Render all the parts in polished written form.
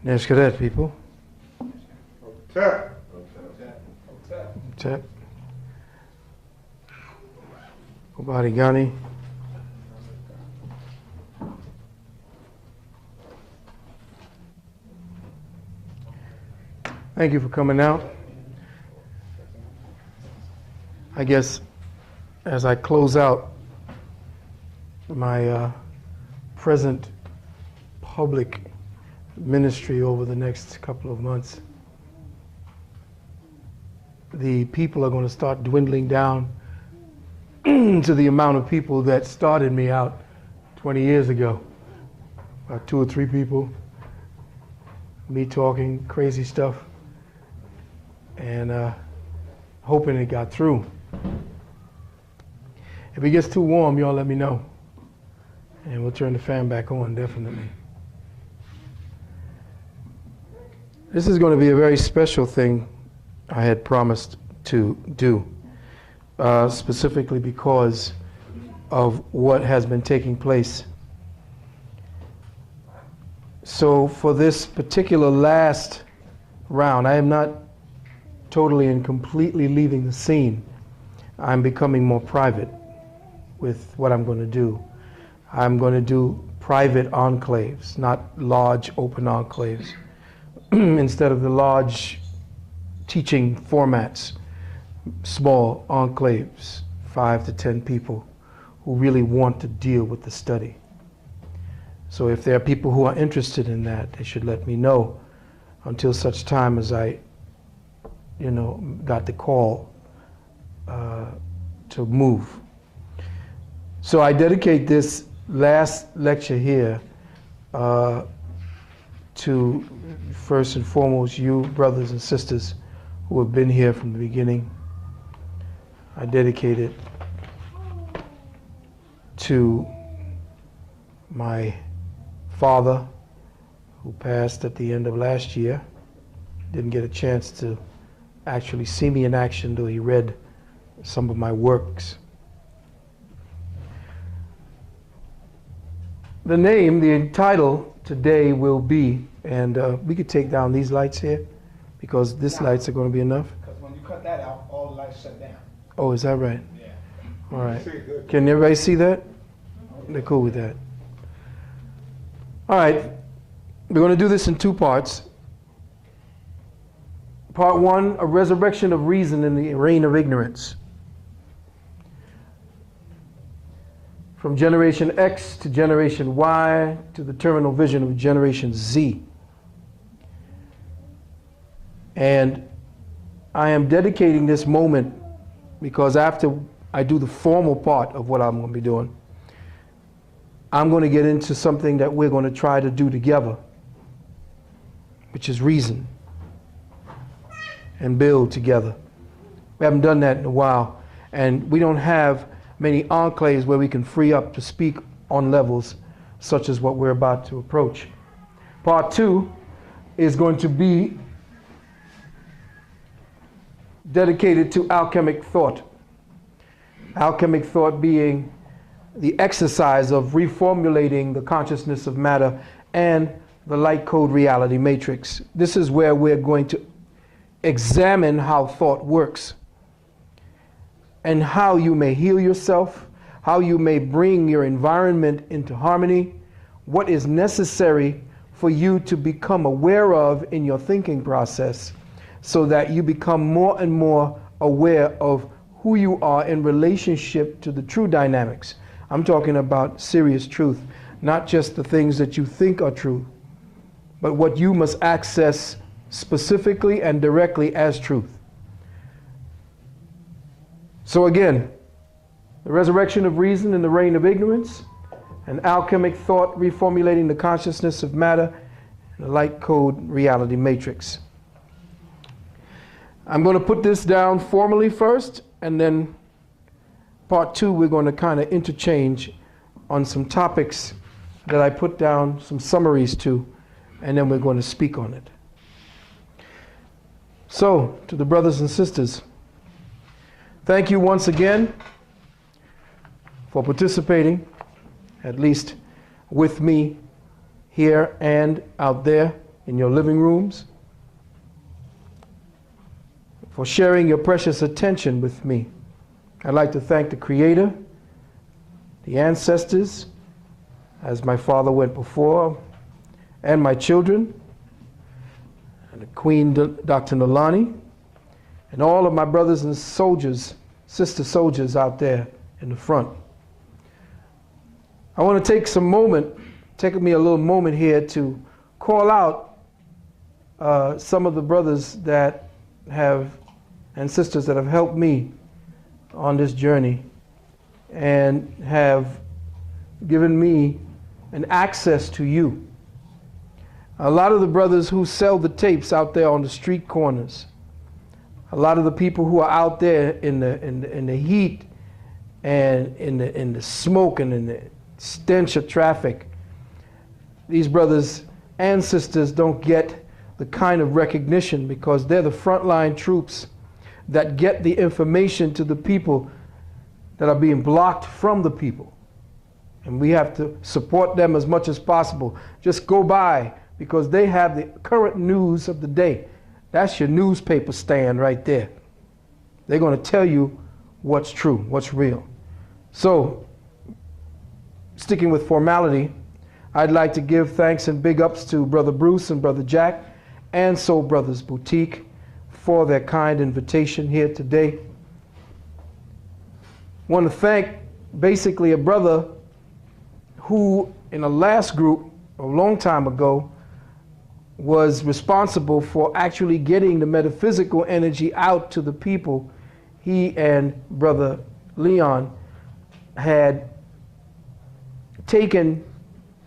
Nesh Kadet, people. Tap. Tap. Obadi Gani. Thank you for coming out. I guess as I close out my present public ministry over the next couple of months, the people are going to start dwindling down to the amount of people that started me out 20 years ago. About 2 or 3 people, me talking crazy stuff, and hoping it got through. If it gets too warm, y'all let me know, and we'll turn the fan back on, definitely. This is going to be a very special thing I had promised to do, specifically because of what has been taking place. So for this particular last round, I am not totally and completely leaving the scene. I'm becoming more private with what I'm going to do. I'm going to do private enclaves, not large open enclaves. Instead of the large teaching formats, small enclaves, 5 to 10 people who really want to deal with the study. So if there are people who are interested in that, they should let me know until such time as I, got the call to move. So I dedicate this last lecture here to, first and foremost, you brothers and sisters who have been here from the beginning. I dedicate it to my father, who passed at the end of last year. Didn't get a chance to actually see me in action, though he read some of my works. The title today will be, and we could take down these lights here, because these lights are going to be enough. Because when you cut that out, all the lights shut down. Oh, is that right? Yeah. All right. Can everybody see that? They're cool with that. All right. We're going to do this in 2 parts. Part 1, a resurrection of reason in the reign of ignorance. From Generation X to Generation Y to the terminal vision of Generation Z. And I am dedicating this moment because after I do the formal part of what I'm going to be doing, I'm going to get into something that we're going to try to do together, which is reason and build together. We haven't done that in a while, and we don't have many enclaves where we can free up to speak on levels such as what we're about to approach. Part 2 is going to be dedicated to alchemic thought. Alchemic thought being the exercise of reformulating the consciousness of matter and the light code reality matrix. This is where we're going to examine how thought works and how you may heal yourself, how you may bring your environment into harmony, what is necessary for you to become aware of in your thinking process so that you become more and more aware of who you are in relationship to the true dynamics. I'm talking about serious truth, not just the things that you think are true, but what you must access specifically and directly as truth. So again, the resurrection of reason in the reign of ignorance, and alchemic thought reformulating the consciousness of matter, and the light code reality matrix. I'm going to put this down formally first, and then part 2 we're going to kind of interchange on some topics that I put down some summaries to, and then we're going to speak on it. So, to the brothers and sisters, thank you once again for participating, at least with me here and out there. in your living rooms, for sharing your precious attention with me. I'd like to thank the Creator, the ancestors, as my father went before, and my children, and the Queen Dr. Nalani, and all of my brothers and soldiers, sister soldiers out there in the front. I want to take me a little moment here to call out some of the brothers that have and sisters that have helped me on this journey and have given me an access to you. A lot of the brothers who sell the tapes out there on the street corners, a lot of the people who are out there in the heat and in the smoke and in the stench of traffic, these brothers and sisters don't get the kind of recognition because they're the frontline troops that get the information to the people that are being blocked from the people. And we have to support them as much as possible. Just go by because they have the current news of the day. That's your newspaper stand right there. They're going to tell you what's true, what's real. So, sticking with formality, I'd like to give thanks and big ups to Brother Bruce and Brother Jack and Soul Brothers Boutique for their kind invitation here today. Want to thank basically a brother who in the last group a long time ago was responsible for actually getting the metaphysical energy out to the people. He and Brother Leon had taken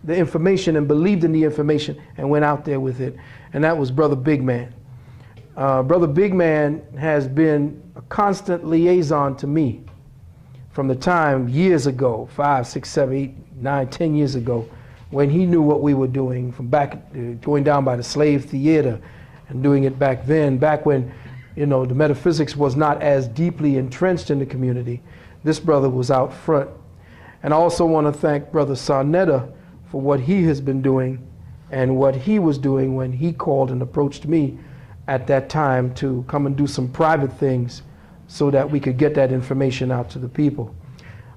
the information and believed in the information and went out there with it, and that was Brother Big Man. Brother Big Man has been a constant liaison to me from the time years ago, 5, 6, 7, 8, 9, 10 years ago, when he knew what we were doing from back, going down by the slave theater and doing it back then, back when, the metaphysics was not as deeply entrenched in the community. This brother was out front. And I also want to thank Brother Sarnetta for what he has been doing and what he was doing when he called and approached me at that time to come and do some private things so that we could get that information out to the people.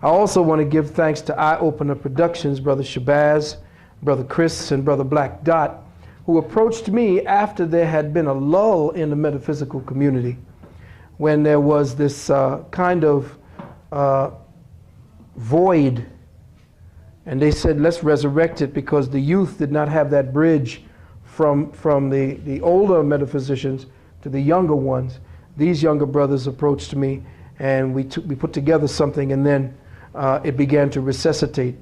I also want to give thanks to Eye Opener Productions, Brother Shabazz, Brother Chris, and Brother Black Dot, who approached me after there had been a lull in the metaphysical community, when there was this kind of void. And they said, let's resurrect it, because the youth did not have that bridge from the older metaphysicians to the younger ones. These younger brothers approached me, and we put together something, and then it began to resuscitate.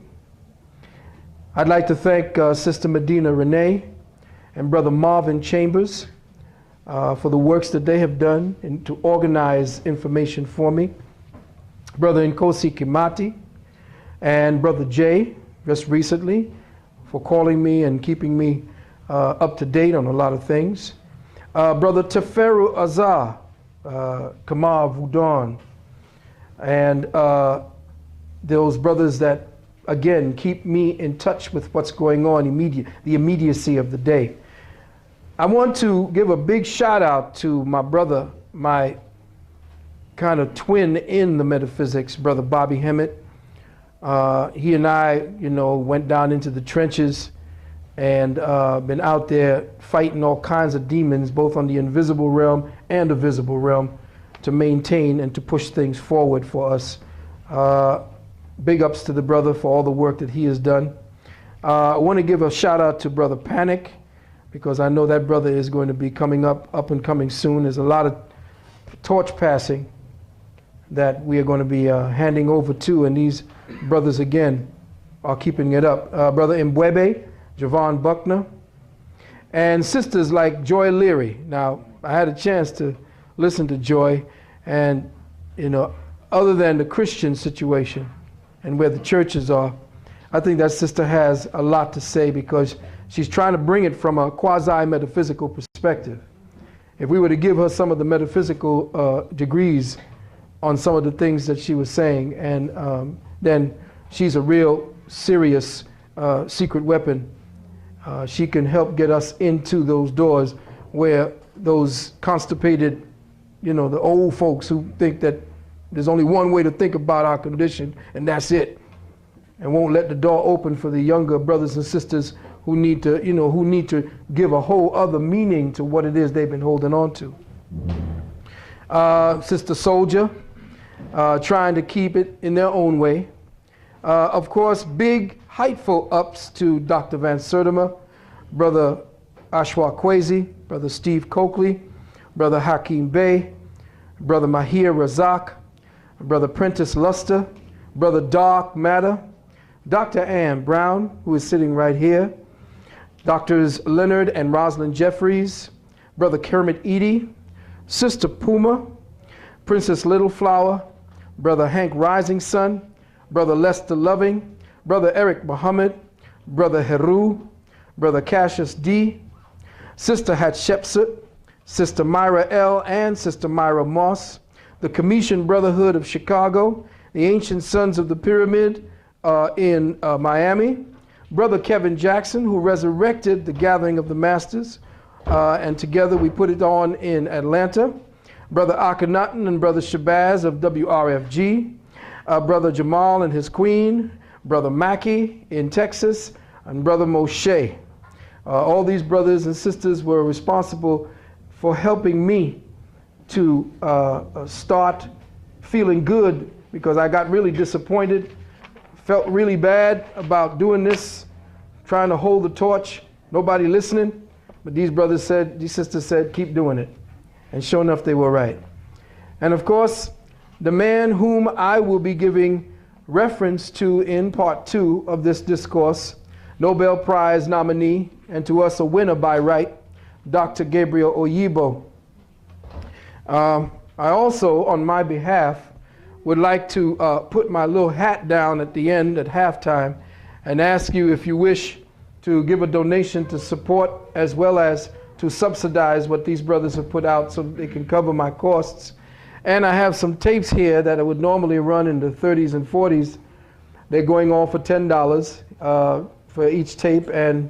I'd like to thank Sister Medina Renee and Brother Marvin Chambers for the works that they have done and to organize information for me. Brother Nkosi Kimati and Brother Jay, just recently, for calling me and keeping me up to date on a lot of things. Brother Teferu Azar, Kamar Vudon, and those brothers that, again, keep me in touch with what's going on, the immediacy of the day. I want to give a big shout out to my brother, my kind of twin in the metaphysics, Brother Bobby Hemmett. He and I, went down into the trenches and been out there fighting all kinds of demons, both on the invisible realm and the visible realm, to maintain and to push things forward for us. Big ups to the brother for all the work that he has done. I want to give a shout out to Brother Panic, because I know that brother is going to be coming up and coming soon. There's a lot of torch passing that we are going to be handing over to, and these brothers again are keeping it up. Brother Mbwebe, Javon Buckner, and sisters like Joy Leary. Now, I had a chance to listen to Joy, and other than the Christian situation and where the churches are, I think that sister has a lot to say, because she's trying to bring it from a quasi-metaphysical perspective. If we were to give her some of the metaphysical degrees on some of the things that she was saying, and then she's a real serious secret weapon She can help get us into those doors where those constipated, the old folks who think that there's only one way to think about our condition, and that's it, and won't let the door open for the younger brothers and sisters who need to give a whole other meaning to what it is they've been holding on to. Sister Soldier, trying to keep it in their own way. Of course, big, heightful ups to Dr.IvanVanSertima, Brother Ashwa, Brother Steve Coakley, Brother Hakeem Bey, Brother Mahir Razak, Brother Prentice Luster, Brother Dark Matter, Dr. Ann Brown, who is sitting right here, Doctors Leonard and Rosalind Jeffries, Brother Kermit Edie, Sister Puma, Princess Littleflower, Brother Hank Rising Sun, Brother Lester Loving, Brother Eric Muhammad, Brother Heru, Brother Cassius D, Sister Hatshepsut, Sister Myra L. and Sister Myra Moss, the Commission Brotherhood of Chicago, the Ancient Sons of the Pyramid in Miami, Brother Kevin Jackson, who resurrected the Gathering of the Masters, and together we put it on in Atlanta, Brother Akhenaten and Brother Shabazz of WRFG, Brother Jamal and his queen, Brother Mackey in Texas, and Brother Moshe. All these brothers and sisters were responsible for helping me to start feeling good, because I got really disappointed, felt really bad about doing this, trying to hold the torch, nobody listening. But these sisters said, keep doing it. And sure enough, they were right. And of course, the man whom I will be giving reference to in part 2 of this discourse, Nobel Prize nominee, and to us a winner by right, Dr. Gabriel Oyibo. I also, on my behalf, would like to put my little hat down at the end, at halftime, and ask you if you wish to give a donation to support as well as to subsidize what these brothers have put out so that they can cover my costs. And I have some tapes here that I would normally run in the 30s and 40s. They're going on for $10 for each tape, and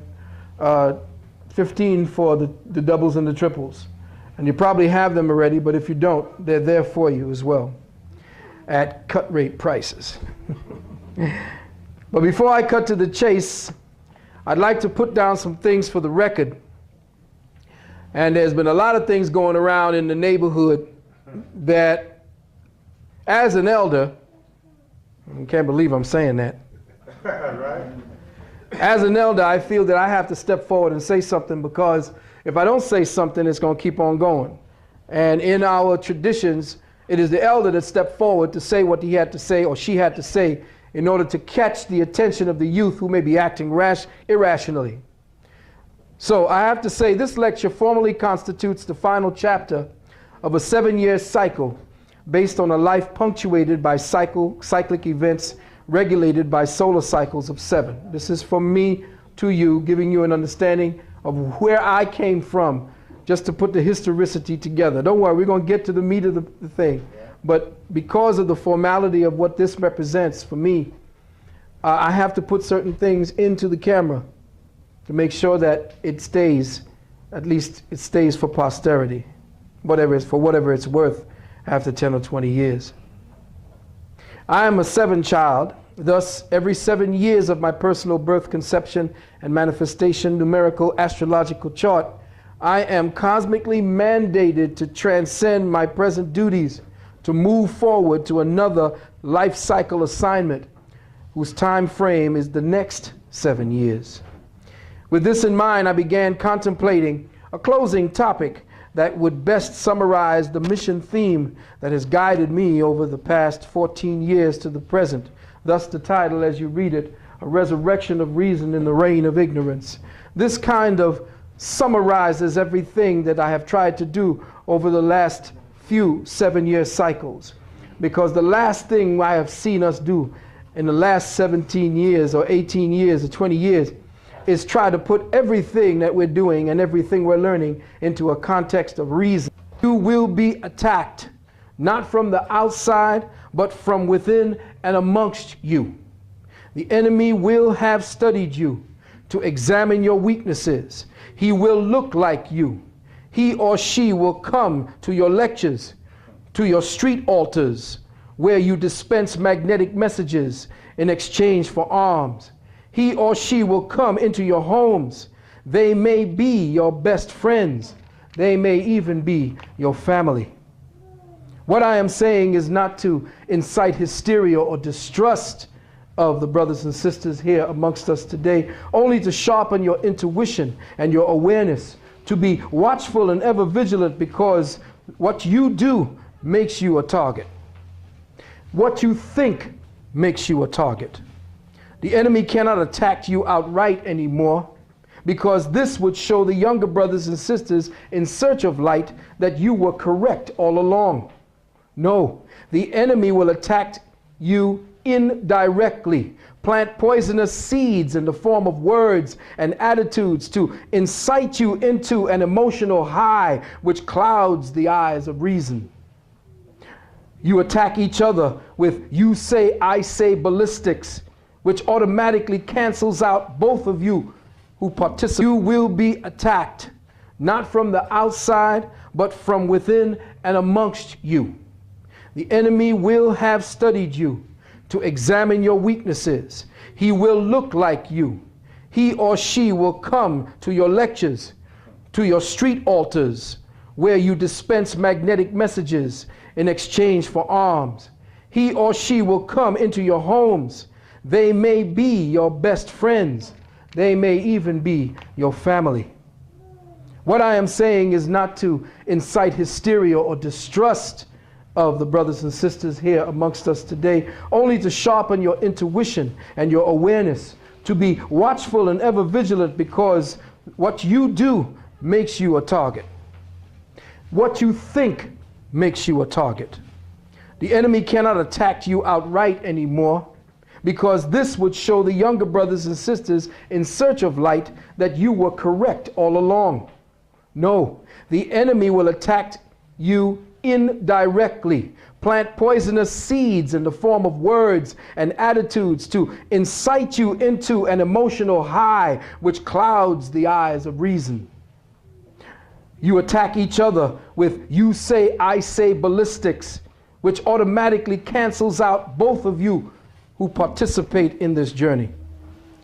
$15 for the doubles and the triples. And you probably have them already, but if you don't, they're there for you as well at cut rate prices. But before I cut to the chase, I'd like to put down some things for the record. And there's been a lot of things going around in the neighborhood that, as an elder, I can't believe I'm saying that. Right. As an elder, I feel that I have to step forward and say something, because if I don't say something, it's going to keep on going. And in our traditions, it is the elder that stepped forward to say what he had to say or she had to say in order to catch the attention of the youth who may be acting irrationally. So I have to say this lecture formally constitutes the final chapter of a 7-year cycle based on a life punctuated by cyclic events regulated by solar cycles of 7. This is from me to you, giving you an understanding of where I came from, just to put the historicity together. Don't worry, we're going to get to the meat of the thing. But because of the formality of what this represents for me, I have to put certain things into the camera to make sure that it stays, at least it stays for posterity, whatever it's worth after 10 or 20 years. I am a 7th child. Thus, every 7 years of my personal birth, conception, and manifestation numerical astrological chart, I am cosmically mandated to transcend my present duties, to move forward to another life cycle assignment whose time frame is the next 7 years. With this in mind, I began contemplating a closing topic that would best summarize the mission theme that has guided me over the past 14 years to the present. Thus the title, as you read it, A Resurrection of Reason in the Reign of Ignorance. This kind of summarizes everything that I have tried to do over the last few 7-year cycles. Because the last thing I have seen us do in the last 17 years or 18 years or 20 years is try to put everything that we're doing and everything we're learning into a context of reason. You will be attacked, not from the outside, but from within and amongst you. The enemy will have studied you to examine your weaknesses. He will look like you. He or she will come to your lectures, to your street altars, where you dispense magnetic messages in exchange for alms. He or she will come into your homes. They may be your best friends. They may even be your family. What I am saying is not to incite hysteria or distrust of the brothers and sisters here amongst us today, only to sharpen your intuition and your awareness, to be watchful and ever vigilant, because what you do makes you a target. What you think makes you a target. The enemy cannot attack you outright anymore, because this would show the younger brothers and sisters in search of light that you were correct all along. No, the enemy will attack you indirectly, plant poisonous seeds in the form of words and attitudes to incite you into an emotional high which clouds the eyes of reason. You attack each other with you say, I say ballistics, which automatically cancels out both of you who participate. You will be attacked, not from the outside, but from within and amongst you. The enemy will have studied you to examine your weaknesses. He will look like you. He or she will come to your lectures, to your street altars, where you dispense magnetic messages in exchange for alms. He or she will come into your homes. They may be your best friends. They may even be your family. What I am saying is not to incite hysteria or distrust of the brothers and sisters here amongst us today, only to sharpen your intuition and your awareness, to be watchful and ever vigilant, because what you do makes you a target. What you think makes you a target. The enemy cannot attack you outright anymore, because this would show the younger brothers and sisters in search of light that you were correct all along. No, the enemy will attack you indirectly, plant poisonous seeds in the form of words and attitudes to incite you into an emotional high which clouds the eyes of reason. You attack each other with you say, I say ballistics, which automatically cancels out both of you who participate in this journey.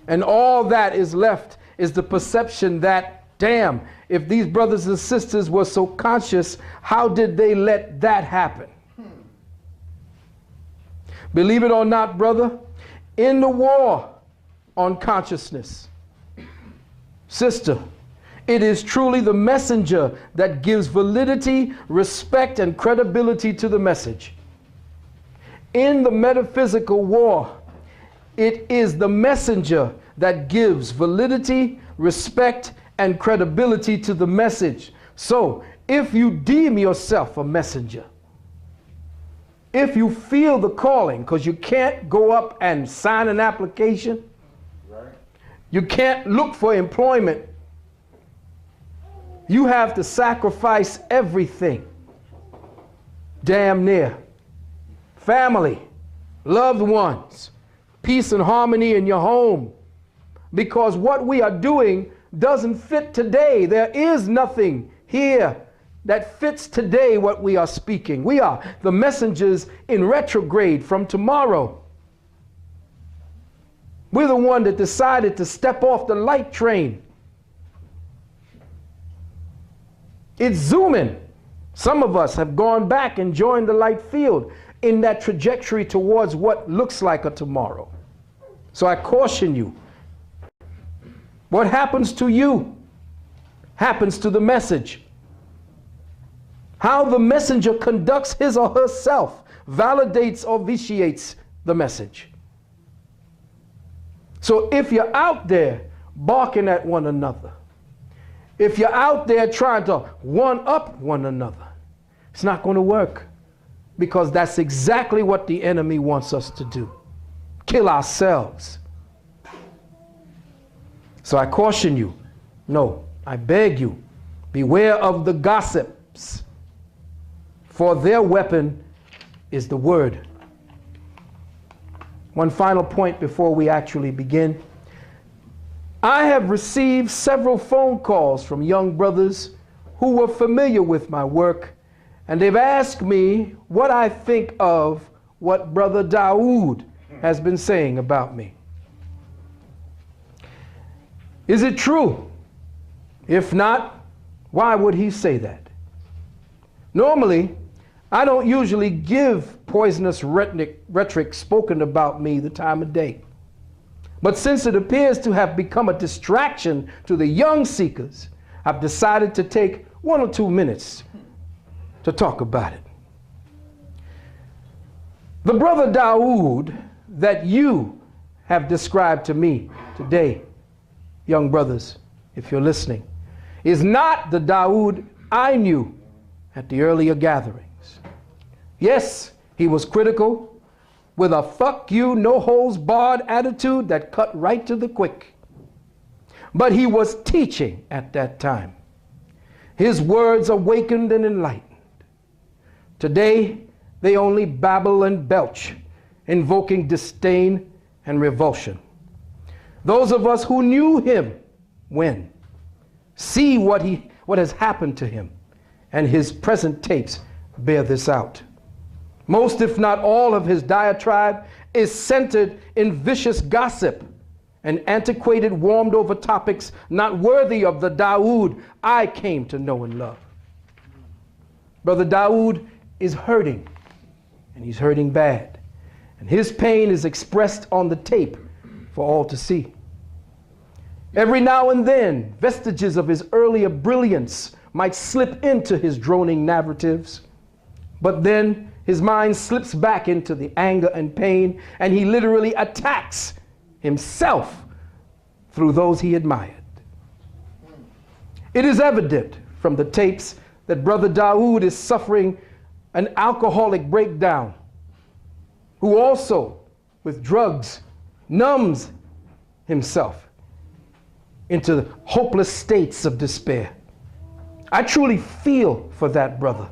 And all that is left is the perception that, damn, if these brothers and sisters were so conscious, how did they let that happen? Believe it or not, brother, in the war on consciousness, sister, it is truly the messenger that gives validity, respect, and credibility to the message. In the metaphysical war, it is the messenger that gives validity, respect, and credibility to the message. So, if you deem yourself a messenger, if you feel the calling, because you can't go up and sign an application, right, you can't look for employment, you have to sacrifice everything, damn near. Family, loved ones, peace and harmony in your home, because what we are doing doesn't fit today. There is nothing here that fits today what we are speaking. We are the messengers in retrograde from tomorrow. We're the one that decided to step off the light train. It's zooming. Some of us have gone back and joined the light field in that trajectory towards what looks like a tomorrow. So I caution you, what happens to you happens to the message. How the messenger conducts his or herself validates or vitiates the message. So if you're out there barking at one another, if you're out there trying to one-up one another, it's not going to work, because that's exactly what the enemy wants us to do. Kill ourselves. So I caution you, no, I beg you, beware of the gossips, for their weapon is the word. One final point before we actually begin. I have received several phone calls from young brothers who were familiar with my work, and they've asked me what I think of what Brother Dawood has been saying about me. Is it true? If not, why would he say that? Normally, I don't usually give poisonous rhetoric spoken about me the time of day. But since it appears to have become a distraction to the young seekers, I've decided to take 1 or 2 minutes to talk about it. The Brother Dawood that you have described to me today, young brothers, if you're listening, is not the Dawood I knew at the earlier gatherings. Yes, he was critical, with a fuck you, no holds barred attitude that cut right to the quick. But he was teaching at that time. His words awakened and enlightened. Today, they only babble and belch, invoking disdain and revulsion. Those of us who knew him when see what has happened to him, and his present tapes bear this out. Most, if not all, of his diatribe is centered in vicious gossip and antiquated, warmed-over topics not worthy of the Dawood I came to know and love. Brother Dawood is hurting, and he's hurting bad. And his pain is expressed on the tape for all to see. Every now and then, vestiges of his earlier brilliance might slip into his droning narratives, but then his mind slips back into the anger and pain, and he literally attacks himself through those he admired. It is evident from the tapes that Brother Dawood is suffering an alcoholic breakdown, who also, with drugs, numbs himself into hopeless states of despair. I truly feel for that brother,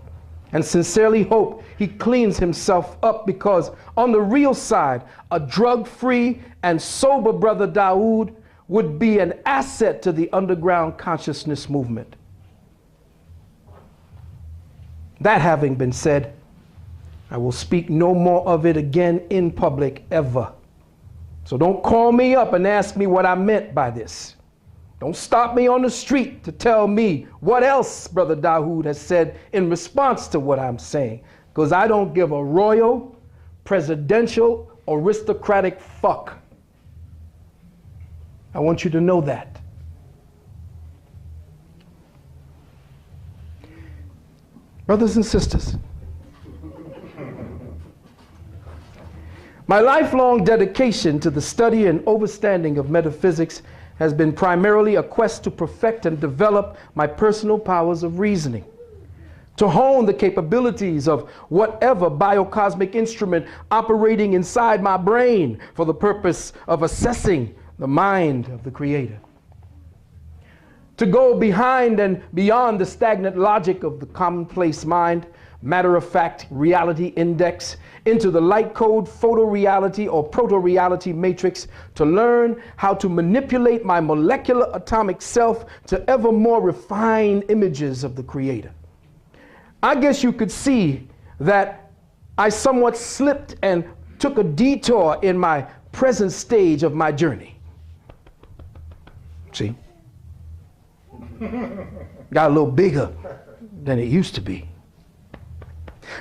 and sincerely hope he cleans himself up, because on the real side, a drug-free and sober Brother Dawood would be an asset to the underground consciousness movement. That having been said, I will speak no more of it again in public ever. So don't call me up and ask me what I meant by this. Don't stop me on the street to tell me what else Brother Dawood has said in response to what I'm saying, because I don't give a royal, presidential, aristocratic fuck. I want you to know that. Brothers and sisters, my lifelong dedication to the study and understanding of metaphysics has been primarily a quest to perfect and develop my personal powers of reasoning, to hone the capabilities of whatever biocosmic instrument operating inside my brain for the purpose of assessing the mind of the Creator, to go behind and beyond the stagnant logic of the commonplace mind, matter-of-fact reality index, into the light code photoreality or proto-reality matrix, to learn how to manipulate my molecular atomic self to ever more refined images of the Creator. I guess you could see that I somewhat slipped and took a detour in my present stage of my journey. See? Got a little bigger than it used to be.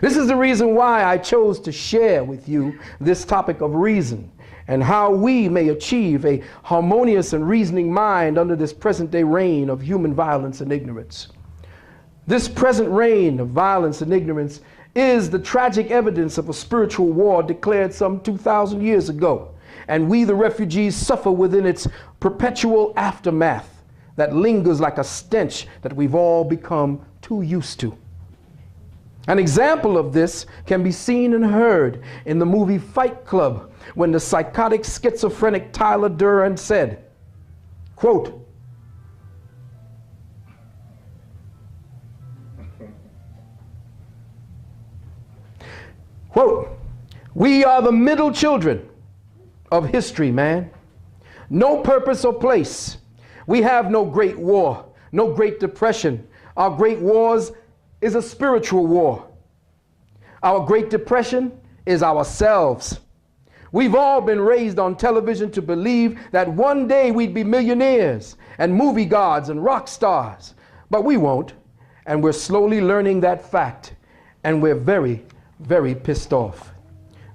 This is the reason why I chose to share with you this topic of reason and how we may achieve a harmonious and reasoning mind under this present-day reign of human violence and ignorance. This present reign of violence and ignorance is the tragic evidence of a spiritual war declared some 2,000 years ago, and we, the refugees, suffer within its perpetual aftermath that lingers like a stench that we've all become too used to. An example of this can be seen and heard in the movie Fight Club, when the psychotic schizophrenic Tyler Durden said, quote, "We are the middle children of history, man. No purpose or place We have no great war, no great depression. Our great wars is a spiritual war. Our great depression is ourselves. We've all been raised on television to believe that one day we'd be millionaires and movie gods and rock stars, but we won't. And we're slowly learning that fact, and we're very, very pissed off.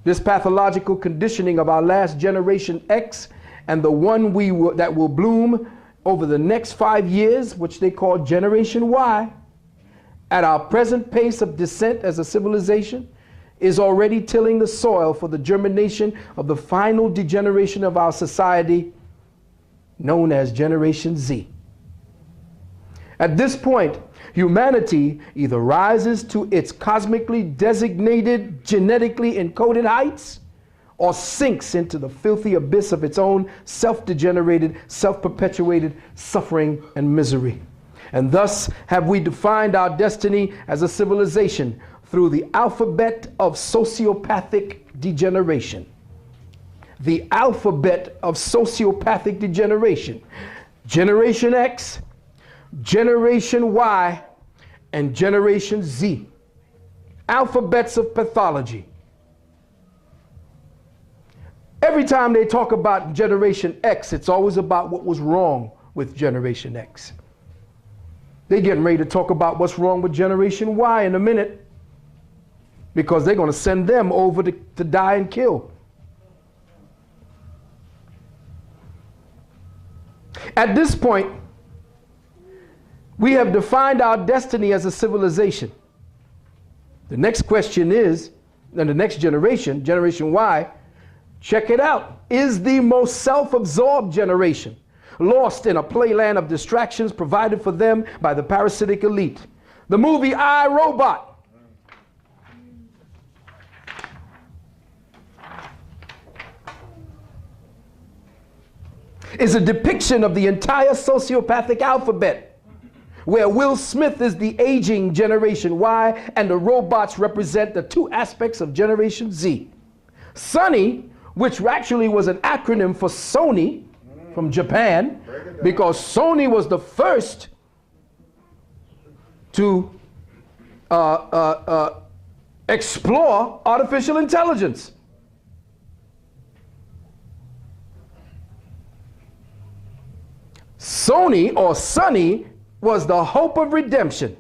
This pathological conditioning of our last generation X and the one that will bloom over the next 5 years, which they call Generation Y, at our present pace of descent as a civilization, is already tilling the soil for the germination of the final degeneration of our society, known as Generation Z. At this point, humanity either rises to its cosmically designated, genetically encoded heights, or sinks into the filthy abyss of its own self-degenerated, self-perpetuated suffering and misery. And thus have we defined our destiny as a civilization through the alphabet of sociopathic degeneration. The alphabet of sociopathic degeneration. Generation X, Generation Y, and Generation Z. Alphabets of pathology. Every time they talk about Generation X, it's always about what was wrong with Generation X. They're getting ready to talk about what's wrong with Generation Y in a minute, because they're going to send them over to die and kill. At this point, we have defined our destiny as a civilization. The next question is, and the next generation, Generation Y, check it out, is the most self-absorbed generation, lost in a playland of distractions provided for them by the parasitic elite. The movie I, Robot is a depiction of the entire sociopathic alphabet, where Will Smith is the aging Generation Y and the robots represent the two aspects of Generation Z. Sonny, which actually was an acronym for Sony from Japan, because Sony was the first to explore artificial intelligence. Sony, or Sonny, was the hope of redemption,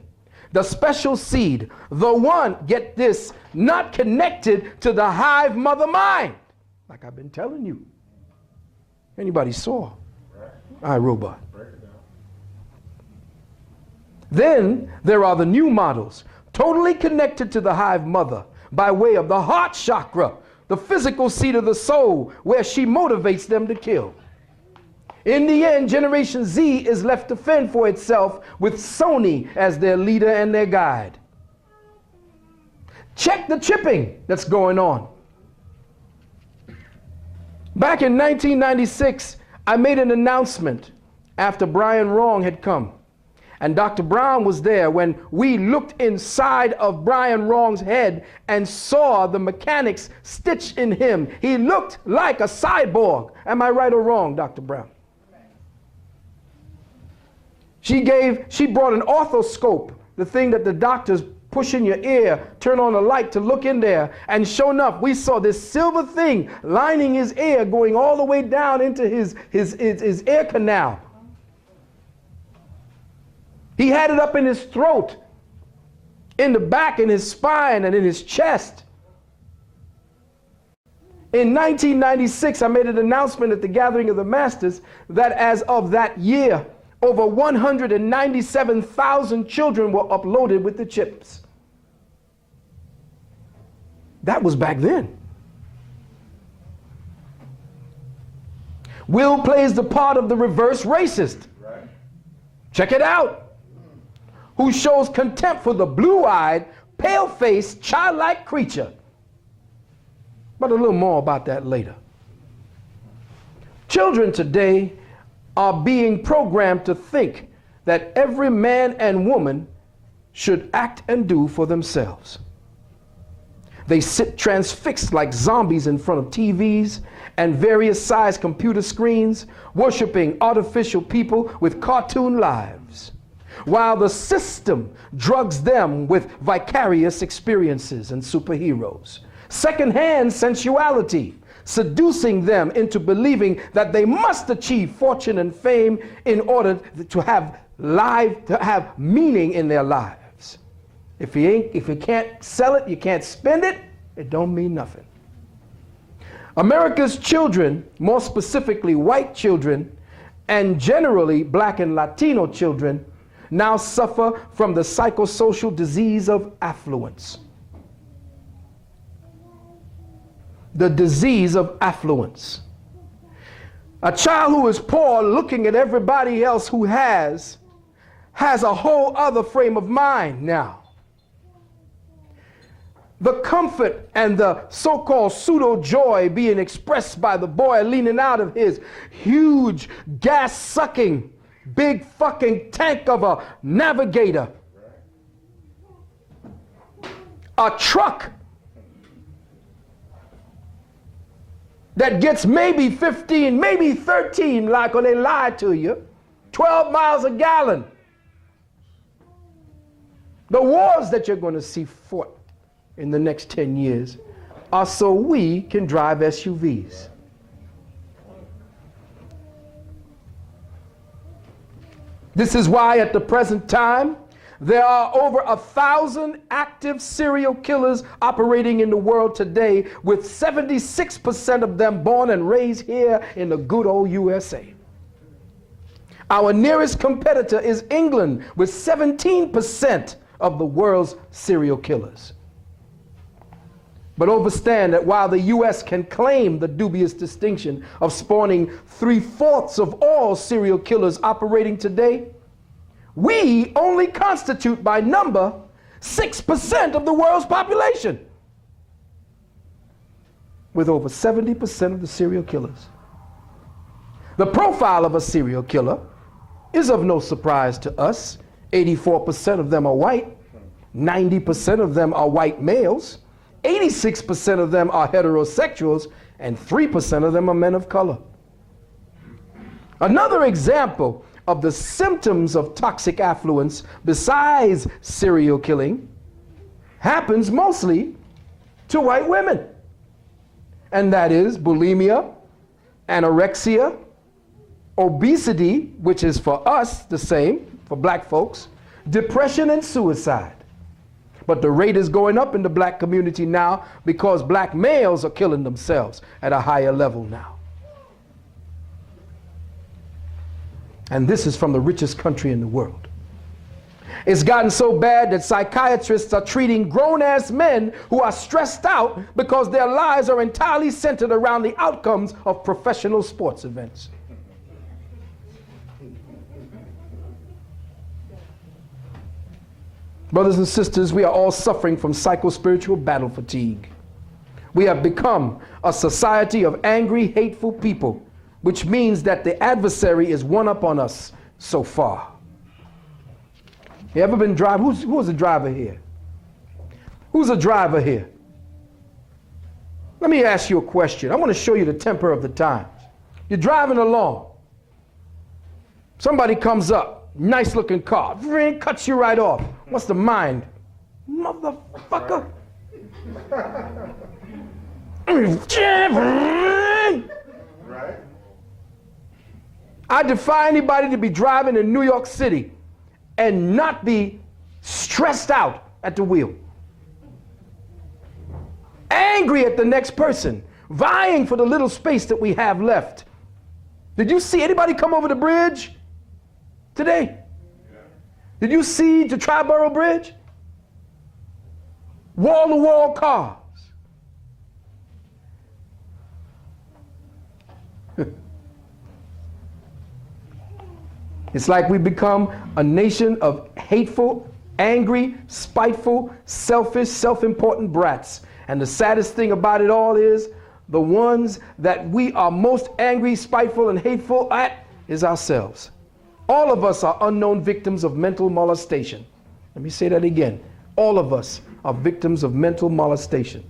the special seed, the one, get this, not connected to the hive mother mind, like I've been telling you. Anybody saw iRobot? Then there are the new models, totally connected to the hive mother by way of the heart chakra, the physical seat of the soul, where she motivates them to kill. In the end, Generation Z is left to fend for itself with Sony as their leader and their guide. Check the chipping that's going on. Back in 1996, I made an announcement after Brian Wrong had come. And Dr. Brown was there when we looked inside of Brian Wrong's head and saw the mechanics stitched in him. He looked like a cyborg. Am I right or wrong, Dr. Brown? She brought an orthoscope, the thing that the doctors push in your ear, turn on a light to look in there, and sure enough, we saw this silver thing lining his ear, going all the way down into his ear canal. He had it up in his throat, in the back, in his spine, and in his chest. In 1996, I made an announcement at the Gathering of the Masters that as of that year, over 197,000 children were uploaded with the chips. That was back then. Will plays the part of the reverse racist. Right. Check it out. Who shows contempt for the blue-eyed, pale-faced, childlike creature. But a little more about that later. Children today are being programmed to think that every man and woman should act and do for themselves. They sit transfixed like zombies in front of TVs and various sized computer screens, worshiping artificial people with cartoon lives, while the system drugs them with vicarious experiences and superheroes, secondhand sensuality, seducing them into believing that they must achieve fortune and fame in order to have meaning in their lives. If you can't sell it, you can't spend it, it don't mean nothing. America's children, more specifically white children, and generally black and Latino children, now suffer from the psychosocial disease of affluence. The disease of affluence. A child who is poor looking at everybody else who has a whole other frame of mind now. The comfort and the so-called pseudo-joy being expressed by the boy leaning out of his huge gas-sucking big fucking tank of a Navigator, a truck that gets maybe 15, maybe 13, like when they lie to you, 12 miles a gallon. The wars that you're going to see fought in the next 10 years are so we can drive SUVs. This is why at the present time there are over 1,000 active serial killers operating in the world today, with 76% of them born and raised here in the good old USA. Our nearest competitor is England, with 17% of the world's serial killers. But understand that while the US can claim the dubious distinction of spawning 3/4 of all serial killers operating today, we only constitute by number 6% of the world's population, with over 70% of the serial killers. The profile of a serial killer is of no surprise to us. 84% of them are white, 90% of them are white males, 86% of them are heterosexuals, and 3% of them are men of color. Another example of the symptoms of toxic affluence, besides serial killing, happens mostly to white women. And that is bulimia, anorexia, obesity, which is for us the same, for black folks, depression and suicide. But the rate is going up in the black community now because black males are killing themselves at a higher level now. And this is from the richest country in the world. It's gotten so bad that psychiatrists are treating grown-ass men who are stressed out because their lives are entirely centered around the outcomes of professional sports events. Brothers and sisters, we are all suffering from psycho-spiritual battle fatigue. We have become a society of angry, hateful people, which means that the adversary is one up on us so far. You ever been driving? Who's a driver here? Who's a driver here? Let me ask you a question. I want to show you the temper of the times. You're driving along. Somebody comes up, nice looking car, cuts you right off. What's the mind? Motherfucker. Right. I defy anybody to be driving in New York City and not be stressed out at the wheel. Angry at the next person, vying for the little space that we have left. Did you see anybody come over the bridge today? Yeah. Did you see the Triborough Bridge? Wall-to-wall cars. It's like we become a nation of hateful, angry, spiteful, selfish, self-important brats. And the saddest thing about it all is the ones that we are most angry, spiteful, and hateful at is ourselves. All of us are unknown victims of mental molestation. Let me say that again. All of us are victims of mental molestation.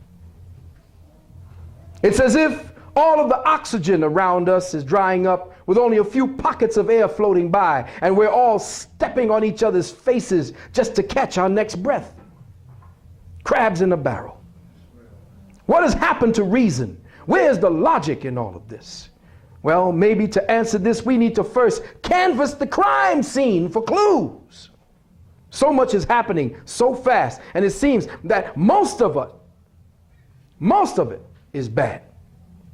It's as if all of the oxygen around us is drying up with only a few pockets of air floating by, and we're all stepping on each other's faces just to catch our next breath. Crabs in a barrel. What has happened to reason? Where's the logic in all of this? Well, maybe to answer this, we need to first canvass the crime scene for clues. So much is happening so fast, and it seems that most of it is bad.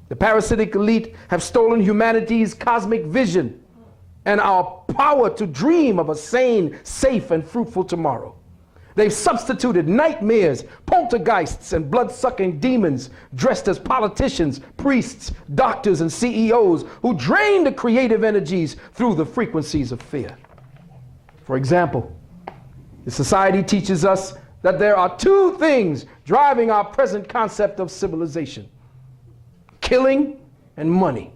The parasitic elite have stolen humanity's cosmic vision and our power to dream of a sane, safe, and fruitful tomorrow. They've substituted nightmares, poltergeists, and blood-sucking demons dressed as politicians, priests, doctors, and CEOs who drain the creative energies through the frequencies of fear. For example, the society teaches us that there are two things driving our present concept of civilization: killing and money.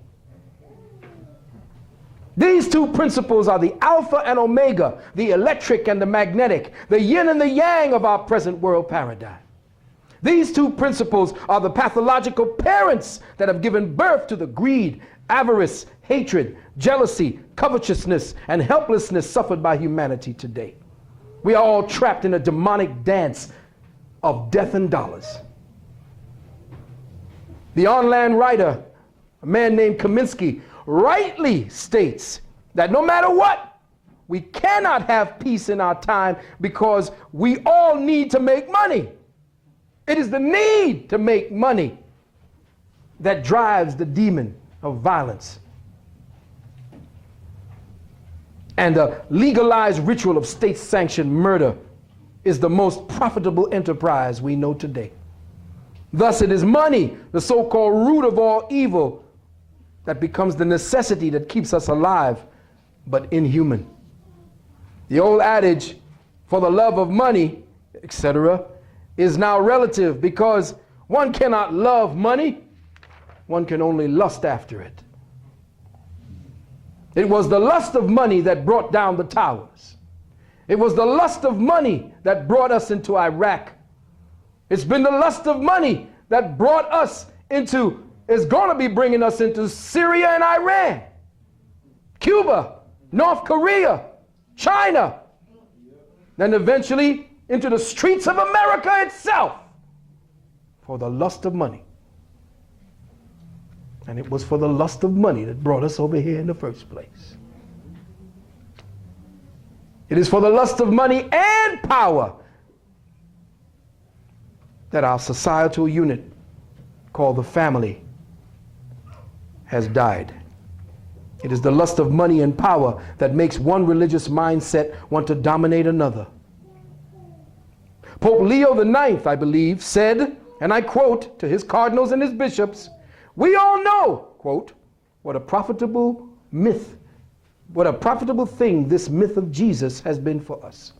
These two principles are the alpha and omega, the electric and the magnetic, the yin and the yang of our present world paradigm. These two principles are the pathological parents that have given birth to the greed, avarice, hatred, jealousy, covetousness, and helplessness suffered by humanity today. We are all trapped in a demonic dance of death and dollars. The online writer, a man named Kaminsky, rightly states that no matter what, we cannot have peace in our time because we all need to make money. It is the need to make money that drives the demon of violence. And the legalized ritual of state-sanctioned murder is the most profitable enterprise we know today. Thus, it is money, the so-called root of all evil, that becomes the necessity that keeps us alive, but inhuman. The old adage, for the love of money, etc., is now relative because one cannot love money, one can only lust after it. It was the lust of money that brought down the towers. It was the lust of money that brought us into Iraq. It's been the lust of money that brought us into, is going to be bringing us into Syria and Iran, Cuba, North Korea, China, then eventually into the streets of America itself for the lust of money. And it was for the lust of money that brought us over here in the first place. It is for the lust of money and power that our societal unit called the family has died. It is the lust of money and power that makes one religious mindset want to dominate another. Pope Leo IX, I believe, said, and I quote to his cardinals and his bishops, "We all know," quote, what a profitable thing this myth of Jesus has been for us.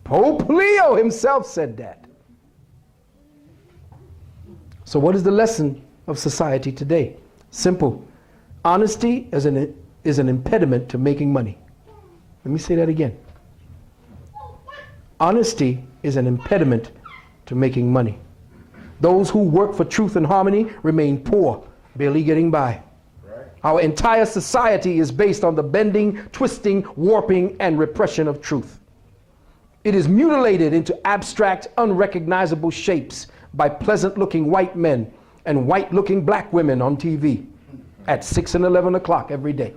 Pope Leo himself said that. So what is the lesson of society today? Simple. Honesty is an impediment to making money. Let me say that again. Honesty is an impediment to making money. Those who work for truth and harmony remain poor, barely getting by. Right. Our entire society is based on the bending, twisting, warping, and repression of truth. It is mutilated into abstract, unrecognizable shapes by pleasant-looking white men and white-looking black women on TV at 6 and 11 o'clock every day,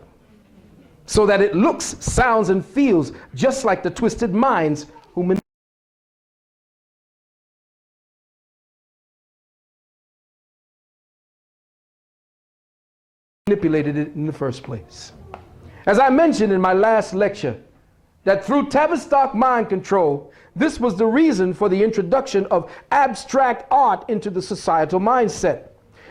so that it looks, sounds, and feels just like the twisted minds who manipulated it in the first place. As I mentioned in my last lecture, that through Tavistock mind control, this was the reason for the introduction of abstract art into the societal mindset.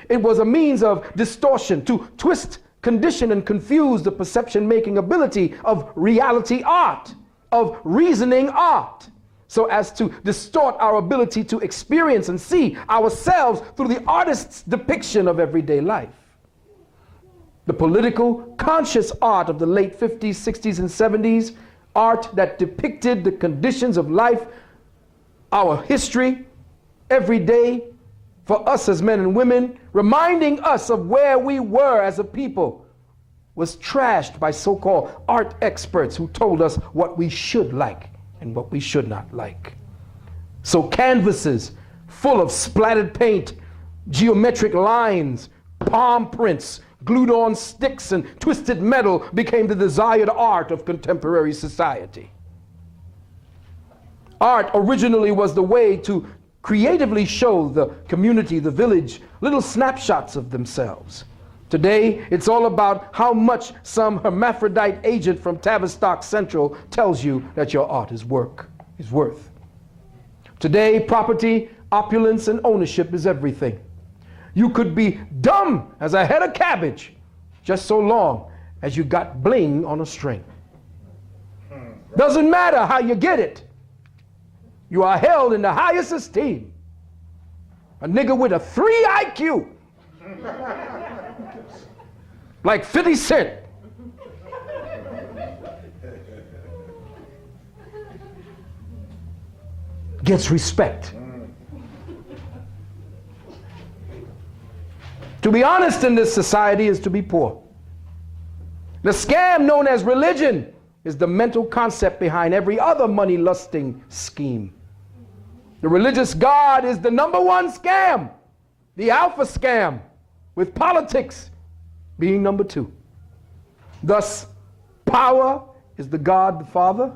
It was a means of distortion to twist, condition, and confuse the perception-making ability of reality art, of reasoning art, so as to distort our ability to experience and see ourselves through the artist's depiction of everyday life. The political, conscious art of the late 50s, 60s, and 70s, art that depicted the conditions of life, our history, every day, for us as men and women, reminding us of where we were as a people, was trashed by so-called art experts who told us what we should like and what we should not like. So canvases full of splattered paint, geometric lines, palm prints, glued on sticks and twisted metal became the desired art of contemporary society. Art originally was the way to creatively show the community, the village, little snapshots of themselves. Today, it's all about how much some hermaphrodite agent from Tavistock Central tells you that your art is worth. Today, property, opulence, and ownership is everything. You could be dumb as a head of cabbage just so long as you got bling on a string. Doesn't matter how you get it. You are held in the highest esteem. A nigga with a 3 IQ, like 50 Cent, gets respect. To be honest in this society is to be poor. The scam known as religion is the mental concept behind every other money-lusting scheme. The religious God is the #1 scam, the alpha scam, with politics being #2. Thus, power is the God the Father,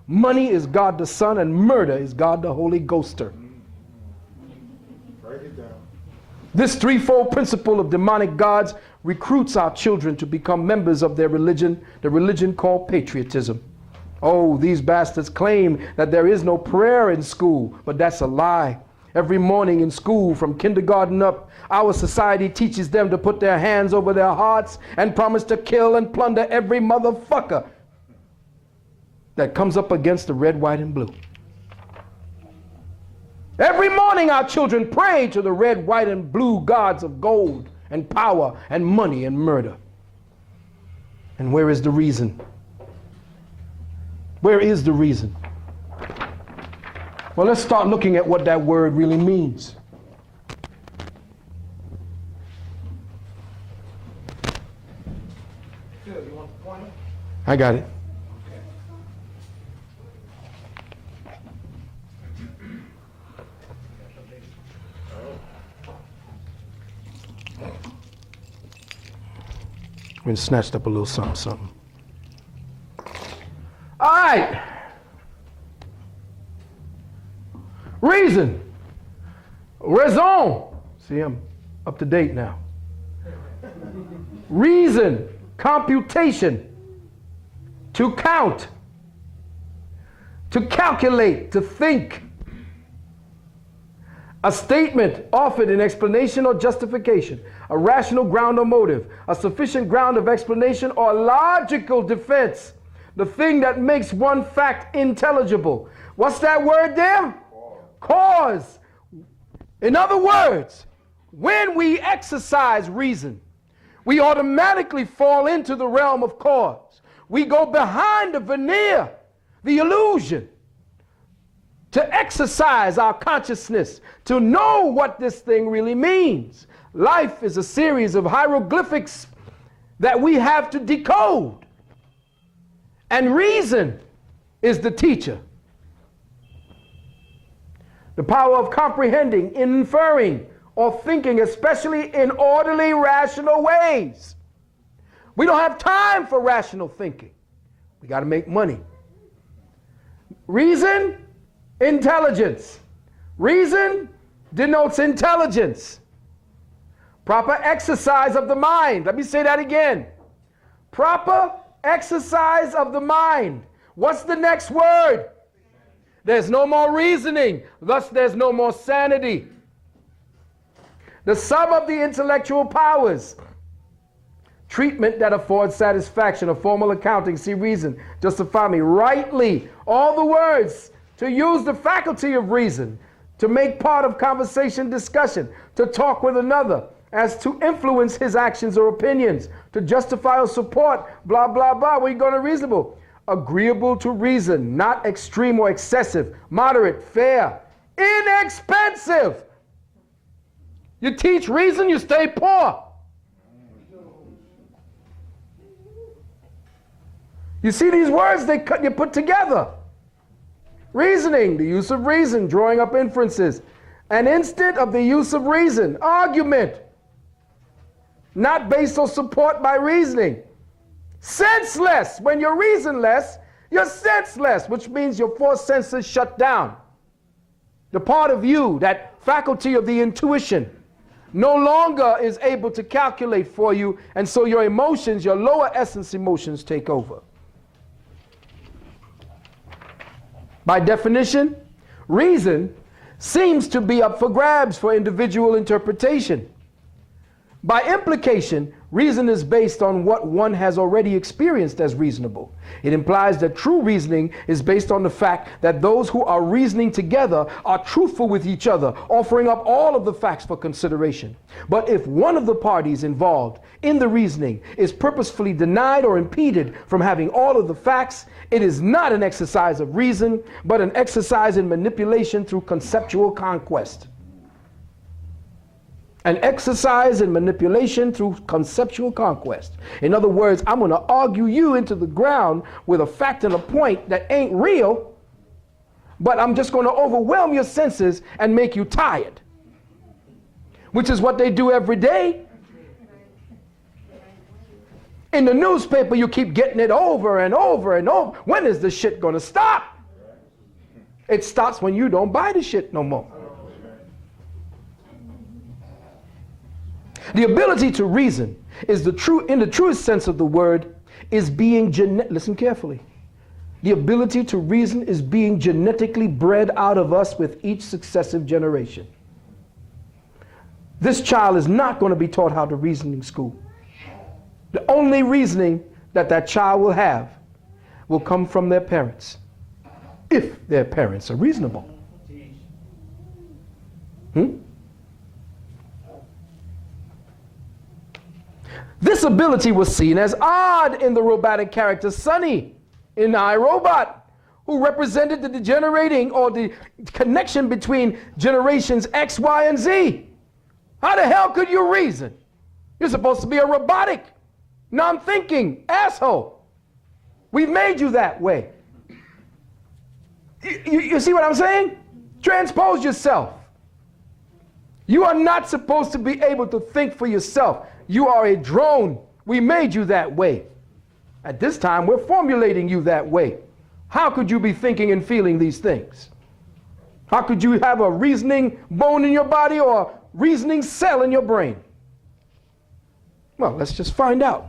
money is God the Son, and murder is God the Holy Ghoster. Write it down. This threefold principle of demonic gods recruits our children to become members of their religion, the religion called patriotism. Oh, these bastards claim that there is no prayer in school, but that's a lie. Every morning in school, from kindergarten up, our society teaches them to put their hands over their hearts and promise to kill and plunder every motherfucker that comes up against the red, white, and blue. Every morning our children pray to the red, white, and blue gods of gold and power and money and murder. And where is the reason? Where is the reason? Well, let's start looking at what that word really means. Phil, you want the pointer? I got it. We snatched up a little something. All right. Reason. Raison. See, I'm up to date now. Reason. Computation. To count. To calculate. To think. A statement offered in explanation or justification, a rational ground or motive, a sufficient ground of explanation or logical defense, the thing that makes one fact intelligible. What's that word there? Cause. In other words, when we exercise reason, we automatically fall into the realm of cause. We go behind the veneer, the illusion, to exercise our consciousness, to know what this thing really means. Life is a series of hieroglyphics that we have to decode. And reason is the teacher. The power of comprehending, inferring, or thinking, especially in orderly, rational ways. We don't have time for rational thinking. We got to make money. Reason, intelligence. Reason denotes intelligence. Proper exercise of the mind. Let me say that again. Proper exercise of the mind. What's the next word? There's no more reasoning. Thus, there's no more sanity. The sum of the intellectual powers. Treatment that affords satisfaction, a formal accounting, see reason, justify me, rightly, all the words, to use the faculty of reason, to make part of conversation, discussion, to talk with another, as to influence his actions or opinions, to justify or support, blah, blah, blah. What are you going to reasonable? Agreeable to reason, not extreme or excessive, moderate, fair, inexpensive. You teach reason, you stay poor. You see these words you put together. Reasoning, the use of reason, drawing up inferences. An instant of the use of reason. Argument, not based on support by reasoning. Senseless. When you're reasonless, you're senseless, which means your four senses shut down. The part of you, that faculty of the intuition, no longer is able to calculate for you, and so your emotions, your lower essence emotions, take over. By definition, reason seems to be up for grabs for individual interpretation. By implication, reason is based on what one has already experienced as reasonable. It implies that true reasoning is based on the fact that those who are reasoning together are truthful with each other, offering up all of the facts for consideration. But if one of the parties involved in the reasoning is purposefully denied or impeded from having all of the facts, it is not an exercise of reason, but an exercise in manipulation through conceptual conquest. An exercise in manipulation through conceptual conquest. In other words, I'm going to argue you into the ground with a fact and a point that ain't real, but I'm just going to overwhelm your senses and make you tired, which is what they do every day. In the newspaper, you keep getting it over and over and over. When is this shit going to stop? It stops when you don't buy the shit no more. The ability to reason is in the truest sense of the word, is being listen carefully. The ability to reason is being genetically bred out of us with each successive generation. This child is not going to be taught how to reason in school. The only reasoning that child will have will come from their parents, if their parents are reasonable. This ability was seen as odd in the robotic character Sonny in iRobot, who represented the degenerating or the connection between generations X, Y, and Z. How the hell could you reason? You're supposed to be a robotic, non-thinking asshole. We've made you that way. You see what I'm saying? Transpose yourself. You are not supposed to be able to think for yourself. You are a drone. We made you that way. At this time, we're formulating you that way. How could you be thinking and feeling these things? How could you have a reasoning bone in your body or a reasoning cell in your brain? Well, let's just find out.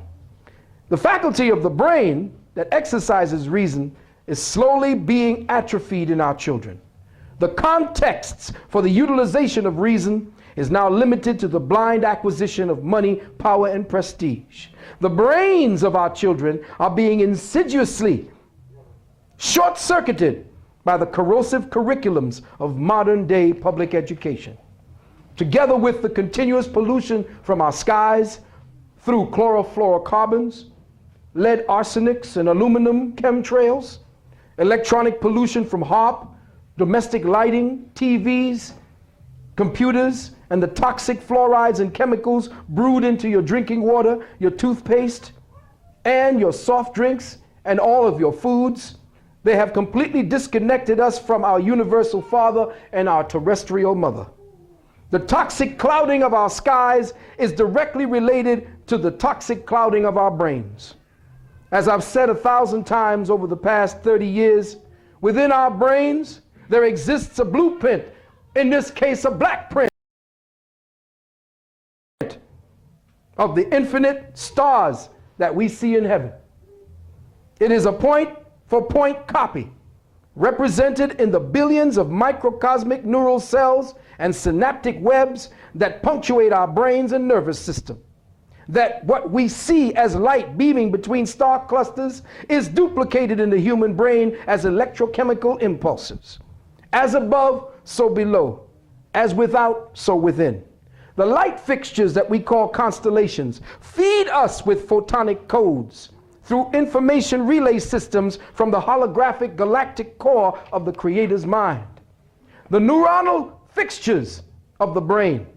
The faculty of the brain that exercises reason is slowly being atrophied in our children. The contexts for the utilization of reason is now limited to the blind acquisition of money, power, and prestige. The brains of our children are being insidiously short-circuited by the corrosive curriculums of modern-day public education. Together with the continuous pollution from our skies through chlorofluorocarbons, lead arsenics and aluminum chemtrails, electronic pollution from HARP, domestic lighting, TVs, computers, and the toxic fluorides and chemicals brewed into your drinking water, your toothpaste, and your soft drinks, and all of your foods. They have completely disconnected us from our universal Father and our terrestrial Mother. The toxic clouding of our skies is directly related to the toxic clouding of our brains. As I've said 1,000 times over the past 30 years, within our brains, there exists a blueprint, in this case a black print, of the infinite stars that we see in heaven. It is a point-for-point copy, represented in the billions of microcosmic neural cells and synaptic webs that punctuate our brains and nervous system. That what we see as light beaming between star clusters is duplicated in the human brain as electrochemical impulses. As above, so below. As without, so within. The light fixtures that we call constellations feed us with photonic codes through information relay systems from the holographic galactic core of the Creator's mind. The neuronal fixtures of the brain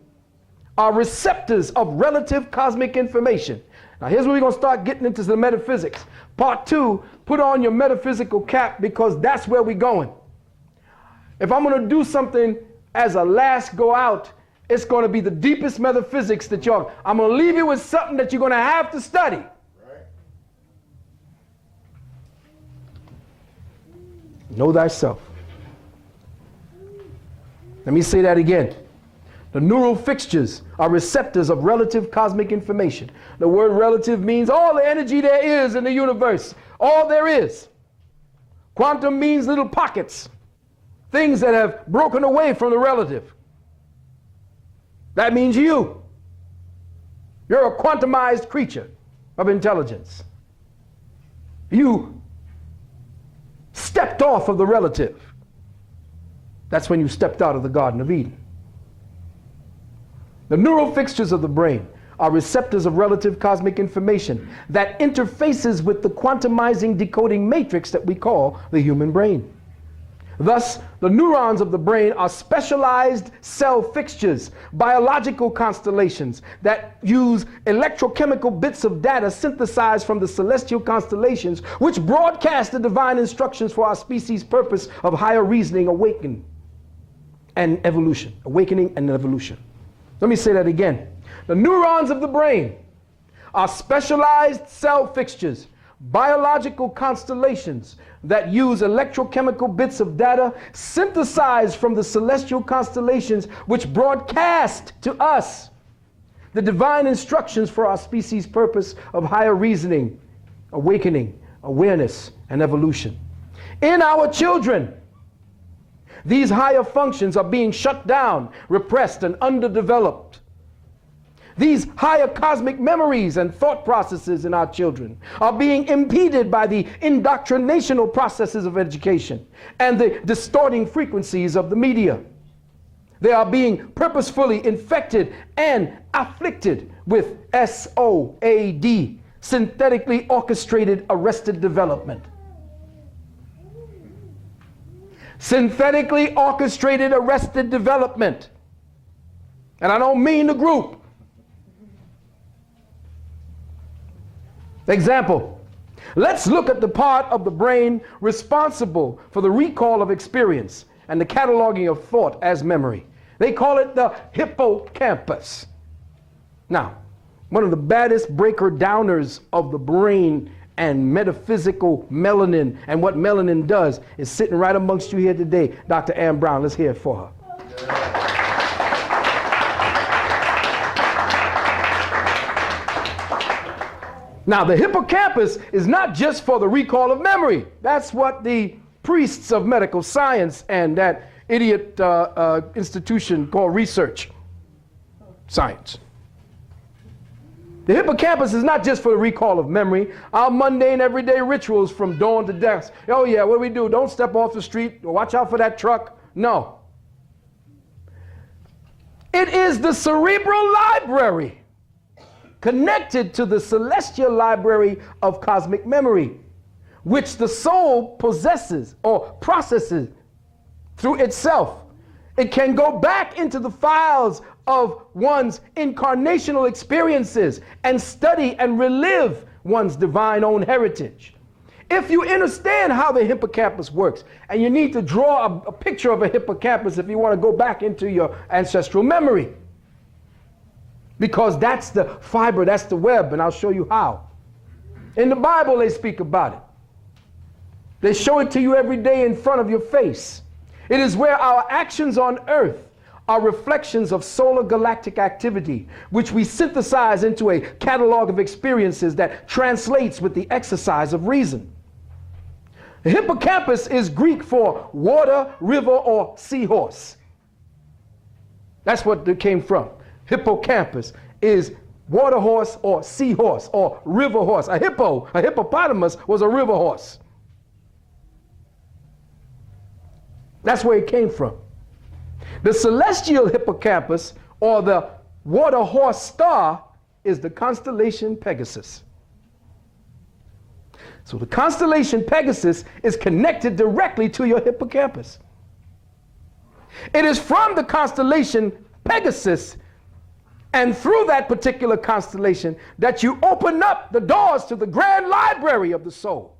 are receptors of relative cosmic information. Now here's where we're going to start getting into the metaphysics. Part 2, put on your metaphysical cap, because that's where we're going. If I'm going to do something as a last go out, it's going to be the deepest metaphysics that I'm going to leave you with something that you're going to have to study. Right. Know thyself. Let me say that again. The neural fixtures are receptors of relative cosmic information. The word relative means all the energy there is in the universe. All there is. Quantum means little pockets. Things that have broken away from the relative. That means you. You're a quantumized creature of intelligence. You stepped off of the relative. That's when you stepped out of the Garden of Eden. The neural fixtures of the brain are receptors of relative cosmic information that interfaces with the quantumizing decoding matrix that we call the human brain. Thus, the neurons of the brain are specialized cell fixtures, biological constellations that use electrochemical bits of data synthesized from the celestial constellations, which broadcast the divine instructions for our species' purpose of higher reasoning, awakening, and evolution. Awakening and evolution. Let me say that again. The neurons of the brain are specialized cell fixtures, biological constellations that use electrochemical bits of data synthesized from the celestial constellations, which broadcast to us the divine instructions for our species' purpose of higher reasoning, awakening, awareness, and evolution. In our children, these higher functions are being shut down, repressed, and underdeveloped. These higher cosmic memories and thought processes in our children are being impeded by the indoctrinational processes of education and the distorting frequencies of the media. They are being purposefully infected and afflicted with SOAD, synthetically orchestrated arrested development. Synthetically orchestrated arrested development. And I don't mean the group. Example, let's look at the part of the brain responsible for the recall of experience and the cataloging of thought as memory. They call it the hippocampus. Now, one of the baddest breaker-downers of the brain and metaphysical melanin and what melanin does is sitting right amongst you here today, Dr. Ann Brown. Let's hear it for her. Now, the hippocampus is not just for the recall of memory. That's what the priests of medical science and that idiot institution called research science. The hippocampus is not just for the recall of memory. Our mundane everyday rituals from dawn to dusk. Oh yeah, what do we do? Don't step off the street. Watch out for that truck. No. It is the cerebral library connected to the celestial library of cosmic memory, which the soul possesses or processes through itself. It can go back into the files of one's incarnational experiences and study and relive one's divine own heritage. If you understand how the hippocampus works, and you need to draw a picture of a hippocampus if you want to go back into your ancestral memory, because that's the fiber, that's the web, and I'll show you how. In the Bible, they speak about it. They show it to you every day in front of your face. It is where our actions on earth are reflections of solar galactic activity, which we synthesize into a catalog of experiences that translates with the exercise of reason. The hippocampus is Greek for water, river, or seahorse. That's what it came from. Hippocampus is water horse or seahorse or river horse. A hippopotamus was a river horse. That's where it came from. The celestial hippocampus, or the water horse star, is the constellation Pegasus. So the constellation Pegasus is connected directly to your hippocampus. It is from the constellation Pegasus And through that particular constellation, that you open up the doors to the grand library of the soul.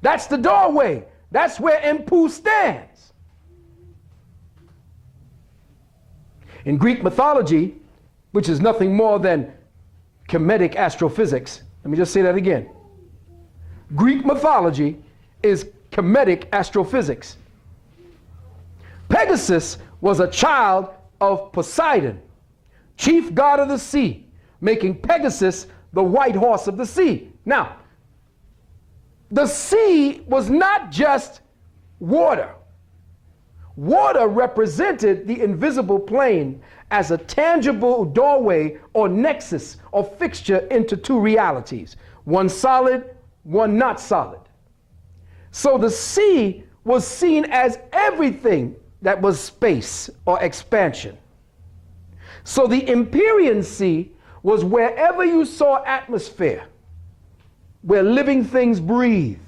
That's the doorway. That's where Mpu stands. In Greek mythology, which is nothing more than Kemetic astrophysics, let me just say that again. Greek mythology is Kemetic astrophysics. Pegasus was a child of Poseidon, chief god of the sea, making Pegasus the white horse of the sea. Now, the sea was not just water. Water represented the invisible plane as a tangible doorway or nexus or fixture into two realities, one solid, one not solid. So the sea was seen as everything that was space or expansion. So the Empyrean Sea was wherever you saw atmosphere, where living things breathed.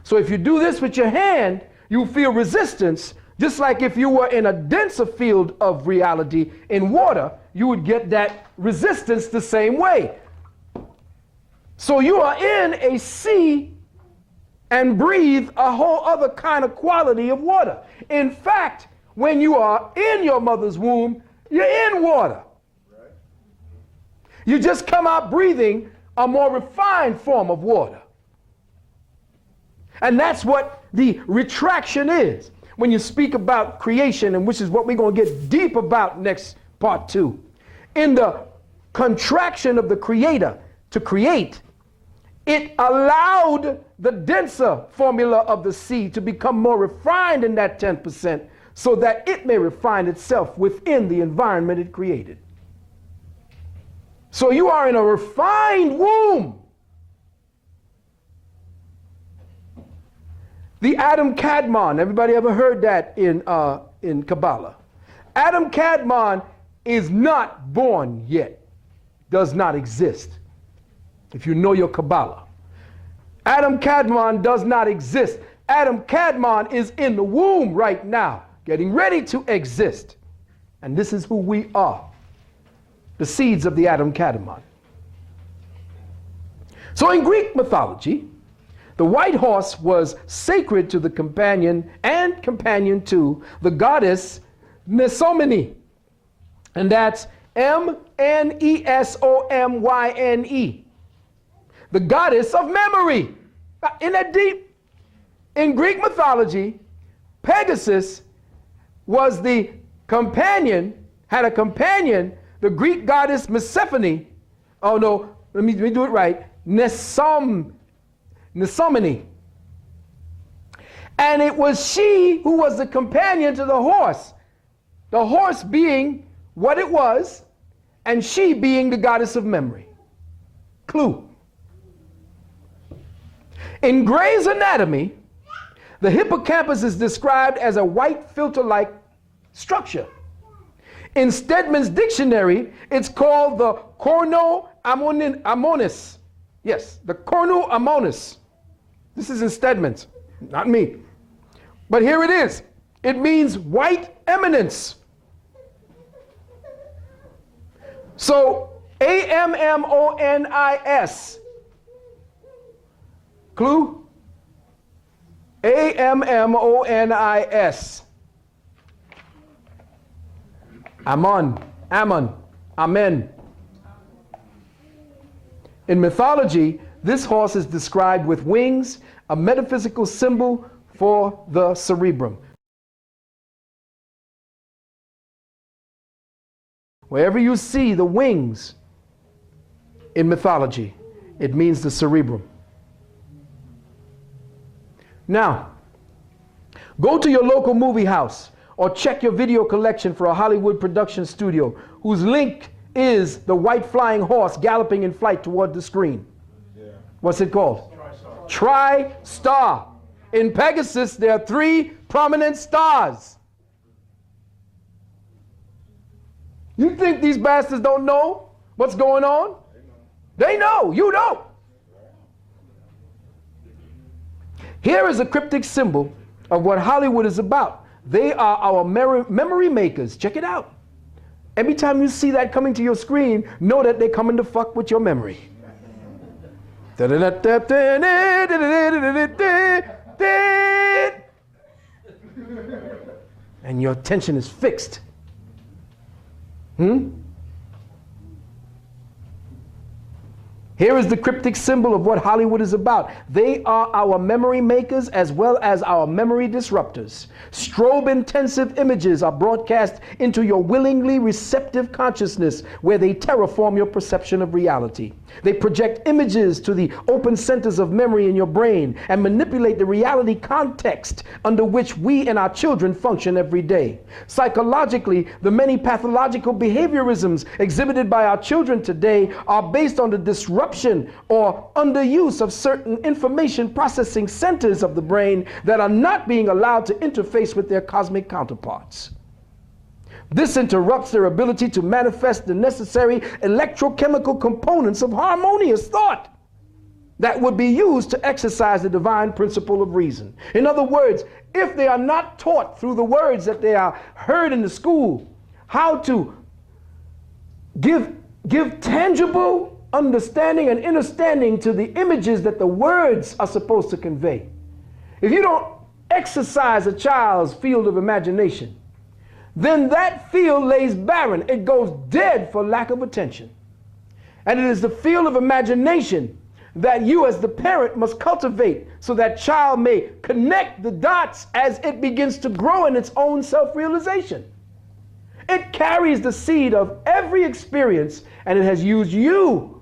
So if you do this with your hand, you feel resistance, just like if you were in a denser field of reality in water, you would get that resistance the same way. So you are in a sea and breathe a whole other kind of quality of water. In fact, when you are in your mother's womb, you're in water. Right. You just come out breathing a more refined form of water. And that's what the retraction is. When you speak about creation, and which is what we're going to get deep about next part 2. In the contraction of the creator to create, it allowed the denser formula of the sea to become more refined in that 10%, so that it may refine itself within the environment it created. So you are in a refined womb. The Adam Kadmon, everybody ever heard that in Kabbalah? Adam Kadmon is not born yet, does not exist. If you know your Kabbalah, Adam Kadmon does not exist. Adam Kadmon is in the womb right now, getting ready to exist. And this is who we are, the seeds of the Adam Kadmon. So in Greek mythology, the white horse was sacred to the companion and companion to the goddess Nesomyne. And that's Mnesomyne, the goddess of memory. Isn't that deep? In Greek mythology, Pegasus was the companion, had a companion, the Greek goddess Persephone. Oh no, let me do it right. Nesomyne. And it was she who was the companion to the horse being what it was, and she being the goddess of memory. Clue. In Gray's Anatomy, the hippocampus is described as a white filter-like structure. In Stedman's dictionary, it's called the cornu ammonis. Yes, the cornu ammonis. This is in Stedman's, not me. But here it is. It means white eminence. So A-M-M-O-N-I-S. Clue? A-M-M-O-N-I-S. Ammon, Ammon, Amen. In mythology, this horse is described with wings, a metaphysical symbol for the cerebrum. Wherever you see the wings in mythology, it means the cerebrum. Now, go to your local movie house or check your video collection for a Hollywood production studio whose link is the white flying horse galloping in flight toward the screen. Yeah. What's it called? Tri-star. In Pegasus, there are 3 prominent stars. You think these bastards don't know what's going on? They know. You don't. Here is a cryptic symbol of what Hollywood is about. They are our memory makers. Check it out. Every time you see that coming to your screen, know that they're coming to fuck with your memory. And your attention is fixed. Here is the cryptic symbol of what Hollywood is about. They are our memory makers as well as our memory disruptors. Strobe-intensive images are broadcast into your willingly receptive consciousness where they terraform your perception of reality. They project images to the open centers of memory in your brain and manipulate the reality context under which we and our children function every day. Psychologically, the many pathological behaviorisms exhibited by our children today are based on the disruption or underuse of certain information processing centers of the brain that are not being allowed to interface with their cosmic counterparts. This interrupts their ability to manifest the necessary electrochemical components of harmonious thought that would be used to exercise the divine principle of reason. In other words, if they are not taught through the words that they are heard in the school how to give tangible understanding and understanding to the images that the words are supposed to convey. If you don't exercise a child's field of imagination, then that field lays barren. It goes dead for lack of attention. And it is the field of imagination that you as the parent must cultivate so that child may connect the dots as it begins to grow in its own self-realization. It carries the seed of every experience, and it has used you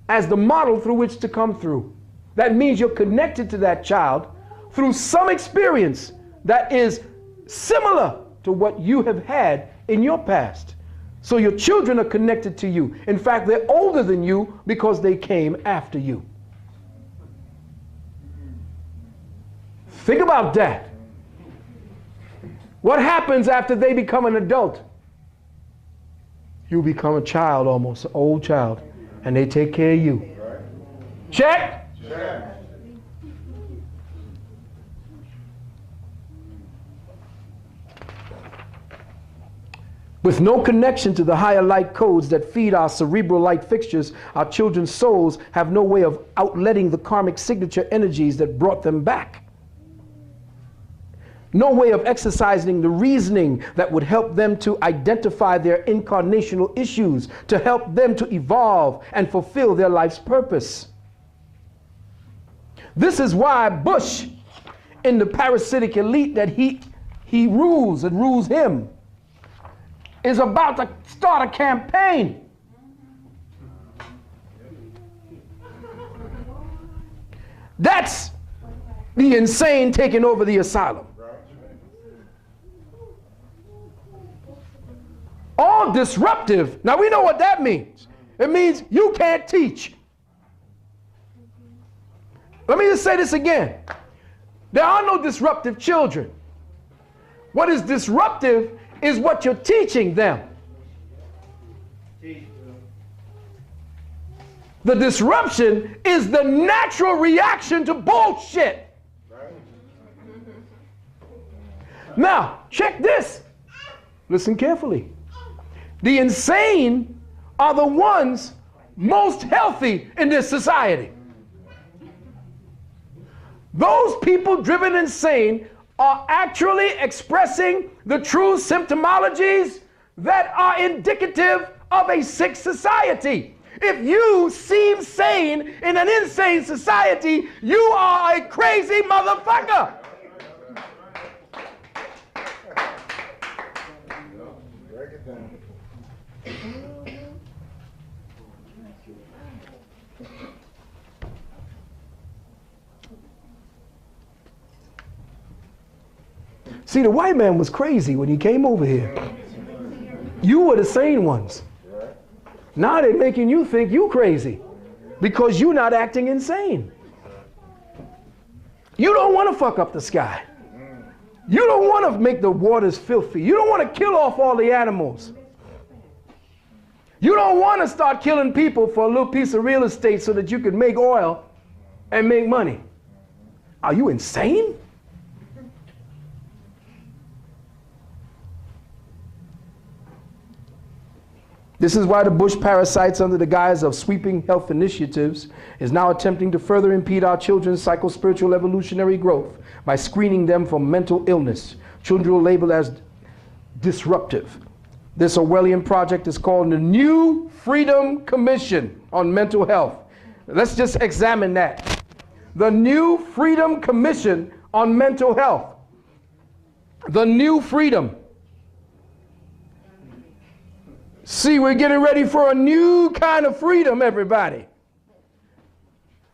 as the model through which to come through. That means you're connected to that child through some experience that is similar to what you have had in your past. So your children are connected to you. In fact, they're older than you because they came after you. Think about that. What happens after they become an adult? You become a child, almost an old child, and they take care of you. Check? Check. With no connection to the higher light codes that feed our cerebral light fixtures, our children's souls have no way of outletting the karmic signature energies that brought them back. No way of exercising the reasoning that would help them to identify their incarnational issues, to help them to evolve and fulfill their life's purpose. This is why Bush, in the parasitic elite that he rules and rules him, is about to start a campaign. That's the insane taking over the asylum. All disruptive. Now we know what that means. It means you can't teach. Let me just say this again. There are no disruptive children. What is disruptive is what you're teaching them. The disruption is the natural reaction to bullshit. Now, check this. Listen carefully. The insane are the ones most healthy in this society. Those people driven insane are actually expressing the true symptomologies that are indicative of a sick society. If you seem sane in an insane society, you are a crazy motherfucker. See, the white man was crazy when he came over here. You were the sane ones. Now they're making you think you crazy because you're not acting insane. You don't want to fuck up the sky. You don't want to make the waters filthy. You don't want to kill off all the animals. You don't want to start killing people for a little piece of real estate so that you can make oil and make money. Are you insane? This is why the Bush parasites, under the guise of sweeping health initiatives, is now attempting to further impede our children's psycho-spiritual evolutionary growth by screening them for mental illness. Children will labeled as disruptive. This Orwellian project is called the New Freedom Commission on Mental Health. Let's just examine that. The New Freedom Commission on Mental Health. The New Freedom. See, we're getting ready for a new kind of freedom, everybody.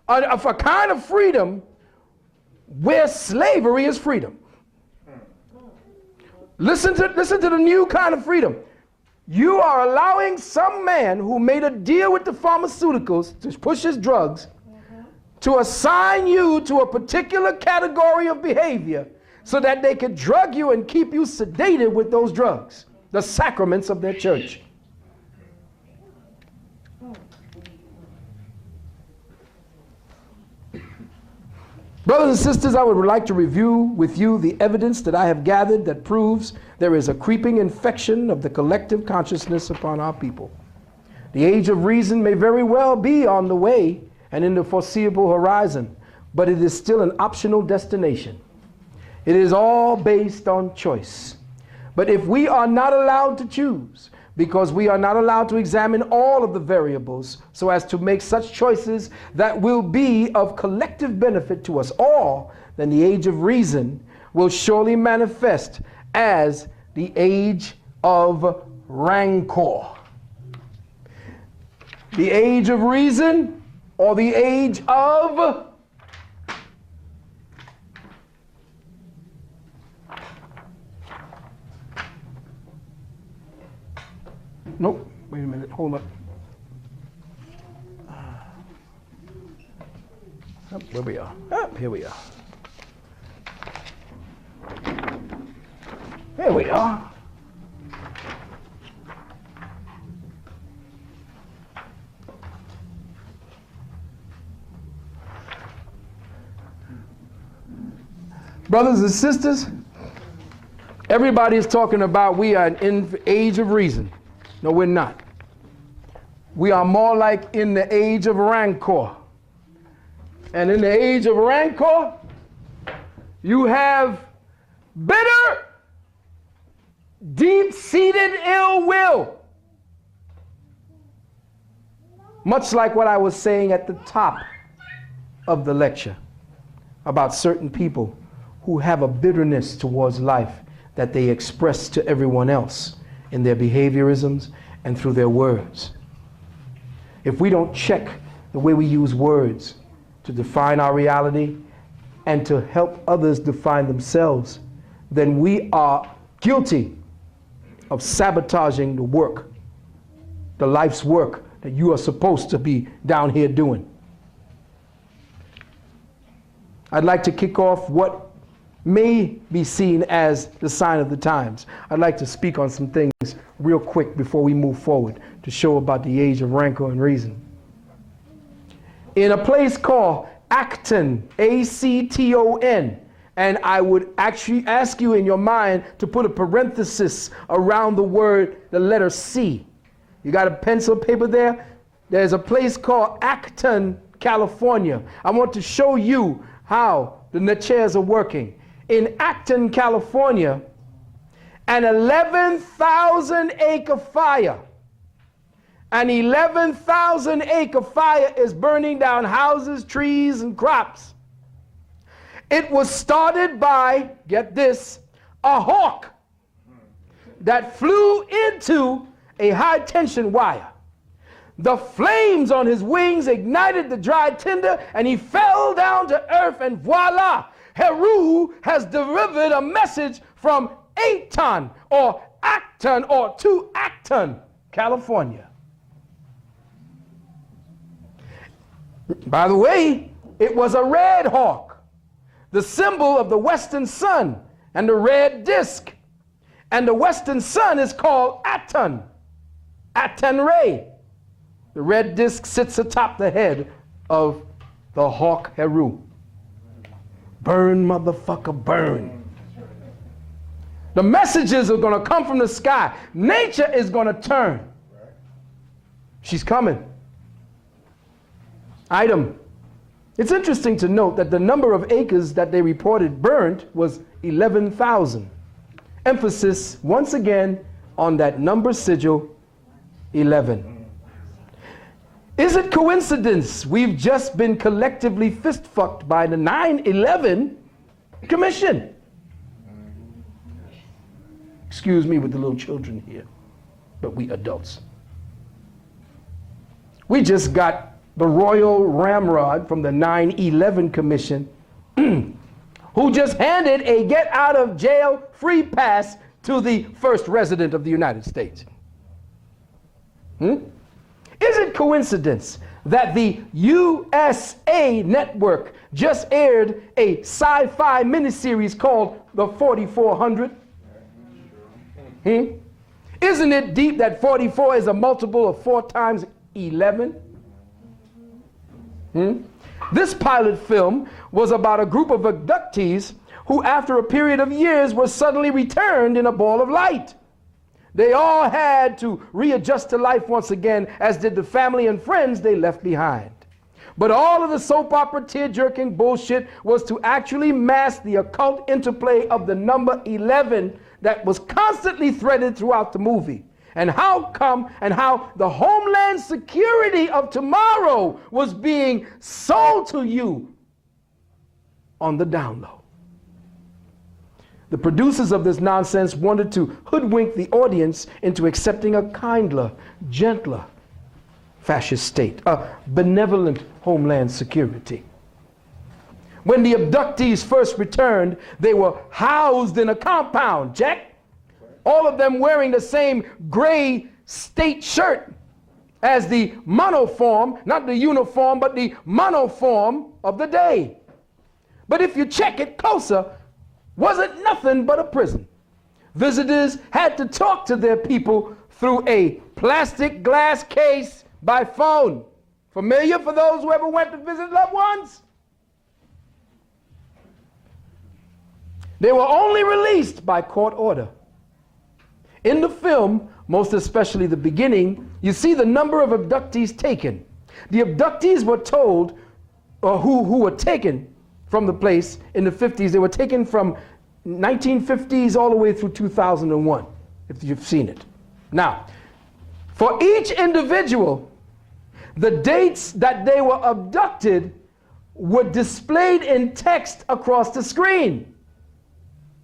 A kind of freedom where slavery is freedom. Listen to the new kind of freedom. You are allowing some man who made a deal with the pharmaceuticals to push his drugs to assign you to a particular category of behavior so that they could drug you and keep you sedated with those drugs, the sacraments of their church. Brothers and sisters, I would like to review with you the evidence that I have gathered that proves there is a creeping infection of the collective consciousness upon our people. The age of reason may very well be on the way and in the foreseeable horizon, but it is still an optional destination. It is all based on choice. But if we are not allowed to choose, because we are not allowed to examine all of the variables so as to make such choices that will be of collective benefit to us all, then the age of reason will surely manifest as the age of rancor. The age of reason or the age of nope, wait a minute, hold up. Where we are. Here we are. Here we are. Brothers and sisters, everybody is talking about we are in the age of reason. No, we're not. We are more like in the age of rancor. And in the age of rancor, you have bitter, deep-seated ill will. Much like what I was saying at the top of the lecture about certain people who have a bitterness towards life that they express to everyone else in their behaviorisms and through their words. If we don't check the way we use words to define our reality and to help others define themselves, then we are guilty of sabotaging the work, the life's work that you are supposed to be down here doing. I'd like to kick off what may be seen as the sign of the times. I'd like to speak on some things real quick before we move forward to show about the age of rancor and reason. In a place called Acton, A-C-T-O-N, and I would actually ask you in your mind to put a parenthesis around the word, the letter C. You got a pencil paper there? There's a place called Acton, California. I want to show you how the chairs are working. In Acton, California, an 11,000 acre fire. An 11,000 acre fire is burning down houses, trees, and crops. It was started by, get this, a hawk that flew into a high tension wire. The flames on his wings ignited the dry tinder and he fell down to earth, and voila! Heru has delivered a message from Acton or Acton or to Acton, California. By the way, it was a red hawk, the symbol of the western sun and the red disk. And the western sun is called Aten, Aten Ray. The red disk sits atop the head of the hawk Heru. Burn, motherfucker, burn. The messages are going to come from the sky. Nature is going to turn. She's coming. Item. It's interesting to note that the number of acres that they reported burnt was 11,000. Emphasis, once again, on that number sigil, 11. Is it coincidence we've just been collectively fist-fucked by the 9/11 Commission? Excuse me with the little children here, but we adults. We just got the royal ramrod from the 9/11 Commission who just handed a get-out-of-jail-free pass to the first resident of the United States. Is it coincidence that the USA Network just aired a sci-fi miniseries called The 4400? Isn't it deep that 44 is a multiple of 4 times 11? This pilot film was about a group of abductees who, after a period of years, were suddenly returned in a ball of light. They all had to readjust to life once again, as did the family and friends they left behind. But all of the soap opera tear-jerking bullshit was to actually mask the occult interplay of the number 11 that was constantly threaded throughout the movie. And how the homeland security of tomorrow was being sold to you on the down low. The producers of this nonsense wanted to hoodwink the audience into accepting a kinder, gentler fascist state, a benevolent homeland security. When the abductees first returned, they were housed in a compound, Jack. All of them wearing the same gray state shirt as the monoform, not the uniform, but the monoform of the day. But if you check it closer, wasn't nothing but a prison. Visitors had to talk to their people through a plastic glass case by phone. Familiar for those who ever went to visit loved ones? They were only released by court order. In the film, most especially the beginning, you see the number of abductees taken. The abductees were told, or who were taken from the place in the 50s, they were taken from 1950s all the way through 2001, if you've seen it. Now, for each individual, the dates that they were abducted were displayed in text across the screen.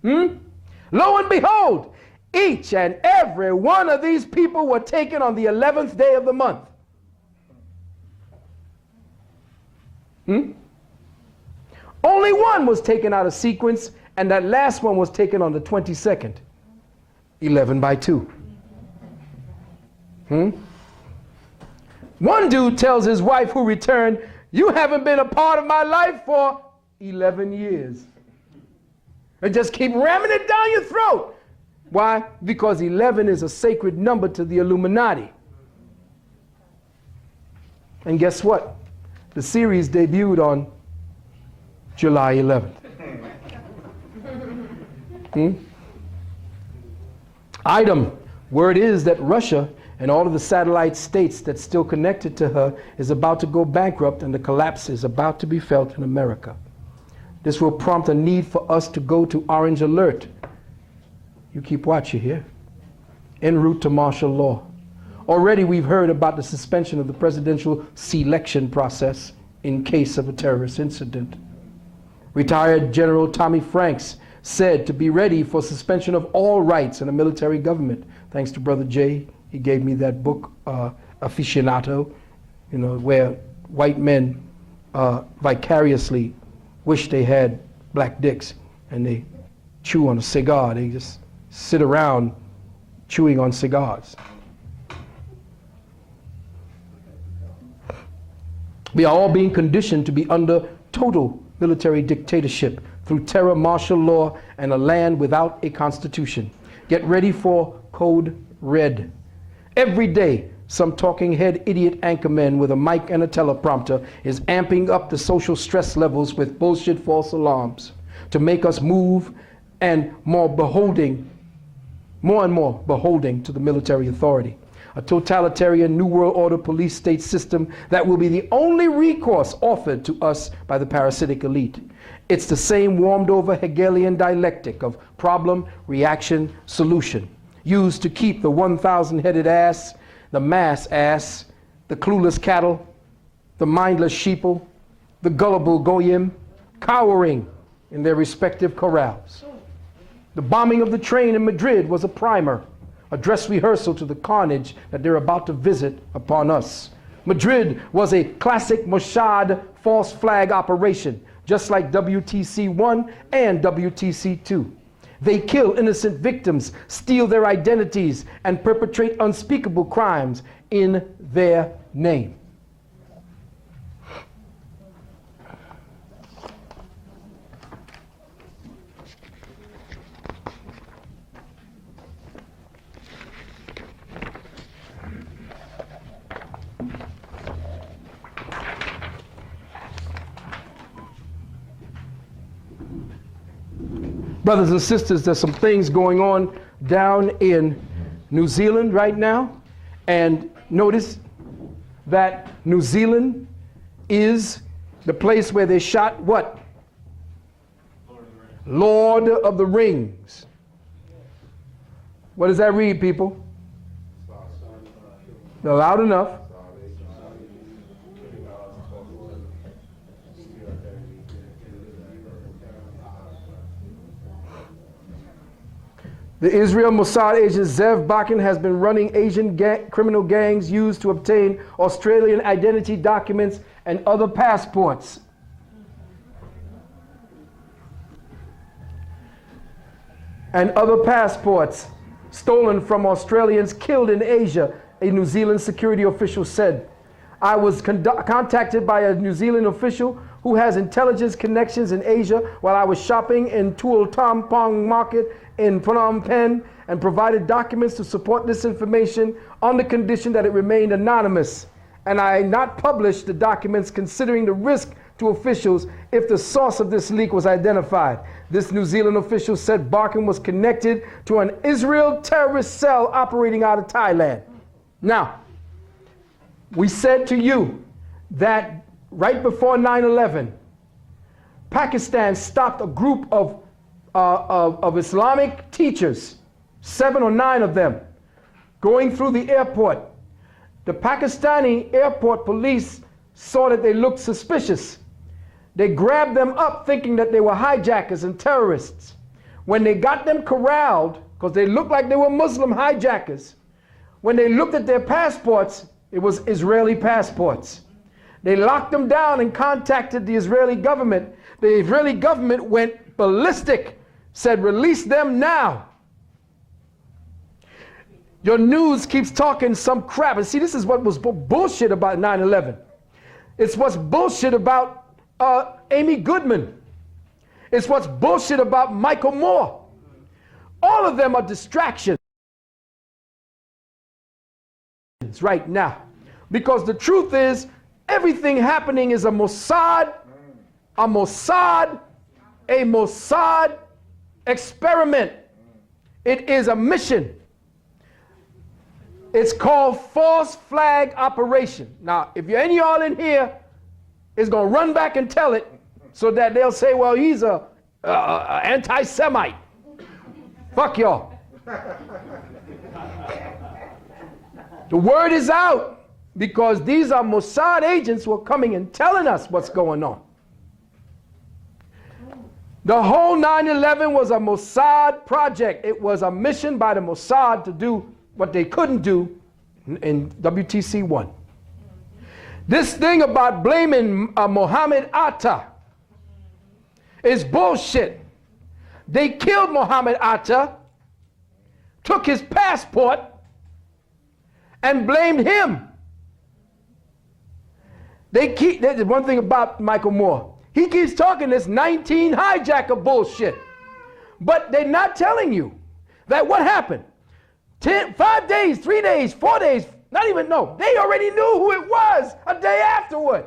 Lo and behold, each and every one of these people were taken on the 11th day of the month. Only one was taken out of sequence, and that last one was taken on the 22nd, 11 by 2. One dude tells his wife who returned, "You haven't been a part of my life for 11 years. And just keep ramming it down your throat. Why? Because 11 is a sacred number to the Illuminati. And guess what? The series debuted on July 11th. Item. Word is that Russia and all of the satellite states that's still connected to her is about to go bankrupt, and the collapse is about to be felt in America. This will prompt a need for us to go to orange alert. You keep watching here. En route to martial law. Already we've heard about the suspension of the presidential selection process in case of a terrorist incident. Retired General Tommy Franks said to be ready for suspension of all rights in a military government. Thanks to Brother Jay, he gave me that book, Aficionado, where white men vicariously wish they had black dicks, and they chew on a cigar. They just sit around chewing on cigars. We are all being conditioned to be under total military dictatorship through terror, martial law, and a land without a constitution. Get ready for Code Red. Every day, some talking head idiot anchorman with a mic and a teleprompter is amping up the social stress levels with bullshit false alarms to make us move and more and more beholding to the military authority. a totalitarian New World Order police state system that will be the only recourse offered to us by the parasitic elite. It's the same warmed over Hegelian dialectic of problem, reaction, solution, used to keep the 1,000-headed ass, the mass ass, the clueless cattle, the mindless sheeple, the gullible goyim, cowering in their respective corrals. The bombing of the train in Madrid was a primer, a dress rehearsal to the carnage that they're about to visit upon us. Madrid was a classic Mossad false flag operation, just like WTC-1 and WTC-2. They kill innocent victims, steal their identities, and perpetrate unspeakable crimes in their name. Brothers and sisters, there's some things going on down in New Zealand right now. And notice that New Zealand is the place where they shot what? Lord of the Rings. What does that read, people? No, loud enough. The Israel Mossad agent Zev Bakken has been running Asian criminal gangs used to obtain Australian identity documents and other passports. Stolen from Australians killed in Asia, a New Zealand security official said. I was contacted by a New Zealand official who has intelligence connections in Asia while I was shopping in Tuol Tampong Market in Phnom Penh and provided documents to support this information on the condition that it remained anonymous. And I not publish the documents considering the risk to officials if the source of this leak was identified. This New Zealand official said Barkin was connected to an Israel terrorist cell operating out of Thailand. Now, we said to you that right before 9/11, Pakistan stopped a group of Islamic teachers, 7 or 9 of them, going through the airport. The Pakistani airport police saw that they looked suspicious. They grabbed them up thinking that they were hijackers and terrorists. When they got them corralled, because they looked like they were Muslim hijackers, when they looked at their passports, it was Israeli passports. They locked them down and contacted the Israeli government. The Israeli government went ballistic, said, release them now. Your news keeps talking some crap. And see, this is what was bullshit about 9/11. It's what's bullshit about Amy Goodman. It's what's bullshit about Michael Moore. All of them are distractions right now. Because the truth is, everything happening is a Mossad experiment. It is a mission. It's called false flag operation. Now, if you're any y'all in here, is going to run back and tell it so that they'll say, well, he's a anti-Semite. Fuck y'all. The word is out because these are Mossad agents who are coming and telling us what's going on. The whole 9/11 was a Mossad project. It was a mission by the Mossad to do what they couldn't do in WTC-1. This thing about blaming Mohammed Atta is bullshit. They killed Mohammed Atta, took his passport, and blamed him. There's one thing about Michael Moore. He keeps talking this 19 hijacker bullshit. But they're not telling you that what happened. 5 days, 3 days, 4 days, not even, no. They already knew who it was a day afterward.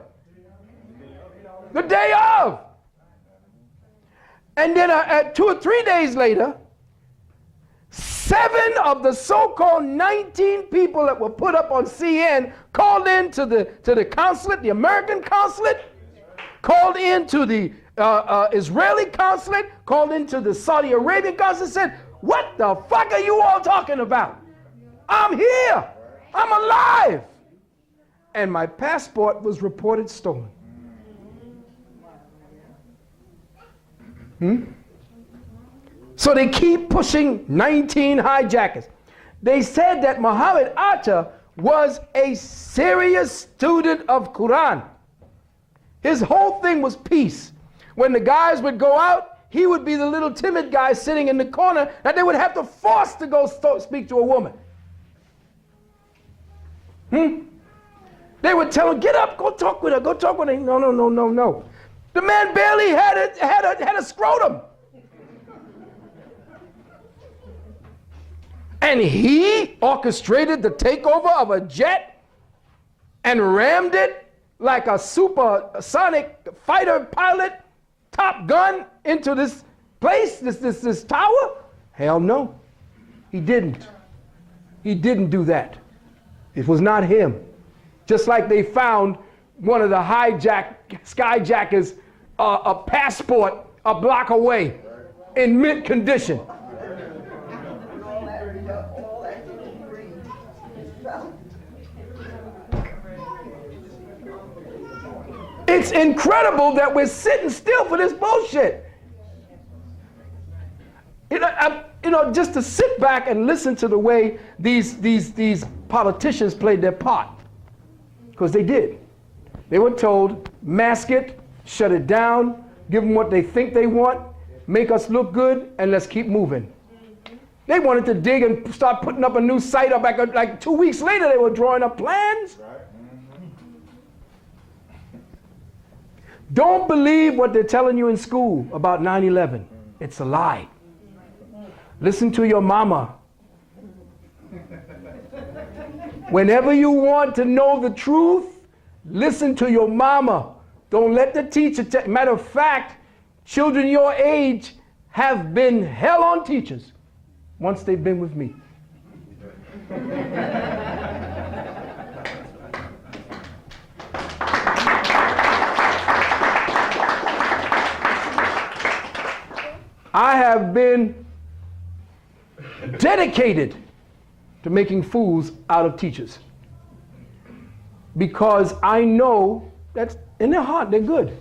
The day of. And then 2 or 3 days later, 7 of the so-called 19 people that were put up on CN called in to the consulate, the American consulate, called into the Israeli consulate, called into the Saudi Arabian consulate, said, what the fuck are you all talking about? I'm here. I'm alive. And my passport was reported stolen. So they keep pushing 19 hijackers. They said that Muhammad Atta was a serious student of Quran. His whole thing was peace. When the guys would go out, he would be the little timid guy sitting in the corner that they would have to force to go speak to a woman. They would tell him, get up, go talk with her, go talk with her. No, no, no, no, no. The man barely had a scrotum. And he orchestrated the takeover of a jet and rammed it like a supersonic fighter pilot, Top Gun, into this place, this tower? Hell no. He didn't. He didn't do that. It was not him. Just like they found one of the skyjackers a passport a block away in mint condition. It's incredible that we're sitting still for this bullshit. Just to sit back and listen to the way these politicians played their part. Because they did. They were told, mask it, shut it down, give them what they think they want, make us look good, and let's keep moving. They wanted to dig and start putting up a new site up. Like 2 weeks later, they were drawing up plans. Don't believe what they're telling you in school about 9/11. It's a lie. Listen to your mama. Whenever you want to know the truth, listen to your mama. Don't let the teacher tell. Matter of fact, children your age have been hell on teachers once they've been with me. I have been dedicated to making fools out of teachers because I know that in their heart they're good,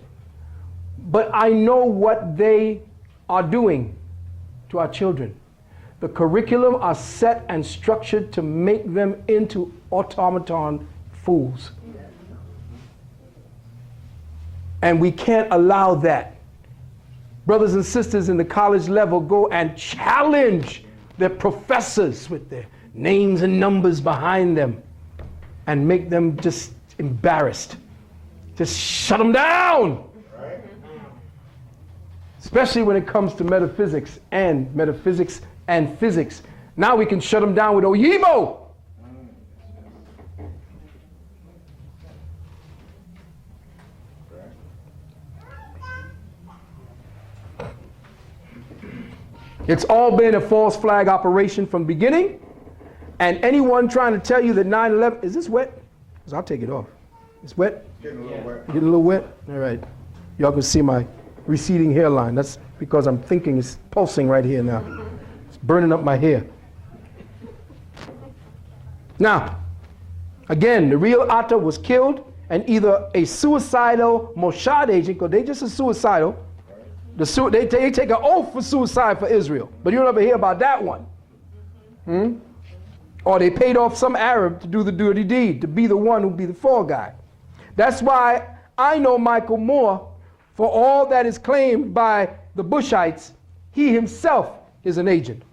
but I know what they are doing to our children. The curriculum are set and structured to make them into automaton fools. And we can't allow that. Brothers and sisters in the college level go and challenge their professors with their names and numbers behind them and make them just embarrassed. Just shut them down. Right. Especially when it comes to metaphysics and physics. Now we can shut them down with Oyibo. It's all been a false flag operation from the beginning. And anyone trying to tell you that 9/11, is this wet? Because I'll take it off. It's wet? Getting a little wet. Getting a little wet? All right. Y'all can see my receding hairline. That's because I'm thinking it's pulsing right here now. It's burning up my hair. Now, again, the real Atta was killed and either a suicidal Mossad agent, because they just as suicidal. They take an oath for suicide for Israel, but you don't ever hear about that one. Or they paid off some Arab to do the dirty deed, to be the one who'd be the fall guy. That's why I know Michael Moore, for all that is claimed by the Bushites, he himself is an agent.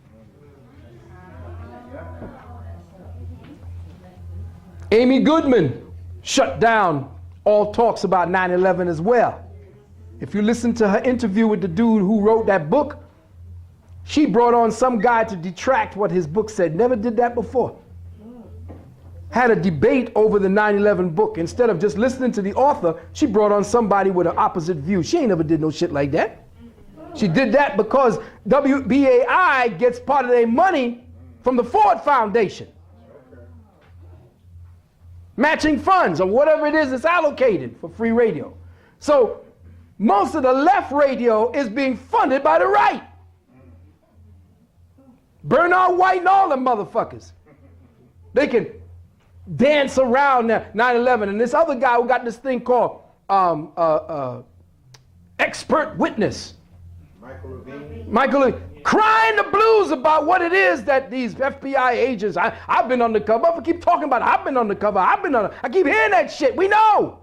Amy Goodman shut down all talks about 9/11 as well. If you listen to her interview with the dude who wrote that book, she brought on some guy to detract what his book said. Never did that before. Had a debate over the 9/11 book. Instead of just listening to the author, she brought on somebody with an opposite view. She ain't never did no shit like that. She did that because B.A.I. gets part of their money from the Ford Foundation. Matching funds or whatever it is that's allocated for free radio. So most of the left radio is being funded by the right. Bernard White and all them motherfuckers. They can dance around 9/11. And this other guy who got this thing called expert witness. Michael, crying the blues about what it is that these FBI agents, I've been undercover. I keep talking about it. I've been undercover. I keep hearing that shit. We know.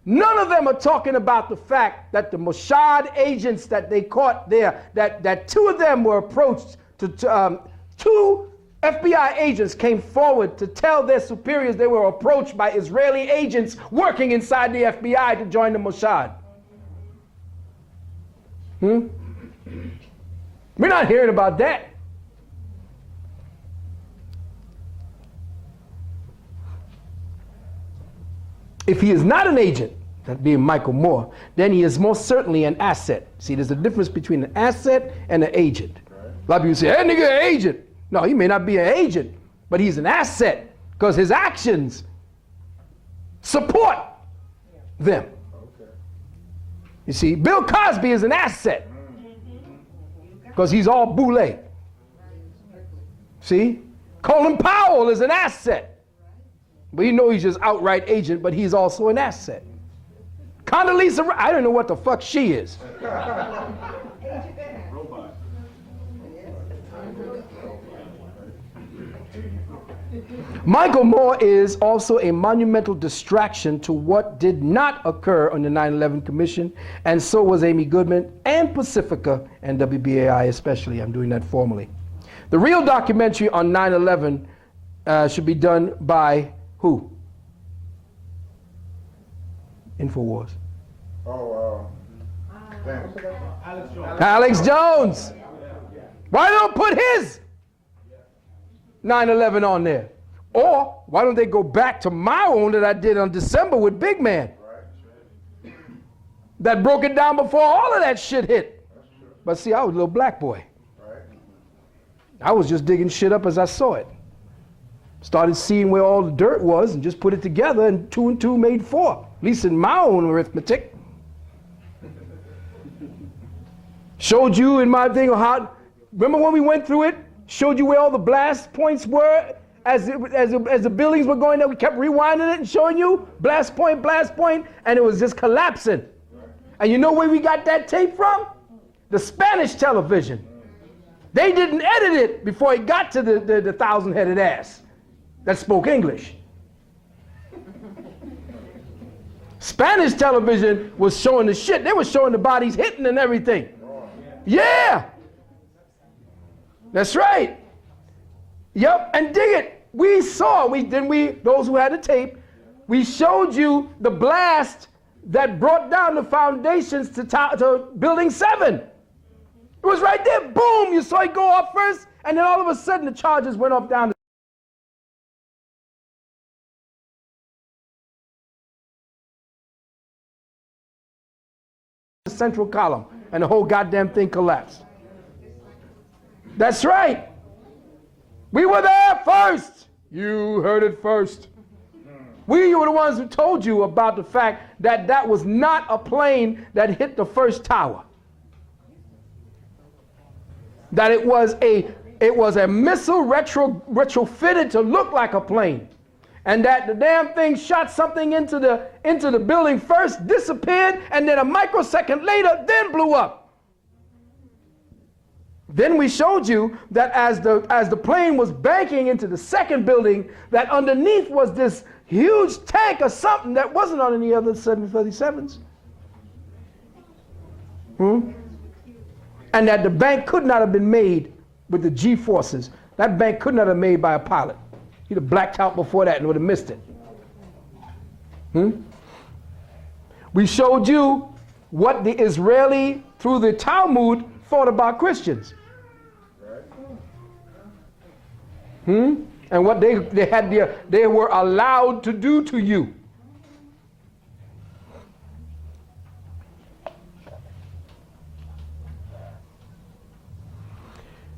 None of them are talking about the fact that the Mossad agents that they caught there, that two of them were approached two FBI agents came forward to tell their superiors they were approached by Israeli agents working inside the FBI to join the Mossad. We're not hearing about that. If he is not an agent, that being Michael Moore, then he is most certainly an asset. See, there's a difference between an asset and an agent. Right. A lot of people say, hey, nigga, an agent. No, he may not be an agent, but he's an asset because his actions support them. Okay. You see, Bill Cosby is an asset because he's all boule. See? Colin Powell is an asset. But you know he's just outright agent, but he's also an asset. Condoleezza, I don't know what the fuck she is. Michael Moore is also a monumental distraction to what did not occur on the 9/11 Commission, and so was Amy Goodman and Pacifica and WBAI especially. I'm doing that formally. The real documentary on 9/11 should be done by who? InfoWars. Oh, Alex Jones. Why don't put his 9/11 on there? Or why don't they go back to my own that I did on December with Big Man? That broke it down before all of that shit hit. But see, I was a little black boy. I was just digging shit up as I saw it. Started seeing where all the dirt was and just put it together, and 2 and 2 made 4. At least in my own arithmetic. Showed you in my thing how, remember when we went through it? Showed you where all the blast points were as the buildings were going there. We kept rewinding it and showing you blast point, and it was just collapsing. And you know where we got that tape from? The Spanish television. They didn't edit it before it got to the thousand-headed ass that spoke English. Spanish television was showing the shit. They were showing the bodies hitting and everything. Yeah. That's right. Yep, and dig it. We saw, those who had the tape, we showed you the blast that brought down the foundations to Building 7. It was right there, boom, you saw it go off first, and then all of a sudden the charges went up down the central column, and the whole goddamn thing collapsed. That's right. We were there first. You heard it first. We were the ones who told you about the fact that that was not a plane that hit the first tower. That it was a missile retrofitted to look like a plane. And that the damn thing shot something into the building first, disappeared, and then a microsecond later, then blew up. Then we showed you that as the plane was banking into the second building, that underneath was this huge tank or something that wasn't on any other 737s. And that the bank could not have been made with the G-forces. That bank could not have been made by a pilot. He'd have blacked out before that and would have missed it. We showed you what the Israeli, through the Talmud, thought about Christians. And what they were allowed to do to you.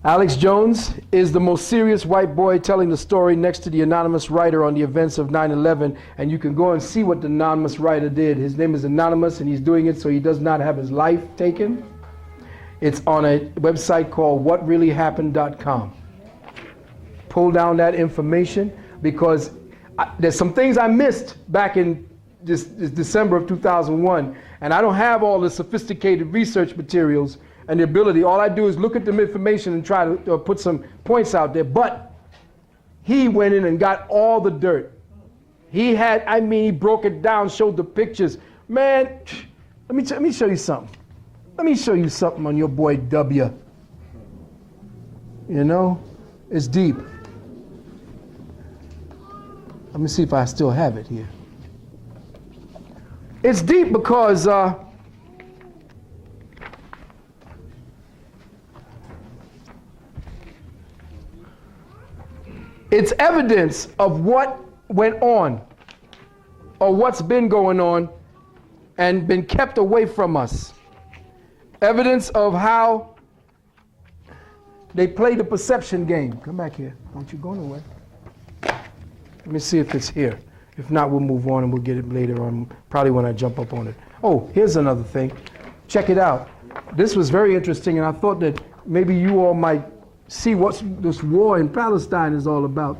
Alex Jones is the most serious white boy telling the story next to the anonymous writer on the events of 9/11, and you can go and see what the anonymous writer did. His name is anonymous, and he's doing it so he does not have his life taken. It's on a website called whatreallyhappened.com. Pull down that information, because there's some things I missed back in this December of 2001, and I don't have all the sophisticated research materials and the ability. All I do is look at the information and try to put some points out there. But he went in and got all the dirt. He had, I mean, he broke it down, showed the pictures. Man, let me show you something. Let me show you something on your boy W. You know, it's deep. Let me see if I still have it here. It's deep because it's evidence of what went on, or what's been going on and been kept away from us. Evidence of how they played the perception game. Come back here. Don't you go nowhere. Let me see if it's here. If not, we'll move on and we'll get it later on, probably when I jump up on it. Oh, here's another thing. Check it out. This was very interesting, and I thought that maybe you all might see what this war in Palestine is all about.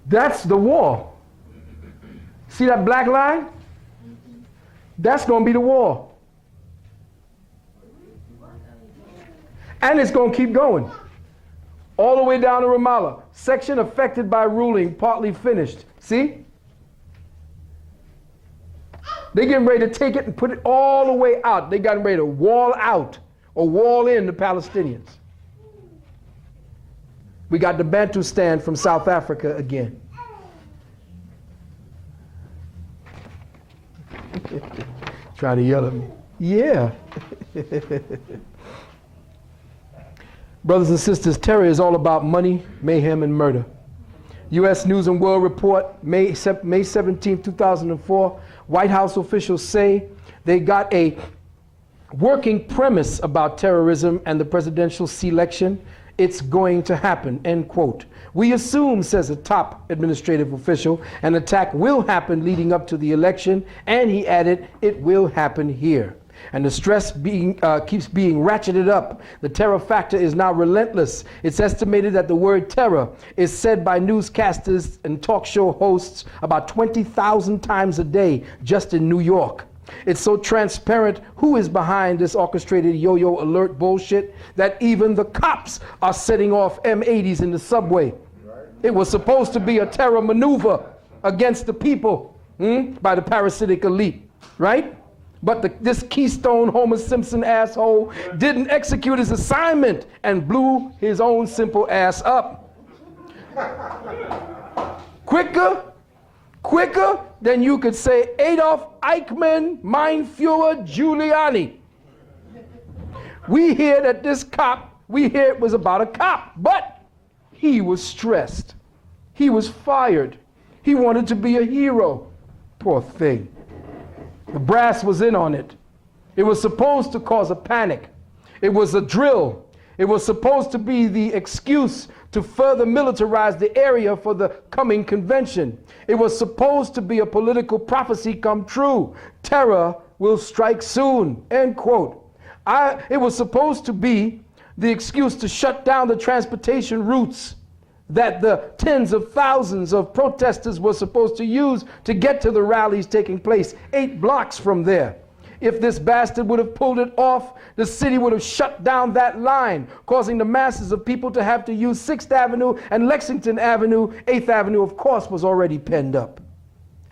That's the war. See that black line? That's going to be the war. And it's going to keep going. All the way down to Ramallah. Section affected by ruling, partly finished. See? They're getting ready to take it and put it all the way out. They're getting ready to wall out or wall in the Palestinians. We got the Bantustan from South Africa again. Try to yell at me. Yeah. Brothers and sisters, terror is all about money, mayhem, and murder. U.S. News and World Report, May 17, 2004, White House officials say they got a working premise about terrorism and the presidential election. It's going to happen, end quote. We assume, says a top administrative official, an attack will happen leading up to the election, and he added, it will happen here. And the stress keeps being ratcheted up. The terror factor is now relentless. It's estimated that the word terror is said by newscasters and talk show hosts about 20,000 times a day just in New York. It's so transparent who is behind this orchestrated yo-yo alert bullshit that even the cops are setting off M80s in the subway. It was supposed to be a terror maneuver against the people by the parasitic elite, right? But this Keystone Homer Simpson asshole didn't execute his assignment and blew his own simple ass up. Quicker than you could say Adolf Eichmann, Mein Führer, Giuliani. We hear that this cop, we hear it was about a cop, but he was stressed. He was fired. He wanted to be a hero. Poor thing. The brass was in on it. It was supposed to cause a panic. It was a drill. It was supposed to be the excuse to further militarize the area for the coming convention. It was supposed to be a political prophecy come true. Terror will strike soon, end quote. It was supposed to be the excuse to shut down the transportation routes that the tens of thousands of protesters were supposed to use to get to the rallies taking place 8 blocks from there. If this bastard would have pulled it off, the city would have shut down that line, causing the masses of people to have to use 6th Avenue and Lexington Avenue. 8th Avenue, of course, was already penned up.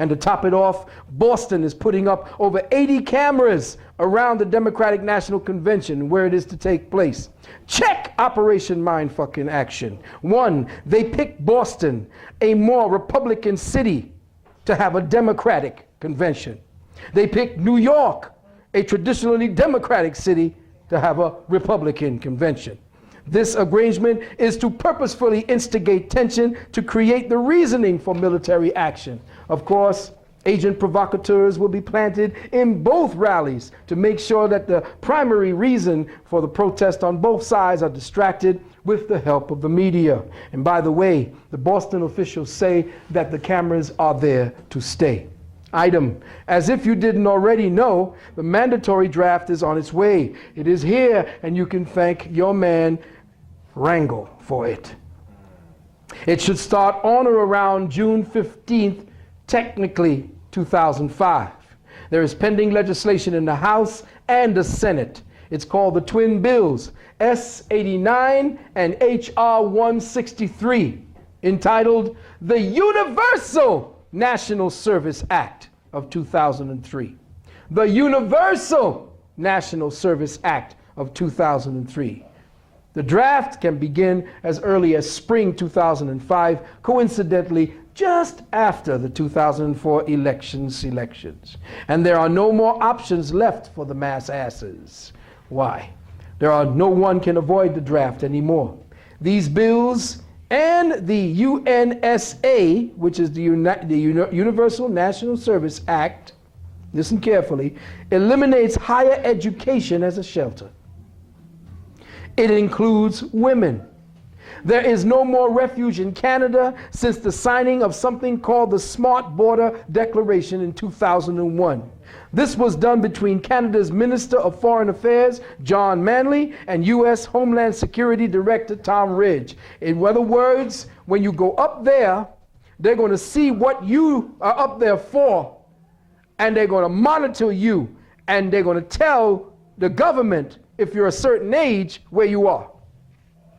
And to top it off, Boston is putting up over 80 cameras around the Democratic National Convention where it is to take place. Check Operation Mindfucking Action. 1, they picked Boston, a more Republican city, to have a Democratic convention. They picked New York, a traditionally Democratic city, to have a Republican convention. This arrangement is to purposefully instigate tension to create the reasoning for military action. Of course, Agent provocateurs will be planted in both rallies to make sure that the primary reason for the protest on both sides are distracted with the help of the media. And by the way, the Boston officials say that the cameras are there to stay. Item, as if you didn't already know, the mandatory draft is on its way. It is here, and you can thank your man Wrangle for it. It should start on or around June 15th, technically 2005. There is pending legislation in the House and the Senate. It's called the Twin Bills, S-89 and H.R. 163, entitled the Universal National Service Act of 2003. The Universal National Service Act of 2003. The draft can begin as early as spring 2005, coincidentally just after the 2004 elections. And there are no more options left for the mass asses. Why? No one can avoid the draft anymore. These bills and the UNSA, which is the Universal National Service Act, listen carefully, eliminates higher education as a shelter. It includes women. There is no more refuge in Canada since the signing of something called the Smart Border Declaration in 2001. This was done between Canada's Minister of Foreign Affairs, John Manley, and U.S. Homeland Security Director, Tom Ridge. In other words, when you go up there, they're going to see what you are up there for, and they're going to monitor you, and they're going to tell the government, if you're a certain age, where you are.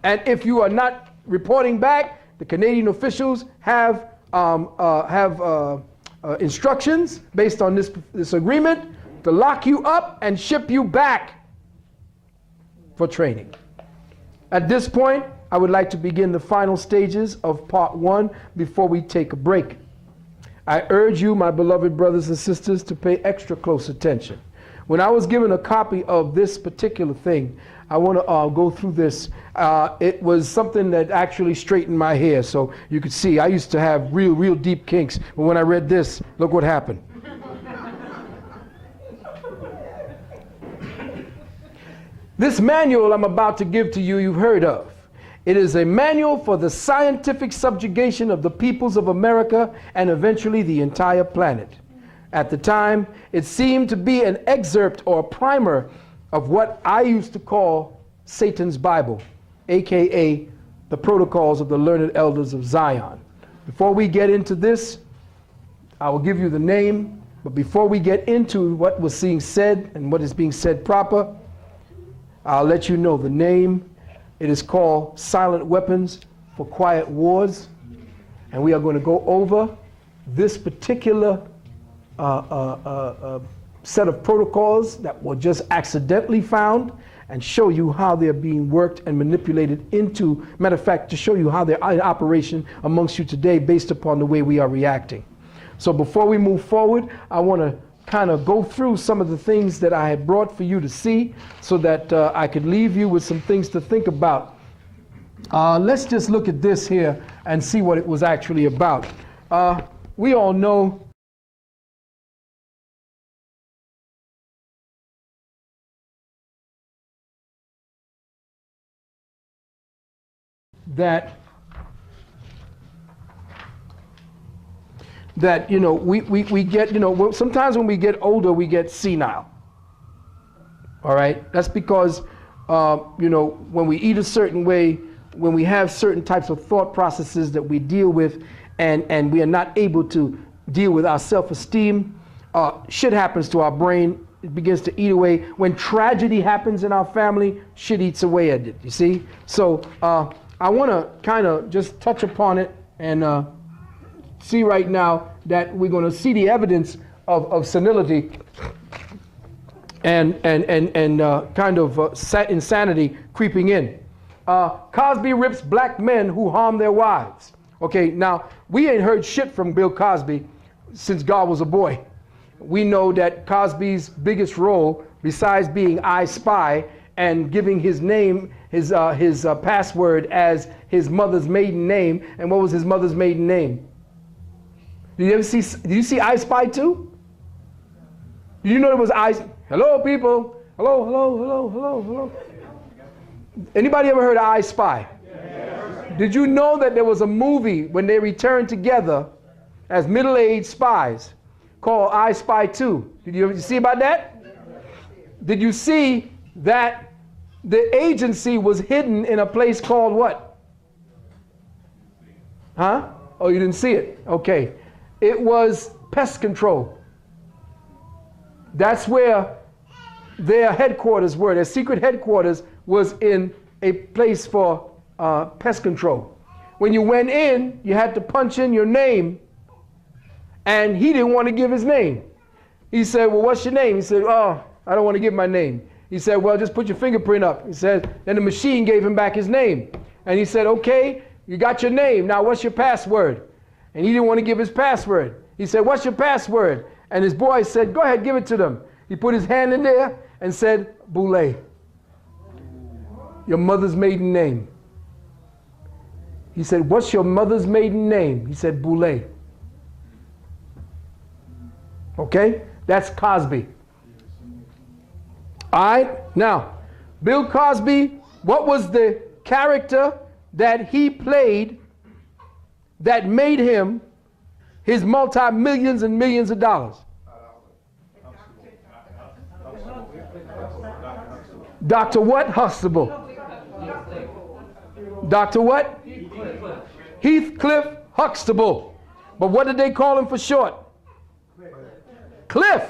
And if you are not reporting back, the Canadian officials have instructions based on this agreement to lock you up and ship you back for training. At this point, I would like to begin the final stages of part 1 before we take a break. I urge you, my beloved brothers and sisters, to pay extra close attention. When I was given a copy of this particular thing, I want to go through this. It was something that actually straightened my hair. So you could see I used to have real deep kinks. But when I read this, look what happened. This manual I'm about to give to you, you've heard of. It is a manual for the scientific subjugation of the peoples of America and eventually the entire planet. At the time, it seemed to be an excerpt or a primer of what I used to call Satan's Bible, aka the Protocols of the Learned Elders of Zion. Before we get into this, I will give you the name, but before we get into what was being said and what is being said proper, I'll let you know the name. It is called Silent Weapons for Quiet Wars, and we are going to go over this particular set of protocols that were just accidentally found and show you how they're being worked and manipulated into, matter of fact, to show you how they're in operation amongst you today based upon the way we are reacting. So before we move forward, I want to kind of go through some of the things that I had brought for you to see so that I could leave you with some things to think about. Let's just look at this here and see what it was actually about. We all know that you know, we get, you know, sometimes when we get older, we get senile. All right? That's because, you know, when we eat a certain way, when we have certain types of thought processes that we deal with, and we are not able to deal with our self-esteem, shit happens to our brain. It begins to eat away. When tragedy happens in our family, shit eats away at it, you see? So I want to kind of just touch upon it and see right now that we're going to see the evidence of senility and kind of insanity creeping in. Cosby rips black men who harm their wives. Okay, now, we ain't heard shit from Bill Cosby since God was a boy. We know that Cosby's biggest role, besides being I Spy and giving his name, his password as his mother's maiden name, and what was his mother's maiden name? Did you see I Spy 2? Did you know there was hello people? Hello, hello, hello, hello, hello. Anybody ever heard of I Spy? Yes. Did you know that there was a movie when they returned together as middle-aged spies called I Spy 2? Did you see about that? Did you see that the agency was hidden in a place called what? Huh? Oh, you didn't see it? Okay. It was pest control. That's where their headquarters were. Their secret headquarters was in a place for pest control. When you went in, you had to punch in your name, and he didn't want to give his name. He said, well, what's your name? He said, oh, I don't want to give my name. He said, well, just put your fingerprint up. He said, then the machine gave him back his name. And he said, okay, you got your name. Now, what's your password? And he didn't want to give his password. He said, what's your password? And his boy said, go ahead, give it to them. He put his hand in there and said, Boulay, your mother's maiden name. He said, what's your mother's maiden name? He said, Boulay. Okay? That's Cosby. All right? Now, Bill Cosby, what was the character that he played that made him his multi-millions and millions of dollars? Dr. what? Huxtable. Dr. what? Heathcliff Huxtable. But what did they call him for short? Cliff.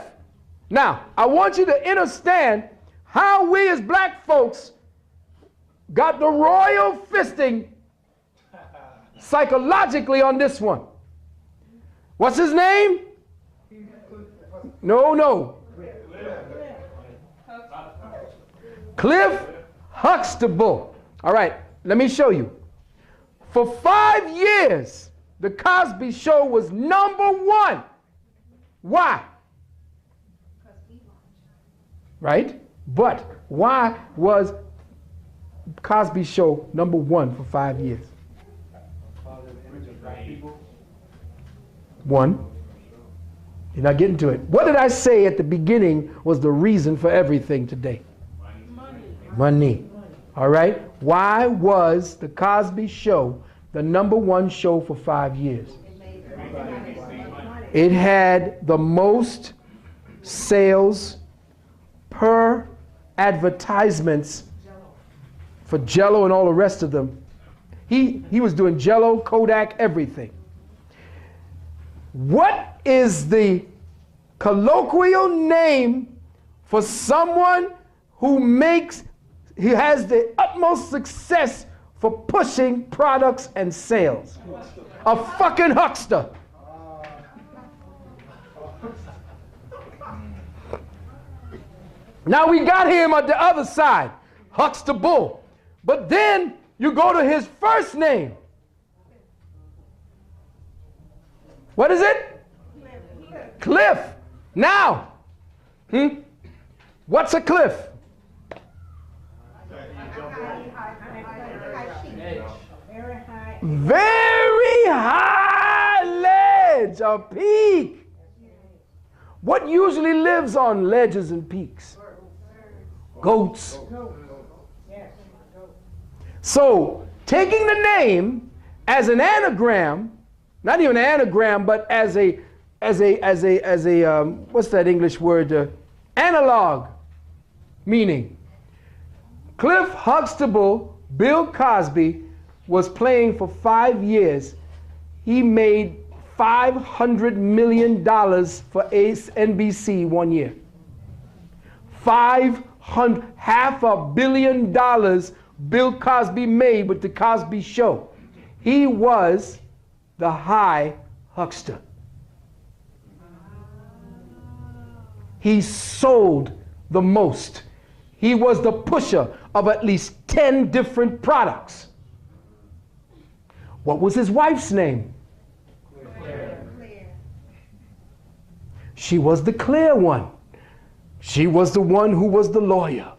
Now, I want you to understand how we as black folks got the royal fisting psychologically on this one. What's his name? No. Cliff Huxtable. All right, let me show you. For 5 years, the Cosby Show was #1. Why? Right? But why was Cosby Show #1 for 5 years? One. You're not getting to it. What did I say at the beginning was the reason for everything today? Money. All right? Why was the Cosby Show the #1 show for 5 years? It had the most sales per advertisements for Jell-O and all the rest of them. He was doing Jell-O, Kodak, everything. What is the colloquial name for someone who has the utmost success for pushing products and sales? A fucking huckster. Now we got him on the other side, Huxtable. But then you go to his first name. What is it? Cliff. Now, what's a cliff? Very high ledge, a peak. What usually lives on ledges and peaks? Goats. So, taking the name as an anagram, not even an anagram, but as a what's that English word? Analog meaning. Cliff Huxtable, Bill Cosby, was playing for 5 years. He made $500 million for NBC 1 year. $500 million Bill Cosby made with the Cosby Show. He was the high huckster. He sold the most. He was the pusher of at least 10 different products. What was his wife's name? Claire. She was the clear one. She was the one who was the lawyer.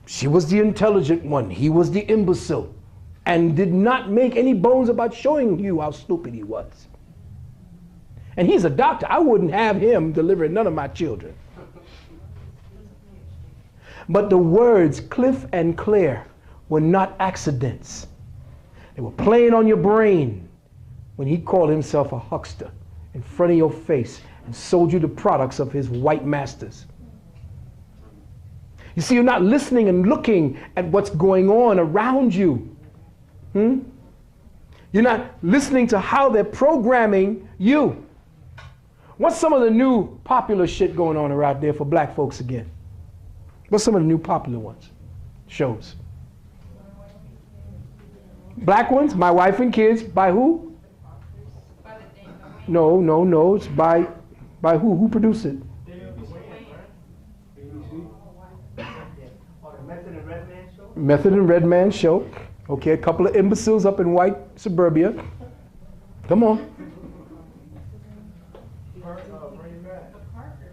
She was the intelligent one. He was the imbecile. And did not make any bones about showing you how stupid he was. And he's a doctor. I wouldn't have him delivering none of my children. But the words Cliff and Claire were not accidents. They were playing on your brain when he called himself a huckster in front of your face and sold you the products of his white masters. You see, you're not listening and looking at what's going on around you. You're not listening to how they're programming you. What's some of the new popular shit going on around there for black folks again? What's some of the new popular ones? Shows. Black ones? My Wife and Kids. By who? No. It's by who? Who produced it? Method and Redman Show. Okay, a couple of imbeciles up in white suburbia. Come on.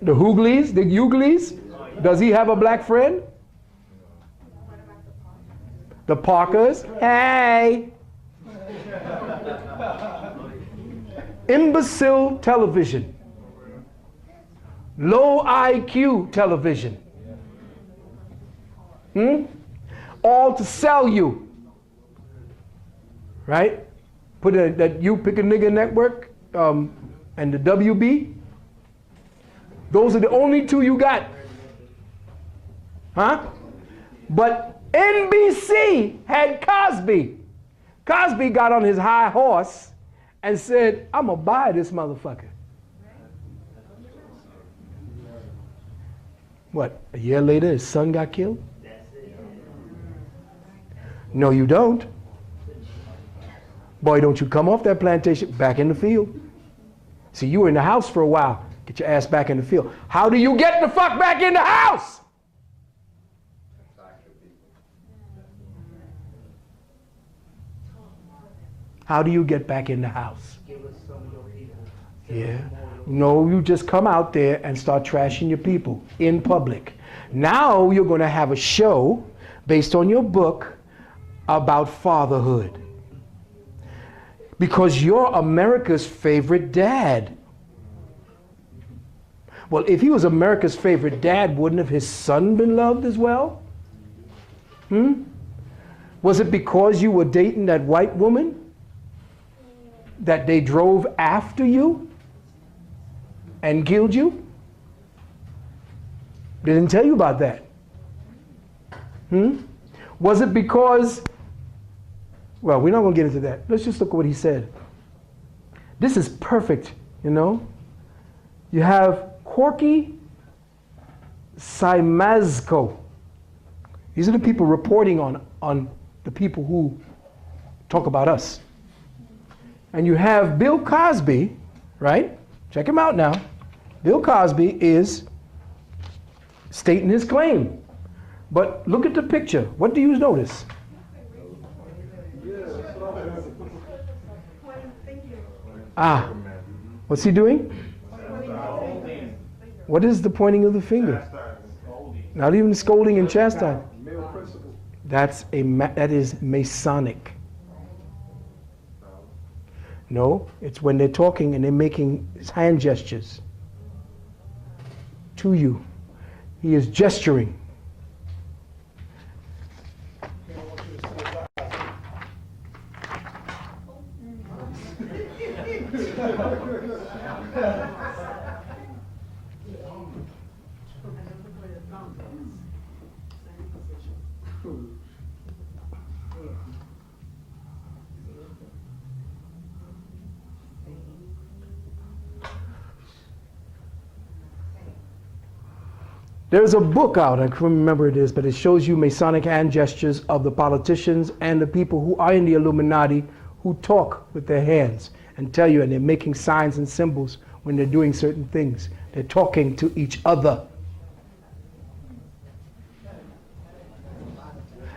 The Hooglies, the Uglies. Does he have a black friend? The Parkers. Hey. Imbecile television. Low IQ television. All to sell you. Right? Put that You Pick a Nigga network and the WB. Those are the only two you got. Huh? But NBC had Cosby. Cosby got on his high horse and said, I'm going to buy this motherfucker. What, a year later his son got killed? No, you don't. Boy, don't you come off that plantation, back in the field. See, you were in the house for a while. Get your ass back in the field. How do you get the fuck back in the house? How do you get back in the house? Yeah. No, you just come out there and start trashing your people in public. Now you're going to have a show based on your book about fatherhood. Because you're America's favorite dad. Well, if he was America's favorite dad, wouldn't have his son been loved as well? Was it because you were dating that white woman that they drove after you and killed you? They didn't tell you about that. Was it because, well, we're not going to get into that. Let's just look at what he said. This is perfect, you know. You have Corky Simazko. These are the people reporting on the people who talk about us. And you have Bill Cosby, right? Check him out now. Bill Cosby is stating his claim. But look at the picture. What do you notice? What's he doing? What is the pointing of the finger? Not even scolding and chastising. That is Masonic. No, it's when they're talking and they're making hand gestures to you. He is gesturing. There's a book out, I can't remember it is, but it shows you Masonic hand gestures of the politicians and the people who are in the Illuminati who talk with their hands and tell you, and they're making signs and symbols when they're doing certain things. They're talking to each other.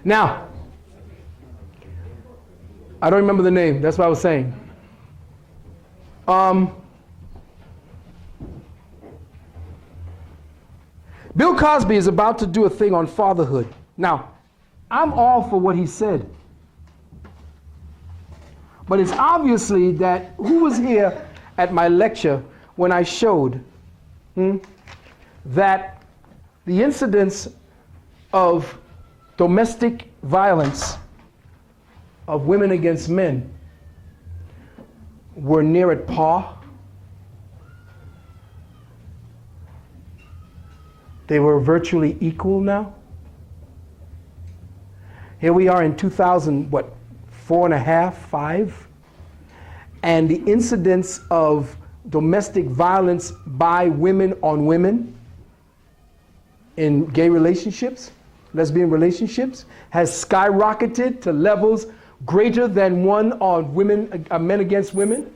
Now, I don't remember the name, that's what I was saying. Bill Cosby is about to do a thing on fatherhood. Now, I'm all for what he said. But it's obviously that who was here at my lecture when I showed that the incidence of domestic violence of women against men were near at par. They were virtually equal now. Here we are in 2000, what, 4.5, 5? And the incidence of domestic violence by women on women in gay relationships, lesbian relationships, has skyrocketed to levels greater than one on women, men against women.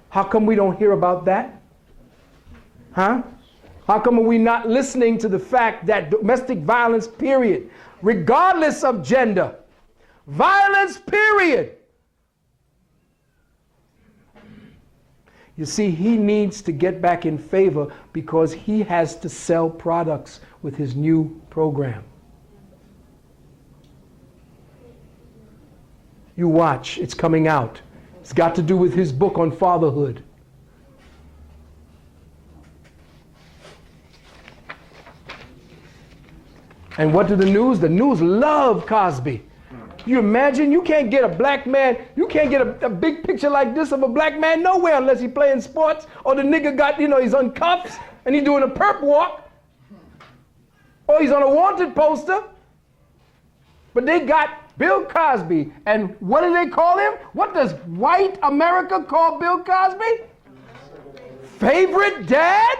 How come we don't hear about that? Huh? How come are we not listening to the fact that domestic violence, period, regardless of gender, violence, period. You see, he needs to get back in favor because he has to sell products with his new program. You watch, it's coming out. It's got to do with his book on fatherhood. And what do the news? The news love Cosby. You imagine, you can't get a black man, you can't get a big picture like this of a black man nowhere unless he's playing sports or the nigga got, he's on cuffs and he's doing a perp walk or he's on a wanted poster. But they got Bill Cosby, and what do they call him? What does white America call Bill Cosby? Favorite dad?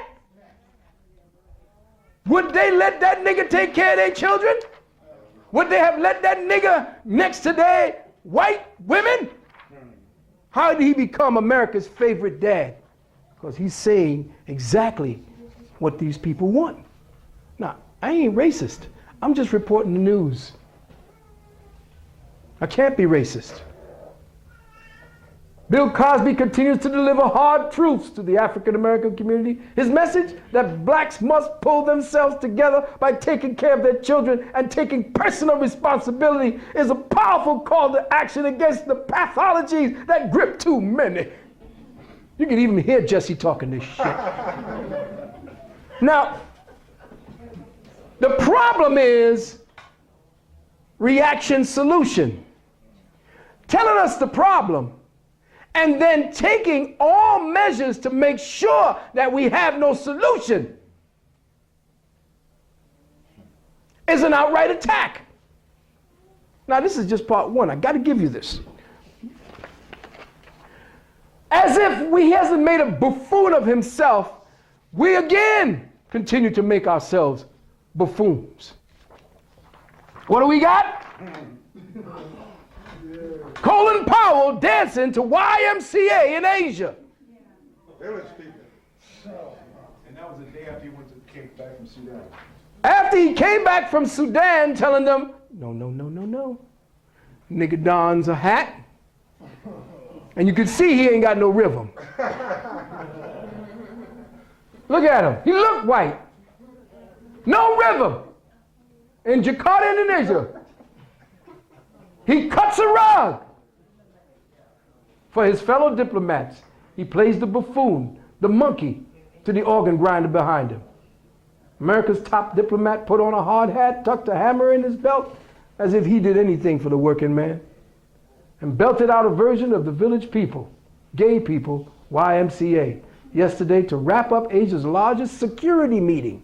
Would they let that nigga take care of their children? Would they have let that nigga next to their white women? How did he become America's favorite dad? Because he's saying exactly what these people want. Now, I ain't racist. I'm just reporting the news. I can't be racist. Bill Cosby continues to deliver hard truths to the African American community. His message that blacks must pull themselves together by taking care of their children and taking personal responsibility is a powerful call to action against the pathologies that grip too many. You can even hear Jesse talking this shit. Now, the problem is reaction solution. Telling us the problem and then taking all measures to make sure that we have no solution is an outright attack. Now, this is just part one. I got to give you this. As if he hasn't made a buffoon of himself, we again continue to make ourselves buffoons. What do we got? Colin Powell dancing to YMCA in Asia. Village people. And that was the day after he came back from Sudan. After he came back from Sudan telling them, no. Nigga dons a hat. And you can see he ain't got no rhythm. Look at him. He looked white. No rhythm. In Jakarta, Indonesia. He cuts a rug. For his fellow diplomats, he plays the buffoon, the monkey, to the organ grinder behind him. America's top diplomat put on a hard hat, tucked a hammer in his belt, as if he did anything for the working man, and belted out a version of the Village People, Gay People, YMCA, yesterday to wrap up Asia's largest security meeting.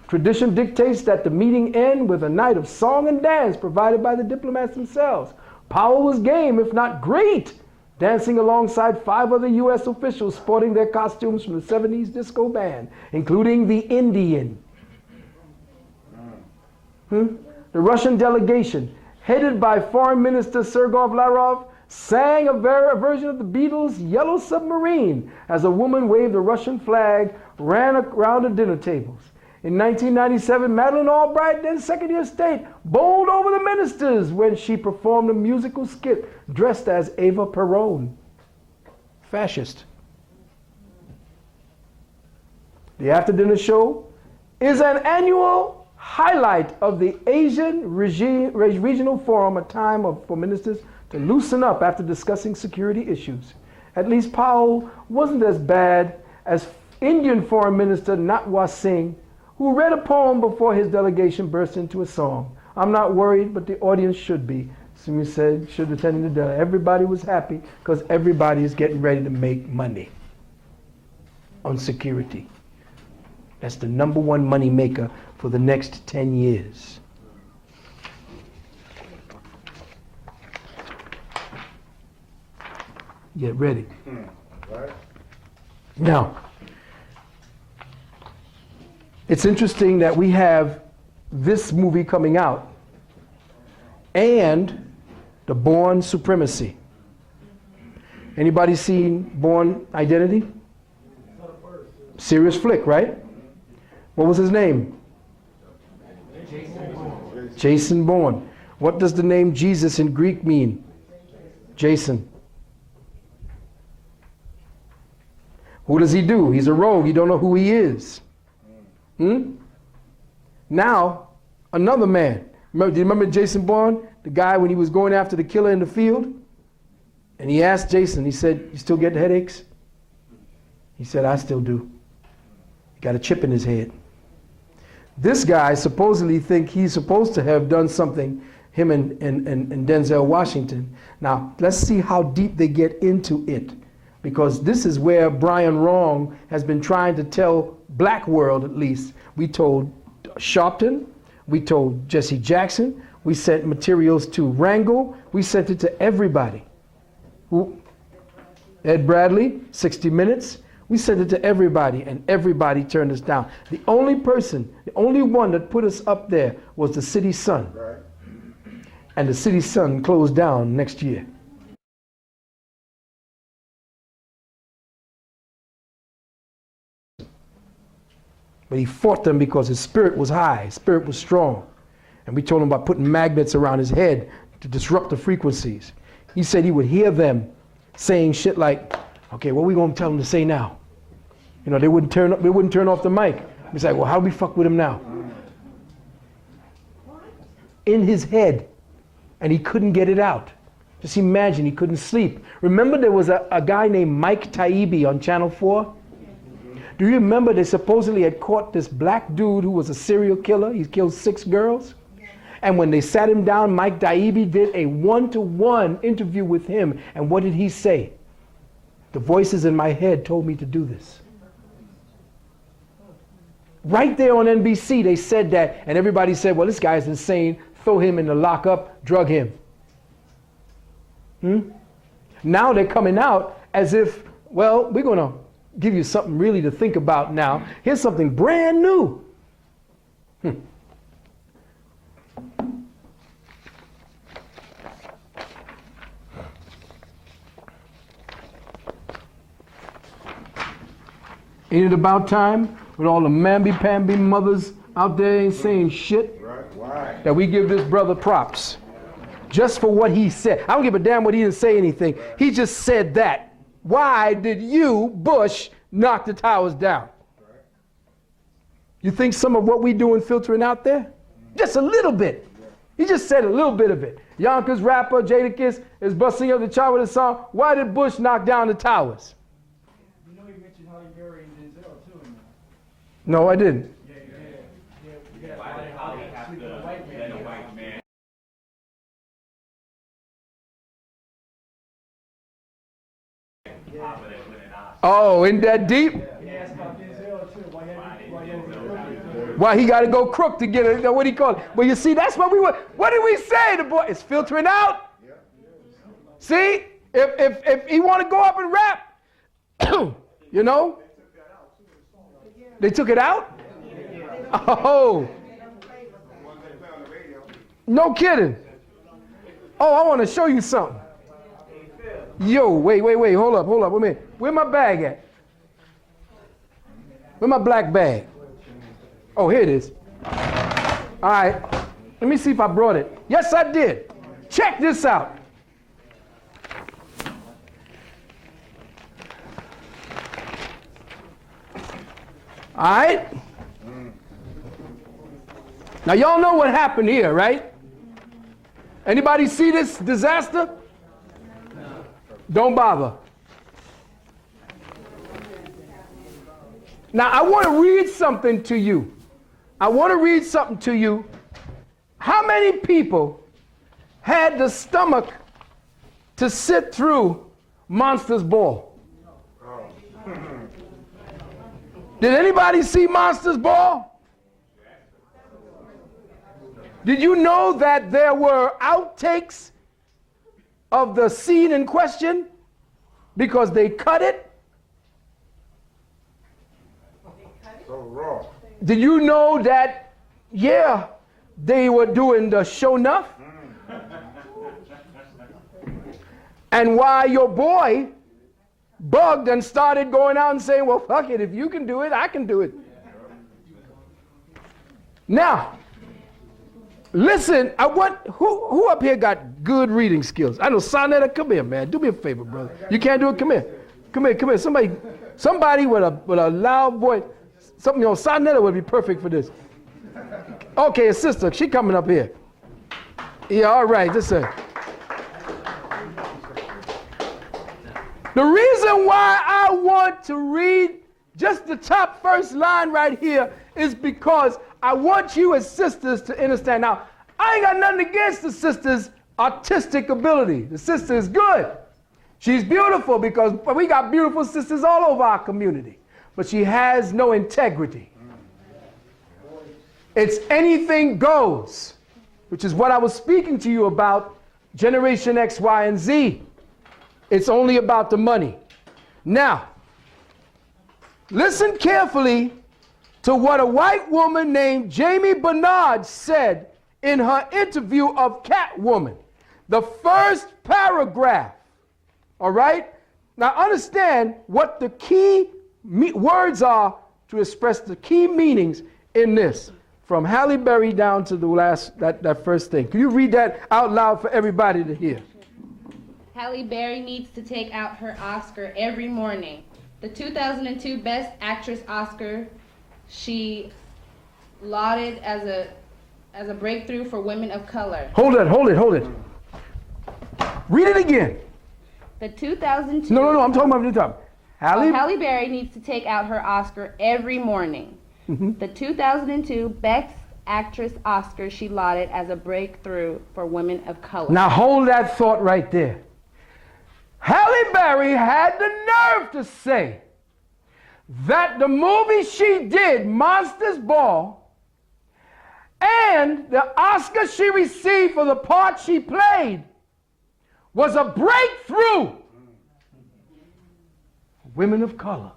Tradition dictates that the meeting end with a night of song and dance provided by the diplomats themselves. Powell was game, if not great, dancing alongside 5 other U.S. officials sporting their costumes from the 70s disco band, including the Indian. The Russian delegation, headed by Foreign Minister Sergei Lavrov, sang a version of the Beatles' Yellow Submarine as a woman waved a Russian flag, ran around the dinner tables. In 1997, Madeleine Albright, then Secretary of State, bowled over the ministers when she performed a musical skit dressed as Eva Peron. Fascist. The after-dinner show is an annual highlight of the Asian Regional Forum, a time for ministers to loosen up after discussing security issues. At least Powell wasn't as bad as Indian Foreign Minister Natwar Singh, who read a poem before his delegation burst into a song. I'm not worried, but the audience should be. Simi said, should attend the dinner. Everybody was happy because everybody is getting ready to make money on security. That's the #1 money maker for the next 10 years. Get ready. Right? Now, it's interesting that we have this movie coming out and the Bourne Supremacy. Anybody seen Bourne Identity? Serious flick, right? What was his name? Jason Bourne. What does the name Jesus in Greek mean? Jason. Who does he do? He's a rogue. You don't know who he is. Now, another man. Do you remember Jason Bourne? The guy when he was going after the killer in the field? And he asked Jason, he said, you still get headaches? He said, I still do. He got a chip in his head. This guy supposedly think he's supposed to have done something, him and Denzel Washington. Now, let's see how deep they get into it. Because this is where Brian Wrong has been trying to tell black world, at least. We told Sharpton, we told Jesse Jackson, we sent materials to Wrangle, we sent it to everybody. Who? Ed Bradley, 60 Minutes. We sent it to everybody, and everybody turned us down. The only person, the only one that put us up there was the City Sun. Right. And the City Sun closed down next year. But he fought them because his spirit was high, his spirit was strong. And we told him about putting magnets around his head to disrupt the frequencies. He said he would hear them saying shit like, okay, what are we going to tell them to say now? You know, they wouldn't turn off the mic. He's like, well, how do we fuck with him now? In his head. And he couldn't get it out. Just imagine, he couldn't sleep. Remember there was a guy named Mike Taibbi on Channel 4? Do you remember they supposedly had caught this black dude who was a serial killer? He killed 6 girls. And when they sat him down, Mike Taibbi did a 1-to-1 interview with him. And what did he say? The voices in my head told me to do this. Right there on NBC, they said that, and everybody said, well, this guy's insane. Throw him in the lockup, drug him. Now they're coming out as if, well, we're going to give you something really to think about now. Here's something brand new. Ain't it about time with all the mamby-pamby mothers out there ain't saying shit? Right. That we give this brother props. Just for what he said. I don't give a damn what he didn't say anything. He just said that. Why did you, Bush, knock the towers down? You think some of what we doing filtering out there? Just a little bit. He just said a little bit of it. Yonkers rapper Jadakiss is busting up the chart with a song. Why did Bush knock down the towers? You know you mentioned how he buried Denzel too in there. No, I didn't. Why did Holly have to let a white man? Oh, isn't that deep? He asked about Denzel too. Why he got to go crook to get it? What do you call it? Well, you see, that's what we were. What did we say? The boy, it's filtering out. See, if he want to go up and rap, you know, they took it out. Oh, no kidding. Oh, I want to show you something. Yo, wait, hold up, wait a minute. Where my bag at? Where my black bag? Oh, here it is. All right, let me see if I brought it. Yes, I did. Check this out. All right. Now, y'all know what happened here, right? Anybody see this disaster? Don't bother. Now, I want to read something to you. I want to read something to you. How many people had the stomach to sit through Monsters Ball? Did anybody see Monsters Ball? Did you know that there were outtakes of the scene in question because they cut it? So raw. Did you know that, yeah, they were doing the show enough? And why your boy bugged and started going out and saying, well, fuck it, if you can do it, I can do it. Now, listen, I want, who up here got good reading skills? I know Sonetta, come here, man. Do me a favor, brother. You can't do it? Come here. Come here, come here. Somebody with a loud voice. Something, you know, Sonetta would be perfect for this. Okay, a sister, she coming up here. Yeah, all right, listen. The reason why I want to read just the top first line right here is because I want you as sisters to understand. Now, I ain't got nothing against the sister's artistic ability. The sister is good. She's beautiful because we got beautiful sisters all over our community. But she has no integrity. It's anything goes, which is what I was speaking to you about, Generation X, Y, and Z. It's only about the money. Now, listen carefully to what a white woman named Jamie Bernard said in her interview of Catwoman. The first paragraph, all right? Now understand what the key words are to express the key meanings in this. From Halle Berry down to the last, that first thing. Can you read that out loud for everybody to hear? Halle Berry needs to take out her Oscar every morning. The 2002 Best Actress Oscar, she lauded as a breakthrough for women of color. Hold it. Read it again. The 2002... No, I'm talking about the top. Halle Berry needs to take out her Oscar every morning. Mm-hmm. The 2002 Best Actress Oscar, she lauded as a breakthrough for women of color. Now hold that thought right there. Halle Berry had the nerve to say that the movie she did, Monsters Ball, and the Oscar she received for the part she played was a breakthrough for women of color.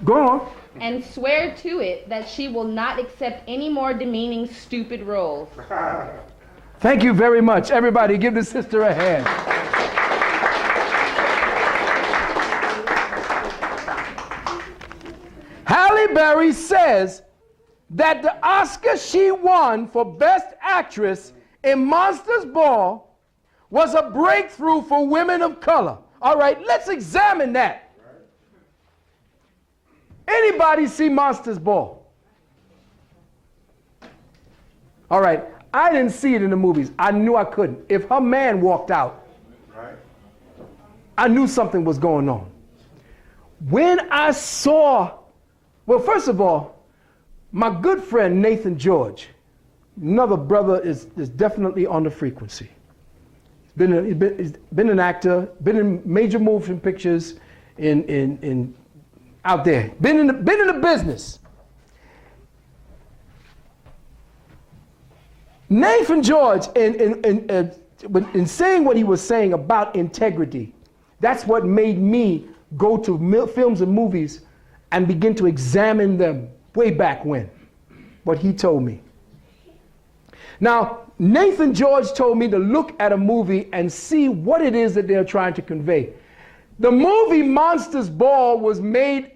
Go on. And swear to it that she will not accept any more demeaning, stupid roles. Thank you very much. Everybody give the sister a hand. Halle Berry says that the Oscar she won for Best Actress in Monsters Ball was a breakthrough for women of color. All right, let's examine that. Anybody see Monsters Ball? All right, I didn't see it in the movies. I knew I couldn't. If her man walked out, I knew something was going on. When I saw, well, first of all, my good friend Nathan George, another brother, is definitely on the frequency. He's been an actor, been in major motion pictures, in out there, been in the business. Nathan George, in saying what he was saying about integrity, that's what made me go to films and movies and begin to examine them way back when, what he told me. Now, Nathan George told me to look at a movie and see what it is that they're trying to convey. The movie Monsters Ball was made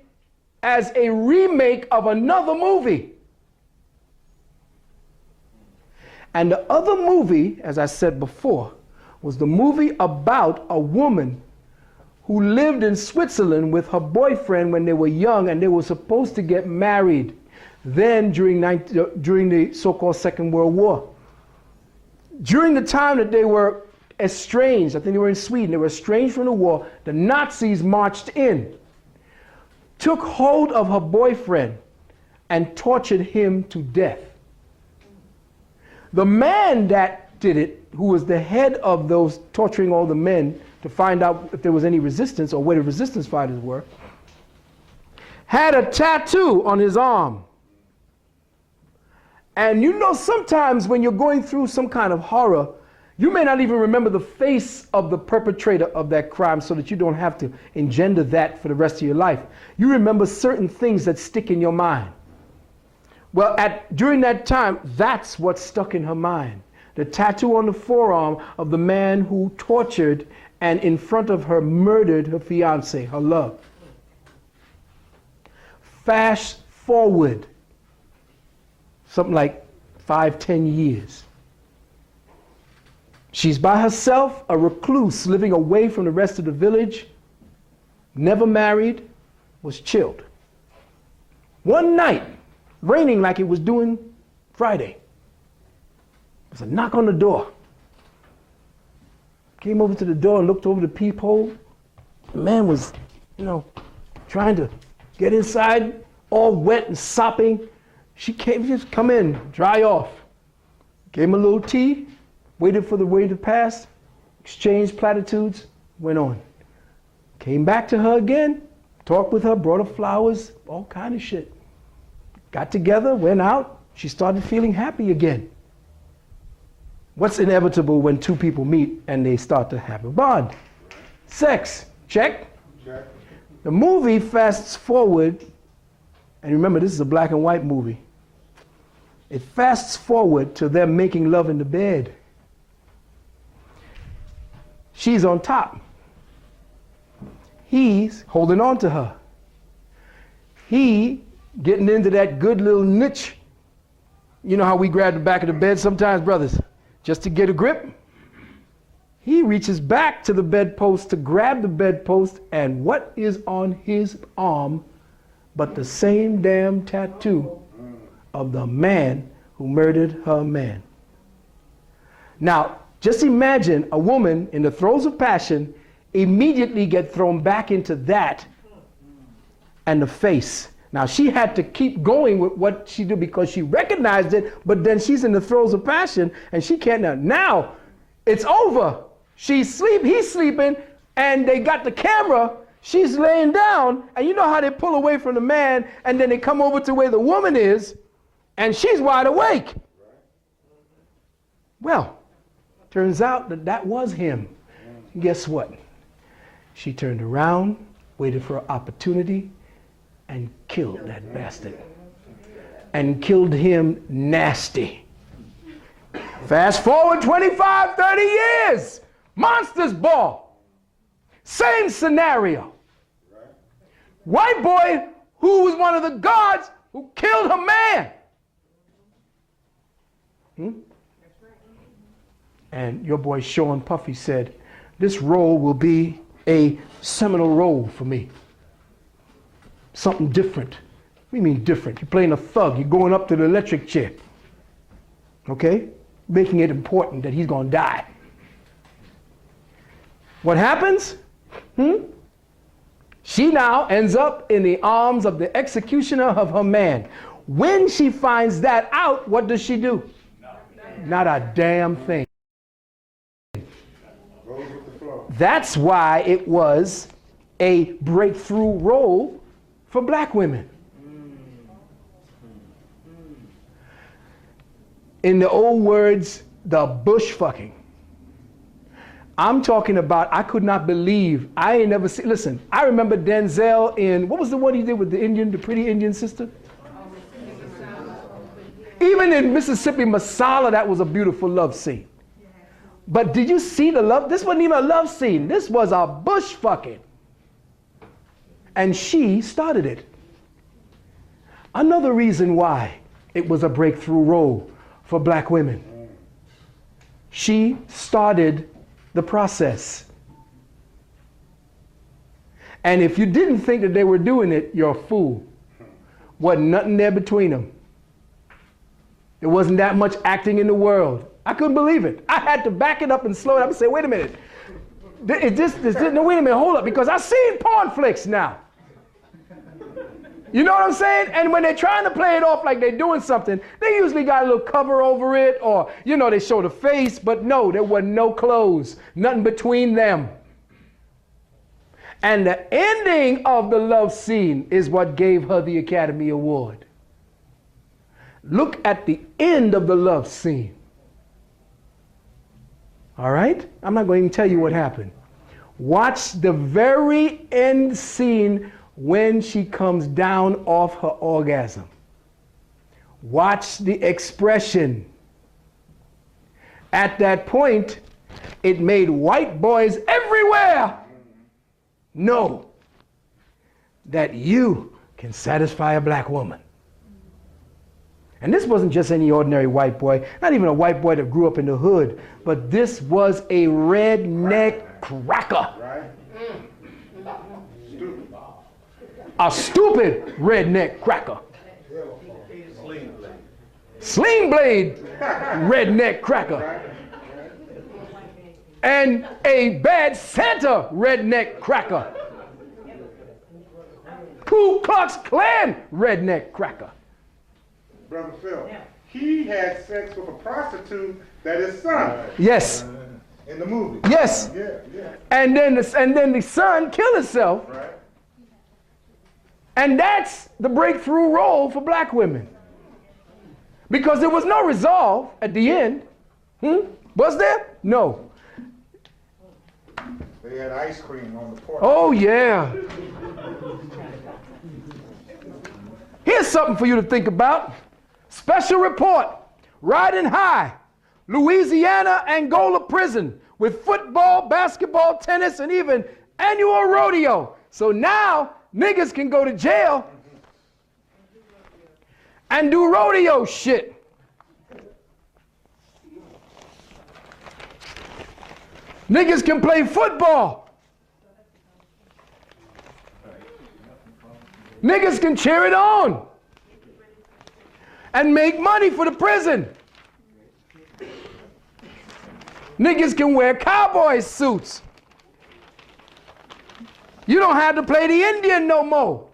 as a remake of another movie. And the other movie, as I said before, was the movie about a woman who lived in Switzerland with her boyfriend when they were young, and they were supposed to get married then during the so-called Second World War. During the time that they were estranged. I think they were in Sweden. They were estranged from the war. The Nazis marched in, took hold of her boyfriend, and tortured him to death. The man that did it, who was the head of those torturing all the men to find out if there was any resistance or where the resistance fighters were, had a tattoo on his arm. And you know, sometimes when you're going through some kind of horror, you may not even remember the face of the perpetrator of that crime so that you don't have to engender that for the rest of your life. You remember certain things that stick in your mind. Well, during that time, that's what stuck in her mind. The tattoo on the forearm of the man who tortured and in front of her murdered her fiance, her love. Fast forward something like 5-10 years. She's by herself, a recluse, living away from the rest of the village, never married, was chilled. One night, raining like it was doing Friday, there was a knock on the door. Came over to the door and looked over the peephole. The man was, trying to get inside, all wet and sopping. She came, just come in, dry off. Gave him a little tea, waited for the waiter to pass, exchanged platitudes, went on. Came back to her again, talked with her, brought her flowers, all kind of shit. Got together, went out, she started feeling happy again. What's inevitable when two people meet and they start to have a bond? Sex, check. Check. The movie fasts forward, and remember this is a black and white movie. It fasts forward to them making love in the bed. She's on top. He's holding on to her. He getting into that good little niche. You know how we grab the back of the bed sometimes, brothers, just to get a grip? He reaches back to the bedpost to grab the bedpost, and what is on his arm but the same damn tattoo of the man who murdered her man? Now, just imagine a woman in the throes of passion immediately get thrown back into that and the face. Now, she had to keep going with what she did because she recognized it, but then she's in the throes of passion and she can't now it's over. He's sleeping, and they got the camera. She's laying down, and you know how they pull away from the man, and then they come over to where the woman is, and she's wide awake. Well, turns out that was him. And guess what? She turned around, waited for an opportunity, and killed that bastard. And killed him nasty. Fast forward 25, 30 years. Monsters Ball. Same scenario. White boy who was one of the guards who killed her man. And your boy Sean Puffy said, this role will be a seminal role for me. Something different. What do you mean different? You're playing a thug. You're going up to the electric chair. Okay? Making it important that he's going to die. What happens? She now ends up in the arms of the executioner of her man. When she finds that out, what does she do? Not a damn thing. That's why it was a breakthrough role for black women. In the old words, the bush fucking. I'm talking about, I could not believe, I ain't never seen, listen, I remember Denzel in, what was the one he did with the pretty Indian sister? Even in Mississippi Masala, that was a beautiful love scene. But did you see the love? This wasn't even a love scene. This was a bush fucking. And she started it. Another reason why it was a breakthrough role for black women. She started the process. And if you didn't think that they were doing it, you're a fool. Wasn't nothing there between them. There wasn't that much acting in the world. I couldn't believe it. I had to back it up and slow it up and say, wait a minute. No, wait a minute, hold up, because I've seen porn flicks now. You know what I'm saying? And when they're trying to play it off like they're doing something, they usually got a little cover over it, or, you know, they show the face, but no, there were no clothes, nothing between them. And the ending of the love scene is what gave her the Academy Award. Look at the end of the love scene. All right? I'm not going to tell you what happened. Watch the very end scene when she comes down off her orgasm. Watch the expression. At that point, it made white boys everywhere know that you can satisfy a black woman. And this wasn't just any ordinary white boy, not even a white boy that grew up in the hood, but this was a redneck cracker. Right? Stupid. A stupid redneck cracker. Sling blade redneck cracker. And a bad Santa redneck cracker. Ku Klux Klan redneck cracker. Brother Phil, he had sex with a prostitute that is son. Yes. In the movie. Yes. Yeah. And then the son killed himself. Right. And that's the breakthrough role for black women. Because there was no resolve at the end. Was there? No. They had ice cream on the porch. Oh, yeah. Here's something for you to think about. Special report. Riding high. Louisiana Angola prison with football, basketball, tennis, and even annual rodeo. So now niggas can go to jail and do rodeo shit. Niggas can play football. Niggas can cheer it on and make money for the prison. Niggas can wear cowboy suits. You don't have to play the Indian no more.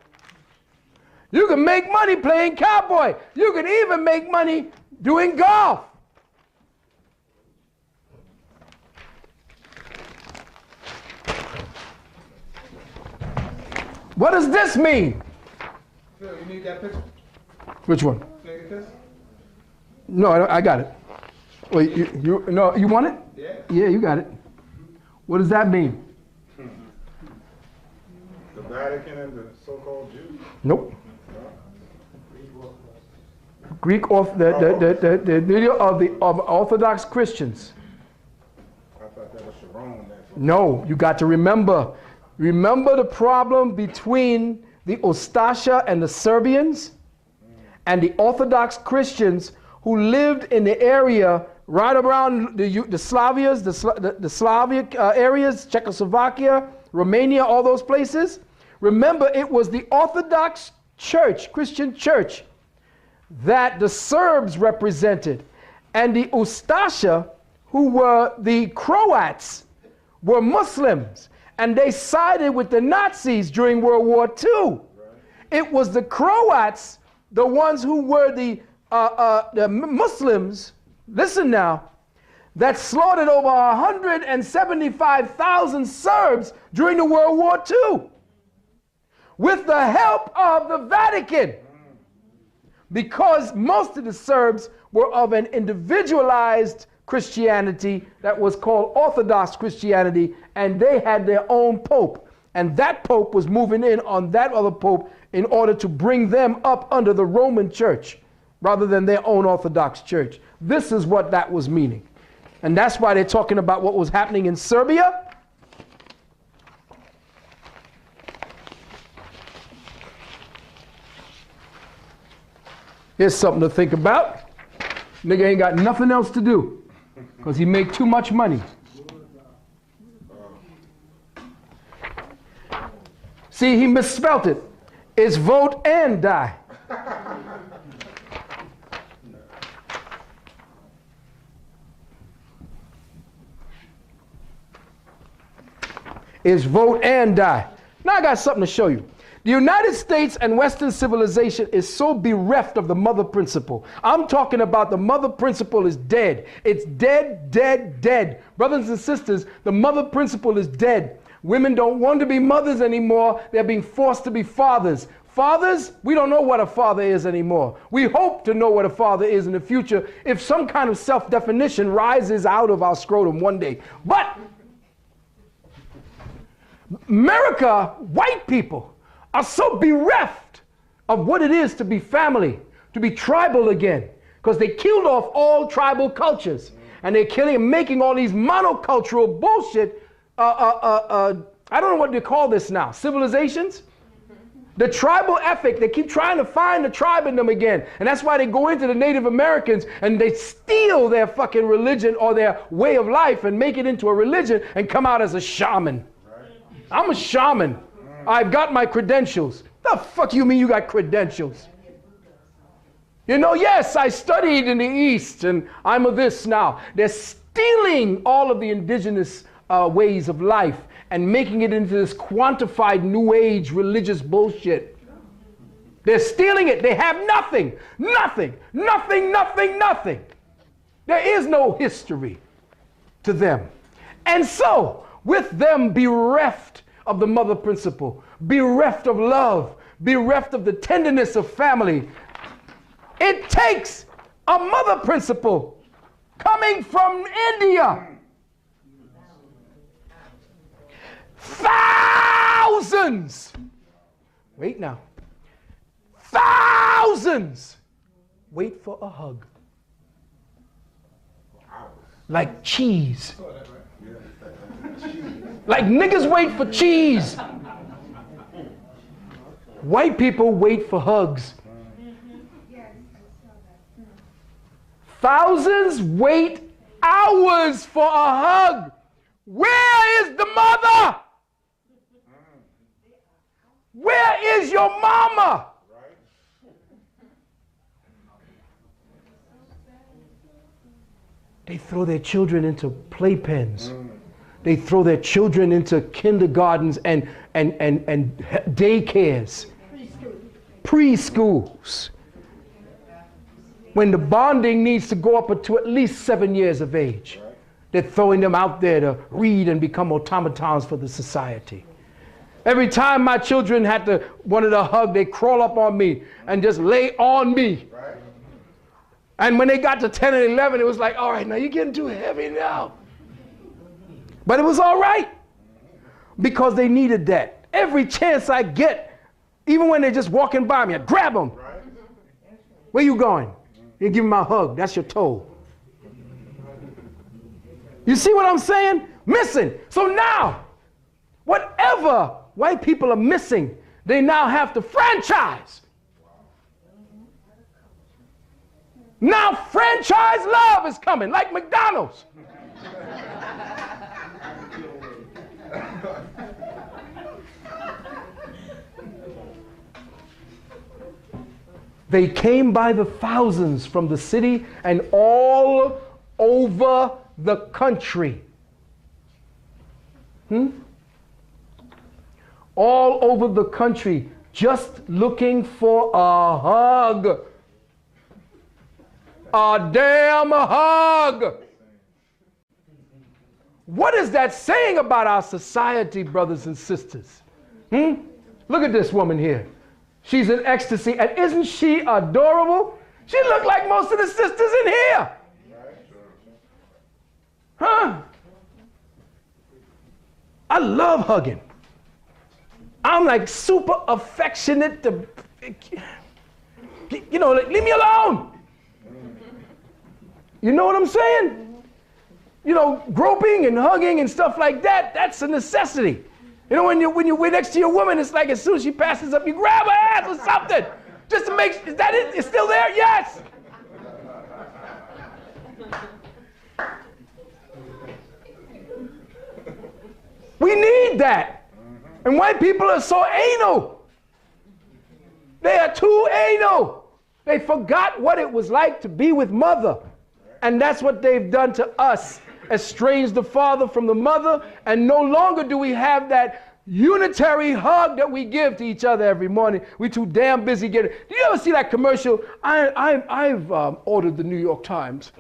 You can make money playing cowboy. You can even make money doing golf. What does this mean? Phil, you need that picture? Which one? Look at this. No, I got it. Wait, you want it? Yeah. Yeah, you got it. What does that mean? The Vatican and the so-called Jews. Nope. The video of Orthodox Christians. I thought that was Sharon. No, you got to remember the problem between the Ustasha and the Serbians and the Orthodox Christians who lived in the area right around the Slavic areas, Czechoslovakia, Romania, all those places. Remember, it was the Orthodox Church, Christian Church, that the Serbs represented. And the Ustasha, who were the Croats, were Muslims. And they sided with the Nazis during World War II. Right. It was the Croats, the ones who were the Muslims, listen now, that slaughtered over 175,000 Serbs during the World War II with the help of the Vatican. Because most of the Serbs were of an individualized Christianity that was called Orthodox Christianity, and they had their own pope. And that pope was moving in on that other pope in order to bring them up under the Roman Church rather than their own Orthodox Church. This is what that was meaning. And that's why they're talking about what was happening in Serbia. Here's something to think about. Nigga ain't got nothing else to do because he make too much money. See, he misspelt it. It's vote and die. is vote and die. Now I got something to show you. The United States and Western civilization is so bereft of the mother principle. I'm talking about the mother principle is dead. It's dead, dead, dead. Brothers and sisters, the mother principle is dead. Women don't want to be mothers anymore. They're being forced to be fathers. Fathers, we don't know what a father is anymore. We hope to know what a father is in the future if some kind of self-definition rises out of our scrotum one day. But America, white people, are so bereft of what it is to be family, to be tribal again, because they killed off all tribal cultures, and they're killing and making all these monocultural bullshit. I don't know what they call this now. Civilizations. The tribal ethic. They keep trying to find the tribe in them again, and that's why they go into the Native Americans and they steal their fucking religion or their way of life and make it into a religion and come out as a shaman. I'm a shaman. I've got my credentials. The fuck you mean you got credentials? You know, yes, I studied in the East and I'm of this now. They're stealing all of the indigenous ways of life and making it into this quantified New Age religious bullshit. They're stealing it. They have nothing. Nothing. Nothing, nothing, nothing. There is no history to them. And so, with them bereft of the mother principle, bereft of love, bereft of the tenderness of family, it takes a mother principle coming from India. Thousands, wait now, thousands wait for a hug. Like cheese. Like niggas wait for cheese. White people wait for hugs. Thousands wait hours for a hug. Where is the mother? Where is your mama? They throw their children into playpens. They throw their children into kindergartens and daycares, preschools. When the bonding needs to go up to at least 7 years of age, they're throwing them out there to read and become automatons for the society. Every time my children wanted a hug, they crawl up on me and just lay on me. And when they got to 10 and 11, it was like, all right, now you're getting too heavy now. But it was all right because they needed that. Every chance I get, even when they're just walking by me, I grab them. Where you going? You give me my hug. That's your toe. You see what I'm saying? Missing. So now, whatever white people are missing, they now have to franchise. Now franchise love is coming, like McDonald's. They came by the thousands from the city and all over the country. All over the country, just looking for a hug. A damn hug. What is that saying about our society, brothers and sisters? Look at this woman here. She's in ecstasy, and isn't she adorable? She looked like most of the sisters in here. I love hugging. I'm like super affectionate to, you know, like, leave me alone. You know what I'm saying? You know, groping and hugging and stuff like that, that's a necessity. You know, when you're next to your woman, it's like as soon as she passes up, you grab her ass or something. Just to make, is that it? It's still there? Yes. We need that. And white people are so anal. They are too anal. They forgot what it was like to be with mother. And that's what they've done to us. estranged the father from the mother, and no longer do we have that unitary hug that we give to each other every morning. We're too damn busy getting. Do you ever see that commercial? I've ordered the New York Times,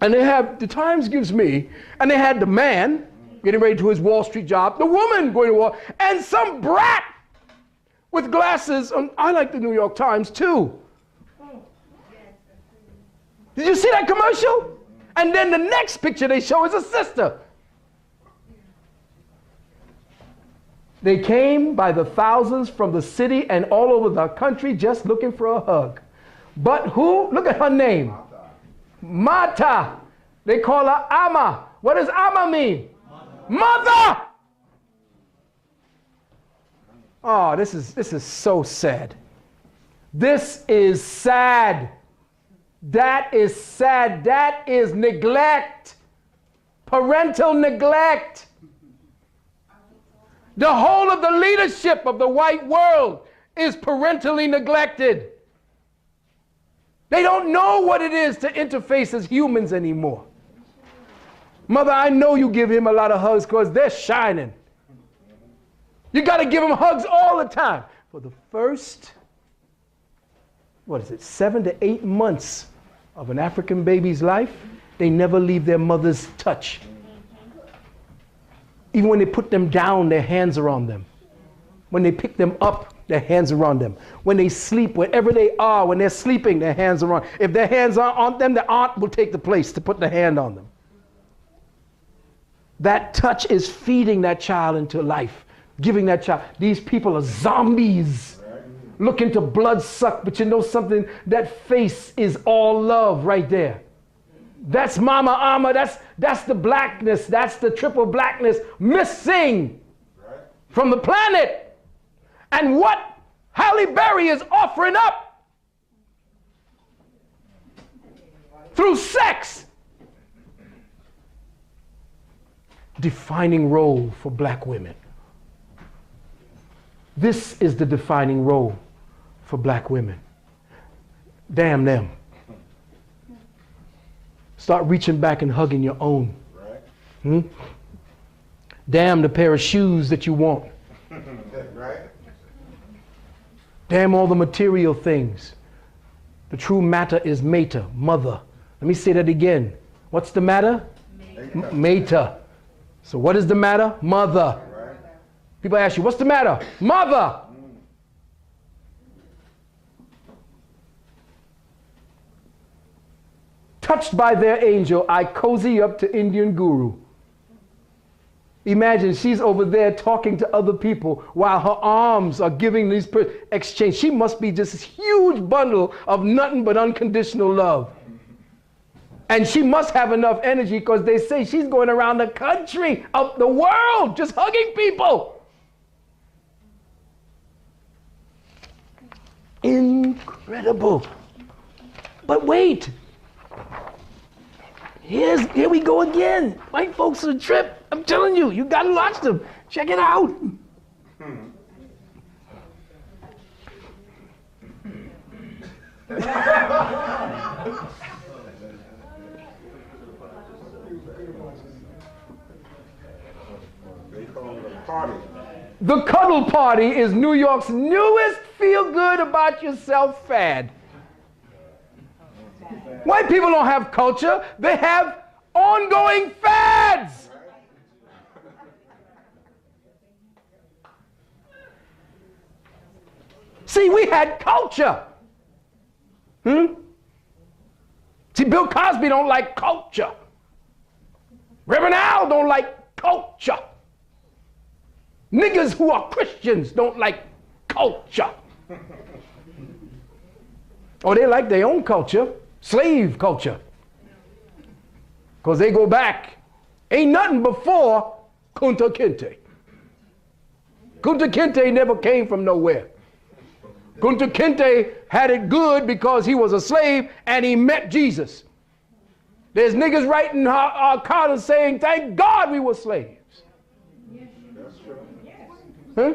and they have, the Times gives me, and they had the man getting ready to his Wall Street job, the woman going to war, and some brat with glasses on. I like the New York Times too. Did you see that commercial? And then the next picture they show is a sister. They came by the thousands from the city and all over the country just looking for a hug. But who? Look at her name. Mata. They call her Ama. What does Ama mean? Mother! Oh, this is so sad. This is sad. That is sad. That is neglect. Parental neglect. The whole of the leadership of the white world is parentally neglected. They don't know what it is to interface as humans anymore. Mother, I know you give him a lot of hugs because they're shining. You got to give him hugs all the time. For the first, 7 to 8 months of an African baby's life, they never leave their mother's touch. Even when they put them down, their hands are on them. When they pick them up, their hands are on them. When they sleep, wherever they are, when they're sleeping, their hands are on. If their hands aren't on them, the aunt will take the place to put the hand on them. That touch is feeding that child into life, giving that child. These people are zombies, looking to blood suck, but you know something? That face is all love right there. That's Mama Ama, that's the blackness, that's the triple blackness missing from the planet. And what Halle Berry is offering up through sex, defining role for black women. This is the defining role for black women. Damn them. Start reaching back and hugging your own. Damn the pair of shoes that you want. Damn all the material things. The true matter is Meta, mother. Let me say that again. What's the matter? Meta. So what is the matter? Mother. People ask you, what's the matter? Mother. Touched by their angel, I cozy up to Indian guru. Imagine she's over there talking to other people while her arms are giving these exchange. She must be just this huge bundle of nothing but unconditional love. And she must have enough energy because they say she's going around the country, of the world, just hugging people. Incredible. But wait. Here we go again. White folks on a trip. I'm telling you, you gotta watch them. Check it out. The Cuddle Party is New York's newest feel-good about yourself fad. White people don't have culture, they have ongoing fads. See, we had culture. See, Bill Cosby don't like culture. Reverend Al don't like culture. Niggas who are Christians don't like culture. Oh, they like their own culture. Slave culture. Because they go back. Ain't nothing before Kunta Kinte. Kunta Kinte never came from nowhere. Kunta Kinte had it good because he was a slave and he met Jesus. There's niggas writing our columns saying, thank God we were slaves. That's true. Huh?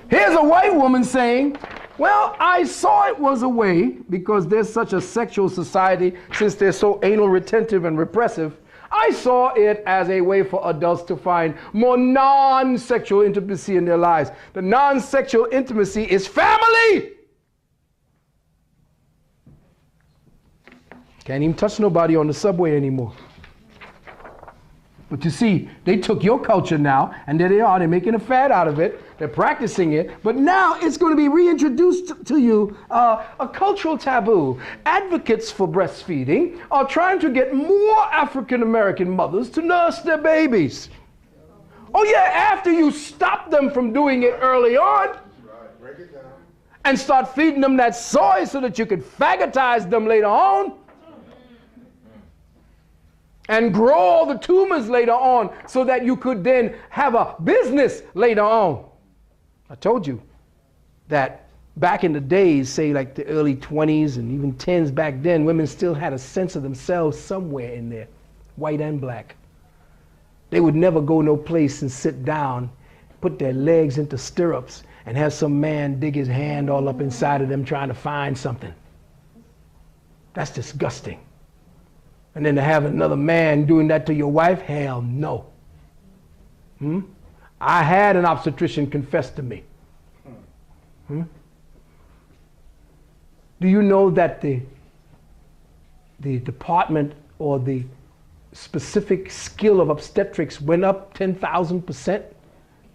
Here's a white woman saying, Well, I saw it was a way, because there's such a sexual society, since they're so anal retentive and repressive, I saw it as a way for adults to find more non-sexual intimacy in their lives. The non-sexual intimacy is family. Can't even touch nobody on the subway anymore. But you see, they took your culture now, and there they are, they're making a fad out of it, they're practicing it, but now it's going to be reintroduced to you, a cultural taboo. Advocates for breastfeeding are trying to get more African American mothers to nurse their babies. Oh yeah, after you stop them from doing it early on, Break it down. and start feeding them that soy so that you could phagotize them later on, and grow all the tumors later on so that you could then have a business later on. I told you that back in the days, say like the early 20s and even 10s back then, women still had a sense of themselves somewhere in there, white and black. They would never go no place and sit down, put their legs into stirrups, and have some man dig his hand all up inside of them trying to find something. That's disgusting. And then to have another man doing that to your wife, hell no. I had an obstetrician confess to me. Do you know that the department or the specific skill of obstetrics went up 10,000%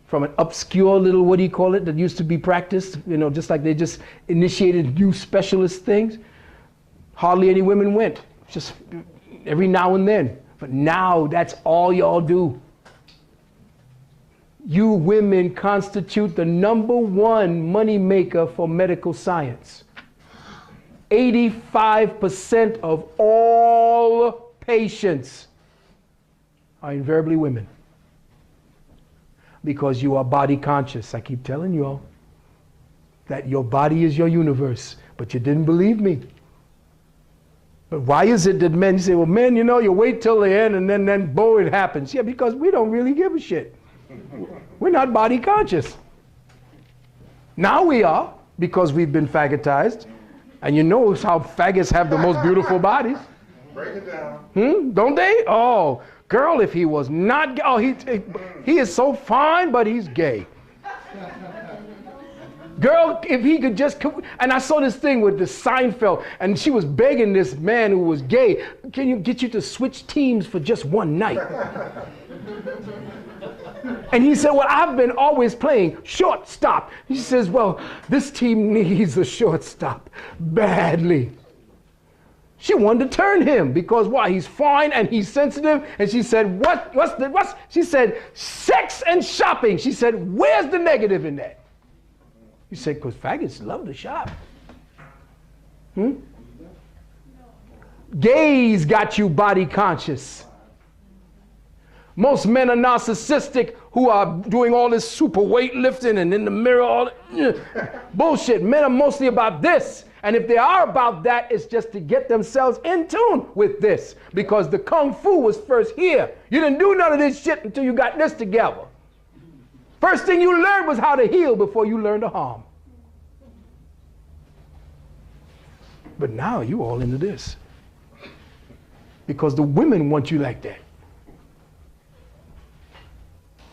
from an obscure little, what do you call it, that used to be practiced, you know, just like they just initiated new specialist things? Hardly any women went, just every now and then. But now that's all y'all do. You women constitute the #1 money maker for medical science. 85% of all patients are invariably women. Because you are body conscious. I keep telling you all that your body is your universe, but you didn't believe me. But why is it that men say, well, men, you know, you wait till the end and then boom, it happens? Yeah, because we don't really give a shit. We're not body conscious. Now we are, because we've been faggotized. And you know how faggots have the most beautiful bodies. Break it down. Don't they? Oh, girl, if he was not gay, oh, he is so fine, but he's gay. Girl, if he could just, and I saw this thing with the Seinfeld, and she was begging this man who was gay, can you get you to switch teams for just one night? And he said, well, I've been always playing shortstop. He says, well, this team needs a shortstop badly. She wanted to turn him because why? He's fine and he's sensitive. And she said, what's? She said, sex and shopping. She said, where's the negative in that? He said, because faggots love to shop. Gays got you body conscious. Most men are narcissistic who are doing all this super weightlifting and in the mirror, all bullshit. Men are mostly about this. And if they are about that, it's just to get themselves in tune with this. Because the Kung Fu was first here. You didn't do none of this shit until you got this together. First thing you learned was how to heal before you learned to harm. But now you all into this. Because the women want you like that.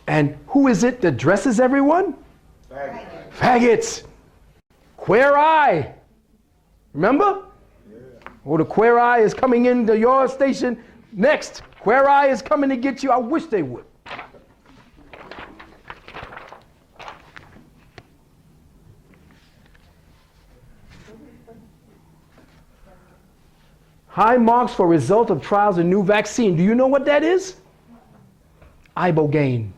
And who is it that dresses everyone? Faggots. Faggots. Queer Eye. Remember? Yeah. Oh, the Queer Eye is coming into your station next. Queer Eye is coming to get you. I wish they would. High marks for result of trials in new vaccine. Do you know what that is? Ibogaine.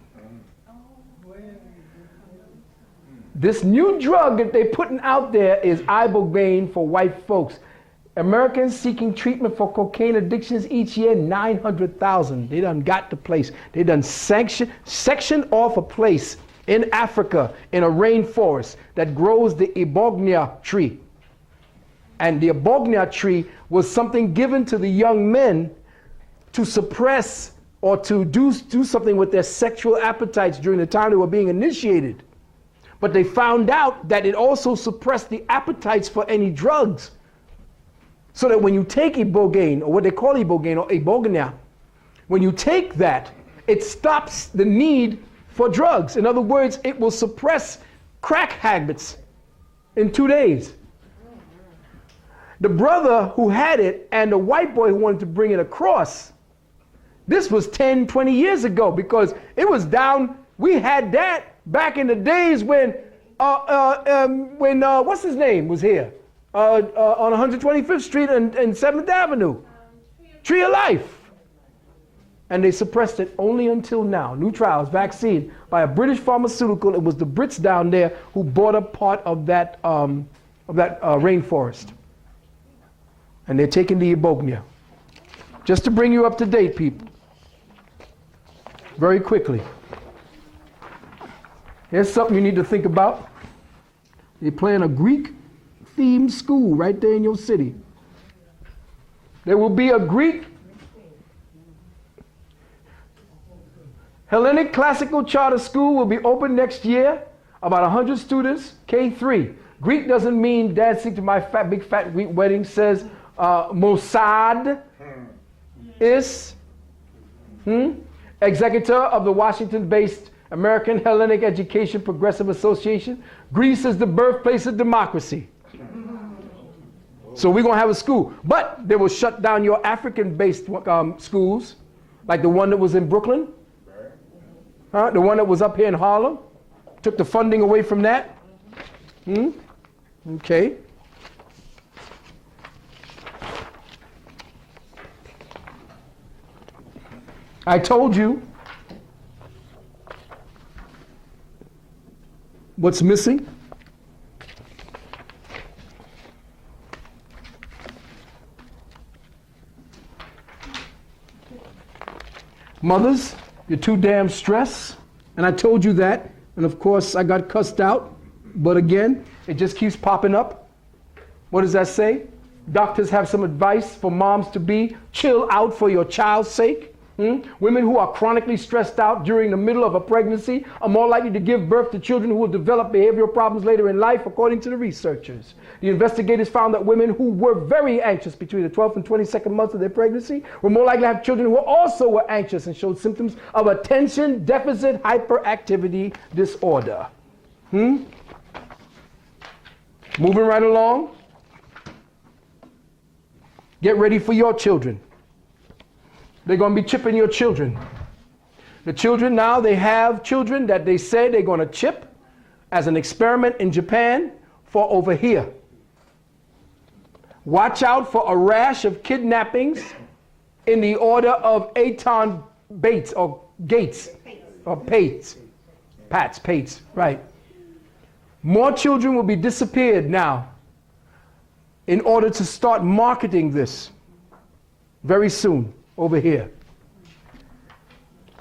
This new drug that they're putting out there is Ibogaine for white folks. Americans seeking treatment for cocaine addictions each year, 900,000. They done got the place. They done sectioned off a place in Africa in a rainforest that grows the Ibognia tree. And the Ibognia tree was something given to the young men to suppress or to do something with their sexual appetites during the time they were being initiated. But they found out that it also suppressed the appetites for any drugs. So that when you take ibogaine, or what they call ibogaine, or ibogaine, when you take that, it stops the need for drugs. In other words, it will suppress crack habits in 2 days. The brother who had it and the white boy who wanted to bring it across, this was 10, 20 years ago, because it was down, we had that back in the days when what's his name was here? On 125th Street and 7th Avenue. Tree of Life. And they suppressed it only until now. New trials, vaccine by a British pharmaceutical. It was the Brits down there who bought up part of that rainforest. And they're taking the Ibogaine. Just to bring you up to date, people. Very quickly. Here's something you need to think about. They plan a Greek-themed school right there in your city. There will be a Greek Hellenic Classical Charter School will be open next year. About 100 students, K3. Greek doesn't mean dancing to my big fat Greek wedding, says Mossad is executor of the Washington-based American Hellenic Education Progressive Association. Greece is the birthplace of democracy. So we're going to have a school. But they will shut down your African-based schools, like the one that was in Brooklyn. The one that was up here in Harlem. Took the funding away from that. Okay. I told you what's missing. Mothers, you're too damn stressed. And I told you that. And of course, I got cussed out. But again, it just keeps popping up. What does that say? Doctors have some advice for moms to be. Chill out for your child's sake. Women who are chronically stressed out during the middle of a pregnancy are more likely to give birth to children who will develop behavioral problems later in life, according to the researchers. The investigators found that women who were very anxious between the 12th and 22nd months of their pregnancy were more likely to have children who also were anxious and showed symptoms of attention deficit hyperactivity disorder. Moving right along. Get ready for your children. They're going to be chipping your children. The children now, they have children that they say they're going to chip as an experiment in Japan for over here. Watch out for a rash of kidnappings in the order of Aton Bates or Gates or Pates. Pates, right. More children will be disappeared now in order to start marketing this very soon. Over here.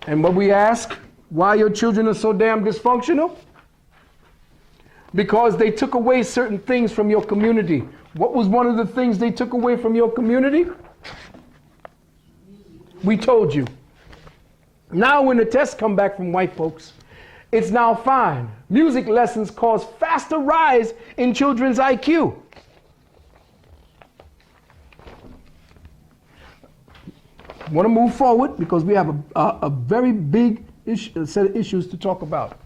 And when we ask why your children are so damn dysfunctional, because they took away certain things from your community. What was one of the things they took away from your community? We told you. Now when the tests come back from white folks, it's now fine. Music lessons cause faster rise in children's IQ. I want to move forward because we have a very big set of issues to talk about.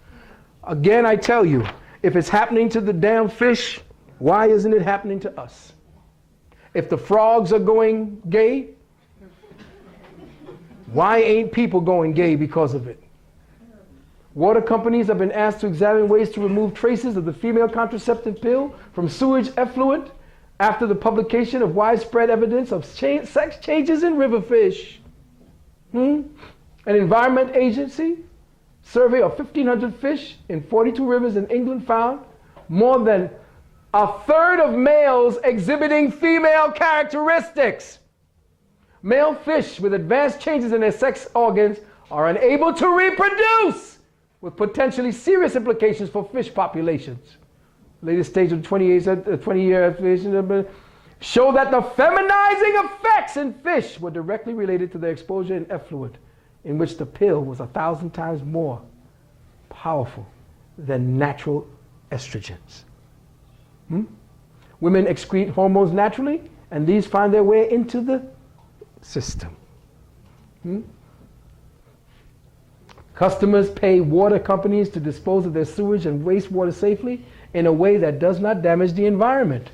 Again, I tell you, if it's happening to the damn fish, why isn't it happening to us? If the frogs are going gay, why ain't people going gay because of it? Water companies have been asked to examine ways to remove traces of the female contraceptive pill from sewage effluent after the publication of widespread evidence of sex changes in river fish. An environment agency survey of 1,500 fish in 42 rivers in England found more than a third of males exhibiting female characteristics. Male fish with advanced changes in their sex organs are unable to reproduce, with potentially serious implications for fish populations. Latest stage of 20-year observation show that the feminizing effects in fish were directly related to their exposure in effluent, in which the pill was 1,000 times more powerful than natural estrogens. Women excrete hormones naturally, and these find their way into the system. Customers pay water companies to dispose of their sewage and wastewater safely in a way that does not damage the environment.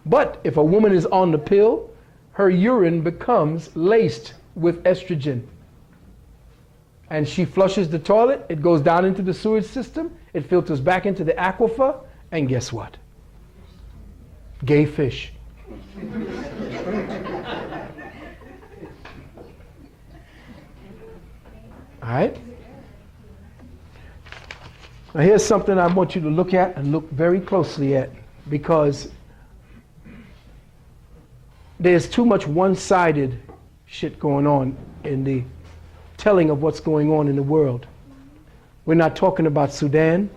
But if a woman is on the pill, her urine becomes laced with estrogen. And she flushes the toilet, it goes down into the sewage system, it filters back into the aquifer, and guess what? Gay fish. All right? Now here's something I want you to look at and look very closely at, because there's too much one-sided shit going on in the telling of what's going on in the world. We're not talking about Sudan,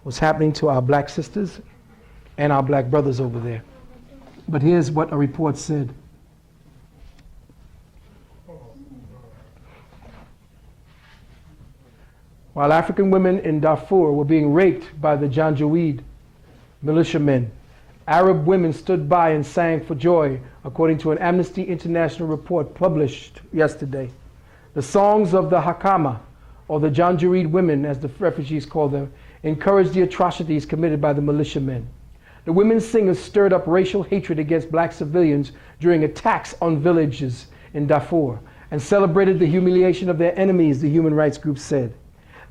what's happening to our black sisters and our black brothers over there. But here's what a report said. While African women in Darfur were being raped by the Janjaweed militiamen, Arab women stood by and sang for joy, according to an Amnesty International report published yesterday. The songs of the Hakama, or the Janjaweed women, as the refugees call them, encouraged the atrocities committed by the militiamen. The women singers stirred up racial hatred against black civilians during attacks on villages in Darfur and celebrated the humiliation of their enemies, the human rights group said.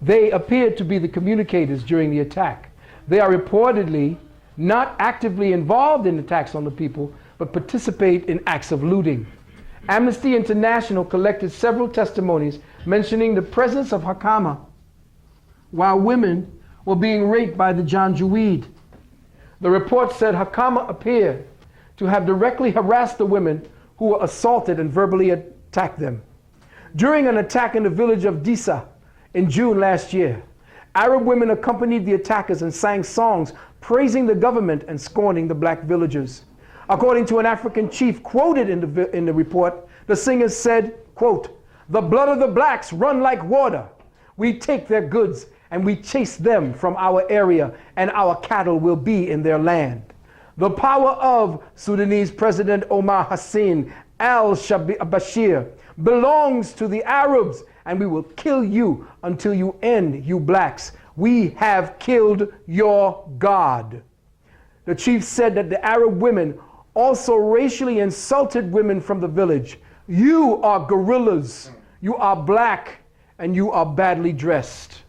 They appeared to be the communicators during the attack. They are reportedly not actively involved in attacks on the people, but participate in acts of looting. Amnesty International collected several testimonies mentioning the presence of Hakama while women were being raped by the Janjaweed. The report said Hakama appeared to have directly harassed the women who were assaulted and verbally attacked them. During an attack in the village of Disa in June last year, Arab women accompanied the attackers and sang songs praising the government and scorning the black villagers. According to an African chief quoted in the report, the singers said, quote, "The blood of the blacks run like water. We take their goods and we chase them from our area, and our cattle will be in their land. The power of Sudanese President Omar Hassan al-Bashir belongs to the Arabs, and we will kill you until you end, you blacks. We have killed your God." The chief said that the Arab women also racially insulted women from the village. "You are gorillas, you are black, and you are badly dressed."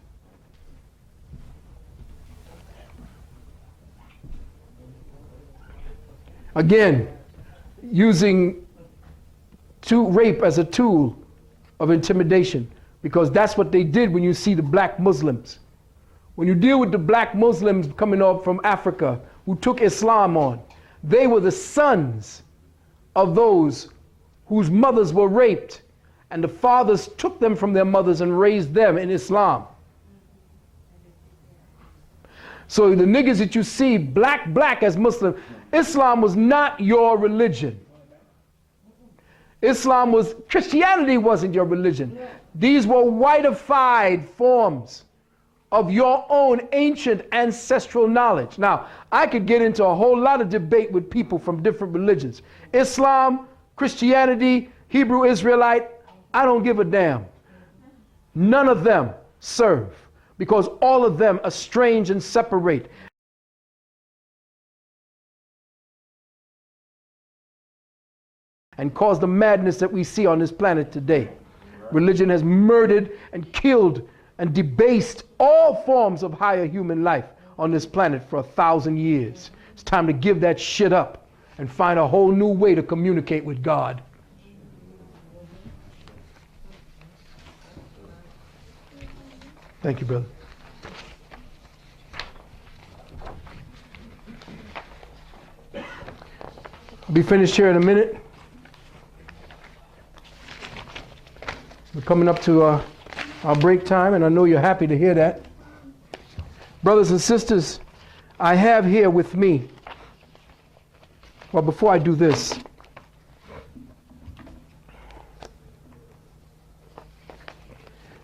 Again, using rape as a tool of intimidation, because that's what they did when you see the black Muslims. When you deal with the black Muslims coming up from Africa who took Islam on, they were the sons of those whose mothers were raped, and the fathers took them from their mothers and raised them in Islam. So the niggas that you see black as Muslim, Islam was not your religion. Christianity wasn't your religion. These were whiteified forms of your own ancient ancestral knowledge. Now, I could get into a whole lot of debate with people from different religions. Islam, Christianity, Hebrew Israelite, I don't give a damn. None of them serve, because all of them are strange and separate. And cause the madness that we see on this planet today. Religion has murdered and killed and debased all forms of higher human life on this planet for 1,000 years. It's time to give that shit up and find a whole new way to communicate with God. Thank you, brother. I'll be finished here in a minute. We're coming up to our break time, and I know you're happy to hear that. Brothers and sisters, I have here with me, well, before I do this,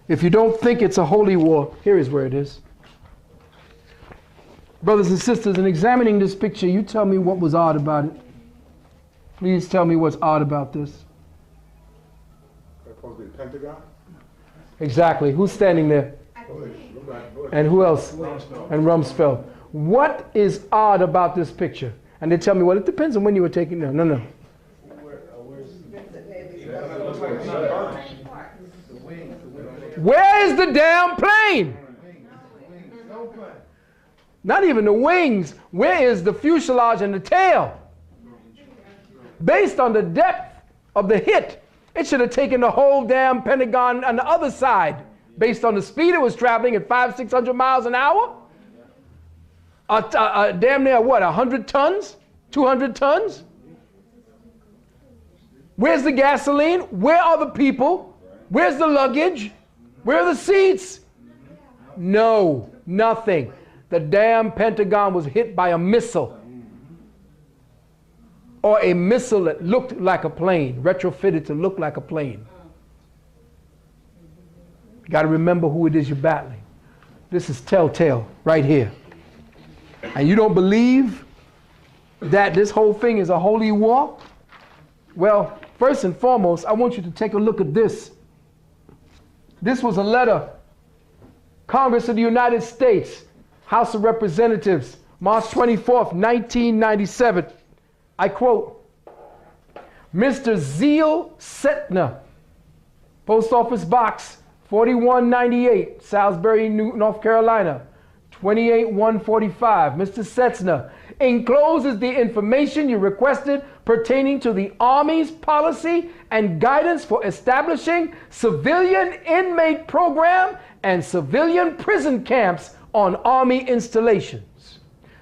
if you don't think it's a holy war, here is where it is. Brothers and sisters, in examining this picture, you tell me what was odd about it. Please tell me what's odd about this. That's supposed to be the Pentagon? Exactly. Who's standing there? And who else? And Rumsfeld. What is odd about this picture? And they tell me, well, it depends on when you were taking it. No. Where is the damn plane? Not even the wings. Where is the fuselage and the tail? Based on the depth of the hit, it should have taken the whole damn Pentagon on the other side. Based on the speed it was traveling at 500-600 miles an hour? Damn near what, 100 tons? 200 tons? Where's the gasoline? Where are the people? Where's the luggage? Where are the seats? No, nothing. The damn Pentagon was hit by a missile. Or a missile that looked like a plane, retrofitted to look like a plane. You got to remember who it is you're battling. This is telltale right here. And you don't believe that this whole thing is a holy war? Well, first and foremost, I want you to take a look at this. This was a letter, Congress of the United States, House of Representatives, March 24th, 1997. I quote, Mr. Zeal Setner, Post Office Box 4198, Salisbury, North Carolina, 28145. Mr. Setner encloses the information you requested pertaining to the Army's policy and guidance for establishing civilian inmate program and civilian prison camps on Army installations.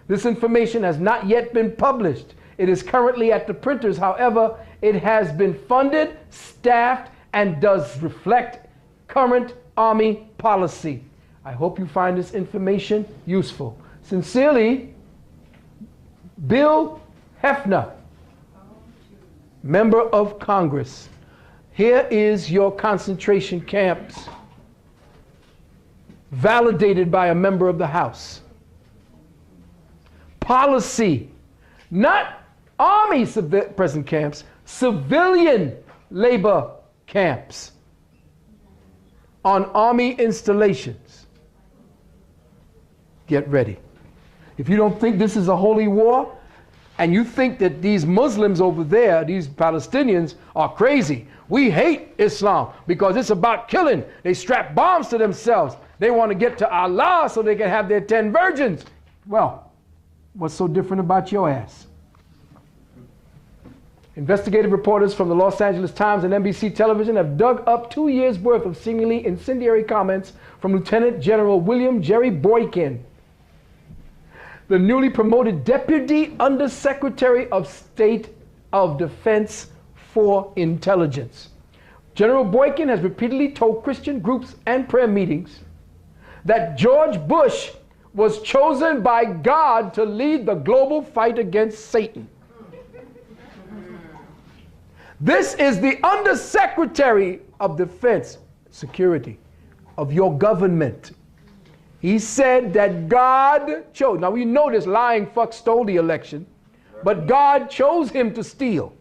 This information has not yet been published. It is currently at the printers. However, it has been funded, staffed, and does reflect current Army policy. I hope you find this information useful. Sincerely, Bill Hefner, Member of Congress. Here is your concentration camps, validated by a member of the House. Policy, not Army prison camps, civilian labor camps on Army installations. Get ready. If you don't think this is a holy war, and you think that these Muslims over there, these Palestinians, are crazy. We hate Islam because it's about killing. They strap bombs to themselves. They want to get to Allah so they can have their 10 virgins. Well, what's so different about your ass? Investigative reporters from the Los Angeles Times and NBC Television have dug up 2 years' worth of seemingly incendiary comments from Lieutenant General William Jerry Boykin, the newly promoted Deputy Undersecretary of State of Defense for Intelligence. General Boykin has repeatedly told Christian groups and prayer meetings that George Bush was chosen by God to lead the global fight against Satan. This is the Undersecretary of Defense, Security of your government. He said that God chose. Now we know this lying fuck stole the election, but God chose him to steal.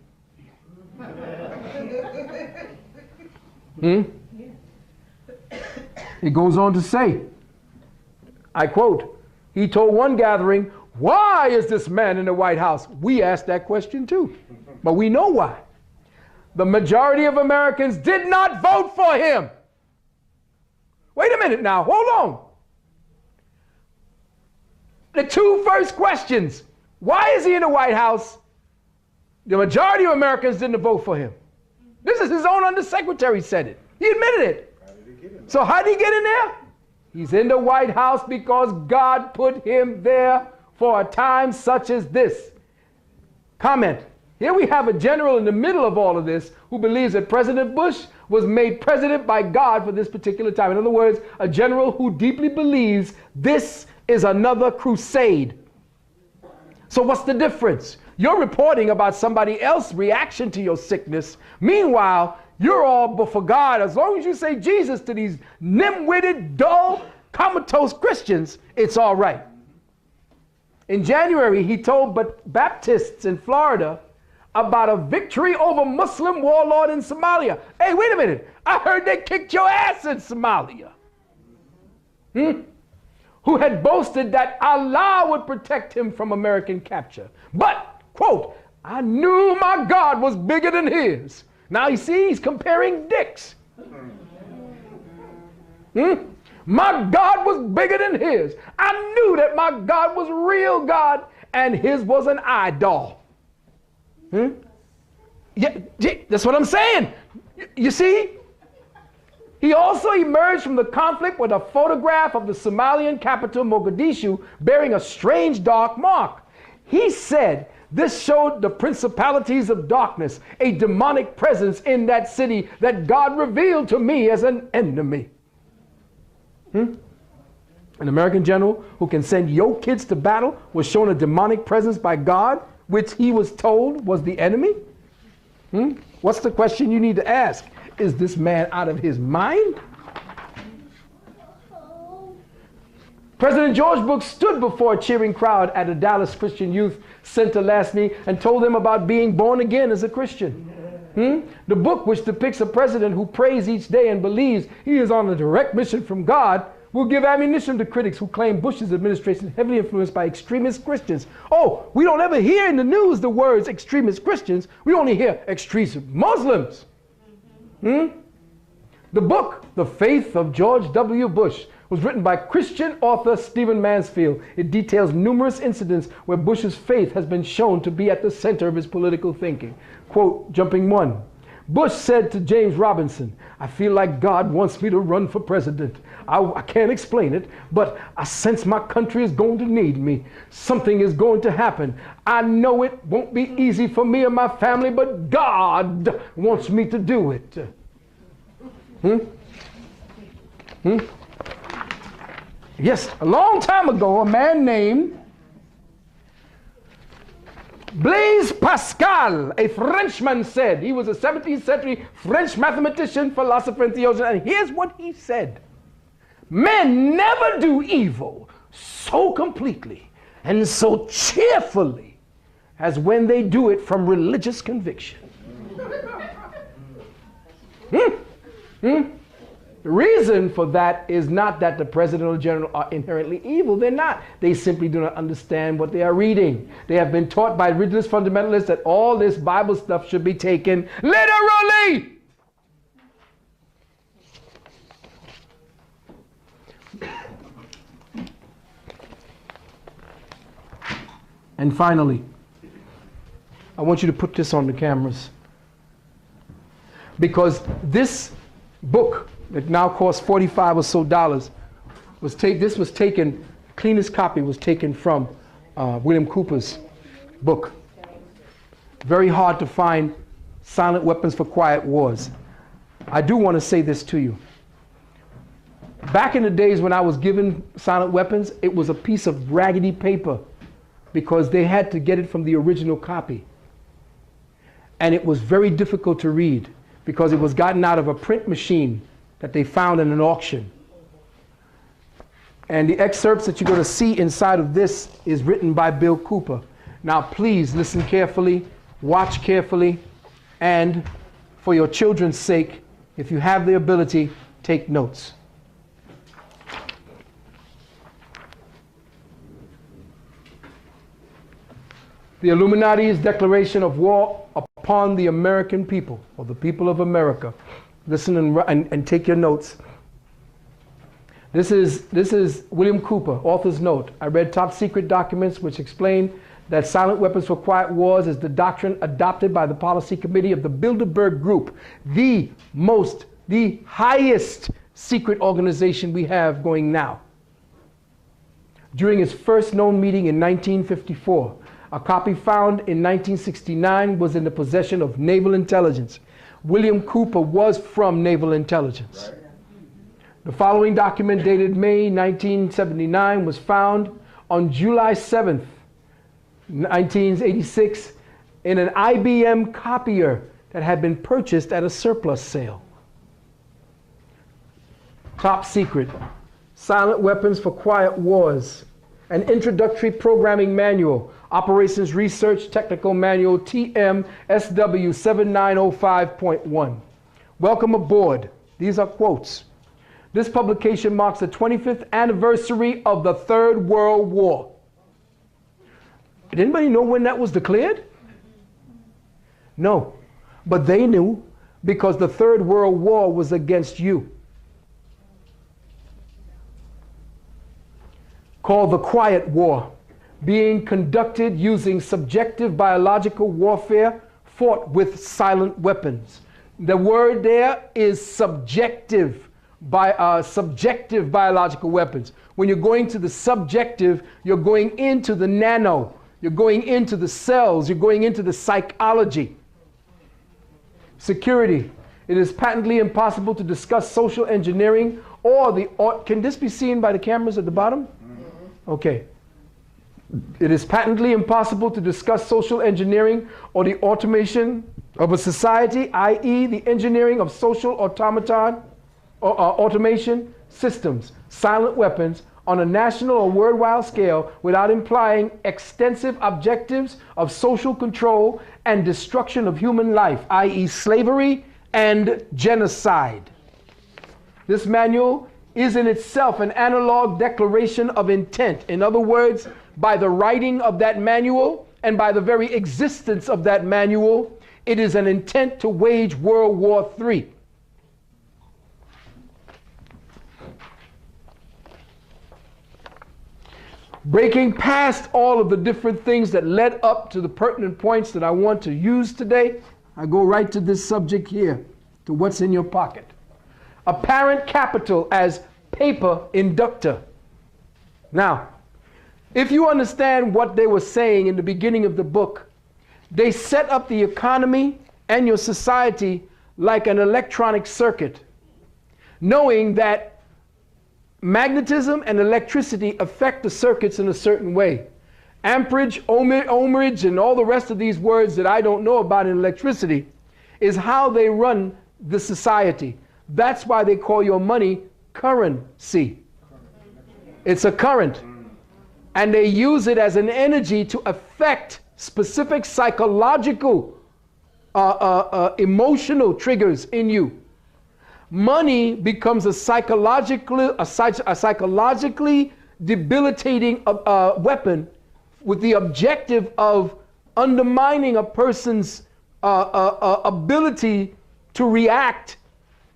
He goes on to say, I quote, he told one gathering, why is this man in the White House? We asked that question too, but we know why. The majority of Americans did not vote for him. Wait a minute now, hold on. The two first questions, why is he in the White House? The majority of Americans didn't vote for him. This is his own undersecretary said it. He admitted it. So how did he get in there? He's in the White House because God put him there for a time such as this. Comment. Here we have a general in the middle of all of this who believes that President Bush was made president by God for this particular time. In other words, a general who deeply believes this is another crusade. So what's the difference? You're reporting about somebody else's reaction to your sickness. Meanwhile, you're all for God. As long as you say Jesus to these nim-witted, dull, comatose Christians, it's all right. In January, he told Baptists in Florida about a victory over Muslim warlord in Somalia. Hey, wait a minute. I heard they kicked your ass in Somalia. Who had boasted that Allah would protect him from American capture. But, quote, I knew my God was bigger than his. Now you see, he's comparing dicks. My God was bigger than his. I knew that my God was real God and his was an idol. Yeah, that's what I'm saying. You see? He also emerged from the conflict with a photograph of the Somalian capital, Mogadishu, bearing a strange dark mark. He said this showed the principalities of darkness, a demonic presence in that city that God revealed to me as an enemy. An American general who can send your kids to battle was shown a demonic presence by God, which he was told was the enemy? What's the question you need to ask? Is this man out of his mind? President George Bush stood before a cheering crowd at a Dallas Christian Youth Center last week and told them about being born again as a Christian. The book, which depicts a president who prays each day and believes he is on a direct mission from God, will give ammunition to critics who claim Bush's administration is heavily influenced by extremist Christians. Oh, we don't ever hear in the news the words extremist Christians. We only hear extremist Muslims. The book, The Faith of George W. Bush, was written by Christian author Stephen Mansfield. It details numerous incidents where Bush's faith has been shown to be at the center of his political thinking. Quote, jumping one, Bush said to James Robinson, I feel like God wants me to run for president. I can't explain it, but I sense my country is going to need me. Something is going to happen. I know it won't be easy for me and my family, but God wants me to do it. Yes, a long time ago, a man named Blaise Pascal, a Frenchman, said, he was a 17th century French mathematician, philosopher, and theologian, and here's what he said. Men never do evil so completely and so cheerfully as when they do it from religious conviction. The reason for that is not that the president or general are inherently evil. They're not. They simply do not understand what they are reading. They have been taught by religious fundamentalists that all this Bible stuff should be taken literally. And finally, I want you to put this on the cameras. Because this book that now costs $45 or so this was taken, cleanest copy was taken from William Cooper's book. Very hard to find Silent Weapons for Quiet Wars. I do want to say this to you. Back in the days when I was given Silent Weapons, it was a piece of raggedy paper because they had to get it from the original copy. And it was very difficult to read because it was gotten out of a print machine that they found in an auction. And the excerpts that you're going to see inside of this is written by Bill Cooper. Now please listen carefully, watch carefully, and for your children's sake, if you have the ability, take notes. The Illuminati's declaration of war upon the American people, or the people of America. Listen and take your notes. This is William Cooper, author's note. I read top secret documents which explain that Silent Weapons for Quiet Wars is the doctrine adopted by the policy committee of the Bilderberg Group, the highest secret organization we have going now. During its first known meeting in 1954, a copy found in 1969 was in the possession of Naval Intelligence. William Cooper was from Naval Intelligence. Right. The following document dated May 1979 was found on July 7th, 1986 in an IBM copier that had been purchased at a surplus sale. Top secret. Silent Weapons for Quiet Wars an introductory programming manual, Operations Research Technical Manual TM SW 7905.1. Welcome aboard. These are quotes. This publication marks the 25th anniversary of the Third World War. Did anybody know when that was declared? No, but they knew, because the Third World War was against you. Called the Quiet War, being conducted using subjective biological warfare fought with silent weapons. The word there is subjective biological weapons. When you're going to the subjective, you're going into the nano, you're going into the cells, you're going into the psychology. Security. It is patently impossible to discuss social engineering can this be seen by the cameras at the bottom? Okay. It is patently impossible to discuss social engineering or the automation of a society, i.e. the engineering of social automation systems, silent weapons, on a national or worldwide scale without implying extensive objectives of social control and destruction of human life, i.e. slavery and genocide. This manual is in itself an analog declaration of intent. In other words, by the writing of that manual and by the very existence of that manual, it is an intent to wage World War III. Breaking past all of the different things that led up to the pertinent points that I want to use today, I go right to this subject here, to what's in your pocket. Apparent capital as paper inductor. Now, if you understand what they were saying in the beginning of the book, they set up the economy and your society like an electronic circuit, knowing that magnetism and electricity affect the circuits in a certain way. Amperage, ohmage, and all the rest of these words that I don't know about in electricity is how they run the society. That's why they call your money currency. It's a current. And they use it as an energy to affect specific psychological, emotional triggers in you. Money becomes a psychologically debilitating weapon with the objective of undermining a person's ability to react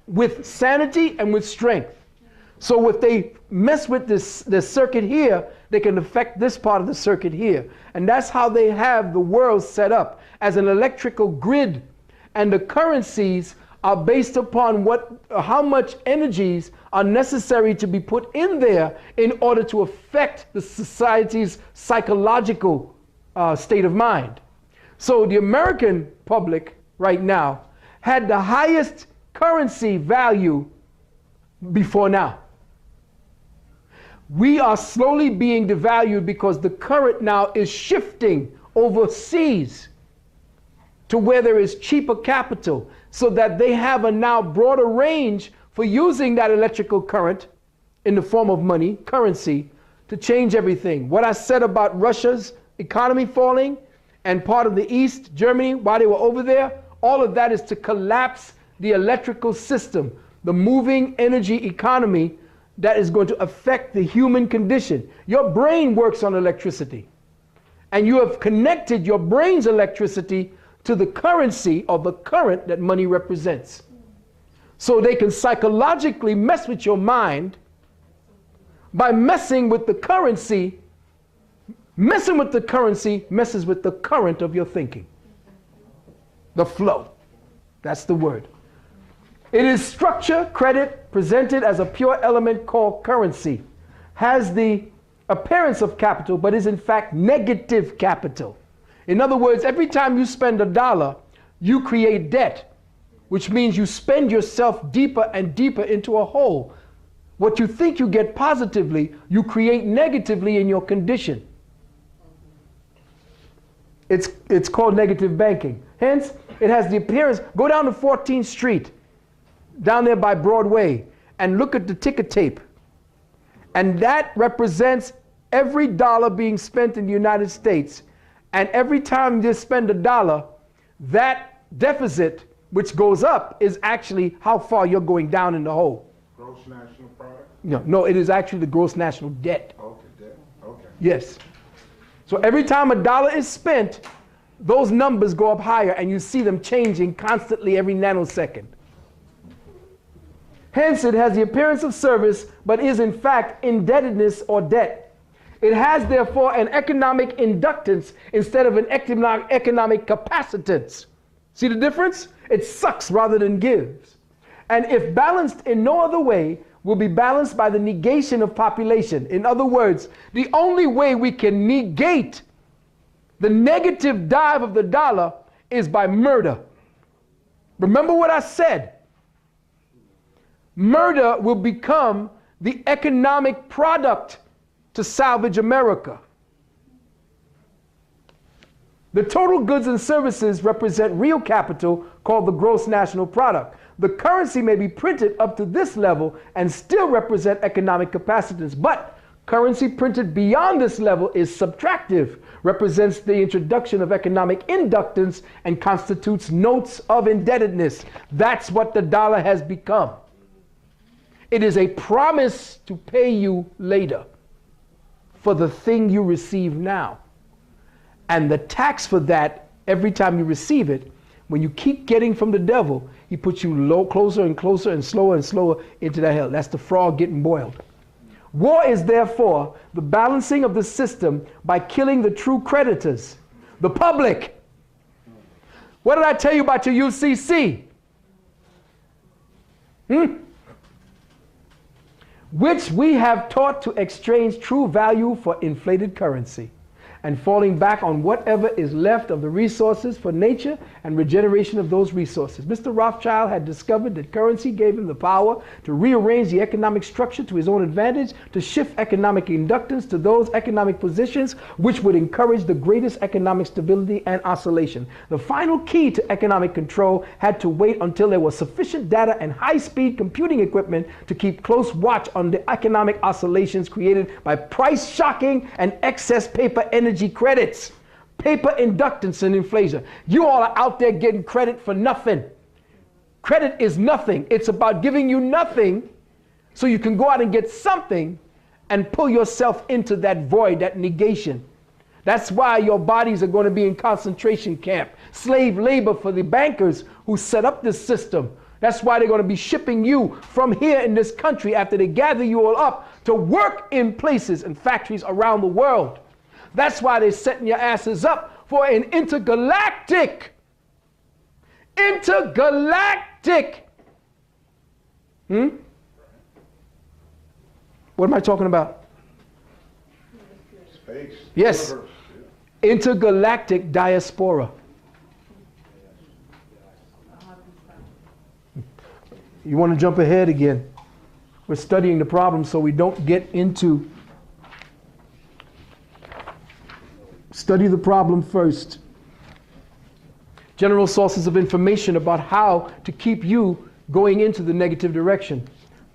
with sanity and with strength. So if they mess with this circuit here, they can affect this part of the circuit here. And that's how they have the world set up, as an electrical grid. And the currencies are based upon how much energies are necessary to be put in there in order to affect the society's psychological state of mind. So the American public right now had the highest currency value before now. We are slowly being devalued because the current now is shifting overseas to where there is cheaper capital, so that they have a now broader range for using that electrical current in the form of money, currency, to change everything. What I said about Russia's economy falling and part of the East, Germany, while they were over there, all of that is to collapse the electrical system, the moving energy economy that is going to affect the human condition. Your brain works on electricity, and you have connected your brain's electricity to the currency or the current that money represents. So they can psychologically mess with your mind by messing with the currency. Messing with the currency messes with the current of your thinking. The flow. That's the word. It is structure, credit, presented as a pure element called currency. Has the appearance of capital, but is in fact negative capital. In other words, every time you spend $1, you create debt, which means you spend yourself deeper and deeper into a hole. What you think you get positively, you create negatively in your condition. It's called negative banking. Hence, it has the appearance. Go down to 14th Street, down there by Broadway, and look at the ticker tape. And that represents every dollar being spent in the United States, and every time you spend a dollar, that deficit, which goes up, is actually how far you're going down in the hole. Gross national product? No, it is actually the gross national debt. Okay, debt. Okay. Yes. So every time a dollar is spent, those numbers go up higher, and you see them changing constantly every nanosecond. Hence, it has the appearance of service, but is in fact indebtedness or debt. It has, therefore, an economic inductance instead of an economic capacitance. See the difference? It sucks rather than gives. And if balanced in no other way, will be balanced by the negation of population. In other words, the only way we can negate the negative dive of the dollar is by murder. Remember what I said. Murder will become the economic product to salvage America. The total goods and services represent real capital called the gross national product. The currency may be printed up to this level and still represent economic capacitance, but currency printed beyond this level is subtractive, represents the introduction of economic inductance, and constitutes notes of indebtedness. That's what the dollar has become. It is a promise to pay you later for the thing you receive now. And the tax for that, every time you receive it, when you keep getting from the devil, he puts you closer and closer and slower into that hell. That's the frog getting boiled. War is therefore the balancing of the system by killing the true creditors, the public. What did I tell you about your UCC? Which we have taught to exchange true value for inflated currency, and falling back on whatever is left of the resources for nature and regeneration of those resources. Mr. Rothschild had discovered that currency gave him the power to rearrange the economic structure to his own advantage, to shift economic inductance to those economic positions which would encourage the greatest economic stability and oscillation. The final key to economic control had to wait until there was sufficient data and high-speed computing equipment to keep close watch on the economic oscillations created by price shocking and excess paper energy credits, paper inductance and inflation. You all are out there getting credit for nothing. Credit is nothing. It's about giving you nothing so you can go out and get something and pull yourself into that void, that negation. That's why your bodies are going to be in concentration camp, slave labor for the bankers who set up this system. That's why they're going to be shipping you from here in this country after they gather you all up to work in places and factories around the world. That's why they're setting your asses up for an intergalactic. What am I talking about? Space. Yes. Universe. Intergalactic diaspora. You want to jump ahead again? We're studying the problem so we don't get into. Study the problem first. General sources of information about how to keep you going into the negative direction.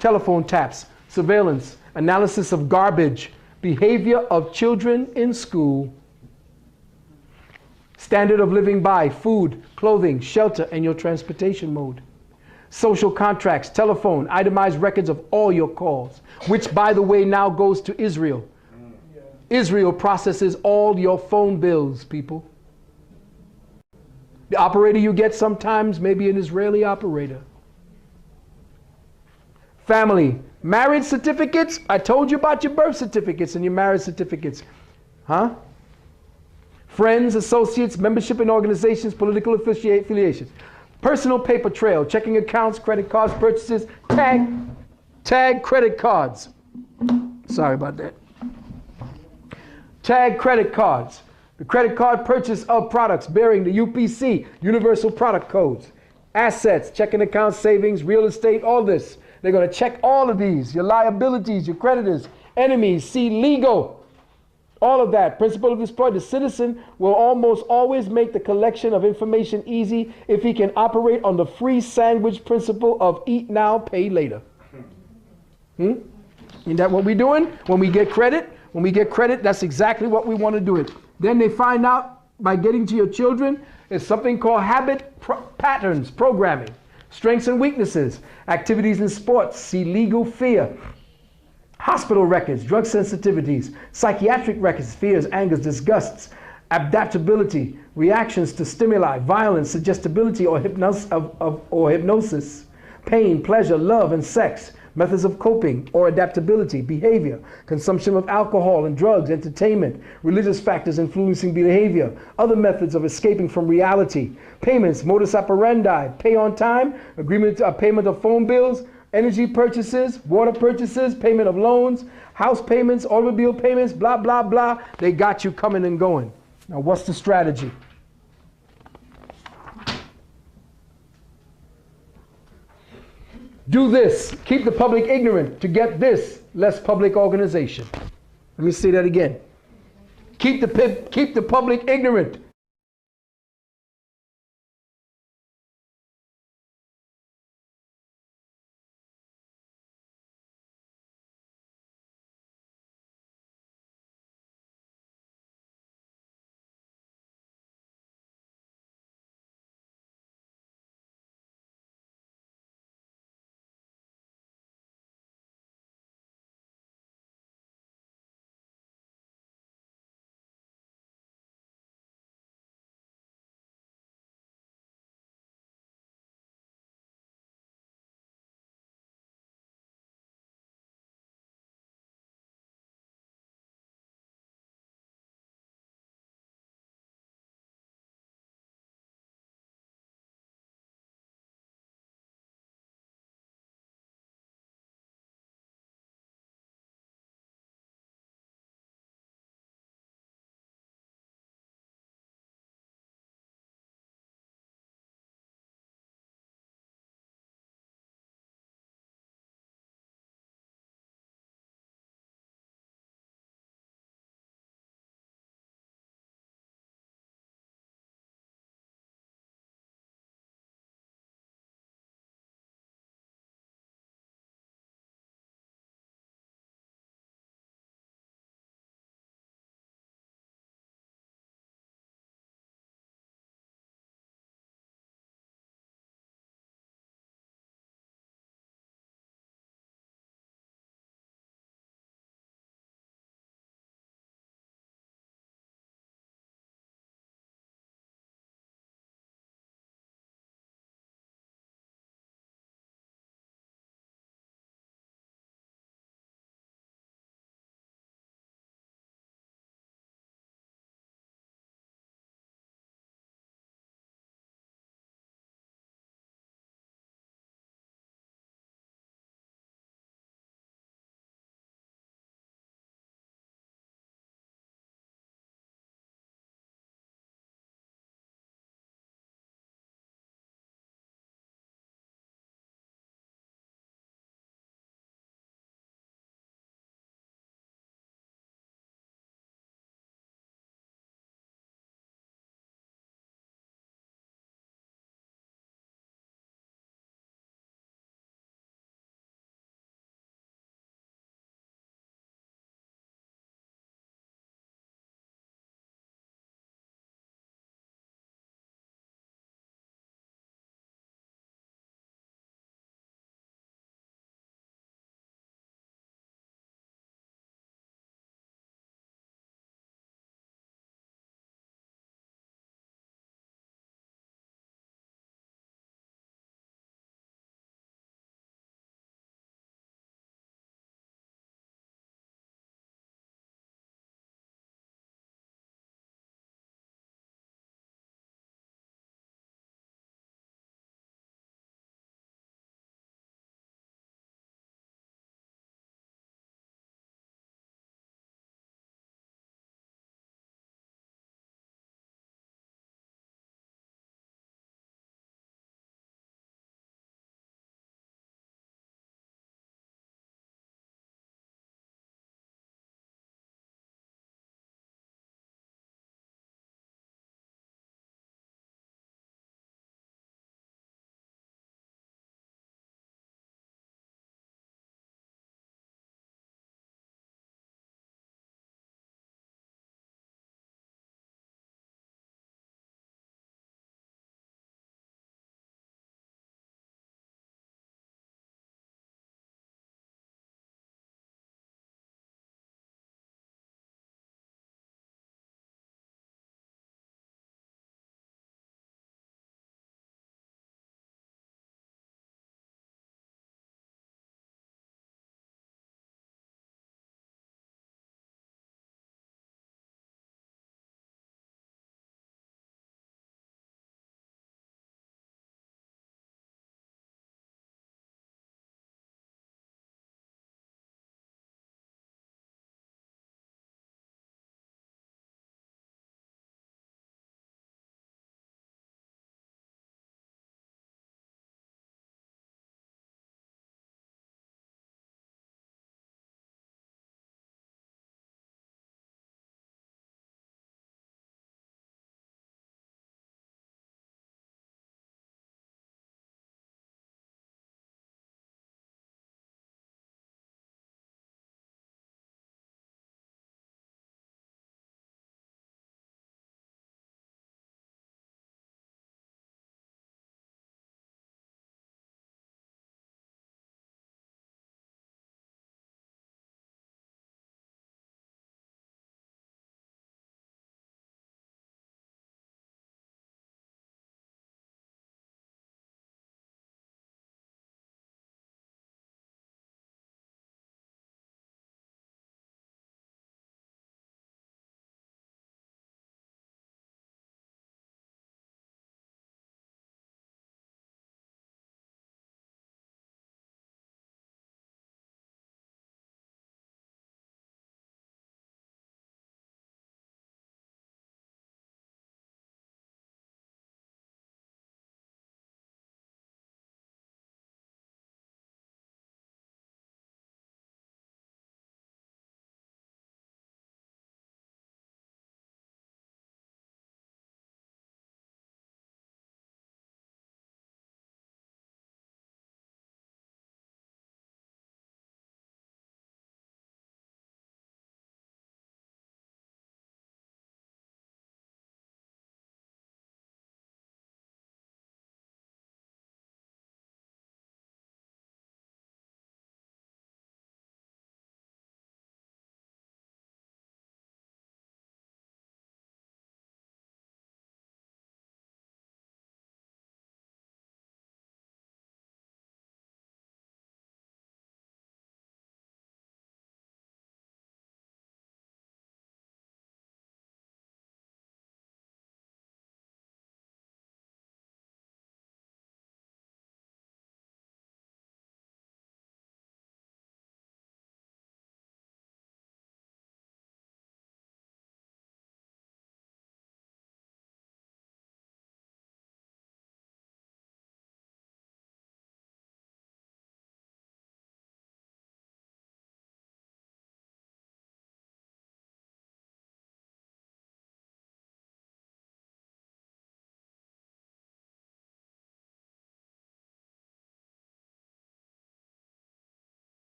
Telephone taps, surveillance, analysis of garbage, behavior of children in school. Standard of living by, food, clothing, shelter, and your transportation mode. Social contracts, telephone, itemized records of all your calls, which, by the way, now goes to Israel. Israel processes all your phone bills, people. The operator you get sometimes may be an Israeli operator. Family, marriage certificates. I told you about your birth certificates and your marriage certificates. Huh? Friends, associates, membership in organizations, political affiliations. Personal paper trail, checking accounts, credit cards, purchases, tag credit cards. Sorry about that. Tag credit cards. The credit card purchase of products bearing the UPC, Universal Product Codes. Assets, checking accounts, savings, real estate, all this. They're going to check all of these. Your liabilities, your creditors, enemies, see legal. All of that. Principle of exploit. The citizen will almost always make the collection of information easy if he can operate on the free sandwich principle of eat now, pay later. Isn't that what we're doing? When we get credit, When we get credit, that's exactly what we want to do it. Then they find out by getting to your children, it's something called patterns programming, strengths and weaknesses, activities and sports, see legal fear, hospital records, drug sensitivities, psychiatric records, fears, angers, disgusts, adaptability, reactions to stimuli, violence, suggestibility or hypnosis, pain, pleasure, love, and sex, methods of coping or adaptability, behavior, consumption of alcohol and drugs, entertainment, religious factors influencing behavior, other methods of escaping from reality, payments, modus operandi, pay on time, agreement, payment of phone bills, energy purchases, water purchases, payment of loans, house payments, automobile payments, blah, blah, blah. They got you coming and going. Now, what's the strategy? Do this. Keep the public ignorant to get this, less public organization. Let me say that again. Keep the public ignorant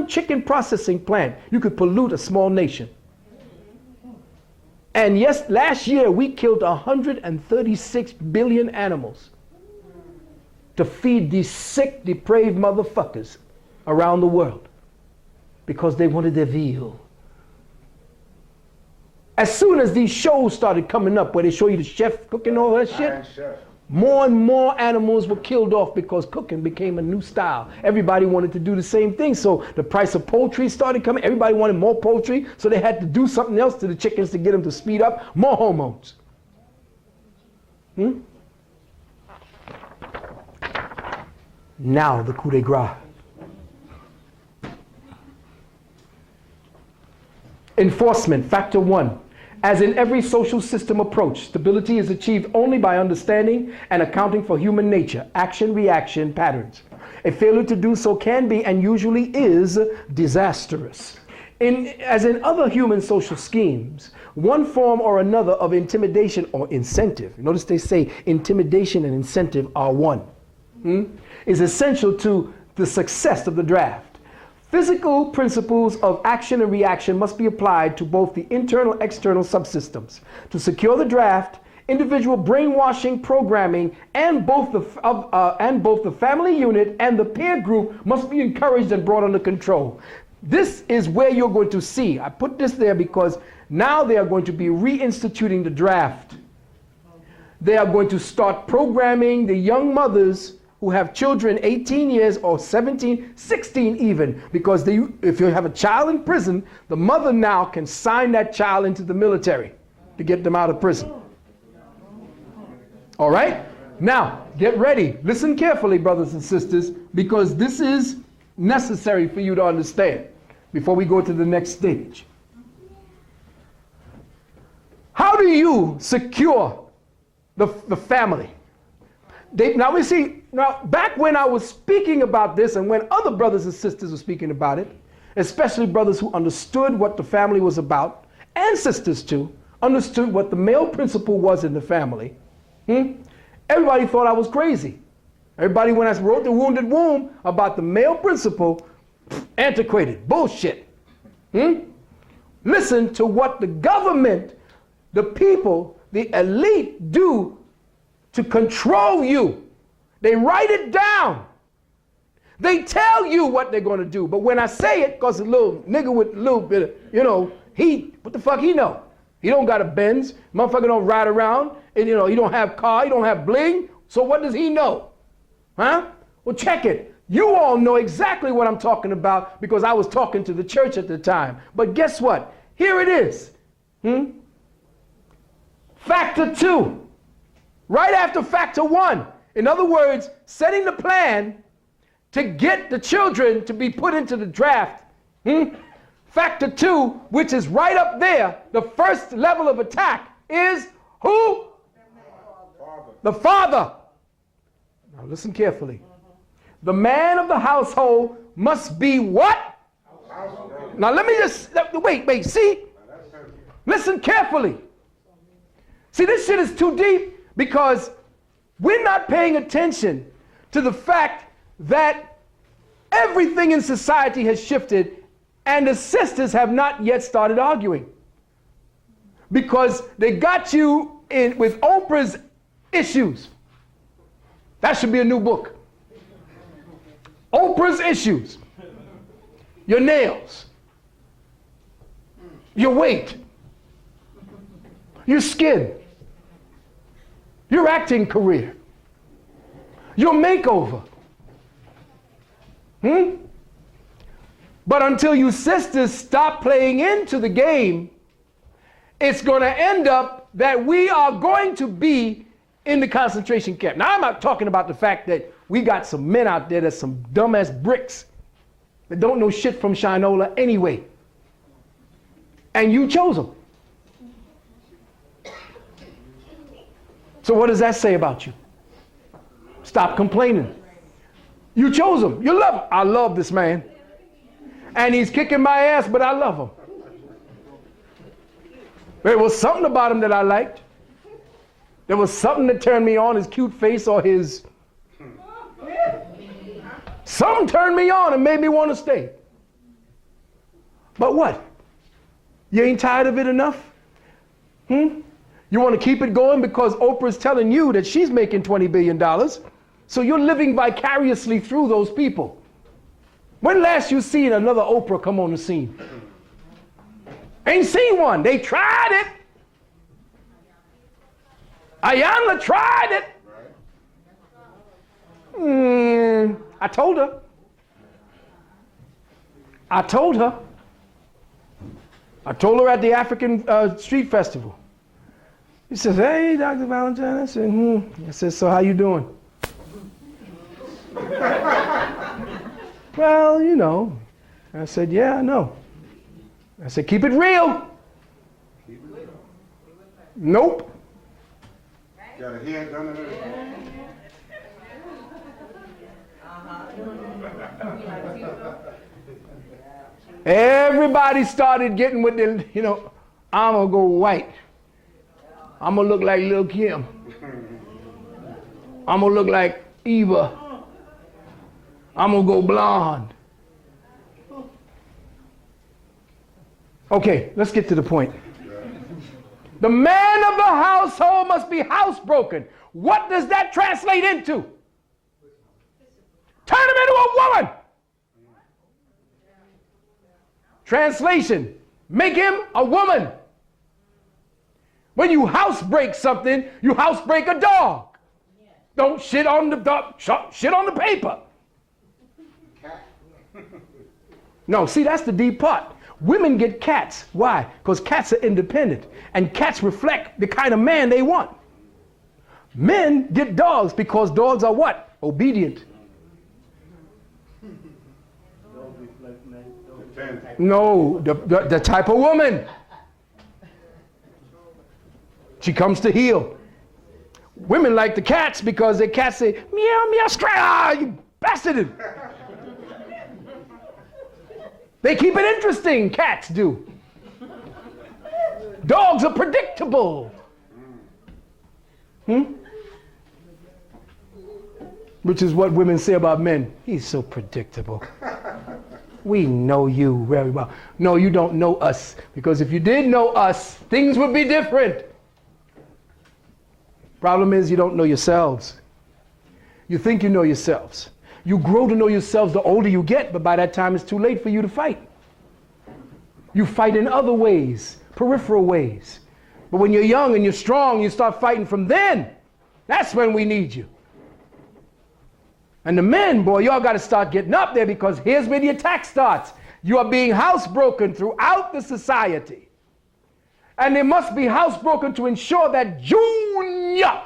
one chicken processing plant, you could pollute a small nation. And yes, last year we killed 136 billion animals to feed these sick, depraved motherfuckers around the world because they wanted their veal. As soon as these shows started coming up where they show you the chef cooking all that shit, more and more animals were killed off because cooking became a new style. Everybody wanted to do the same thing, so the price of poultry started coming. Everybody wanted more poultry, so they had to do something else to the chickens to get them to speed up. More hormones. Now the coup de grace. Enforcement, factor 1. As in every social system approach, stability is achieved only by understanding and accounting for human nature, action-reaction patterns. A failure to do so can be, and usually is, disastrous. As in other human social schemes, one form or another of intimidation or incentive, notice they say intimidation and incentive are one, is essential to the success of the draft. Physical principles of action and reaction must be applied to both the internal and external subsystems. To secure the draft, individual brainwashing programming and both the family unit and the peer group must be encouraged and brought under control. This is where you're going to see, I put this there because now they are going to be reinstituting the draft. They are going to start programming the young mothers who have children 18 years or 17, 16 even, because if you have a child in prison, the mother now can sign that child into the military to get them out of prison. All right? Now, get ready. Listen carefully, brothers and sisters, because this is necessary for you to understand before we go to the next stage. How do you secure the family? Now, back when I was speaking about this and when other brothers and sisters were speaking about it, especially brothers who understood what the family was about, and sisters too, understood what the male principle was in the family, everybody thought I was crazy. Everybody, when I wrote The Wounded Womb about the male principle, antiquated, bullshit. Listen to what the government, the people, the elite do to control you. They write it down. They tell you what they're going to do. But when I say it, because a little nigga with a little bit of, what the fuck he know? He don't got a Benz. Motherfucker don't ride around. And, he don't have car. He don't have bling. So what does he know? Huh? Well, check it. You all know exactly what I'm talking about because I was talking to the church at the time. But guess what? Here it is. Factor 2. Right after factor 1. In other words, setting the plan to get the children to be put into the draft. Factor 2, which is right up there, the first level of attack is who? The father. Now listen carefully. The man of the household must be what? Now let me just, wait, see? Listen carefully. See, this shit is too deep because we're not paying attention to the fact that everything in society has shifted and the sisters have not yet started arguing. Because they got you in with Oprah's issues. That should be a new book. Oprah's issues. Your nails. Your weight. Your skin. Your acting career. Your makeover. But until you sisters stop playing into the game, it's going to end up that we are going to be in the concentration camp. Now, I'm not talking about the fact that we got some men out there that's some dumbass bricks that don't know shit from Shinola anyway. And you chose them. So what does that say about you? Stop complaining. You chose him. You love him. I love this man. And he's kicking my ass, but I love him. There was something about him that I liked. There was something that turned me on, his cute face or his... Something turned me on and made me want to stay. But what? You ain't tired of it enough? You want to keep it going because Oprah's telling you that she's making $20 billion, so you're living vicariously through those people. When last you seen another Oprah come on the scene? Ain't seen one. They tried it. Ayanna tried it. I told her. I told her at the African Street Festival. He says, hey, Dr. Valentine. I said, I said, so how you doing? Well, you know. I said, yeah, I know. I said, keep it real. Nope. Got a head done it. Everybody started getting with the, I'm going to go white. I'm going to look like Lil' Kim. I'm going to look like Eva. I'm going to go blonde. Okay, let's get to the point. The man of the household must be housebroken. What does that translate into? Turn him into a woman. Translation, make him a woman. When you housebreak something, you housebreak a dog. Don't shit on the dog, shit on the paper. No, see, that's the deep part. Women get cats. Why? Because cats are independent, and cats reflect the kind of man they want. Men get dogs because dogs are what? Obedient. No, the type of woman. She comes to heal. Women like the cats because the cats say, meow, meow, scratch, you bastard. They keep it interesting, cats do. Dogs are predictable. Which is what women say about men. He's so predictable. We know you very well. No, you don't know us. Because if you did know us, things would be different. Problem is, you don't know yourselves. You think you know yourselves. You grow to know yourselves the older you get, but by that time it's too late for you to fight. You fight in other ways, peripheral ways. But when you're young and you're strong, you start fighting from then. That's when we need you. And the men, boy, y'all got to start getting up there because here's where the attack starts. You are being housebroken throughout the society. And they must be housebroken to ensure that Junior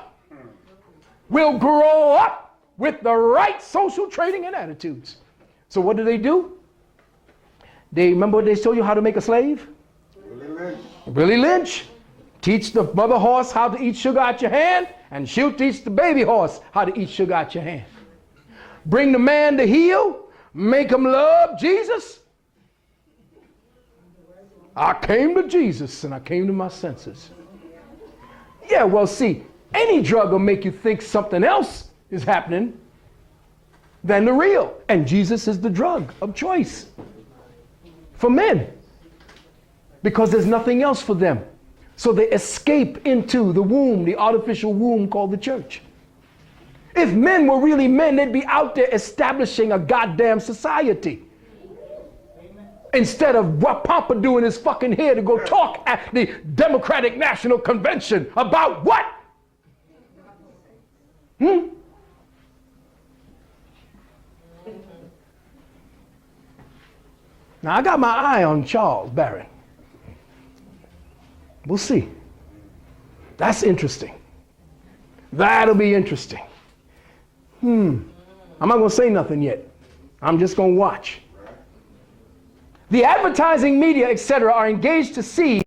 will grow up with the right social training and attitudes. So what do? They remember what they told you how to make a slave? Willie Lynch. Teach the mother horse how to eat sugar out your hand, and she'll teach the baby horse how to eat sugar out your hand. Bring the man to heal, make him love Jesus. I came to Jesus and I came to my senses. Yeah, well, see, any drug will make you think something else is happening than the real. And Jesus is the drug of choice for men because there's nothing else for them. So they escape into the womb, the artificial womb called the church. If men were really men, they'd be out there establishing a goddamn society. Instead of what Pompidou is fucking here to go talk at the Democratic National Convention about what? Now I got my eye on Charles Barron. We'll see. That's interesting. That'll be interesting. I'm not going to say nothing yet. I'm just going to watch. The advertising media, etc., are engaged to see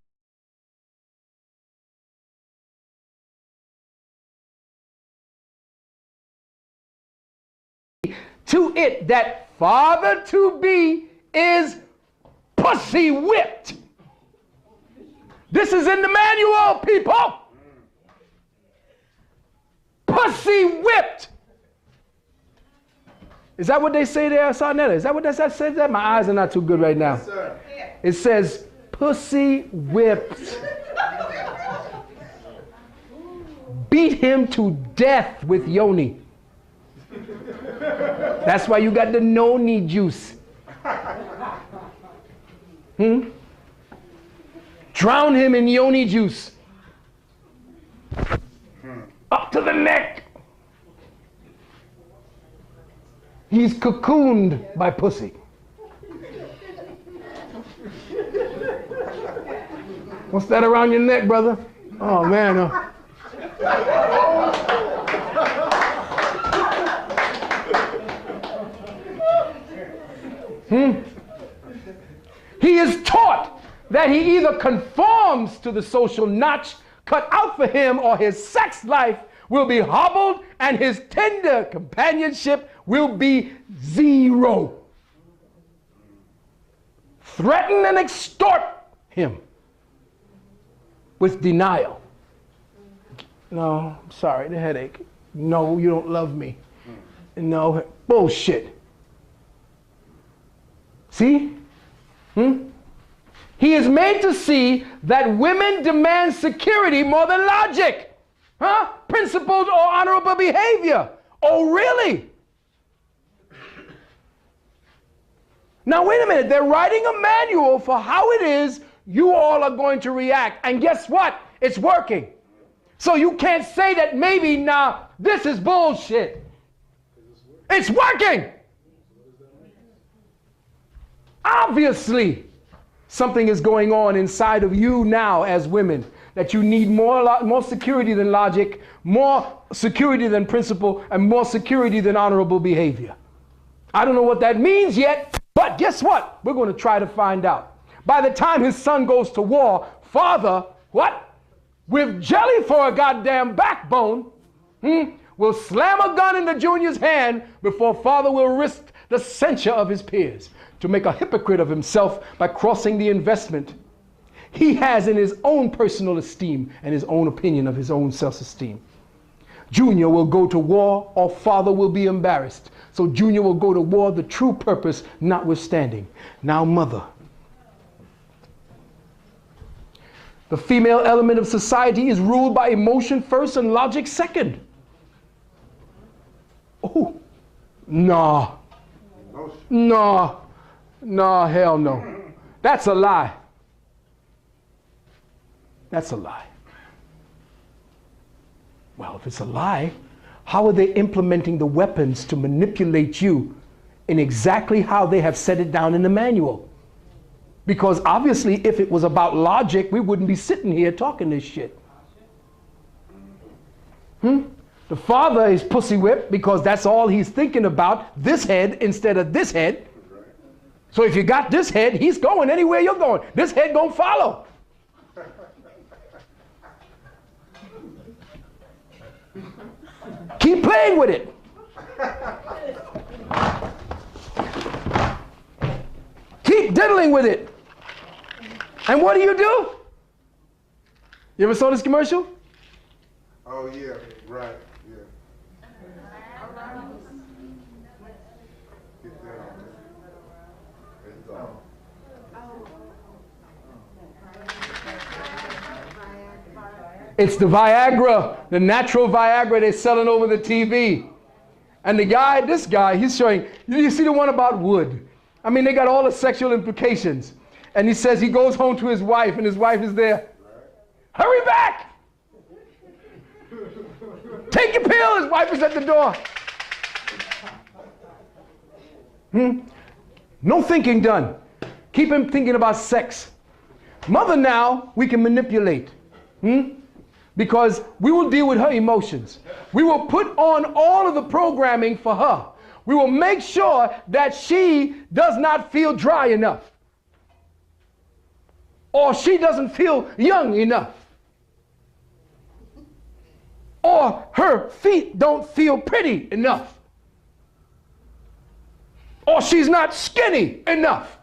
to it that father-to-be is pussy whipped. This is in the manual, people. Pussy whipped. Is that what they say there, Sarnetta? Is that what that says there? My eyes are not too good right now. Yes, sir. It says, pussy whipped. Beat him to death with yoni. That's why you got the noni juice. Drown him in yoni juice. Up to the neck. He's cocooned by pussy. What's that around your neck, brother? Oh, man. He is taught that he either conforms to the social notch cut out for him or his sex life will be hobbled and his tender companionship will be zero. Threaten and extort him with denial. No, I'm sorry, the headache. No, you don't love me. No, bullshit. See? He is made to see that women demand security more than logic. Principled or honorable behavior. Oh, really? Now, wait a minute. They're writing a manual for how it is you all are going to react. And guess what? It's working. So you can't say that maybe now this is bullshit. It's working. Obviously, something is going on inside of you now as women that you need more security than logic, more security than principle, and more security than honorable behavior. I don't know what that means yet, but guess what? We're going to try to find out. By the time his son goes to war, father, what? With jelly for a goddamn backbone, will slam a gun into Junior's hand before father will risk the censure of his peers to make a hypocrite of himself by crossing the investment he has in his own personal esteem and his own opinion of his own self-esteem. Junior will go to war or father will be embarrassed. So Junior will go to war, the true purpose notwithstanding. Now mother. The female element of society is ruled by emotion first and logic second. Oh, nah. Nah. Nah, hell no. That's a lie. That's a lie. Well, if it's a lie, how are they implementing the weapons to manipulate you in exactly how they have set it down in the manual? Because obviously, if it was about logic, we wouldn't be sitting here talking this shit. The father is pussy whipped because that's all he's thinking about, this head instead of this head. So if you got this head, he's going anywhere you're going. This head gonna follow. Keep playing with it. Keep diddling with it. And what do? You ever saw this commercial? Oh, yeah, right, yeah. It's the Viagra, the natural Viagra they're selling over the TV. And the guy, this guy, he's showing, you see the one about wood. I mean, they got all the sexual implications. And he says he goes home to his wife and his wife is there. Hurry back! Take your pill, his wife is at the door. No thinking done. Keep him thinking about sex. Mother now, we can manipulate. Because we will deal with her emotions. We will put on all of the programming for her. We will make sure that she does not feel dry enough. Or she doesn't feel young enough. Or her feet don't feel pretty enough. Or she's not skinny enough.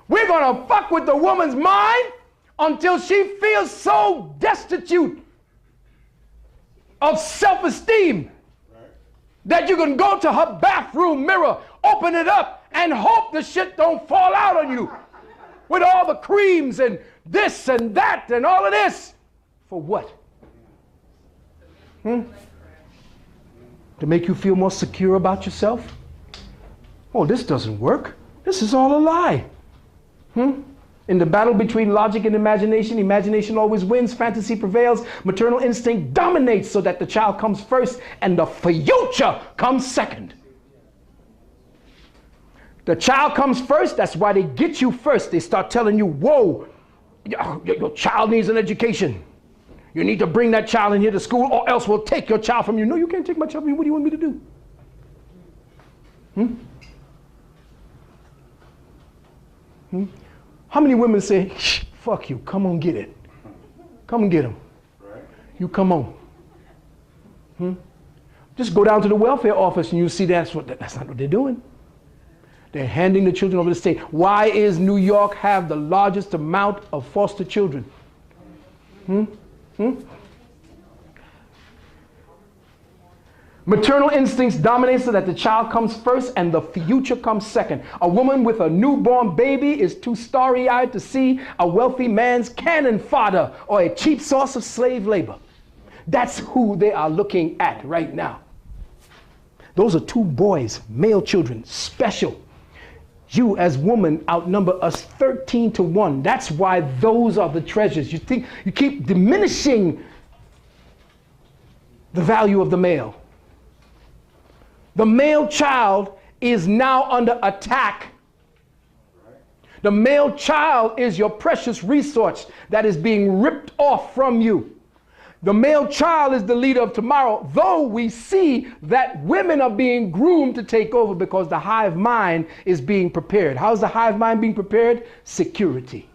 We're gonna fuck with the woman's mind until she feels so destitute of self-esteem that you can go to her bathroom mirror, open it up, and hope the shit don't fall out on you with all the creams and this and that and all of this. For what? To make you feel more secure about yourself? Oh, this doesn't work. This is all a lie. In the battle between logic and imagination, imagination always wins, fantasy prevails, maternal instinct dominates so that the child comes first and the future comes second. The child comes first, that's why they get you first. They start telling you, whoa, your child needs an education. You need to bring that child in here to school or else we'll take your child from you. No, you can't take my child from me. What do you want me to do? How many women say, fuck you, come on get it. Come and get him. Right. You come on. Just go down to the welfare office and you see that's not what they're doing. They're handing the children over to the state. Why is New York have the largest amount of foster children? Maternal instincts dominate so that the child comes first and the future comes second. A woman with a newborn baby is too starry-eyed to see a wealthy man's cannon fodder or a cheap source of slave labor. That's who they are looking at right now. Those are two boys, male children, special. You as woman outnumber us 13-1. That's why those are the treasures. You keep diminishing the value of the male. The male child is now under attack. The male child is your precious resource that is being ripped off from you. The male child is the leader of tomorrow, though we see that women are being groomed to take over because the hive mind is being prepared. How's the hive mind being prepared? Security.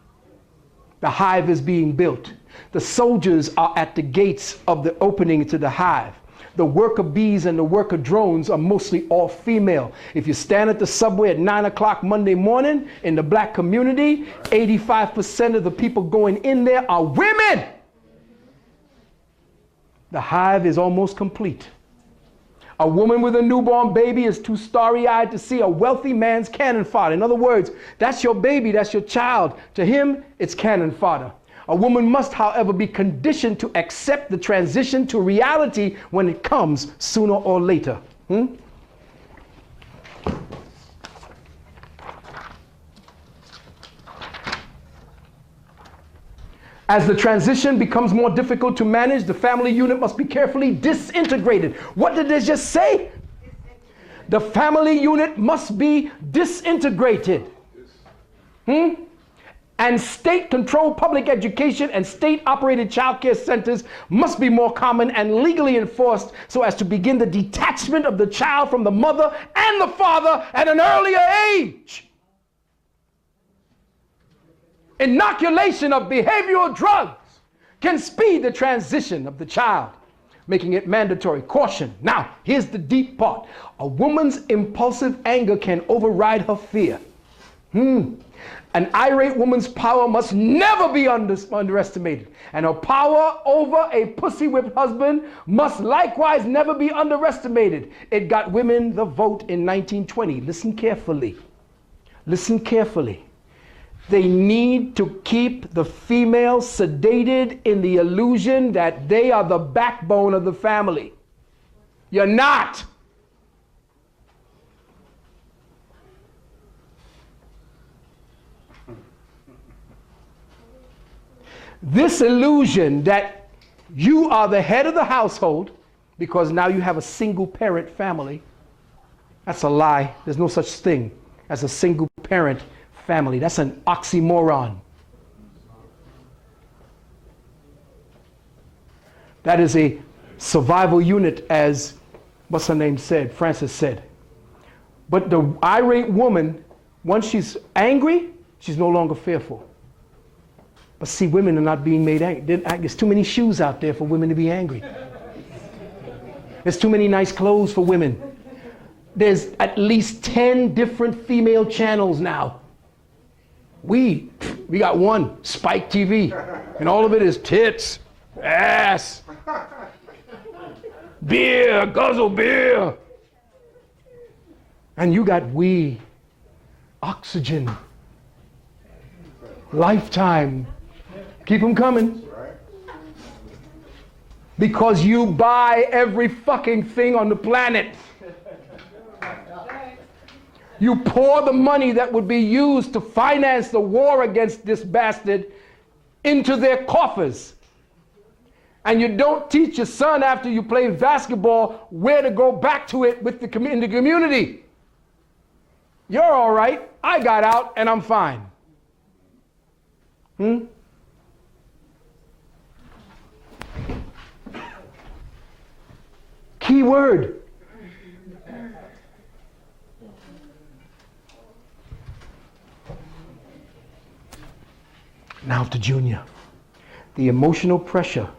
The hive is being built. The soldiers are at the gates of the opening to the hive. The worker bees and the worker drones are mostly all female. If you stand at the subway at 9 o'clock Monday morning in the black community, 85% of the people going in there are women. The hive is almost complete. A woman with a newborn baby is too starry-eyed to see a wealthy man's cannon fodder. In other words, that's your baby, that's your child. To him, it's cannon fodder. A woman must, however, be conditioned to accept the transition to reality when it comes sooner or later. As the transition becomes more difficult to manage, the family unit must be carefully disintegrated. What did they just say? The family unit must be disintegrated. And state-controlled public education and state-operated child care centers must be more common and legally enforced so as to begin the detachment of the child from the mother and the father at an earlier age. Inoculation of behavioral drugs can speed the transition of the child, making it mandatory. Caution. Now, here's the deep part. A woman's impulsive anger can override her fear. An irate woman's power must never be underestimated. And her power over a pussy-whipped husband must likewise never be underestimated. It got women the vote in 1920. Listen carefully. Listen carefully. They need to keep the female sedated in the illusion that they are the backbone of the family. You're not. This illusion that you are the head of the household because now you have a single parent family, that's a lie. There's no such thing as a single parent family. That's an oxymoron. That is a survival unit, as what's her name said, Frances said. But the irate woman, once she's angry, she's no longer fearful. But see, women are not being made angry. There's too many shoes out there for women to be angry. There's too many nice clothes for women. There's at least 10 different female channels now. We got one, Spike TV, and all of it is tits, ass, beer, guzzle beer, And you got we, oxygen, lifetime. Keep them coming. Because you buy every fucking thing on the planet. You pour the money that would be used to finance the war against this bastard into their coffers. And you don't teach your son after you play basketball where to go back to it with in the community. You're all right. I got out and I'm fine. Key word. Now to Junior. The emotional pressure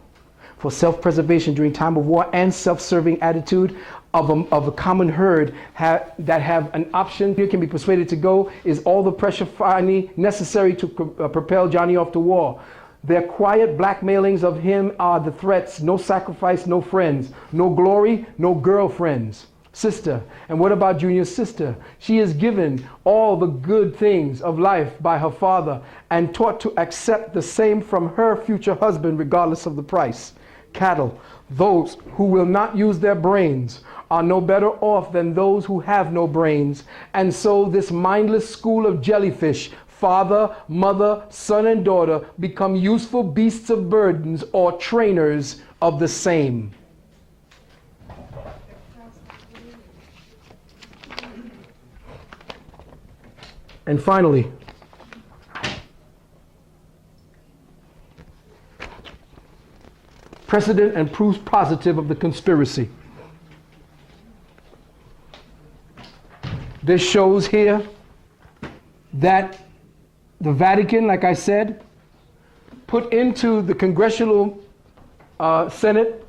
for self-preservation during time of war and self-serving attitude of a common herd that have an option you can be persuaded to go is all the pressure finally necessary to propel Johnny off to war. Their quiet blackmailings of him are the threats: no sacrifice, no friends, no glory, no girlfriends. Sister. And what about Junior's sister? She is given all the good things of life by her father and taught to accept the same from her future husband regardless of the price. Cattle. Those who will not use their brains are no better off than those who have no brains. And so this mindless school of jellyfish, father, mother, son, and daughter, become useful beasts of burdens or trainers of the same. And finally, precedent and proof positive of the conspiracy. This shows here that the Vatican, like I said, put into the Congressional Senate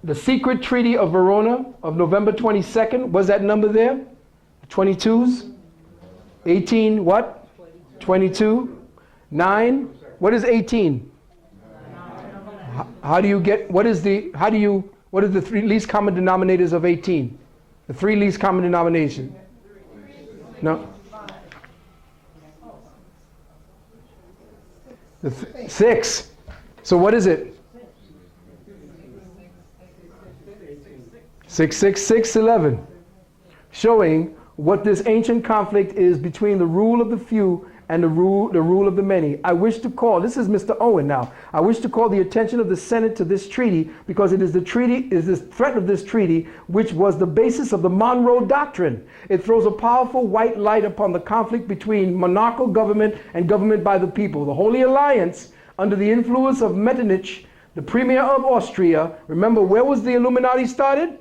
the secret Treaty of Verona of November 22nd. Was that number there? 22s? 18 what? 22? 9? What is 18? How do you get, what are the three least common denominators of 18? The three least common denominations? No? 6. So what is it? 6, 6, 6, 11. Showing what this ancient conflict is between the rule of the few and the rule of the many. I wish to call, this is Mr. Owen now, I wish to call the attention of the Senate to this treaty because it is the threat of this treaty which was the basis of the Monroe Doctrine. It throws a powerful white light upon the conflict between monarchical government and government by the people. The Holy Alliance, under the influence of Metternich, the Premier of Austria, remember where was the Illuminati started?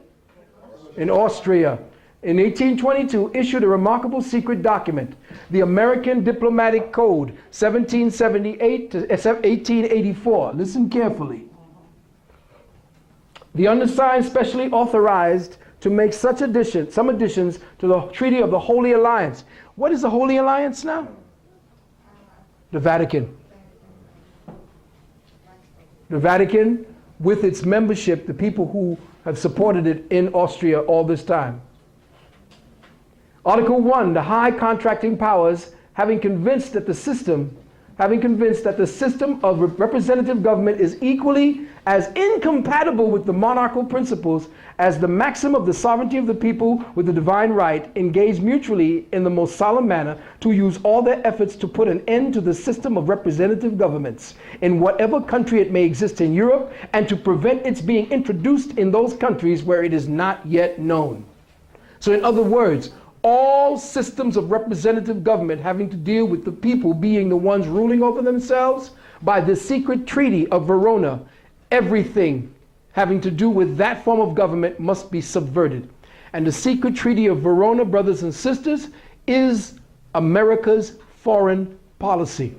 In Austria. In 1822, issued a remarkable secret document, the American Diplomatic Code, 1778 to 1884. Listen carefully. The undersigned specially authorized to make some additions to the Treaty of the Holy Alliance. What is the Holy Alliance now? The Vatican. The Vatican, with its membership, the people who have supported it in Austria all this time. Article 1, the high contracting powers, having convinced that the system of representative government is equally as incompatible with the monarchical principles as the maxim of the sovereignty of the people with the divine right, engage mutually in the most solemn manner to use all their efforts to put an end to the system of representative governments in whatever country it may exist in Europe, and to prevent its being introduced in those countries where it is not yet known. So in other words, all systems of representative government having to deal with the people being the ones ruling over themselves, by the secret Treaty of Verona, everything having to do with that form of government must be subverted. And the secret Treaty of Verona, brothers and sisters, is America's foreign policy.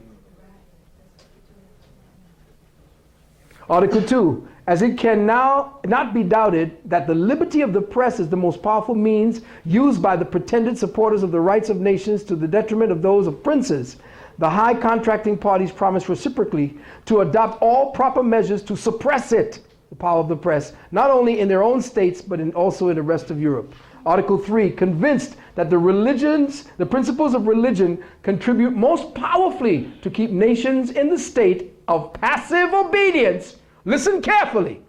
Article 2. As it can now not be doubted that the liberty of the press is the most powerful means used by the pretended supporters of the rights of nations to the detriment of those of princes, the high contracting parties promise reciprocally to adopt all proper measures to suppress it, the power of the press, not only in their own states, but also in the rest of Europe. Article 3, convinced that the principles of religion contribute most powerfully to keep nations in the state of passive obedience. Listen carefully.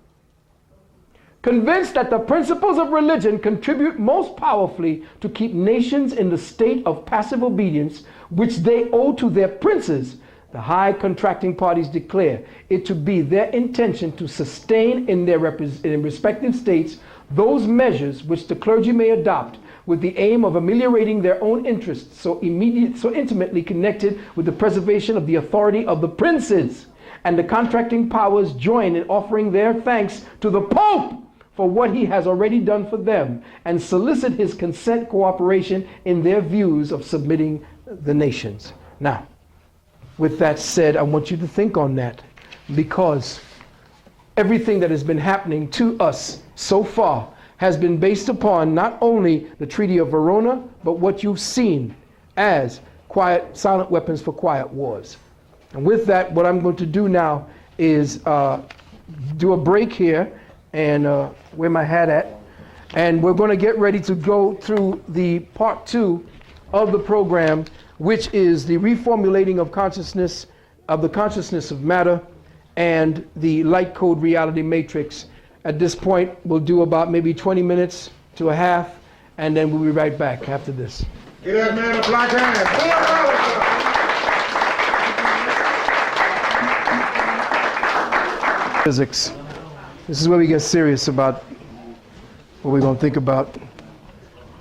Convinced that the principles of religion contribute most powerfully to keep nations in the state of passive obedience, which they owe to their princes, the high contracting parties declare it to be their intention to sustain in their respective states those measures which the clergy may adopt with the aim of ameliorating their own interests so intimately connected with the preservation of the authority of the princes. And the contracting powers join in offering their thanks to the Pope for what he has already done for them, and solicit his consent cooperation in their views of submitting the nations. Now, with that said, I want you to think on that, because everything that has been happening to us so far has been based upon not only the Treaty of Verona, but what you've seen as silent weapons for quiet wars. And with that, what I'm going to do now is do a break here, and where my hat at, and we're going to get ready to go through the part 2 of the program, which is the reformulating of consciousness, of the consciousness of matter, and the light code reality matrix. At this point, we'll do about maybe 20 minutes to a half, and then we'll be right back after this. Get that man a black hand. Physics. This is where we get serious about what we're going to think about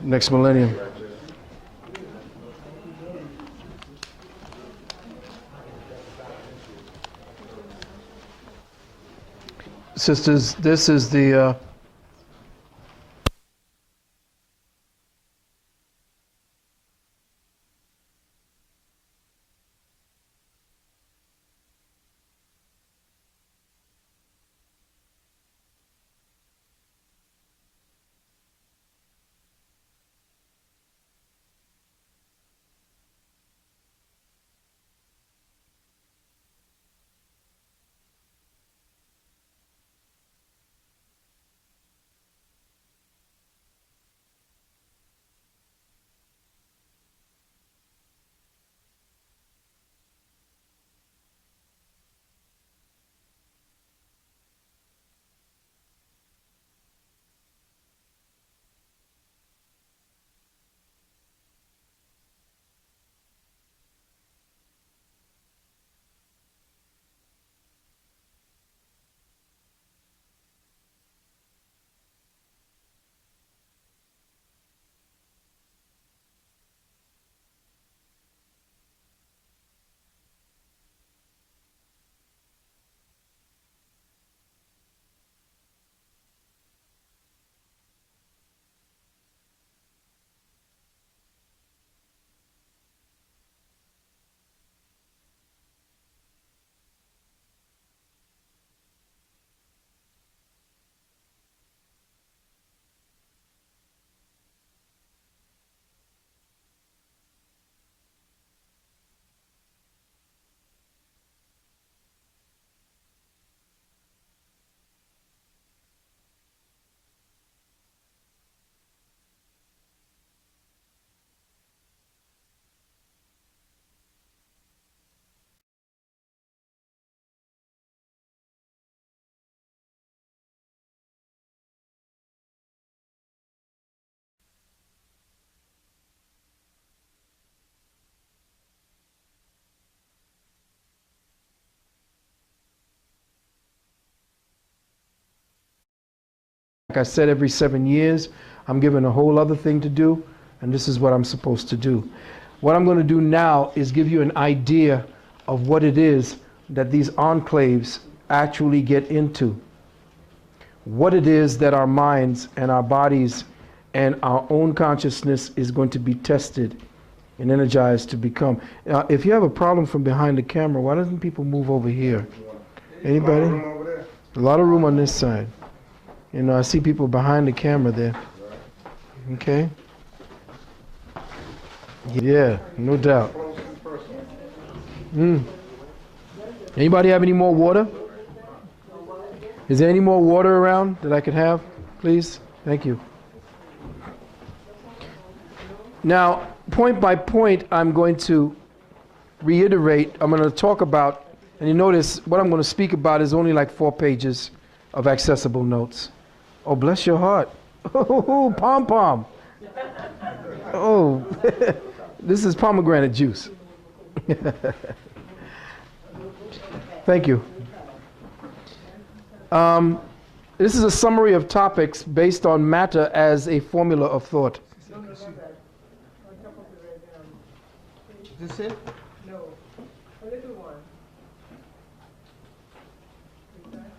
next millennium. Sisters, this is the like I said, every 7 years, I'm given a whole other thing to do, and this is what I'm supposed to do. What I'm going to do now is give you an idea of what it is that these enclaves actually get into. What it is that our minds and our bodies and our own consciousness is going to be tested and energized to become. If you have a problem from behind the camera, why doesn't people move over here? Anybody? A lot of room on this side. You know, I see people behind the camera there. Okay? Yeah, no doubt. Anybody have any more water? Is there any more water around that I could have, please? Thank you. Now, point by point, I'm going to reiterate, I'm going to talk about, and you notice what I'm going to speak about is only like 4 pages of accessible notes. Oh, bless your heart. Oh, pom-pom. Oh, this is pomegranate juice. Thank you. This is a summary of topics based on matter as a formula of thought. Is this it? No, a little one.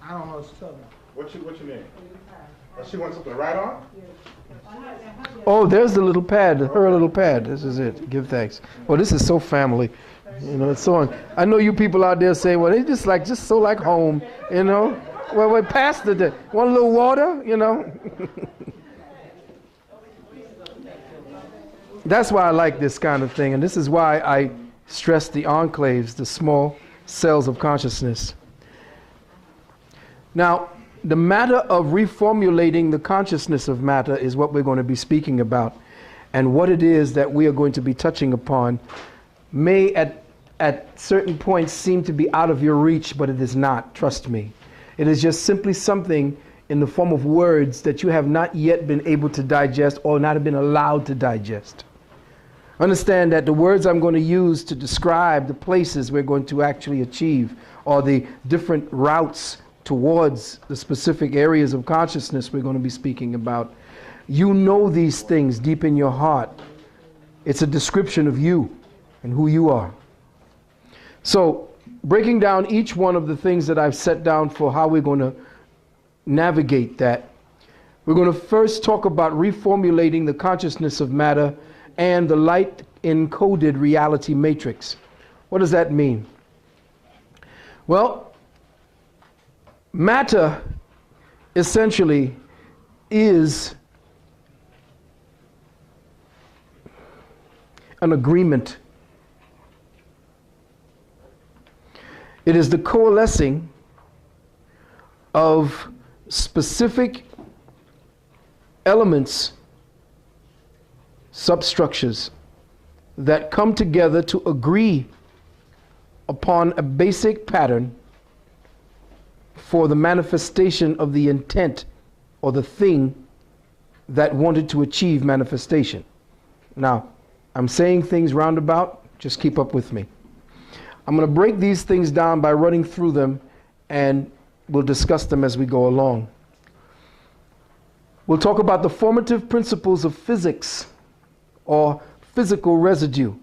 I don't know what you're talking about. What's your name? She wants something to write on? Oh, there's the little pad, her little pad. This is it. Give thanks. Oh, this is so family. You know, it's so on. I know you people out there say, well, it's just so like home, you know. Well, we passed the one little water, you know. That's why I like this kind of thing, and this is why I stress the enclaves, the small cells of consciousness. Now, the matter of reformulating the consciousness of matter is what we're going to be speaking about. And what it is that we are going to be touching upon may at certain points seem to be out of your reach, but it is not, trust me. It is just simply something in the form of words that you have not yet been able to digest or not have been allowed to digest. Understand that the words I'm going to use to describe the places we're going to actually achieve, or the different routes towards the specific areas of consciousness we're going to be speaking about, you know these things deep in your heart. It's a description of you and who you are. So, breaking down each one of the things that I've set down for how we're going to navigate that, we're going to first talk about reformulating the consciousness of matter and the light encoded reality matrix. What does that mean? Well, matter essentially is an agreement. It is the coalescing of specific elements, substructures, that come together to agree upon a basic pattern for the manifestation of the intent or the thing that wanted to achieve manifestation. Now, I'm saying things roundabout, just keep up with me. I'm going to break these things down by running through them, and we'll discuss them as we go along. We'll talk about the formative principles of physics, or physical residue,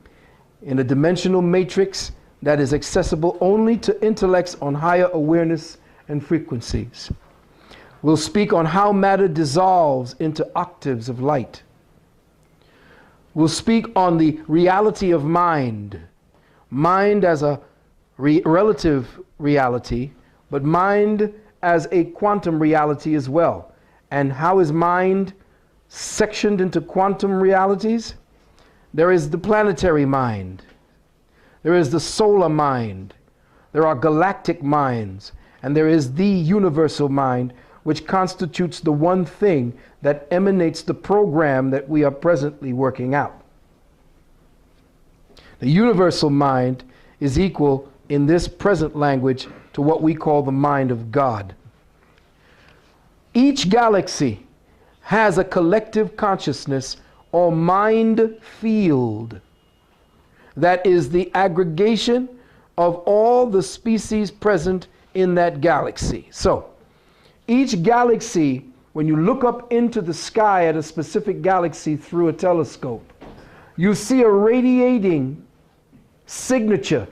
in a dimensional matrix that is accessible only to intellects on higher awareness and frequencies. We'll speak on how matter dissolves into octaves of light. We'll speak on the reality of mind. Mind as a relative reality, but mind as a quantum reality as well. And how is mind sectioned into quantum realities? There is the planetary mind. There is the solar mind. There are galactic minds. And there is the universal mind, which constitutes the one thing that emanates the program that we are presently working out. The universal mind is equal in this present language to what we call the mind of God. Each galaxy has a collective consciousness or mind field that is the aggregation of all the species present in that galaxy. So, each galaxy, when you look up into the sky at a specific galaxy through a telescope, you see a radiating signature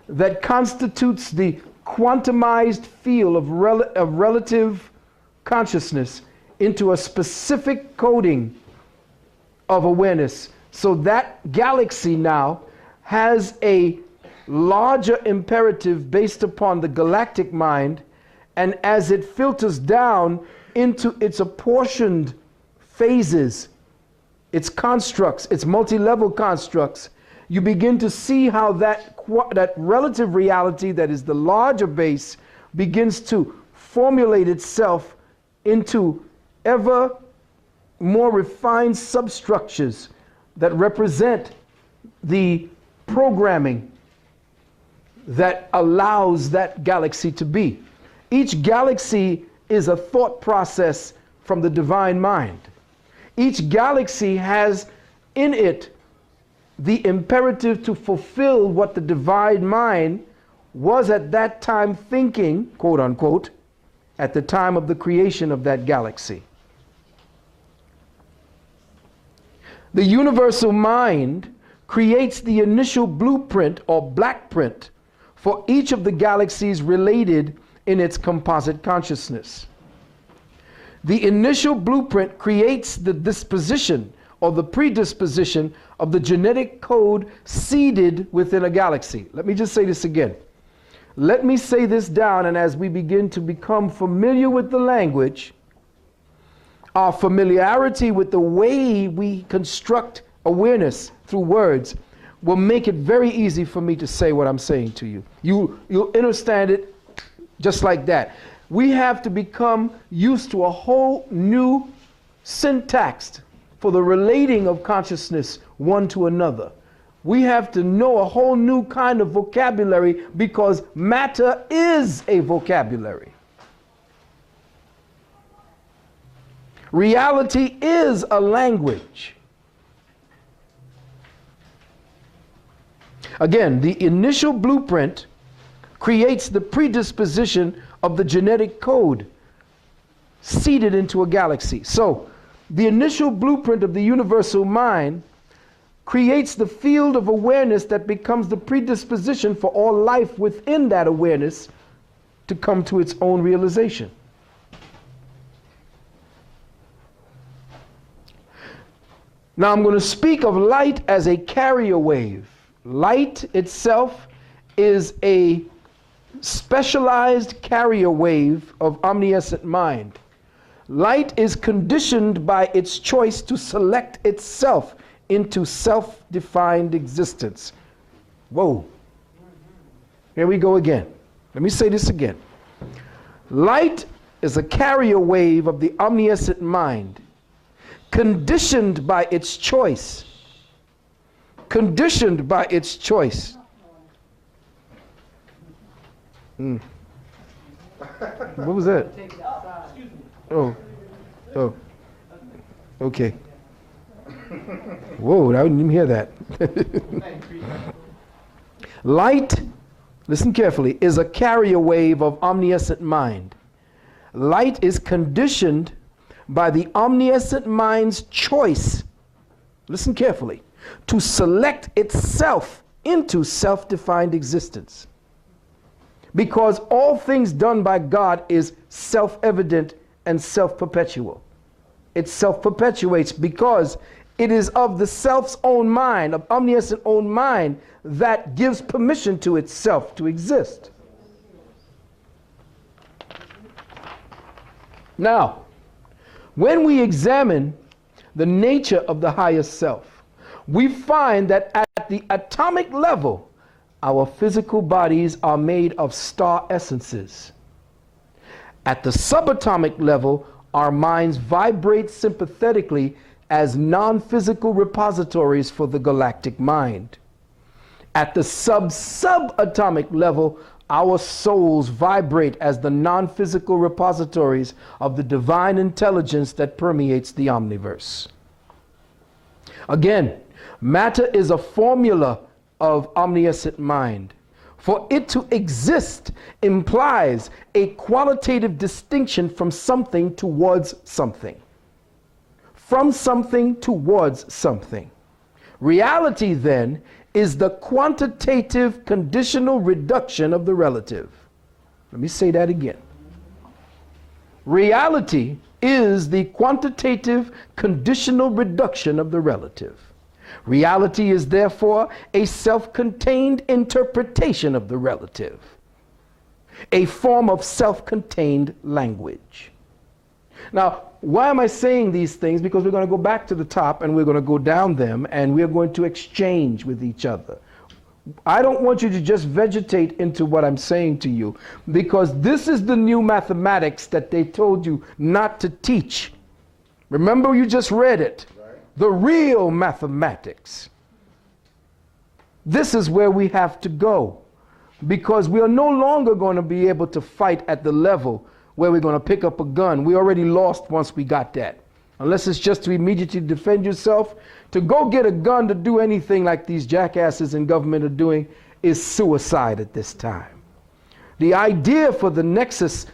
that constitutes the quantumized field of relative consciousness into a specific coding of awareness. So that galaxy now has a larger imperative based upon the galactic mind, and as it filters down into its apportioned phases, its constructs, its multi-level constructs, you begin to see how that relative reality that is the larger base begins to formulate itself into ever more refined substructures that represent the programming that allows that galaxy to be. Each galaxy is a thought process from the divine mind. Each galaxy has in it the imperative to fulfill what the divine mind was at that time thinking, quote unquote, at the time of the creation of that galaxy. The universal mind creates the initial blueprint or blackprint for each of the galaxies related in its composite consciousness. The initial blueprint creates the disposition or the predisposition of the genetic code seeded within a galaxy. Let me just say this again. Let me say this down, and as we begin to become familiar with the language, our familiarity with the way we construct awareness through words will make it very easy for me to say what I'm saying to you. You'll understand it just like that. We have to become used to a whole new syntax for the relating of consciousness one to another. We have to know a whole new kind of vocabulary because matter is a vocabulary. Reality is a language. Again, the initial blueprint creates the predisposition of the genetic code seeded into a galaxy. So, the initial blueprint of the universal mind creates the field of awareness that becomes the predisposition for all life within that awareness to come to its own realization. Now I'm going to speak of light as a carrier wave. Light itself is a specialized carrier wave of omniscient mind. Light is conditioned by its choice to select itself into self-defined existence. Whoa. Here we go again. Let me say this again. Light is a carrier wave of the omniscient mind, conditioned by its choice. Conditioned by its choice. What was that? Oh. Okay. Whoa, I didn't even hear that. Light, listen carefully, is a carrier wave of omniscient mind. Light is conditioned by the omniscient mind's choice, listen carefully, to select itself into self-defined existence. Because all things done by God is self-evident and self-perpetual. It self-perpetuates because it is of the self's own mind, of omniscient own mind, that gives permission to itself to exist. Now, when we examine the nature of the higher self, we find that at the atomic level, our physical bodies are made of star essences. At the subatomic level, our minds vibrate sympathetically as non-physical repositories for the galactic mind. At the subatomic level, our souls vibrate as the non-physical repositories of the divine intelligence that permeates the omniverse. Again, matter is a formula of omniscient mind. For it to exist implies a qualitative distinction from something towards something. From something towards something. Reality, then, is the quantitative conditional reduction of the relative. Let me say that again. Reality is the quantitative conditional reduction of the relative. Reality is therefore a self-contained interpretation of the relative, a form of self-contained language. Now, why am I saying these things? Because we're going to go back to the top and we're going to go down them and we're going to exchange with each other. I don't want you to just vegetate into what I'm saying to you, because this is the new mathematics that they told you not to teach. Remember, you just read it. the real mathematics. This is where we have to go, because we are no longer going to be able to fight at the level where we're going to pick up a gun. We already lost once we got that. Unless it's just to immediately defend yourself. To go get a gun to do anything like these jackasses in government are doing is suicide at this time. The idea for the nexus,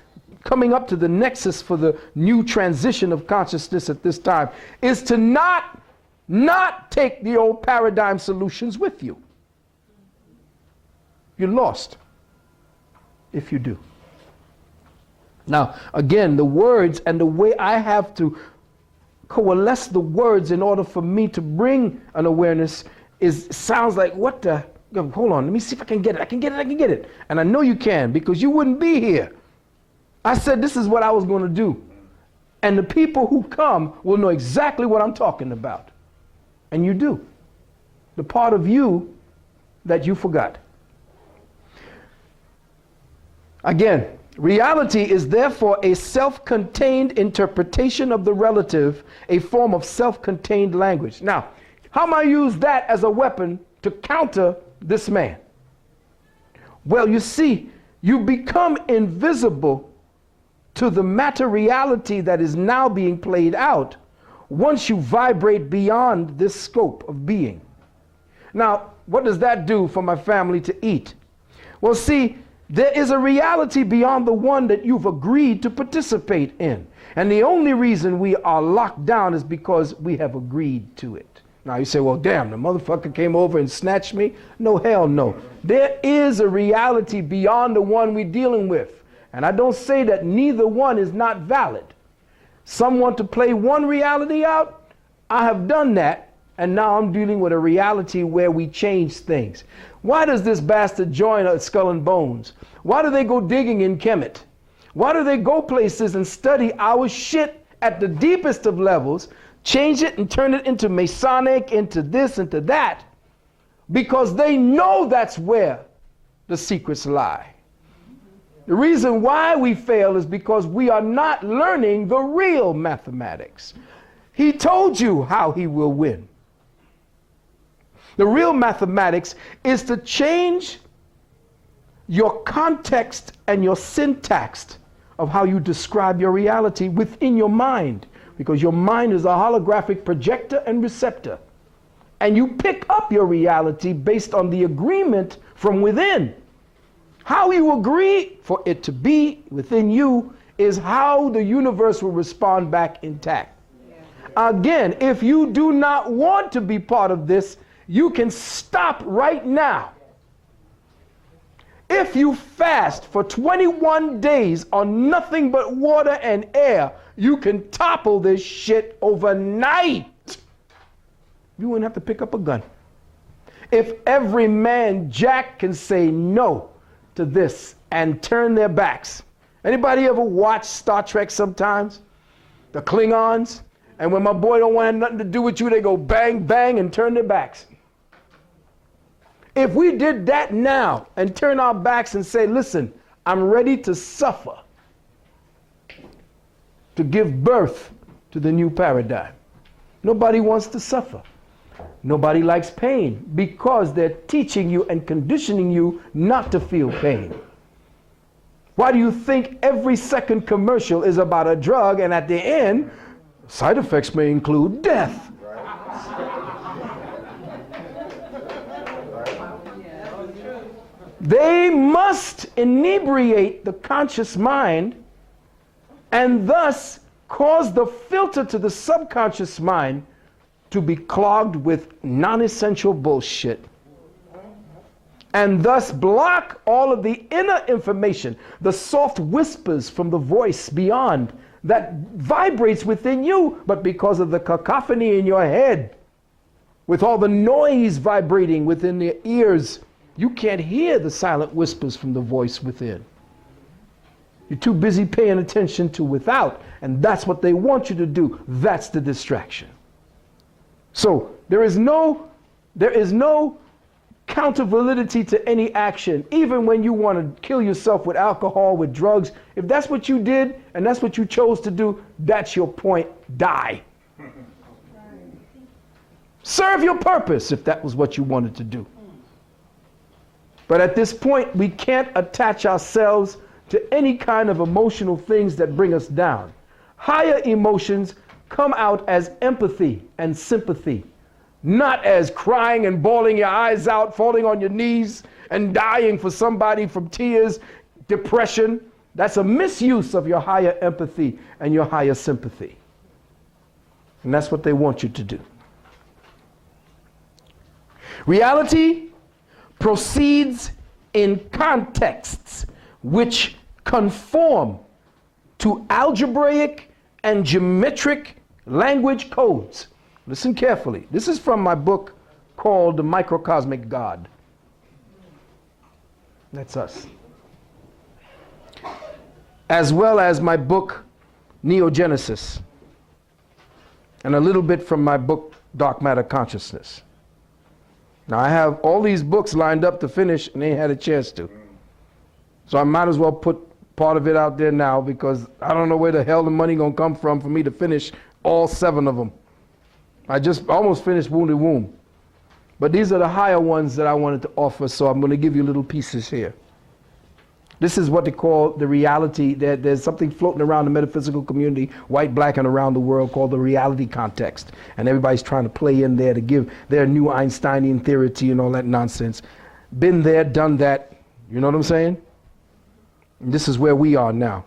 coming up to the nexus for the new transition of consciousness at this time, is to not take the old paradigm solutions with you. You're lost if you do. Now, again, the words and the way I have to coalesce the words in order for me to bring an awareness sounds like, what the, hold on, let me see if I can get it. I can get it. And I know you can, because you wouldn't be here. I said this is what I was going to do. And the people who come will know exactly what I'm talking about. And you do. The part of you that you forgot. Again, reality is therefore a self-contained interpretation of the relative, a form of self-contained language. Now, how am I use that as a weapon to counter this man? Well, you see, you become invisible to the matter reality that is now being played out once you vibrate beyond this scope of being. Now, what does that do for my family to eat? Well, see, there is a reality beyond the one that you've agreed to participate in. And the only reason we are locked down is because we have agreed to it. Now you say, well, damn, the motherfucker came over and snatched me. No, hell no. There is a reality beyond the one we're dealing with. And I don't say that neither one is not valid. Some want to play one reality out. I have done that. And now I'm dealing with a reality where we change things. Why does this bastard join Skull and Bones? Why do they go digging in Kemet? Why do they go places and study our shit at the deepest of levels, change it and turn it into Masonic, into this, into that? Because they know that's where the secrets lie. The reason why we fail is because we are not learning the real mathematics. He told you how he will win. The real mathematics is to change your context and your syntax of how you describe your reality within your mind, because your mind is a holographic projector and receptor. And you pick up your reality based on the agreement from within. How you agree for it to be within you is how the universe will respond back intact. Again, if you do not want to be part of this, you can stop right now. If you fast for 21 days on nothing but water and air, you can topple this shit overnight. You wouldn't have to pick up a gun. If every man jack can say no to this and turn their backs. Anybody ever watch Star Trek sometimes? The Klingons? And when my boy don't want nothing to do with you, they go bang, bang, and turn their backs. If we did that now and turn our backs and say, listen, I'm ready to suffer to give birth to the new paradigm. Nobody wants to suffer. Nobody likes pain because they're teaching you and conditioning you not to feel pain. Why do you think every second commercial is about a drug and at the end, side effects may include death? They must inebriate the conscious mind and thus cause the filter to the subconscious mind to be clogged with non-essential bullshit, and thus block all of the inner information, the soft whispers from the voice beyond that vibrates within you, but because of the cacophony in your head, with all the noise vibrating within the ears, you can't hear the silent whispers from the voice within. You're too busy paying attention to without, and that's what they want you to do. That's the distraction. So there is no counter validity to any action, even when you want to kill yourself with alcohol, with drugs. If that's what you did and that's what you chose to do, that's your point. Die. serve your purpose if that was what you wanted to do. But at this point, we can't attach ourselves to any kind of emotional things that bring us down. Higher emotions come out as empathy and sympathy, not as crying and bawling your eyes out, falling on your knees and dying for somebody from tears, depression. That's a misuse of your higher empathy and your higher sympathy. And that's what they want you to do. Reality proceeds in contexts which conform to algebraic and geometric language codes. Listen carefully. This is from my book called The Microcosmic God. That's us. As well as my book, Neogenesis. And a little bit from my book, Dark Matter Consciousness. Now, I have all these books lined up to finish and they ain't had a chance to. So I might as well put part of it out there now because I don't know where the hell the money gonna come from for me to finish all 7 of them. I just almost finished Wounded Womb. But these are the higher ones that I wanted to offer, so I'm gonna give you little pieces here. This is what they call the reality. There's something floating around the metaphysical community, white, black, and around the world, called the reality context. And everybody's trying to play in there to give their new Einsteinian theory and all that nonsense. Been there, done that. You know what I'm saying? And this is where we are now.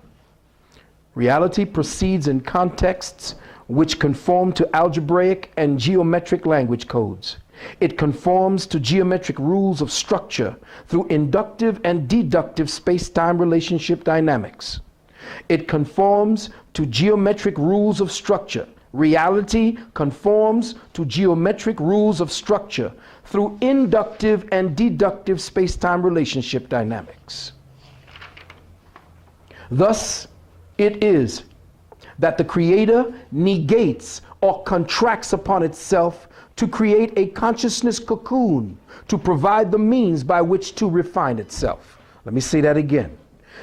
Reality proceeds in contexts which conform to algebraic and geometric language codes. It conforms to geometric rules of structure through inductive and deductive space-time relationship dynamics. It conforms to geometric rules of structure. Reality conforms to geometric rules of structure through inductive and deductive space-time relationship dynamics. Thus, it is that the Creator negates or contracts upon itself to create a consciousness cocoon to provide the means by which to refine itself. Let me say that again.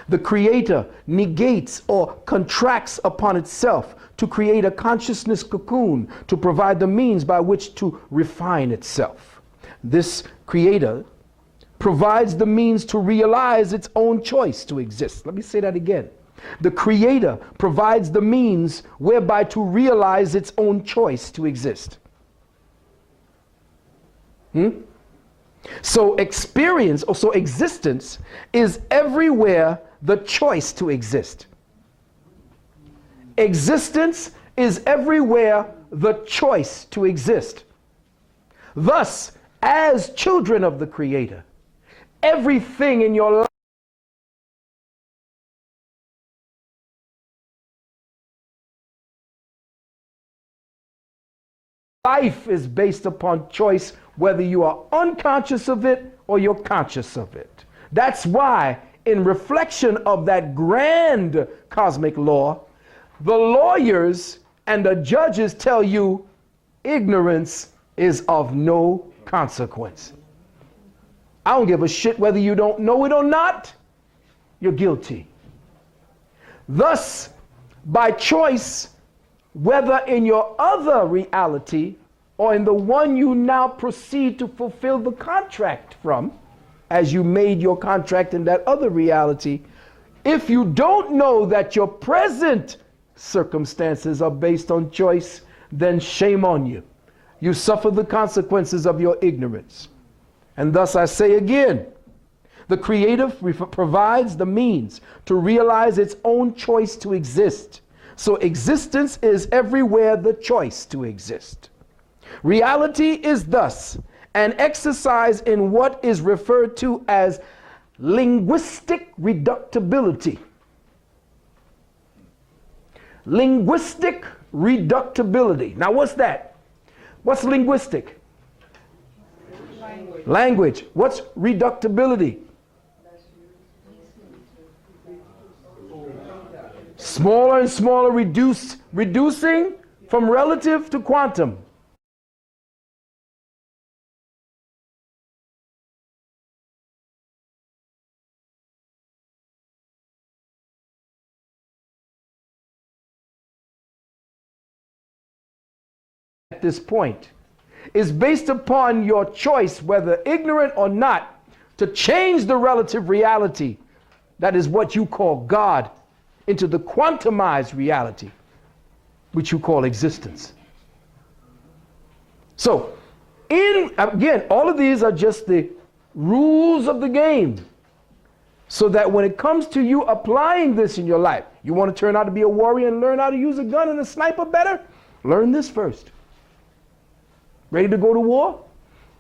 The Creator negates or contracts upon itself to create a consciousness cocoon to provide the means by which to refine itself. This Creator provides the means to realize its own choice to exist. Let me say that again. The Creator provides the means whereby to realize its own choice to exist. So experience, or so existence, is everywhere the choice to exist. Existence is everywhere the choice to exist. Thus, as children of the Creator, everything in your life is based upon choice, whether you are unconscious of it or you're conscious of it. That's why, in reflection of that grand cosmic law, the lawyers and the judges tell you ignorance is of no consequence. I don't give a shit whether you don't know it or not, you're guilty. Thus, by choice, whether in your other reality or in the one you now proceed to fulfill the contract from, as you made your contract in that other reality, if you don't know that your present circumstances are based on choice, then shame on you. You suffer the consequences of your ignorance. And thus I say again, the Creator provides the means to realize its own choice to exist. So existence is everywhere the choice to exist. Reality is thus an exercise in what is referred to as linguistic reductibility. Linguistic reductibility. Now what's that? What's linguistic? Language. What's reductibility? Smaller and smaller, reducing from relative to quantum. At this point, is based upon your choice, whether ignorant or not, to change the relative reality, that is what you call God, into the quantumized reality, which you call existence. So, again, all of these are just the rules of the game. So that when it comes to you applying this in your life, you want to turn out to be a warrior and learn how to use a gun and a sniper better? Learn this first. Ready to go to war?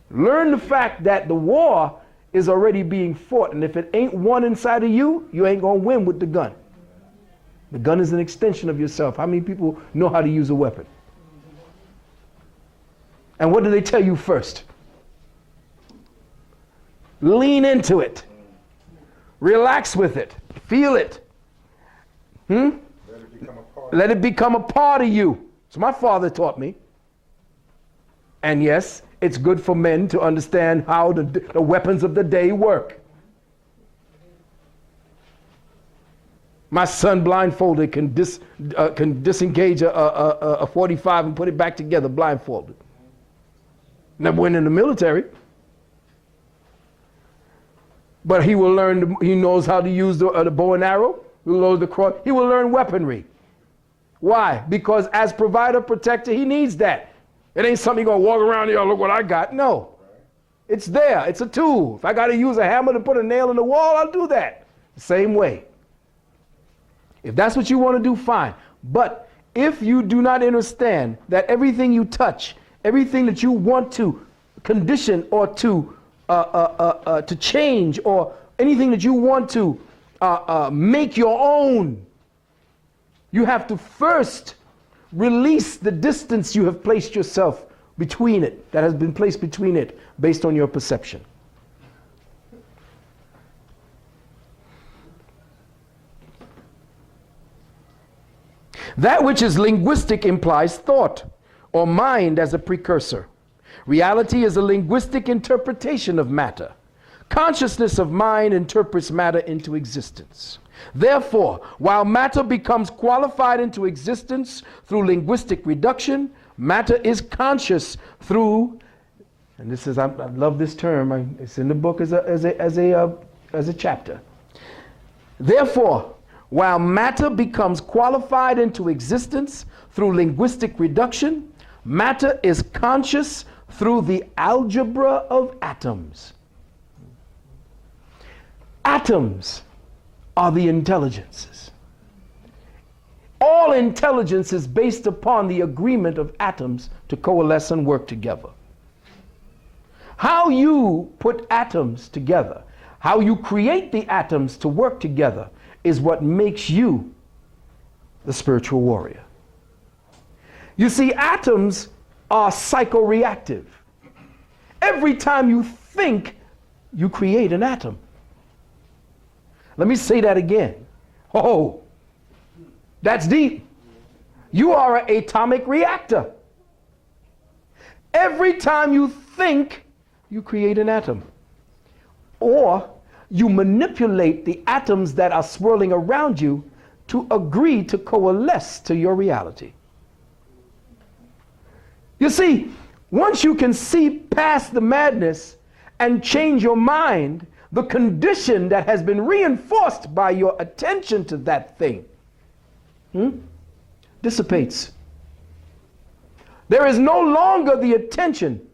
Learn the fact that the war is already being fought, and if it ain't won inside of you, you ain't going to win with the gun. The gun is an extension of yourself. How many people know how to use a weapon? And what do they tell you first? Lean into it. Relax with it. Feel it. Let it become a part of you. So my father taught me. And yes, it's good for men to understand how the weapons of the day work. My son blindfolded can disengage a 45 and put it back together blindfolded. Never went in the military. But he will learn, he knows how to use the bow and arrow, he will load the cross, he will learn weaponry. Why? Because as provider, protector, he needs that. It ain't something you're going to walk around here, look what I got. No. It's there. It's a tool. If I got to use a hammer to put a nail in the wall, I'll do that. The same way. If that's what you want to do, fine. But if you do not understand that everything you touch, everything that you want to condition or to change, or anything that you want to make your own, you have to first release the distance you have placed yourself between it, that has been placed between it based on your perception. That which is linguistic implies thought or mind as a precursor. Reality is a linguistic interpretation of matter. Consciousness of mind interprets matter into existence. Therefore, while matter becomes qualified into existence through linguistic reduction, matter is conscious through, and this is, I love this term, it's in the book as a chapter. Therefore, while matter becomes qualified into existence through linguistic reduction, matter is conscious through the algebra of atoms. Atoms are the intelligences. All intelligence is based upon the agreement of atoms to coalesce and work together. How you put atoms together, how you create the atoms to work together, is what makes you the spiritual warrior. You see, atoms are psychoreactive. Every time you think, you create an atom. Let me say that again. Oh, that's deep. You are an atomic reactor. Every time you think, you create an atom. Or you manipulate the atoms that are swirling around you to agree to coalesce to your reality. You see, once you can see past the madness and change your mind, the condition that has been reinforced by your attention to that thing dissipates. There is no longer the attention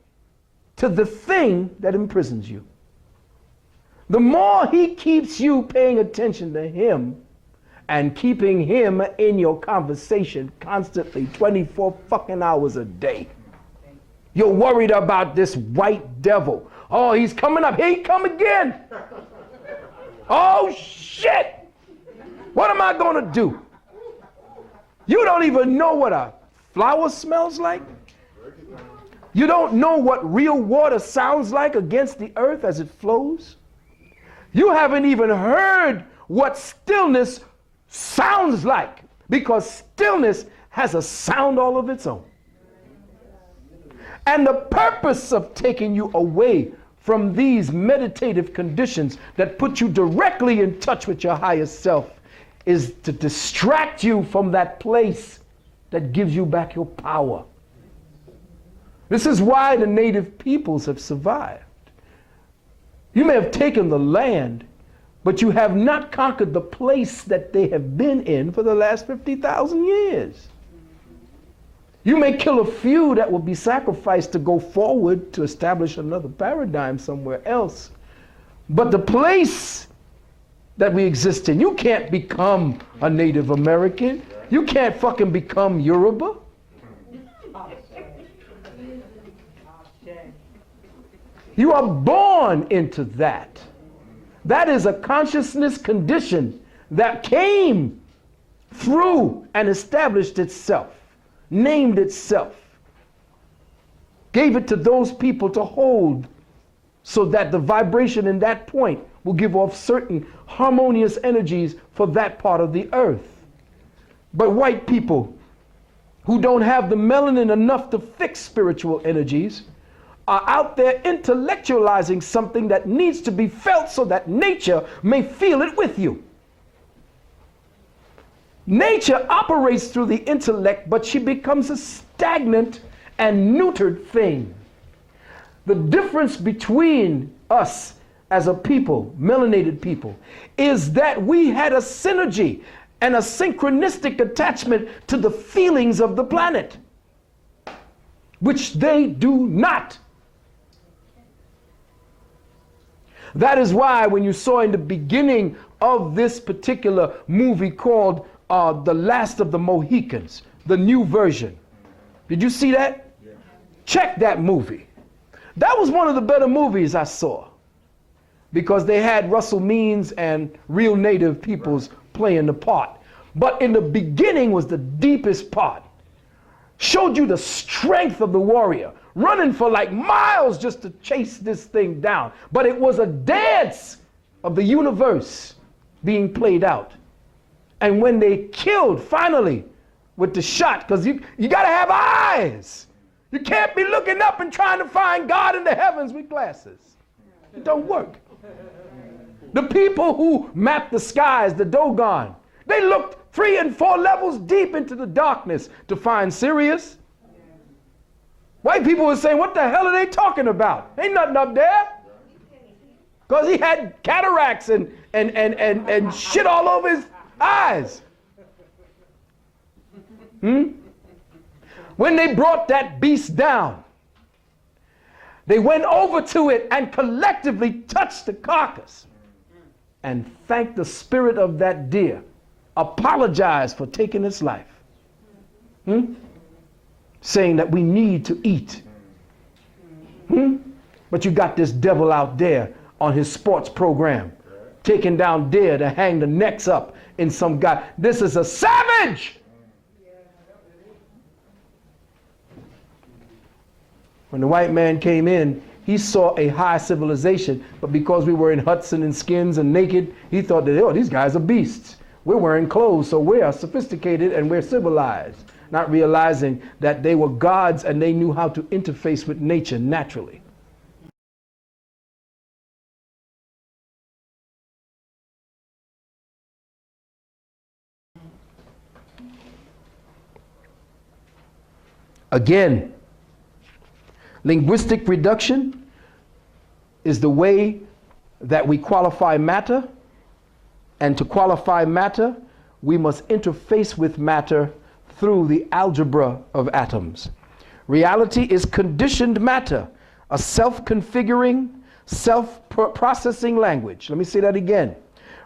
to the thing that imprisons you. The more he keeps you paying attention to him and keeping him in your conversation constantly 24 fucking hours a day, you're worried about this white devil. Oh, he's coming up. Here he come again. Oh, shit. What am I going to do? You don't even know what a flower smells like. You don't know what real water sounds like against the earth as it flows. You haven't even heard what stillness sounds like, because stillness has a sound all of its own. And the purpose of taking you away from these meditative conditions that put you directly in touch with your higher self is to distract you from that place that gives you back your power. This is why the native peoples have survived. You may have taken the land, but you have not conquered the place that they have been in for the last 50,000 years. You may kill a few that will be sacrificed to go forward to establish another paradigm somewhere else. But the place that we exist in, you can't become a Native American. You can't fucking become Yoruba. You are born into that. That is a consciousness condition that came through and established itself, named itself, gave it to those people to hold so that the vibration in that point will give off certain harmonious energies for that part of the earth. But white people who don't have the melanin enough to fix spiritual energies are out there intellectualizing something that needs to be felt so that nature may feel it with you. Nature operates through the intellect, but she becomes a stagnant and neutered thing. The difference between us as a people, melanated people, is that we had a synergy and a synchronistic attachment to the feelings of the planet, which they do not. That is why when you saw in the beginning of this particular movie called The Last of the Mohicans, the new version, did you see that? Yeah. Check that movie. That was one of the better movies I saw because they had Russell Means and real native peoples playing the part. But in the beginning was the deepest part. Showed you the strength of the warrior, running for like miles just to chase this thing down. But it was a dance of the universe being played out. And when they killed finally with the shot, because you got to have eyes. You can't be looking up and trying to find God in the heavens with glasses. It don't work. The people who mapped the skies, the Dogon, they looked 3 and 4 levels deep into the darkness to find Sirius. White people were saying, what the hell are they talking about? Ain't nothing up there. Because he had cataracts and shit all over his eyes. When they brought that beast down, they went over to it and collectively touched the carcass and thanked the spirit of that deer, apologized for taking its life, saying that we need to eat. But you got this devil out there on his sports program, taking down deer to hang the necks up in some guy. This is a savage! When the white man came in, he saw a high civilization, but because we were in huts and in skins and naked, he thought that, oh, these guys are beasts. We're wearing clothes, so we are sophisticated and we're civilized, not realizing that they were gods and they knew how to interface with nature naturally. Again, linguistic reduction is the way that we qualify matter, and to qualify matter, we must interface with matter through the algebra of atoms. Reality is conditioned matter, a self-configuring, self-processing language. Let me say that again.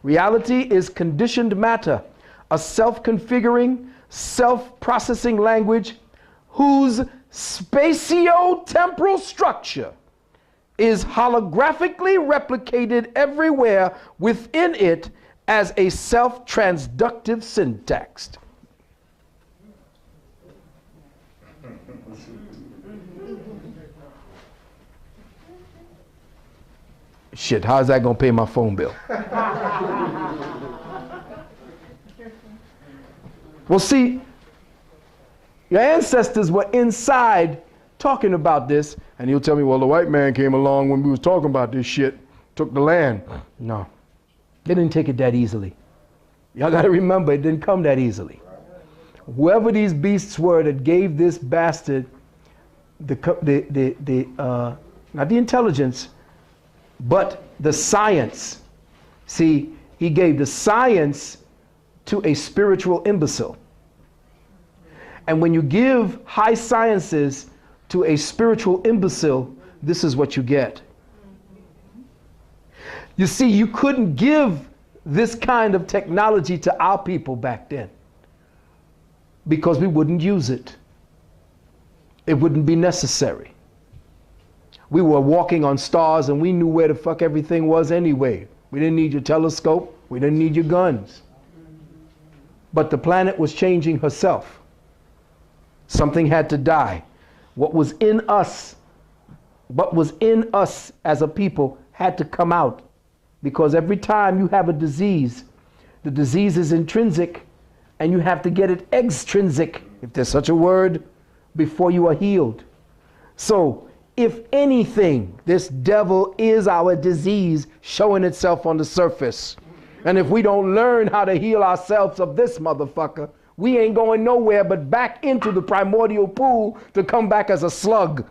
Reality is conditioned matter, a self-configuring, self-processing language whose spatio-temporal structure is holographically replicated everywhere within it as a self-transductive syntax. Shit, how's that gonna pay my phone bill? Well, see, your ancestors were inside talking about this, and you'll tell me, well, the white man came along when we was talking about this shit, took the land. No, they didn't take it that easily. Y'all gotta remember, it didn't come that easily. Whoever these beasts were that gave this bastard not the intelligence, but the science. See, he gave the science to a spiritual imbecile. And when you give high sciences to a spiritual imbecile, this is what you get. You see, you couldn't give this kind of technology to our people back then because we wouldn't use it. It wouldn't be necessary. We were walking on stars and we knew where the fuck everything was anyway. We didn't need your telescope. We didn't need your guns. But the planet was changing herself. Something had to die. What was in us as a people had to come out. Because every time you have a disease, the disease is intrinsic and you have to get it extrinsic, if there's such a word, before you are healed. So, if anything, this devil is our disease showing itself on the surface. And if we don't learn how to heal ourselves of this motherfucker, we ain't going nowhere but back into the primordial pool to come back as a slug,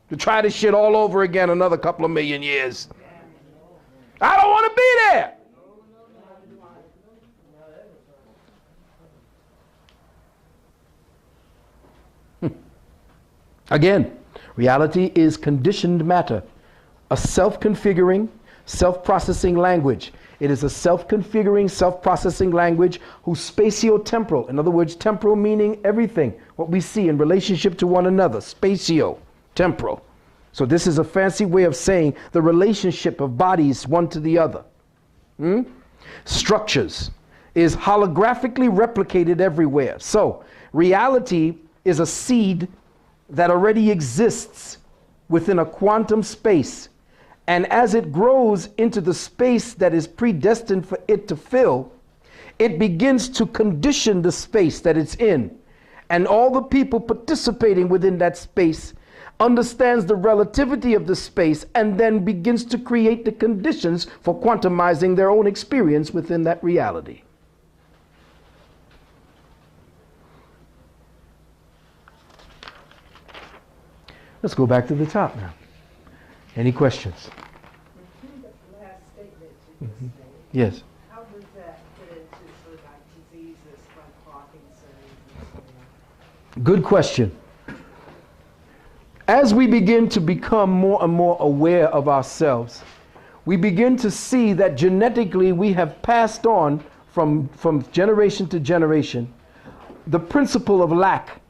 to try this shit all over again another couple of million years. I don't want to be there. Again, reality is conditioned matter, a self-configuring, self-processing language. It is a self-configuring, self-processing language whose spatio-temporal, in other words, temporal meaning everything, what we see in relationship to one another, spatio-temporal. So this is a fancy way of saying the relationship of bodies one to the other. Structures is holographically replicated everywhere. So reality is a seed that already exists within a quantum space. And as it grows into the space that is predestined for it to fill, it begins to condition the space that it's in. And all the people participating within that space understands the relativity of the space and then begins to create the conditions for quantumizing their own experience within that reality. Let's go back to the top now. Any questions? The last statement you just made. Yes. How does that fit into sort of like diseases like Parkinson's and so on? Good question. As we begin to become more and more aware of ourselves, we begin to see that genetically we have passed on from generation to generation the principle of lack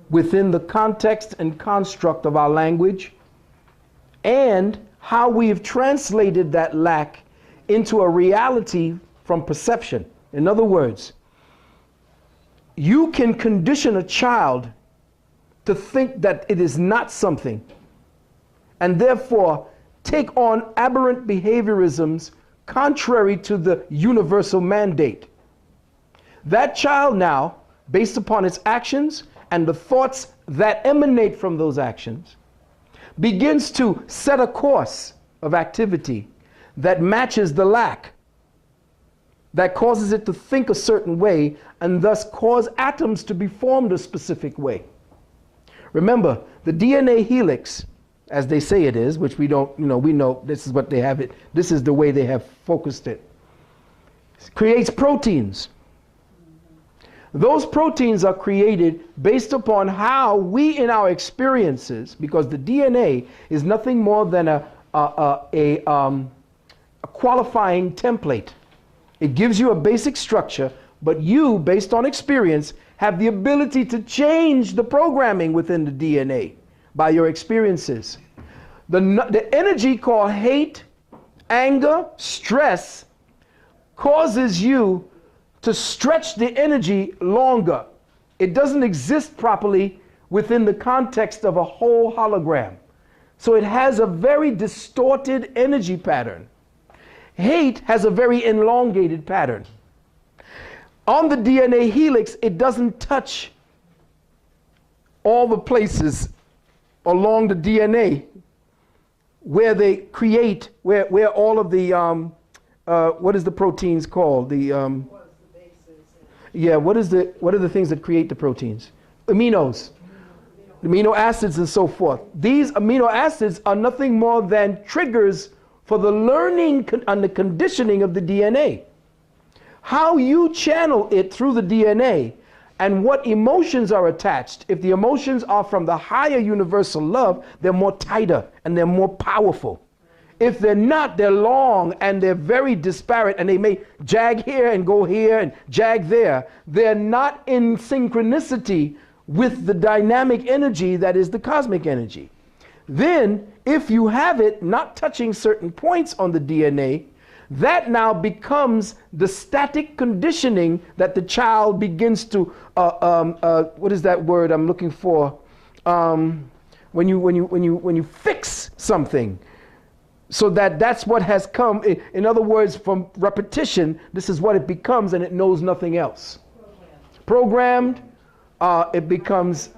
within the context and construct of our language, and how we have translated that lack into a reality from perception. In other words, you can condition a child to think that it is not something, and therefore take on aberrant behaviorisms contrary to the universal mandate. That child now, based upon its actions and the thoughts that emanate from those actions, begins to set a course of activity that matches the lack, that causes it to think a certain way and thus cause atoms to be formed a specific way. Remember, the DNA helix, as they say it is, which we don't, we know this is what they have it, this is the way they have focused it, creates proteins. Those proteins are created based upon how we in our experiences, because the DNA is nothing more than a qualifying template. It gives you a basic structure, but you, based on experience, have the ability to change the programming within the DNA by your experiences. The energy called hate, anger, stress causes you to stretch the energy longer. It doesn't exist properly within the context of a whole hologram. So it has a very distorted energy pattern. Hate has a very elongated pattern. On the DNA helix, it doesn't touch all the places along the DNA where they create, where all of the, what is the proteins called? Yeah, what are the things that create the proteins? Aminos. amino acids and so forth. These amino acids are nothing more than triggers for the learning and the conditioning of the DNA. How you channel it through the DNA and what emotions are attached. If the emotions are from the higher universal love, they're more tighter and they're more powerful. If they're not, they're long and they're very disparate, and they may jag here and go here and jag there. They're not in synchronicity with the dynamic energy that is the cosmic energy. Then, if you have it not touching certain points on the DNA, that now becomes the static conditioning that the child begins to, what is that word I'm looking for? When you fix something. So that's what has come. In other words, from repetition, this is what it becomes, and it knows nothing else. Programmed, it becomes.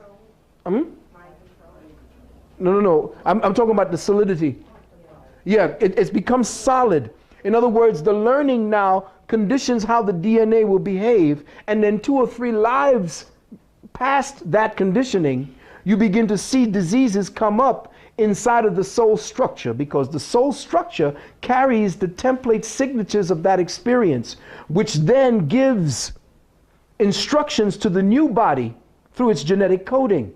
No. I'm talking about the solidity. Yeah, it's become solid. In other words, the learning now conditions how the DNA will behave, and then 2 or 3 lives past that conditioning, you begin to see diseases come up inside of the soul structure, because the soul structure carries the template signatures of that experience, which then gives instructions to the new body through its genetic coding.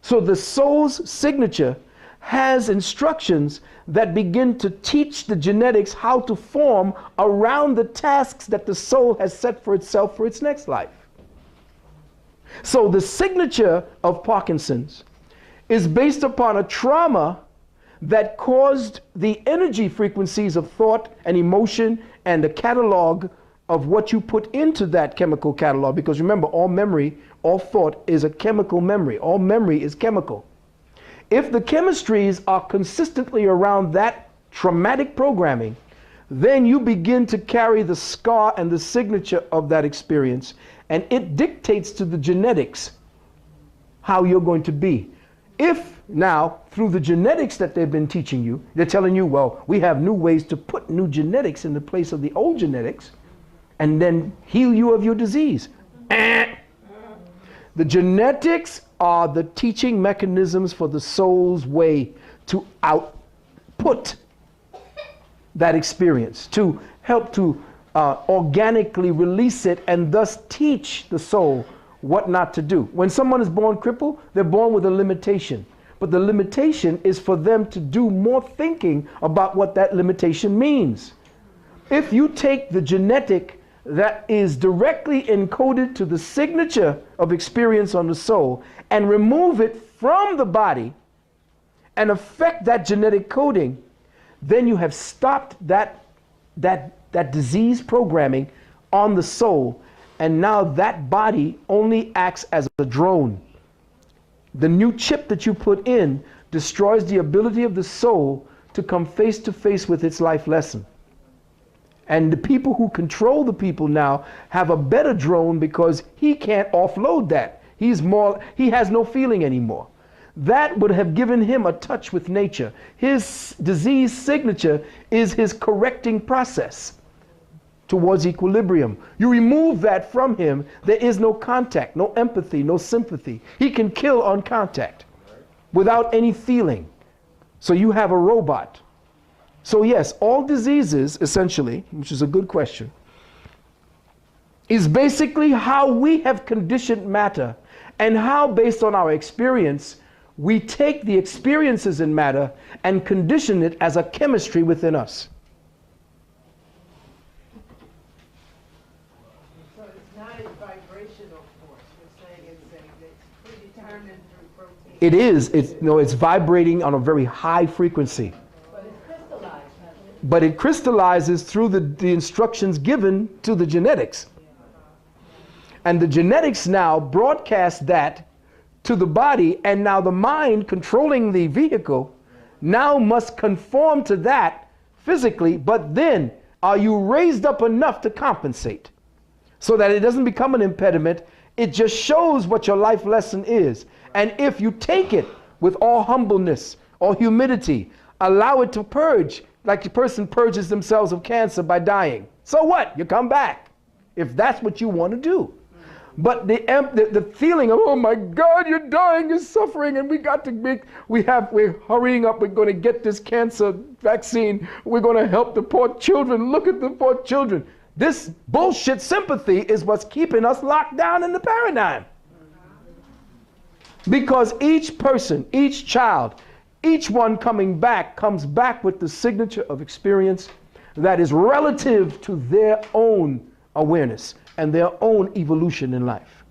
So the soul's signature has instructions that begin to teach the genetics how to form around the tasks that the soul has set for itself for its next life. So the signature of Parkinson's is based upon a trauma that caused the energy frequencies of thought and emotion and the catalog of what you put into that chemical catalog. Because remember, all memory, all thought is a chemical memory. All memory is chemical. If the chemistries are consistently around that traumatic programming, then you begin to carry the scar and the signature of that experience, and it dictates to the genetics how you're going to be. If now, through the genetics that they've been teaching you, they're telling you, well, we have new ways to put new genetics in the place of the old genetics and then heal you of your disease. The genetics are the teaching mechanisms for the soul's way to output that experience, to help to organically release it and thus teach the soul what not to do. When someone is born crippled, they're born with a limitation. But the limitation is for them to do more thinking about what that limitation means. If you take the genetic that is directly encoded to the signature of experience on the soul and remove it from the body and affect that genetic coding, then you have stopped that disease programming on the soul. And now that body only acts as a drone. The new chip that you put in destroys the ability of the soul to come face to face with its life lesson. And the people who control the people now have a better drone because he can't offload that. He has no feeling anymore. That would have given him a touch with nature. His disease signature is his correcting process towards equilibrium. You remove that from him, there is no contact, no empathy, no sympathy. He can kill on contact without any feeling. So you have a robot. So yes, all diseases, essentially, which is a good question, is basically how we have conditioned matter and how, based on our experience, we take the experiences in matter and condition it as a chemistry within us. So it's not a vibrational force. We're saying it's predetermined through protein. It is. It's vibrating on a very high frequency. But it's crystallized, hasn't it? But it crystallizes through the instructions given to the genetics. And the genetics now broadcast that to the body, and now the mind controlling the vehicle now must conform to that physically, but then are you raised up enough to compensate so that it doesn't become an impediment? It just shows what your life lesson is. And if you take it with all humbleness, all humility, allow it to purge, like a person purges themselves of cancer by dying. So what? You come back, if that's what you want to do. But the feeling of, oh my God, you're dying, you're suffering, and we're hurrying up, we're going to get this cancer vaccine, we're going to help the poor children, look at the poor children. This bullshit sympathy is what's keeping us locked down in the paradigm. Because each person, each child, each one comes back with the signature of experience that is relative to their own awareness and their own evolution in life.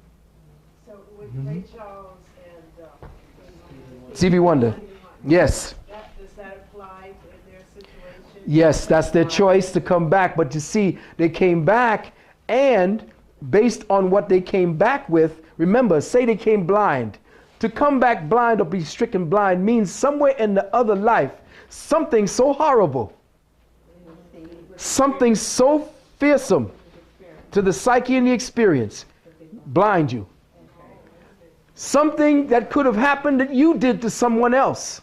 So with Ray Charles and Stevie Wonder. Yes. does that apply in their situation? Yes, that's their choice to come back. But you see, they came back, and based on what they came back with, remember, say they came blind. To come back blind or be stricken blind means somewhere in the other life, something so horrible, something so fearsome to the psyche and the experience, blind you. Something that could have happened that you did to someone else,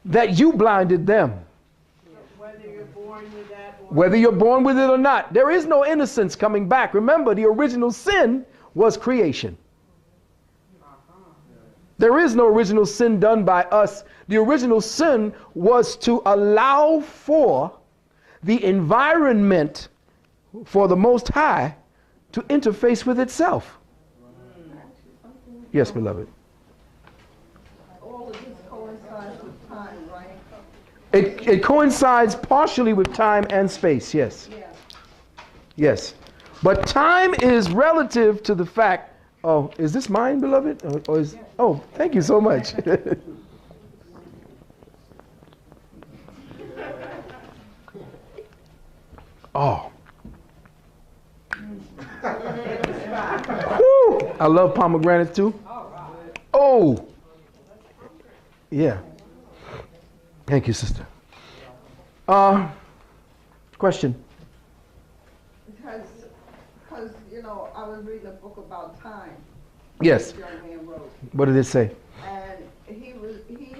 that you blinded them. Whether you're born with that or Whether you're born with it or not, there is no innocence coming back. Remember, the original sin was creation. There is no original sin done by us. The original sin was to allow for the environment for the Most High to interface with itself. Yes, beloved. All of this coincides with time, right? It coincides partially with time and space, yes. Yeah. Yes. But time is relative to the fact, oh, is this mine, beloved? Or is, oh, thank you so much. Oh. Woo! I love pomegranates too. Oh. Yeah. Thank you, sister. Question. Because, you know, I was reading a book about time. Yes. This young man wrote. What did it say? And he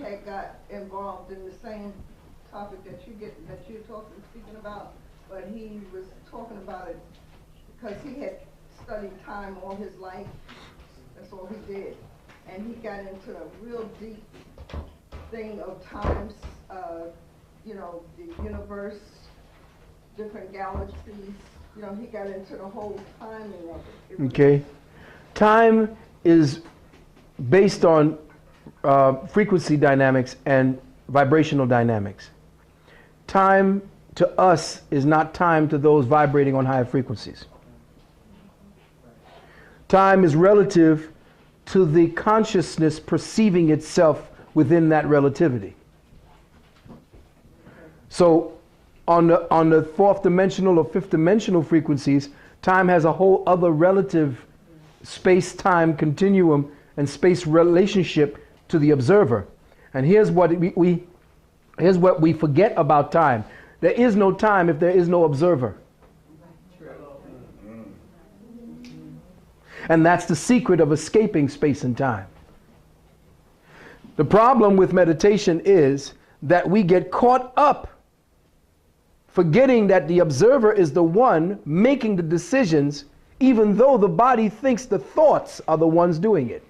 had got involved in the same topic that you're speaking about, but he was talking about it because he had studied time all his life. That's all he did. And he got into a real deep thing of times, you know, the universe, different galaxies. You know, he got into the whole timing of it. Okay. Time is based on frequency dynamics and vibrational dynamics. Time to us is not time to those vibrating on higher frequencies. Time is relative to the consciousness perceiving itself within that relativity. So on the fourth dimensional or fifth dimensional frequencies, time has a whole other relative space-time continuum and space relationship to the observer. And here's what we forget about time. There is no time if there is no observer. And that's the secret of escaping space and time. The problem with meditation is that we get caught up forgetting that the observer is the one making the decisions, even though the body thinks the thoughts are the ones doing it.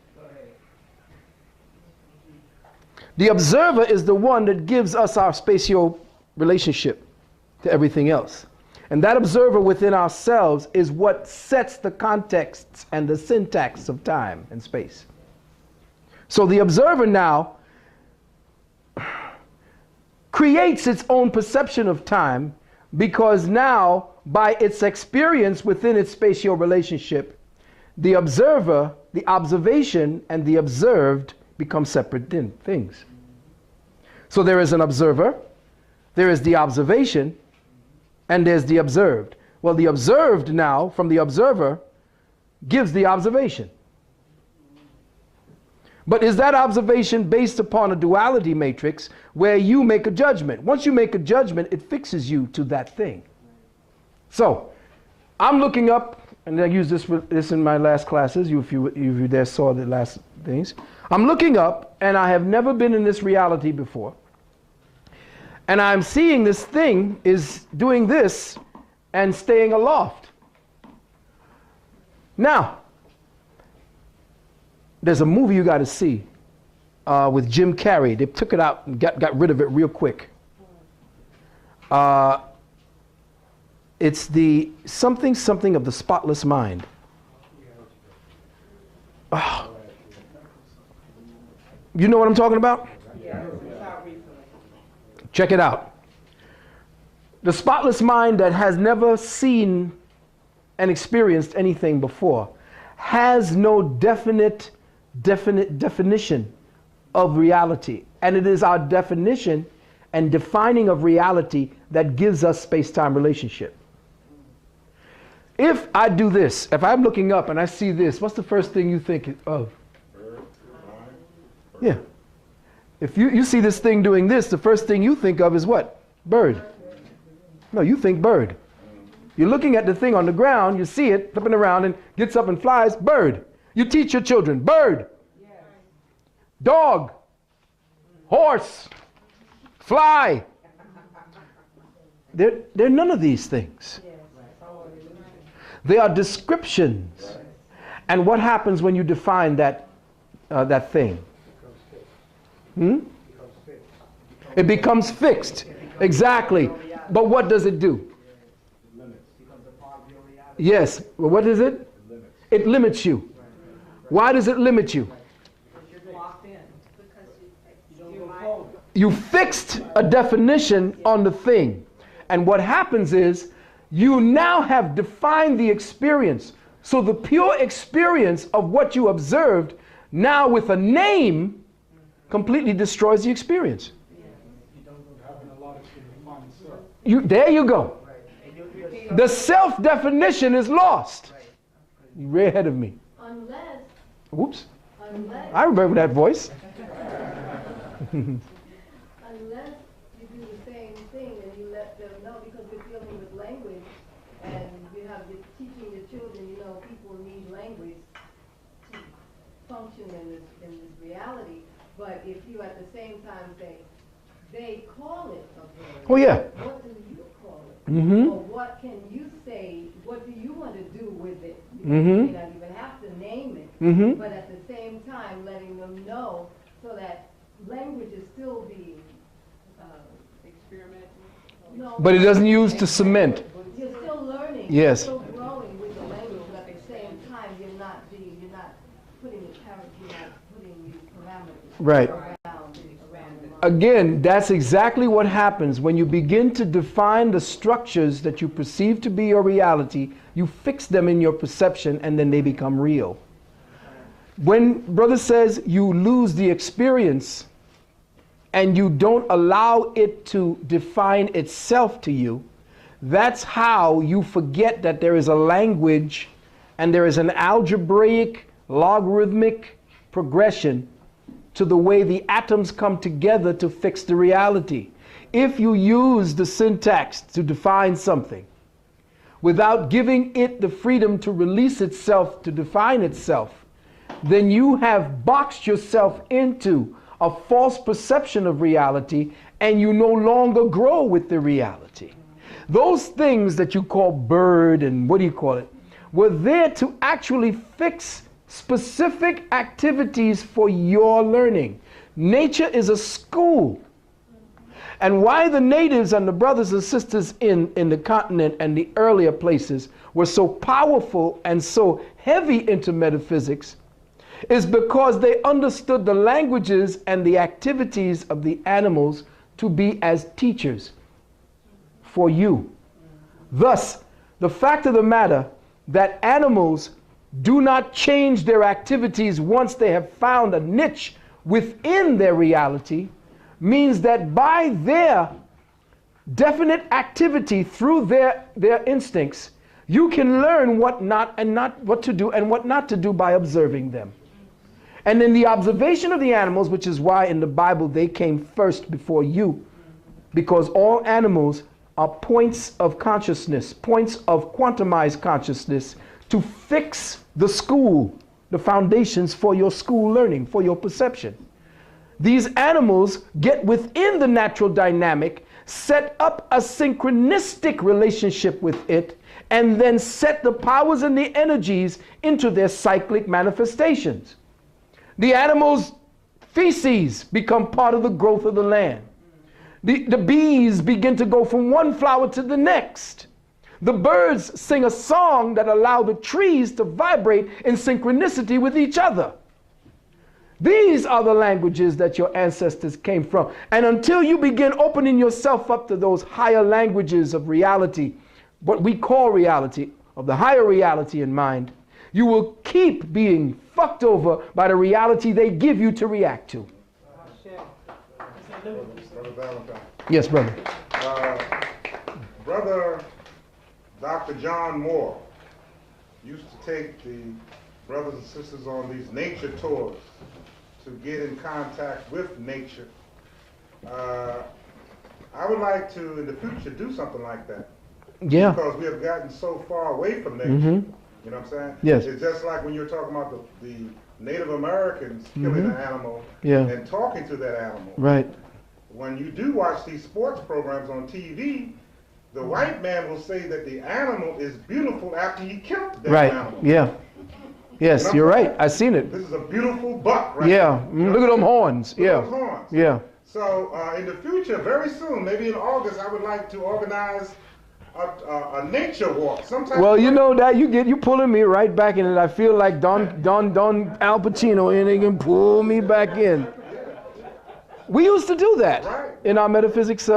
The observer is the one that gives us our spatial relationship to everything else. And that observer within ourselves is what sets the contexts and the syntax of time and space. So the observer now creates its own perception of time because now, by its experience within its spatial relationship, the observer, the observation, and the observed become separate things. So there is an observer, there is the observation, and there's the observed. Well, the observed now, from the observer, gives the observation. But is that observation based upon a duality matrix where you make a judgment? Once you make a judgment, it fixes you to that thing. So, I'm looking up, and I used this in my last classes, if you there saw the last things. I'm looking up, and I have never been in this reality before. And I'm seeing this thing is doing this and staying aloft. Now, there's a movie you got to see with Jim Carrey. They took it out and got rid of it real quick. It's the something of the spotless mind. Oh. You know what I'm talking about? Check it out. The spotless mind that has never seen and experienced anything before has no definite definition of reality. And it is our definition and defining of reality that gives us space-time relationship. If I do this, if I'm looking up and I see this, what's the first thing you think of? Yeah. If you see this thing doing this, the first thing you think of is what? Bird. No, you think bird. You're looking at the thing on the ground, you see it flipping around and gets up and flies, bird. You teach your children, bird. Dog. Horse. Fly. They're none of these things. They are descriptions. And what happens when you define that thing? It becomes fixed. Exactly. But what does it do? Yes. Well, what is it? It limits you. Why does it limit you? You fixed a definition on the thing. And what happens is you now have defined the experience. So the pure experience of what you observed now with a name completely destroys the experience. There you go. The self-definition is lost. You're way ahead of me. Unless. Whoops. Unless. I remember that voice. Unless you do the same thing and you let them know, because we're dealing with language and you have the teaching the children, you know, people need language to function in this reality. But if you at the same time say, they call it a bird. Oh yeah. What do you call it? Mm-hmm. Or what can you say? What do you want to do with it? You Mm-hmm. may not even have to name it. Mm-hmm. But at the same time, letting them know so that language is still being experimented. No, But it doesn't use to cement. you're still learning. Yes. You're still growing with the language, but at the same time, you're not putting the character, you're not putting the parameters Right. around the mind. Again, that's exactly what happens when you begin to define the structures that you perceive to be your reality. You fix them in your perception and then they become real. When brother says you lose the experience and you don't allow it to define itself to you, that's how you forget that there is a language and there is an algebraic, logarithmic progression to the way the atoms come together to fix the reality. If you use the syntax to define something without giving it the freedom to release itself, to define itself, then you have boxed yourself into a false perception of reality and you no longer grow with the reality. Those things that you call bird and what do you call it, were there to actually fix specific activities for your learning. Nature is a school. And why the natives and the brothers and sisters in the continent and the earlier places were so powerful and so heavy into metaphysics is because they understood the languages and the activities of the animals to be as teachers for you. Thus, the fact of the matter that animals do not change their activities once they have found a niche within their reality means that by their definite activity through their instincts, you can learn what to do and what not to do by observing them. And in the observation of the animals, which is why in the Bible they came first before you, because all animals are points of consciousness, points of quantumized consciousness to fix the school, the foundations for your school learning, for your perception. These animals get within the natural dynamic, set up a synchronistic relationship with it, and then set the powers and the energies into their cyclic manifestations. The animals' feces become part of the growth of the land. The bees begin to go from one flower to the next. The birds sing a song that allow the trees to vibrate in synchronicity with each other. These are the languages that your ancestors came from. And until you begin opening yourself up to those higher languages of reality, what we call reality, of the higher reality in mind, you will keep being fucked over by the reality they give you to react to. Brother Valentine. Yes, brother. Brother Dr.John Moore used to take the brothers and sisters on these nature tours to get in contact with nature. I would like to, in the future, do something like that. Yeah. Because we have gotten so far away from nature. Mm-hmm. You know what I'm saying? Yes. It's just like when you're talking about the Native Americans killing an animal and talking to that animal. Right. When you do watch these sports programs on TV, the white man will say that the animal is beautiful after he killed that Right. animal. Yeah. Yes, You know you're what I'm right. saying? I've seen it. This is a beautiful buck, right? Yeah. You know Look at what them horns. Look at Yeah. those horns. Yeah. So in the future, very soon, maybe in August, I would like to organize a nature walk. Sometime. Well, you know that you pulling me right back in it. I feel like Don Al Pacino, and they can pull me back in. We used to do that in our metaphysics,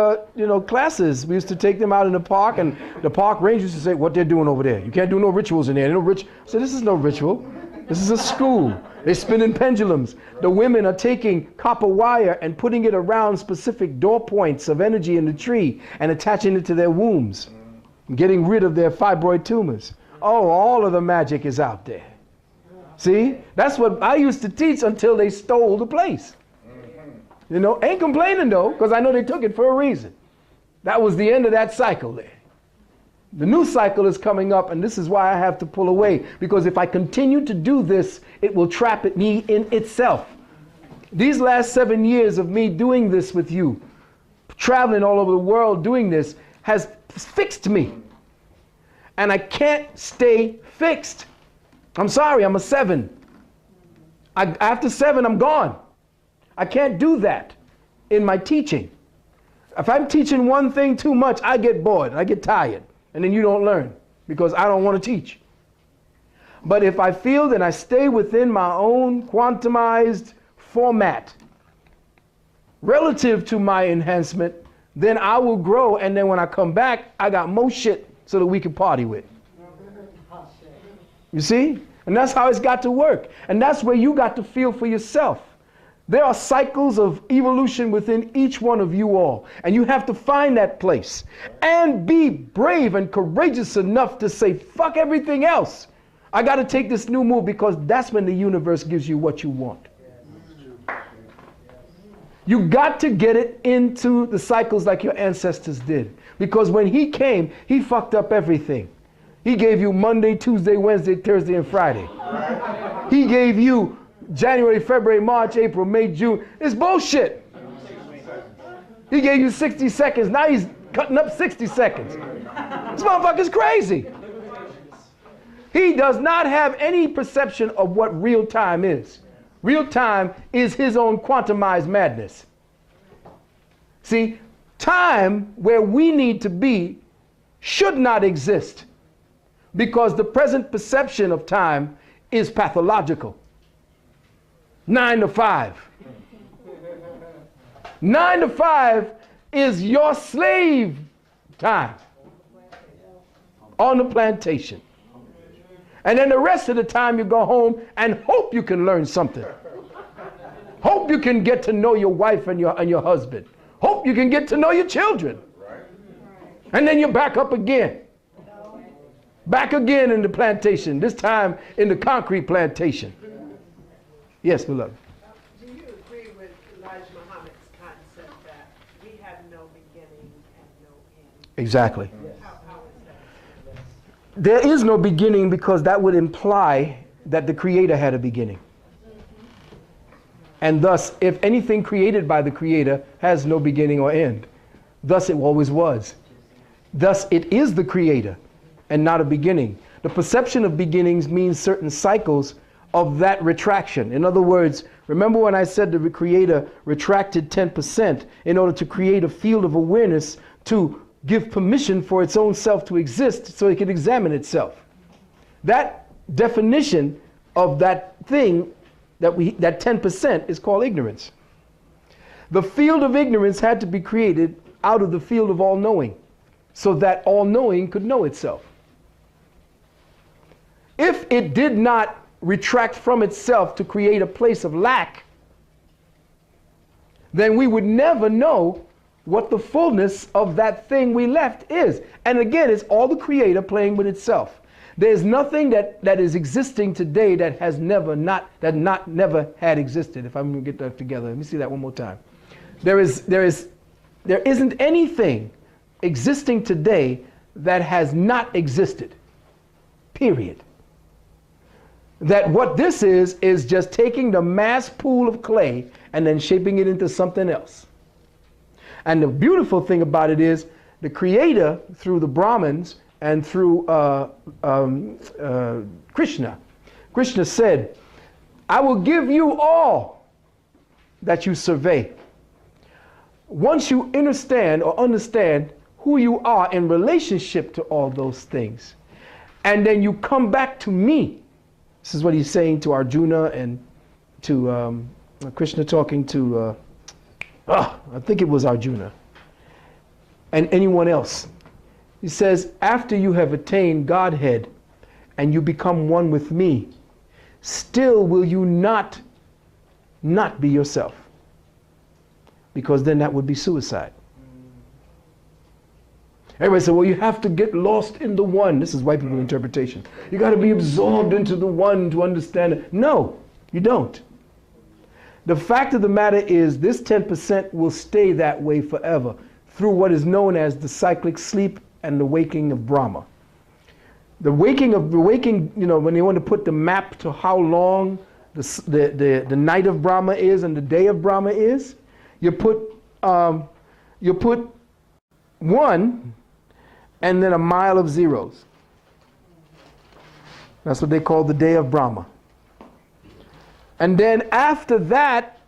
classes. We used to take them out in the park, and the park ranger used to say, "What they're doing over there? You can't do no rituals in there. No ritual." So this is no ritual. This is a school. They're spinning pendulums. The women are taking copper wire and putting it around specific door points of energy in the tree and attaching it to their wombs, getting rid of their fibroid tumors. Oh, all of the magic is out there. See, that's what I used to teach until they stole the place. You know, ain't complaining though, because I know they took it for a reason. That was the end of that cycle there. The new cycle is coming up, and this is why I have to pull away, because if I continue to do this, it will trap me in itself. These last 7 years of me doing this with you, traveling all over the world doing this, has fixed me. And I can't stay fixed. I'm sorry, I'm a 7. After 7, I'm gone. I can't do that in my teaching. If I'm teaching one thing too much, I get bored, I get tired, and then you don't learn because I don't want to teach. But if I feel that I stay within my own quantumized format relative to my enhancement, then I will grow, and then when I come back, I got more shit so that we can party with. You see? And that's how it's got to work. And that's where you got to feel for yourself. There are cycles of evolution within each one of you all. And you have to find that place. And be brave and courageous enough to say, fuck everything else. I got to take this new move, because that's when the universe gives you what you want. You got to get it into the cycles like your ancestors did. Because when he came, he fucked up everything. He gave you Monday, Tuesday, Wednesday, Thursday, and Friday. He gave you January, February, March, April, May, June. It's bullshit. He gave you 60 seconds. Now he's cutting up 60 seconds. This motherfucker's crazy. He does not have any perception of what real time is. Real time is his own quantumized madness. See, time where we need to be should not exist, because the present perception of time is pathological. 9 to 5. 9 to 5 is your slave time on the plantation. And then the rest of the time you go home and hope you can learn something. Hope you can get to know your wife and your husband. Hope you can get to know your children. And then you're back up again. Back again in the plantation, this time in the concrete plantation. Yes, beloved. Do you agree with Elijah Muhammad's concept that we have no beginning and no end? Exactly. How is that? There is no beginning, because that would imply that the Creator had a beginning. And thus, if anything created by the Creator has no beginning or end, Thus it always was. Thus it is the creator and not a beginning. The perception of beginnings means certain cycles of that retraction. In other words, remember when I said the creator retracted 10% in order to create a field of awareness to give permission for its own self to exist so it can examine itself. That definition of that thing, that 10% is called ignorance. The field of ignorance had to be created out of the field of all-knowing so that all-knowing could know itself. If it did not retract from itself to create a place of lack, then we would never know what the fullness of that thing we left is. And again, it's all the creator playing with itself. There's nothing that is existing today that has never had existed. If I'm going to get that together, let me see that one more time. There isn't anything existing today that has not existed. Period. That what this is just taking the mass pool of clay and then shaping it into something else. And the beautiful thing about it is the creator, through the Brahmins and through Krishna said, I will give you all that you survey. Once you understand who you are in relationship to all those things, and then you come back to me. This is what he's saying to Arjuna and to Krishna talking to, I think it was Arjuna, and anyone else. He says, after you have attained Godhead and you become one with me, still will you not be yourself. Because then that would be suicide. Everybody said, well, you have to get lost in the one. This is white people interpretation. You got to be absorbed into the one to understand it. No, you don't. The fact of the matter is this 10% will stay that way forever through what is known as the cyclic sleep and the waking of Brahma. The waking, when they want to put the map to how long the night of Brahma is and the day of Brahma is, you put 1 and then a mile of zeros. That's what they call the day of Brahma. And then after that,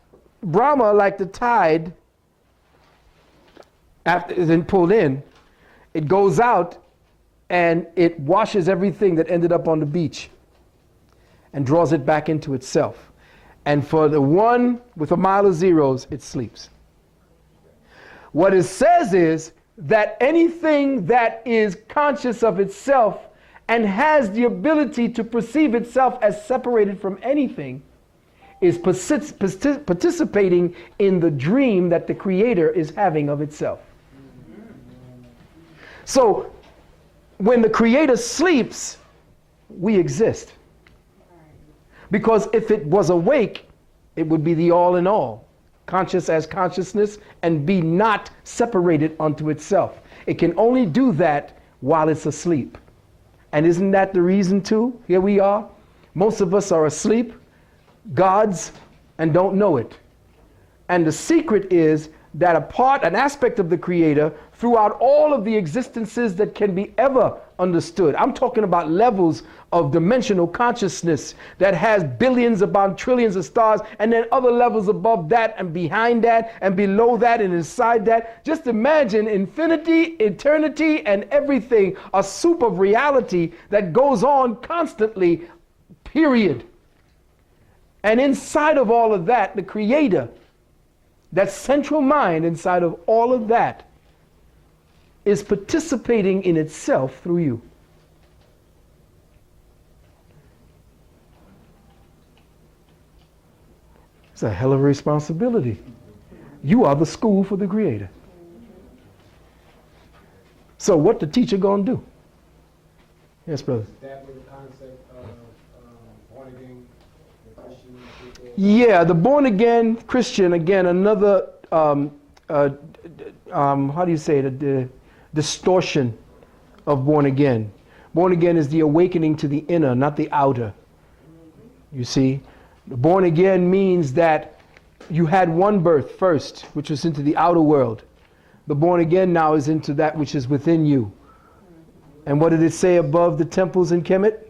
Brahma, like the tide, after it's been pulled in, it goes out and it washes everything that ended up on the beach and draws it back into itself. And for the one with a mile of zeros, it sleeps. What it says is that anything that is conscious of itself and has the ability to perceive itself as separated from anything is participating in the dream that the Creator is having of itself. So, when the Creator sleeps, we exist. Because if it was awake, it would be the all in all, conscious as consciousness, and be not separated unto itself. It can only do that while it's asleep. And isn't that the reason too? Here we are. Most of us are asleep, gods, and don't know it. And the secret is that an aspect of the Creator throughout all of the existences that can be ever understood. I'm talking about levels of dimensional consciousness that has billions upon trillions of stars, and then other levels above that and behind that and below that and inside that. Just imagine infinity, eternity, and everything, a soup of reality that goes on constantly, period. And inside of all of that, the Creator, that central mind inside of all of that, is participating in itself through you. It's a hell of a responsibility. You are the school for the Creator. So what the teacher gonna do? Yes, brother. That was the concept of born again Christian people. Yeah, the born again Christian, again, another how do you say it? The distortion of born again. Born again is the awakening to the inner, not the outer. You see? Born again means that you had one birth first, which was into the outer world. The born again now is into that which is within you. And what did it say above the temples in Kemet?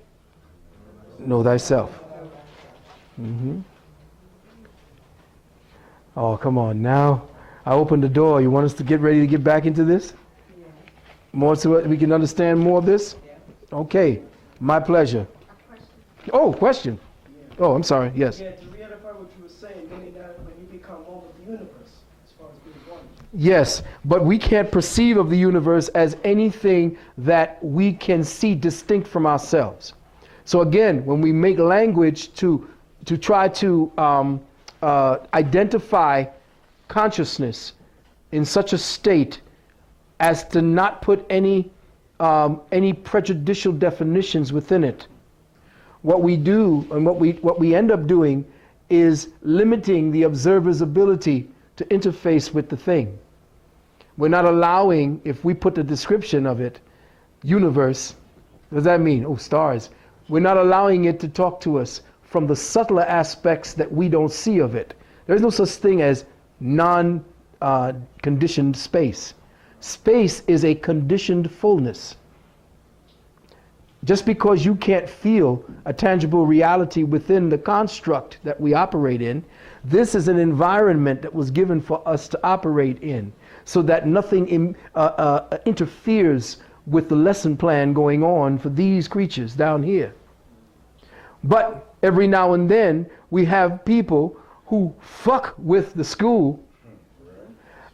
Know thyself. Oh, come on. Now, I opened the door. You want us to get ready to get back into this? More so we can understand more of this? Okay. My pleasure. Oh, question. Oh, I'm sorry. Yes. Yeah, to reiterate what you were saying, meaning that when you become one with the universe, as far as being one. Yes, but we can't perceive of the universe as anything that we can see distinct from ourselves. So again, when we make language to try to identify consciousness in such a state as to not put any prejudicial definitions within it, what we do and what we end up doing is limiting the observer's ability to interface with the thing. We're not allowing, if we put the description of it, universe, what does that mean? Oh, stars. We're not allowing it to talk to us from the subtler aspects that we don't see of it. There's no such thing as non-conditioned space. Space is a conditioned fullness. Just because you can't feel a tangible reality within the construct that we operate in, this is an environment that was given for us to operate in, so that nothing interferes with the lesson plan going on for these creatures down here. But every now and then we have people who fuck with the school,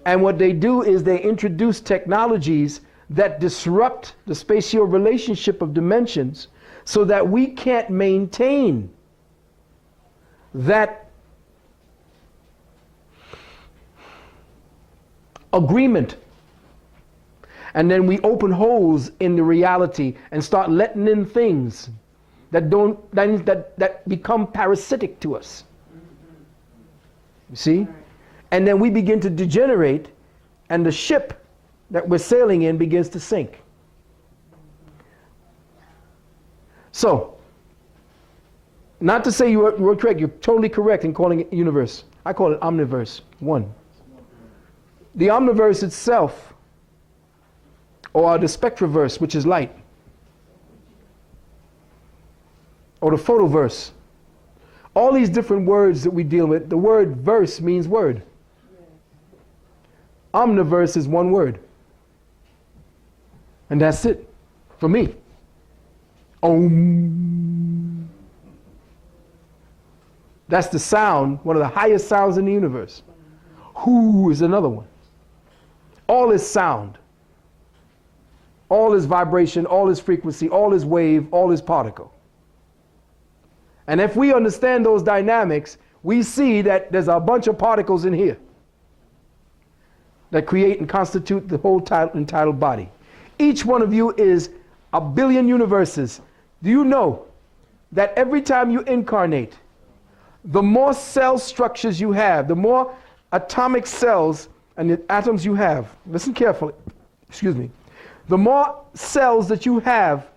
and what they do is they introduce technologies that disrupt the spatial relationship of dimensions so that we can't maintain that agreement. And then we open holes in the reality and start letting in things that become parasitic to us. You see? And then we begin to degenerate, and the ship that we're sailing in begins to sink. So, not to say you were correct, you're totally correct in calling it universe. I call it omniverse, one. The omniverse itself, or the spectroverse, which is light, or the photoverse, all these different words that we deal with, the word verse means word. Omniverse is one word. And that's it for me. Om. That's the sound, one of the highest sounds in the universe. Hu is another one. All is sound. All is vibration, all is frequency, all is wave, all is particle. And if we understand those dynamics, we see that there's a bunch of particles in here that create and constitute the whole entitled body. Each one of you is a billion universes. Do you know that every time you incarnate, the more cell structures you have, the more atomic cells and the atoms you have, listen carefully, excuse me, the more cells that you have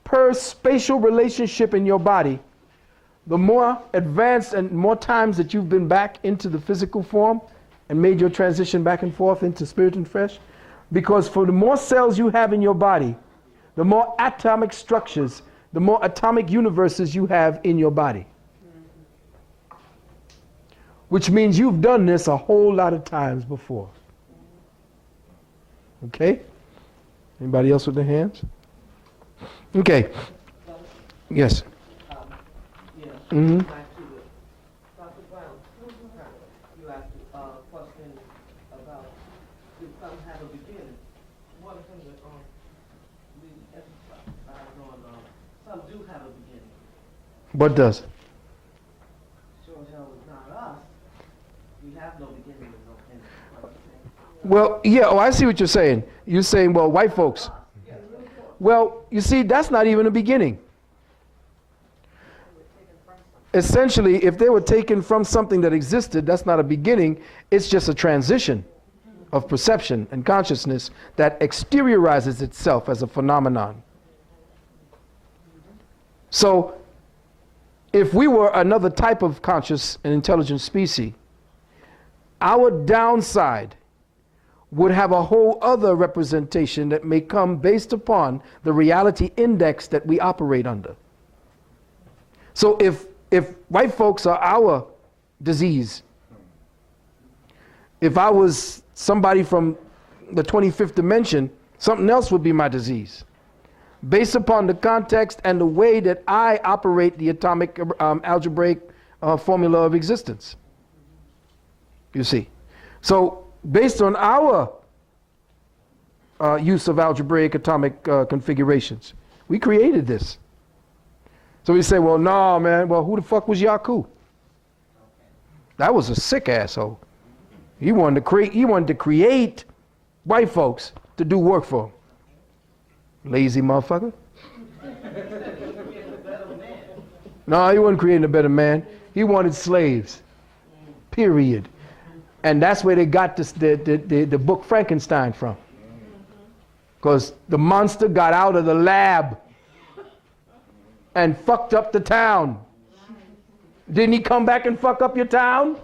per spatial relationship in your body, the more advanced and more times that you've been back into the physical form and made your transition back and forth into spirit and flesh. Because for the more cells you have in your body, the more atomic structures, the more atomic universes you have in your body. Which means you've done this a whole lot of times before. Okay? Anybody else with their hands? Okay. Yes. Mm-hmm. Dr. Brown, you asked a question about did some have a beginning. One thing that we emphasize on, some do have a beginning. What does? Sure as hell it's not us. We have no beginning and no end. Well, yeah, I see what you're saying. You're saying, well, white folks. Well, you see, that's not even a beginning. Essentially, if they were taken from something that existed, that's not a beginning, it's just a transition of perception and consciousness that exteriorizes itself as a phenomenon. So, if we were another type of conscious and intelligent species, our downside would have a whole other representation that may come based upon the reality index that we operate under. So if white folks are our disease, if I was somebody from the 25th dimension, something else would be my disease, based upon the context and the way that I operate the atomic algebraic formula of existence. You see. So based on our use of algebraic atomic configurations, we created this. So we say, well, no, man, well, who the fuck was Yaku? That was a sick asshole. He wanted to create white folks to do work for him. Lazy motherfucker. No, he wasn't creating a better man. He wanted slaves. Period. And that's where they got this, the book Frankenstein from. Because the monster got out of the lab and fucked up the town. Didn't he come back and fuck up your town?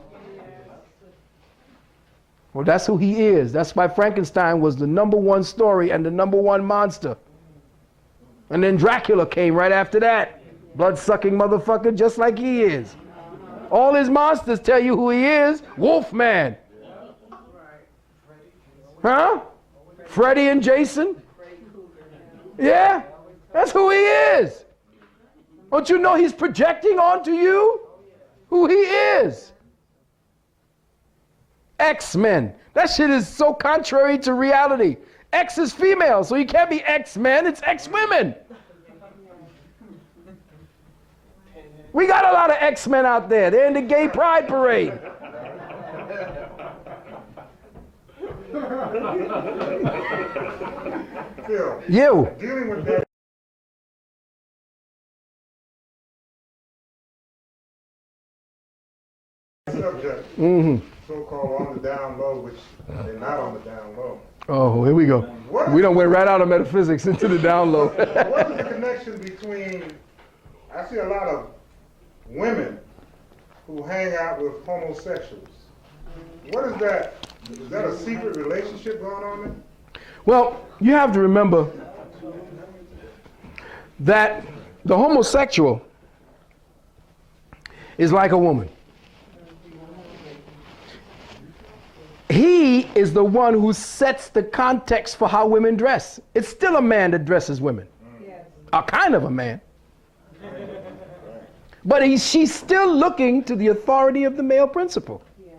Well, that's who he is. That's why Frankenstein was the #1 story and the #1 monster. And then Dracula came right after that. Blood-sucking motherfucker just like he is. All his monsters tell you who he is. Wolfman. Huh? Freddy and Jason? Yeah, that's who he is. Don't you know he's projecting onto you who he is? X-Men. That shit is so contrary to reality. X is female, so you can't be X-Men, it's X-Women. We got a lot of X-Men out there. They're in the gay pride parade. Phil, You. dealing with that subject, so-called on the down low, which they're not on the down low. Oh, here we go. We done went right out of metaphysics into the down low. What is the connection between, I see a lot of women who hang out with homosexuals. What is that? Is that a secret relationship going on there? Well, you have to remember that the homosexual is like a woman. He is the one who sets the context for how women dress. It's still a man that dresses women. Yes. A kind of a man. But she's still looking to the authority of the male principle. Yeah.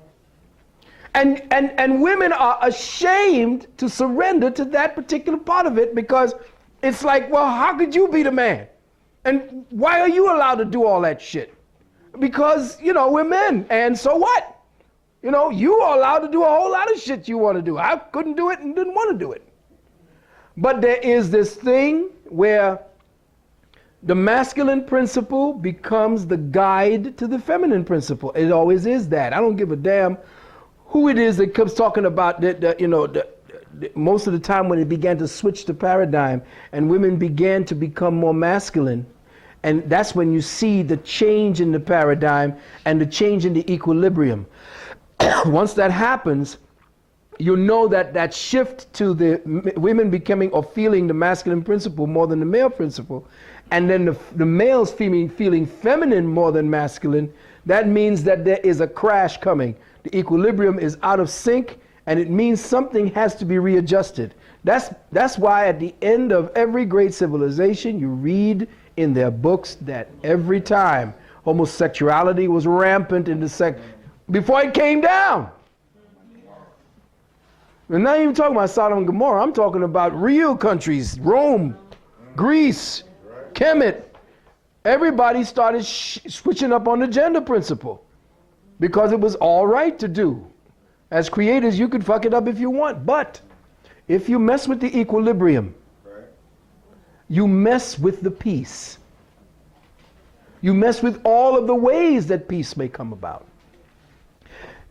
And women are ashamed to surrender to that particular part of it because it's like, well, how could you be the man? And why are you allowed to do all that shit? Because, we're men, and so what? You are allowed to do a whole lot of shit you want to do. I couldn't do it and didn't want to do it. But there is this thing where the masculine principle becomes the guide to the feminine principle. It always is that. I don't give a damn who it is that comes talking about most of the time when it began to switch the paradigm and women began to become more masculine. And that's when you see the change in the paradigm and the change in the equilibrium. Once that happens, you know that shift to the women becoming or feeling the masculine principle more than the male principle, and then the males feeling feminine more than masculine, that means that there is a crash coming. The equilibrium is out of sync, and it means something has to be readjusted. That's why at the end of every great civilization, you read in their books that every time homosexuality was rampant in the before it came down. I'm not even talking about Sodom and Gomorrah. I'm talking about real countries, Rome, Greece, Kemet. Everybody started switching up on the gender principle because it was all right to do. As creators, you could fuck it up if you want, but if you mess with the equilibrium, you mess with the peace. You mess with all of the ways that peace may come about.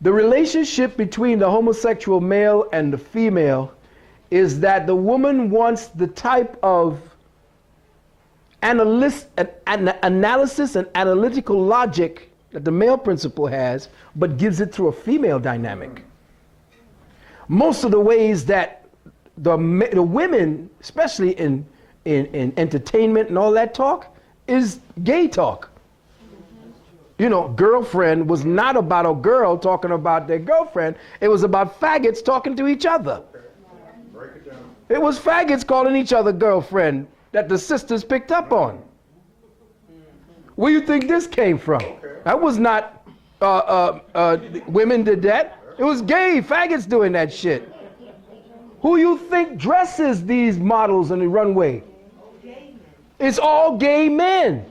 The relationship between the homosexual male and the female is that the woman wants the type of analysis and analytical logic that the male principle has, but gives it through a female dynamic. most of the ways that the women, especially in entertainment and all that talk, is gay talk. You know, girlfriend was not about a girl talking about their girlfriend. It was about faggots talking to each other. Break it down. It was faggots calling each other girlfriend that the sisters picked up on. Where do you think this came from? That was not women did that. It was gay faggots doing that shit. Who you think dresses these models on the runway? It's all gay men.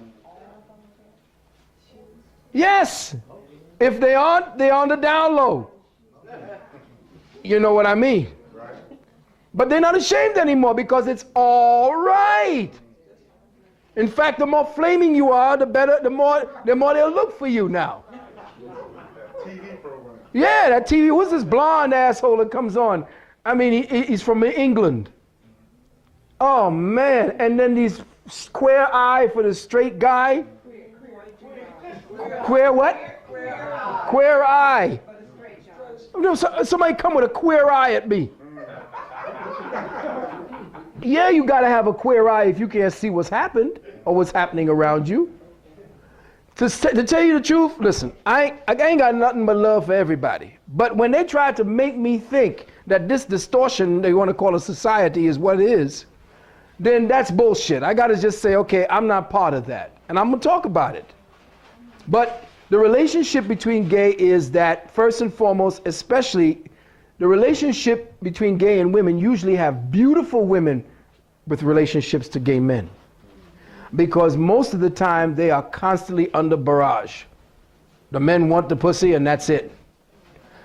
Yes. If they aren't, they're on the down low. You know what I mean? But they're not ashamed anymore because it's all right. In fact, the more flaming you are, the better, the more they'll look for you now. TV program. Yeah, that TV. Who's this blonde asshole that comes on? I mean, he's from England. Oh man! And then these square eye for the straight guy. Queer what? Queer eye. No, somebody come with a queer eye at me. Yeah, you gotta have a queer eye if you can't see what's happened or what's happening around you. To tell you the truth, listen, I ain't got nothing but love for everybody. But when they try to make me think that this distortion they want to call a society is what it is, then that's bullshit. I gotta just say, okay, I'm not part of that. And I'm gonna talk about it. But the relationship between gay is that, first and foremost, especially the relationship between gay and women usually have beautiful women with relationships to gay men. Because most of the time they are constantly under barrage. The men want the pussy and that's it.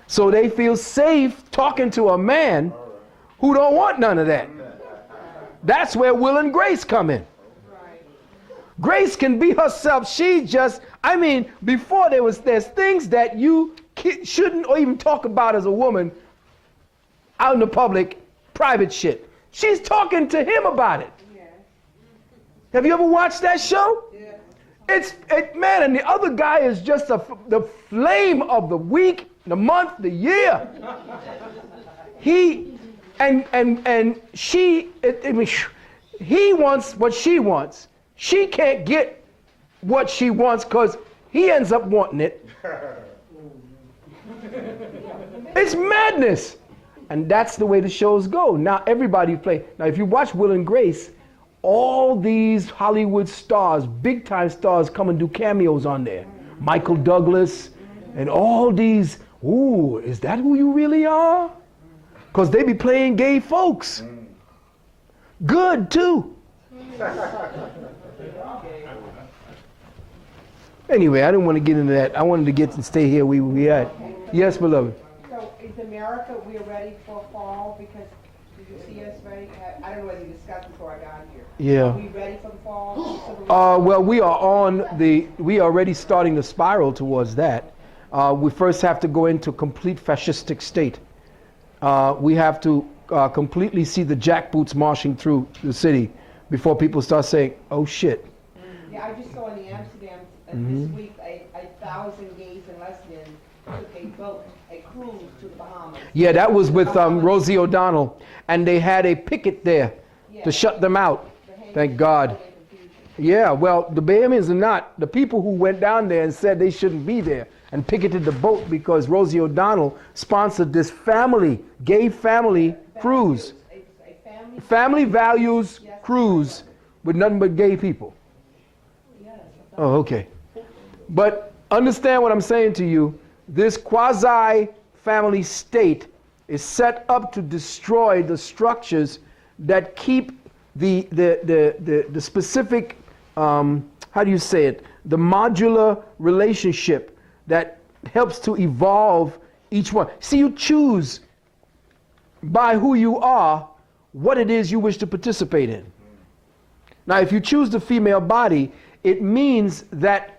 So they feel safe talking to a man who don't want none of that. That's where Will and Grace come in. Grace can be herself. She just, I mean, before there's things that you shouldn't or even talk about as a woman out in the public, private shit. She's talking to him about it. Have you ever watched that show? Yeah. Man, and the other guy is just the flame of the week, the month, the year. He and she, he wants what she wants. She can't get what she wants because he ends up wanting it. It's madness. And that's the way the shows go. Now everybody play. Now if you watch Will and Grace, all these Hollywood stars, big time stars, come and do cameos on there. Michael Douglas and all these, ooh, is that who you really are? Because they be playing gay folks. Good too. Anyway, I didn't want to get into that. I wanted to get and stay here where we at. Yes, beloved. So is America, we're ready for fall? Because did you see us ready? I don't know whether you discussed before I got here. Yeah. Are we ready for the fall? Well, we are already starting to spiral towards that. We first have to go into complete fascistic state. We have to completely see the jackboots marching through the city before people start saying, oh shit. Yeah, I just saw in the Amsterdam this week 1,000 gays and lesbians took a boat, a cruise to the Bahamas. Yeah, that was with Rosie O'Donnell, and they had a picket there to shut them out. Thank God. Yeah, well, the B.A.M are not. The people who went down there and said they shouldn't be there and picketed the boat because Rosie O'Donnell sponsored this gay family cruise. Family values cruise with nothing but gay people. Oh, okay. But understand what I'm saying to you. This quasi-family state is set up to destroy the structures that keep the specific, how do you say it, the modular relationship that helps to evolve each one. See, you choose by who you are what it is you wish to participate in. Now, if you choose the female body, it means that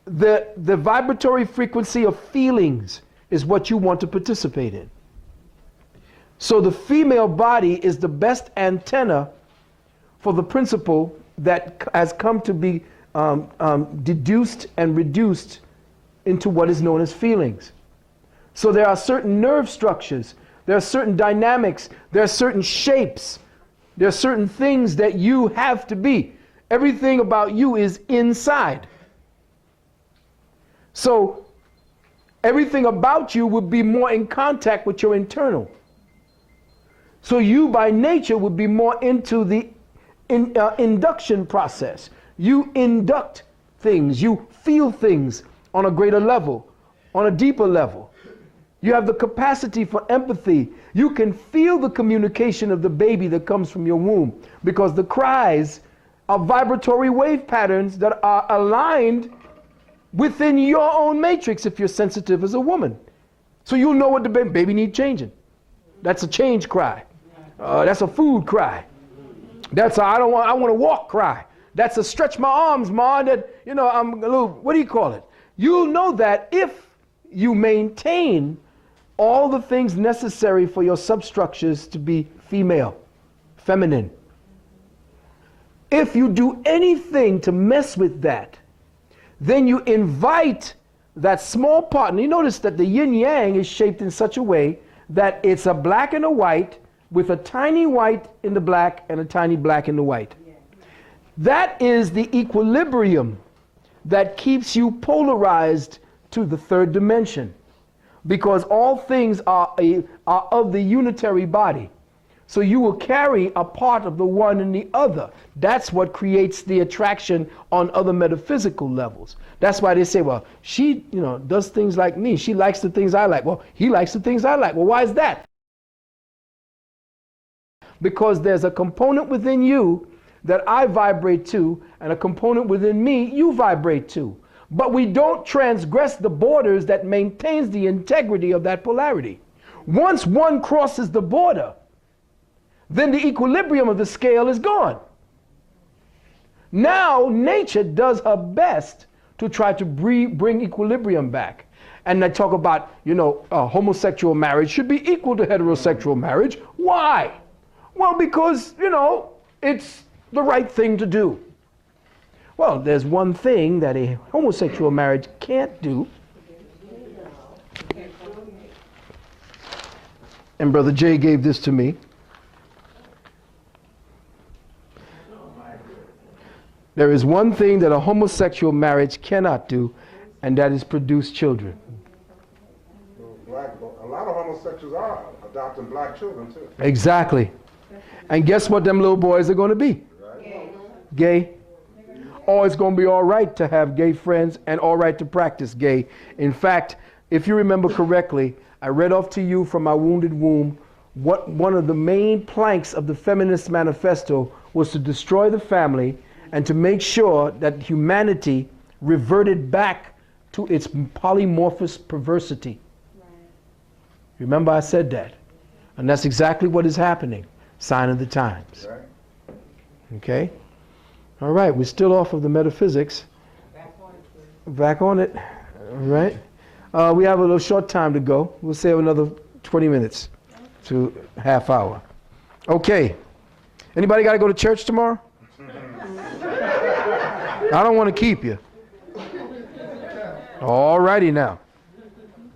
the vibratory frequency of feelings is what you want to participate in. So the female body is the best antenna for the principle that has come to be deduced and reduced into what is known as feelings. So there are certain nerve structures There are certain dynamics. There are certain shapes. There are certain things that you have to be. Everything about you is inside. So everything about you would be more in contact with your internal. So you by nature would be more into the induction process. You induct things. You feel things on a greater level, on a deeper level. You have the capacity for empathy. You can feel the communication of the baby that comes from your womb, because the cries are vibratory wave patterns that are aligned within your own matrix if you're sensitive as a woman. So you'll know what the baby needs changing. That's a change cry. That's a food cry. That's a I want to walk cry. That's a stretch my arms, Ma, that, I'm a little, what do you call it? You'll know that if you maintain all the things necessary for your substructures to be female, feminine. If you do anything to mess with that, then you invite that small part. And you notice that the yin-yang is shaped in such a way that it's a black and a white with a tiny white in the black and a tiny black in the white. That is the equilibrium that keeps you polarized to the third dimension, because all things are of the unitary body. So you will carry a part of the one and the other. That's what creates the attraction on other metaphysical levels. That's why they say, well, she does things like me. She likes the things I like. Well, he likes the things I like. Well, why is that? Because there's a component within you that I vibrate to, and a component within me you vibrate to. But we don't transgress the borders that maintains the integrity of that polarity. Once one crosses the border, then the equilibrium of the scale is gone. Now nature does her best to try to bring equilibrium back. And they talk about, homosexual marriage should be equal to heterosexual marriage. Why? Well, because, it's the right thing to do. Well, there's one thing that a homosexual marriage can't do. And Brother Jay gave this to me. There is one thing that a homosexual marriage cannot do, and that is produce children. A lot of homosexuals are adopting black children too. Exactly. And guess what them little boys are going to be? Right. Gay. Or it's going to be all right to have gay friends and all right to practice gay. In fact, if you remember correctly, I read off to you from my wounded womb what one of the main planks of the Feminist Manifesto was to destroy the family and to make sure that humanity reverted back to its polymorphous perversity. Right. Remember I said that. And that's exactly what is happening. Sign of the times. Right. Okay? All right, we're still off of the metaphysics. Back on it. All right. We have a little short time to go. We'll save another 20 minutes to half hour. Okay. Anybody got to go to church tomorrow? I don't want to keep you. All righty now.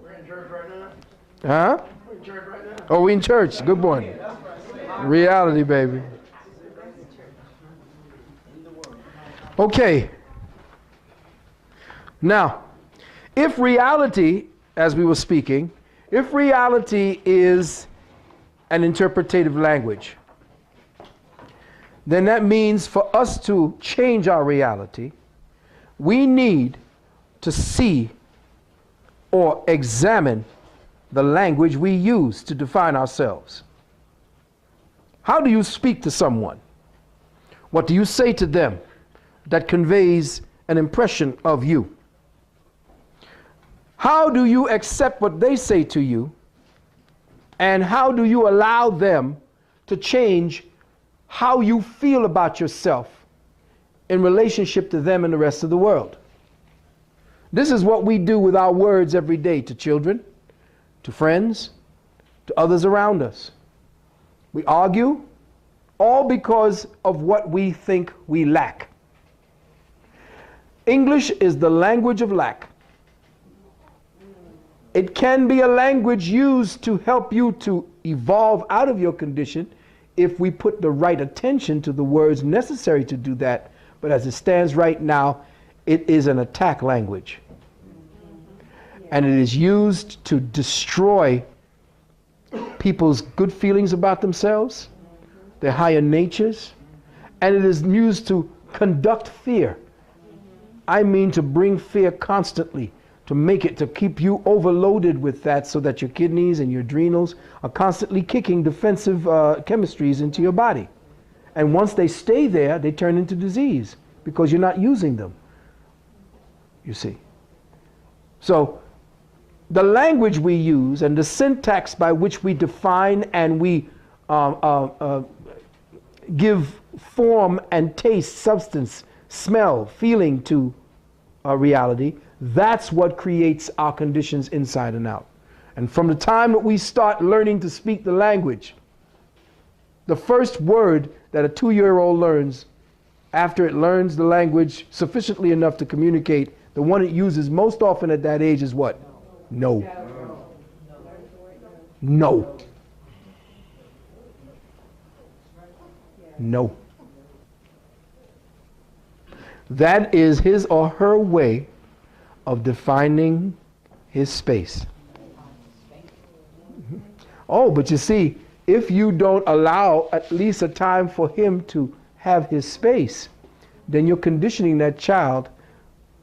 We're in church right now? Huh? We're in church right now? Oh, we in church. Good morning. Reality, baby. Okay. Now, if reality, as we were speaking, if reality is an interpretative language, then that means for us to change our reality, we need to see or examine the language we use to define ourselves. How do you speak to someone? What do you say to them that conveys an impression of you? How do you accept what they say to you? And how do you allow them to change how you feel about yourself in relationship to them and the rest of the world? This is what we do with our words every day to children, to friends, to others around us. We argue, all because of what we think we lack. English is the language of lack. It can be a language used to help you to evolve out of your condition if we put the right attention to the words necessary to do that. But as it stands right now, it is an attack language. And it is used to destroy people's good feelings about themselves, their higher natures, and it is used to conduct fear. I mean to bring fear constantly, to make it, to keep you overloaded with that so that your kidneys and your adrenals are constantly kicking defensive chemistries into your body. And once they stay there, they turn into disease because you're not using them, you see. So the language we use and the syntax by which we define and we give form and taste, substance, smell, feeling to reality, that's what creates our conditions inside and out. And from the time that we start learning to speak the language, the first word that a 2-year-old learns after it learns the language sufficiently enough to communicate, the one it uses most often at that age is what? No. No. No. That is his or her way of defining his space. Oh, but you see, if you don't allow at least a time for him to have his space, then you're conditioning that child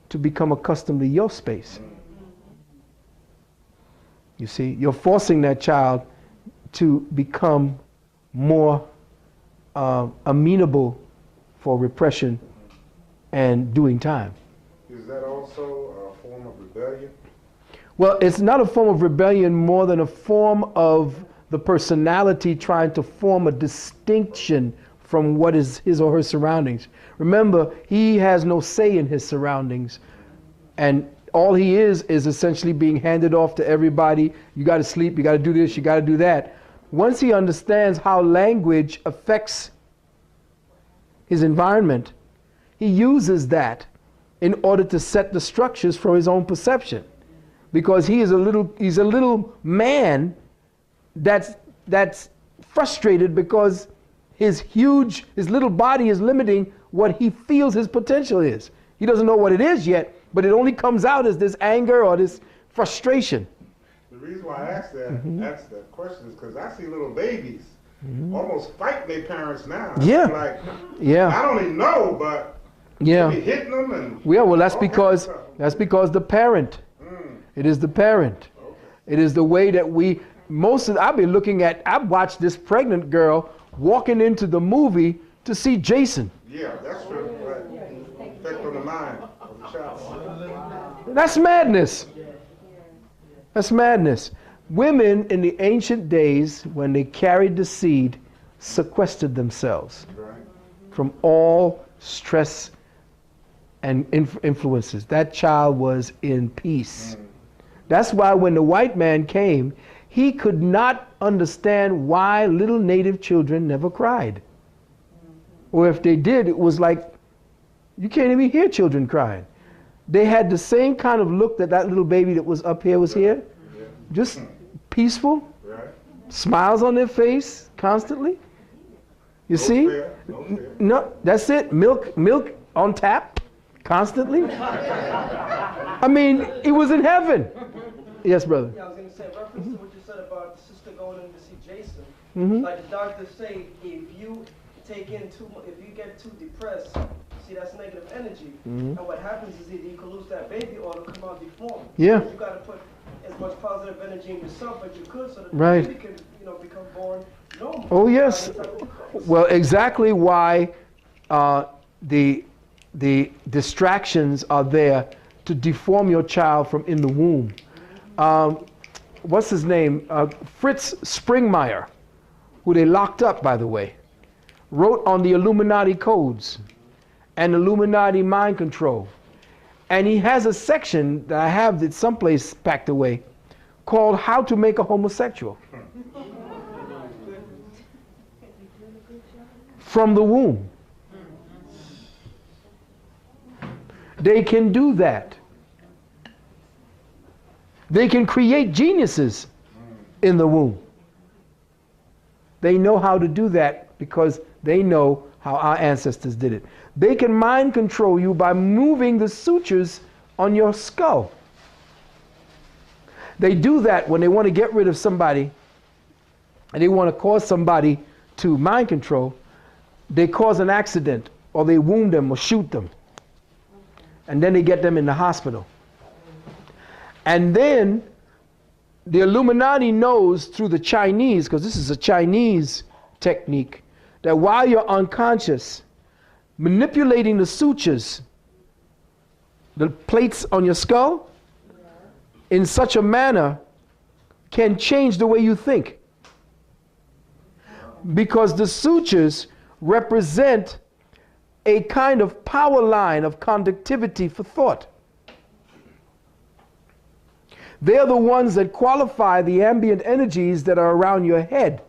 to become accustomed to your space. You see, you're forcing that child to become more amenable for repression and doing time. Is that also a form of rebellion? Well, it's not a form of rebellion more than a form of the personality trying to form a distinction from what is his or her surroundings. Remember, he has no say in his surroundings, and all he is essentially being handed off to everybody. You got to sleep, you got to do this, you got to do that. Once he understands how language affects his environment, he uses that in order to set the structures for his own perception. Because he's a little man that's frustrated because his little body is limiting what he feels his potential is. He doesn't know what it is yet, but it only comes out as this anger or this frustration. The reason why I ask that question is because I see little babies almost fighting their parents now. Yeah. Like, yeah. I don't even know, but yeah. they be hitting them and well, that's because the parent. It is the parent. Okay. It is the way that I've watched this pregnant girl walking into the movie to see Jason. Yeah, that's true. Right. Effect on the mind of the child. That's madness. That's madness. Women in the ancient days, when they carried the seed, sequestered themselves from all stress and influences. That child was in peace. That's why when the white man came, he could not understand why little native children never cried. Or if they did, it was like, you can't even hear children crying. They had the same kind of look that little baby that was up here was here. Just peaceful, smiles on their face constantly. You see? No, that's it. Milk on tap constantly. I mean, it was in heaven. Yes, brother. Yeah, I was going to say, reference to what you said about the sister going in to see Jason. Like the doctors say, if you get too depressed, see, that's negative energy. And what happens is either you can lose that baby or it'll come out deformed. Yeah. You got to put as much positive energy in yourself as you could so that the right. baby can, become born normal. Oh yes. Well, exactly why the distractions are there to deform your child from in the womb. What's his name? Fritz Springmeier, who they locked up, by the way, wrote on the Illuminati codes and Illuminati mind control. And he has a section that I have that someplace packed away called How to Make a Homosexual. From the womb. They can do that. They can create geniuses in the womb. They know how to do that because they know how our ancestors did it. They can mind control you by moving the sutures on your skull. They do that when they want to get rid of somebody and they want to cause somebody to mind control. They cause an accident or they wound them or shoot them. And then they get them in the hospital. And then the Illuminati knows through the Chinese, because this is a Chinese technique, that while you're unconscious, manipulating the sutures, the plates on your skull, in such a manner can change the way you think. Because the sutures represent a kind of power line of conductivity for thought. They're the ones that qualify the ambient energies that are around your head.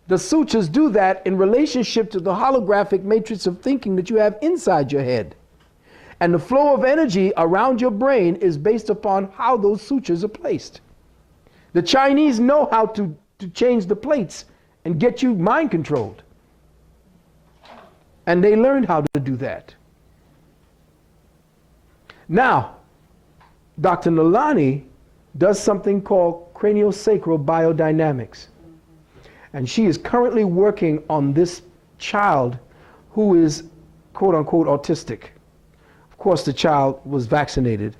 The sutras do that in relationship to the holographic matrix of thinking that you have inside your head. And the flow of energy around your brain is based upon how those sutras are placed. The Chinese know how to change the plates and get you mind controlled. And they learned how to do that. Now, Dr. Nalani does something called craniosacral biodynamics. And she is currently working on this child who is quote unquote autistic. Of course, the child was vaccinated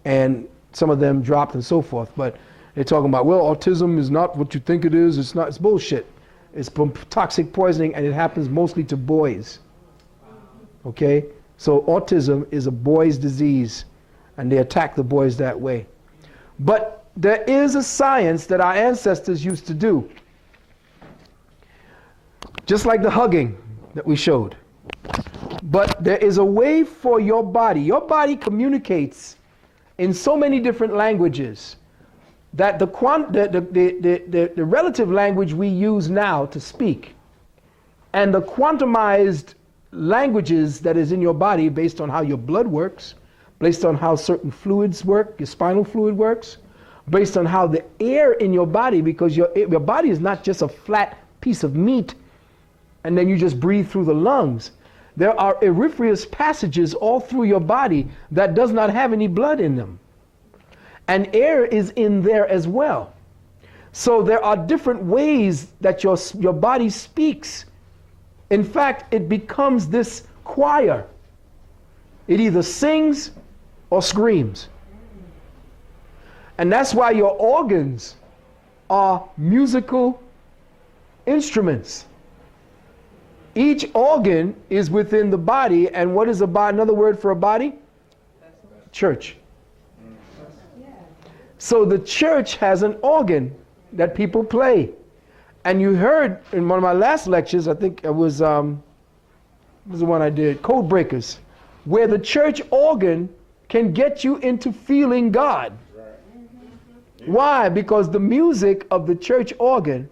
and some of them dropped and so forth, but they're talking about, well, autism is not what you think it is. It's not, it's bullshit. It's toxic poisoning and it happens mostly to boys. Okay? So autism is a boy's disease and they attack the boys that way. But there is a science that our ancestors used to do. Just like the hugging that we showed. But there is a way for your body communicates in so many different languages that the relative language we use now to speak and the quantumized languages that is in your body based on how your blood works, based on how certain fluids work, your spinal fluid works, based on how the air in your body, because your body is not just a flat piece of meat and then you just breathe through the lungs. There are aeriferous passages all through your body that does not have any blood in them. And air is in there as well. So there are different ways that your body speaks. In fact, it becomes this choir. It either sings or screams. And that's why your organs are musical instruments. Each organ is within the body, and what is a body? Another word for a body? Church. So the church has an organ that people play. And you heard in one of my last lectures, I think it was the one I did, Code Breakers, where the church organ can get you into feeling God. Why? Because the music of the church organ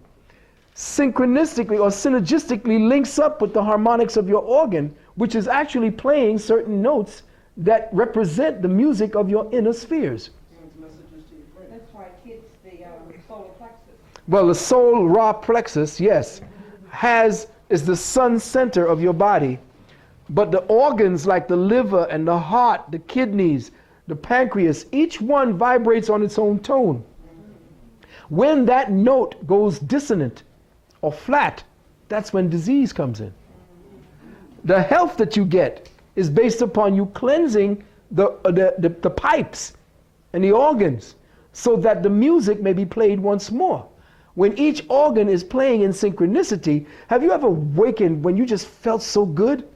synchronistically or synergistically links up with the harmonics of your organ, which is actually playing certain notes that represent the music of your inner spheres. That's why it hits the solar plexus. Well, the solar plexus, yes, is the sun center of your body. But the organs like the liver and the heart, the kidneys, the pancreas, each one vibrates on its own tone. When that note goes dissonant or flat, that's when disease comes in. The health that you get is based upon you cleansing the pipes and the organs so that the music may be played once more. When each organ is playing in synchronicity, have you ever wakened when you just felt so good?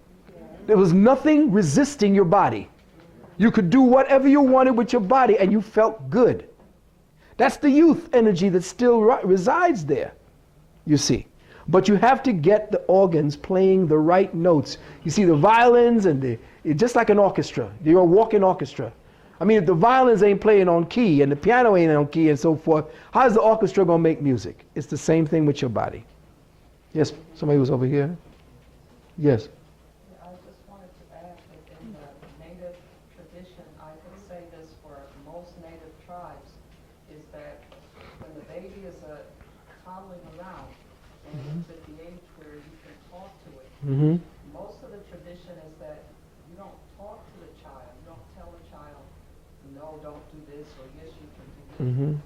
There was nothing resisting your body. You could do whatever you wanted with your body and you felt good. That's the youth energy that still resides there, you see. But you have to get the organs playing the right notes. You see, the violins and just like an orchestra. You're a walking orchestra. I mean, if the violins ain't playing on key and the piano ain't on key and so forth, how's the orchestra going to make music? It's the same thing with your body. Yes, somebody was over here. Yes. I just wanted to ask that in the native tradition, I could say this for most native tribes, is that when the baby is toddling around and it's at the age where you can talk to it, most of the tradition is that you don't talk to the child. You don't tell the child, no, don't do this, or yes, you can do this.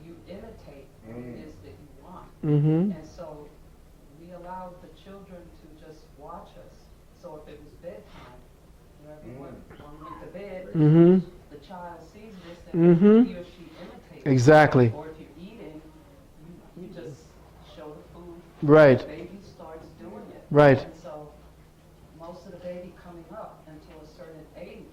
You imitate what it is that you want. And so we allowed the children to just watch us. So if it was bedtime, everyone went to bed, the child sees this and he or she imitates. Exactly. Or if you're eating, you just show the food. Right. The baby starts doing it. Right. And so most of the baby coming up until a certain age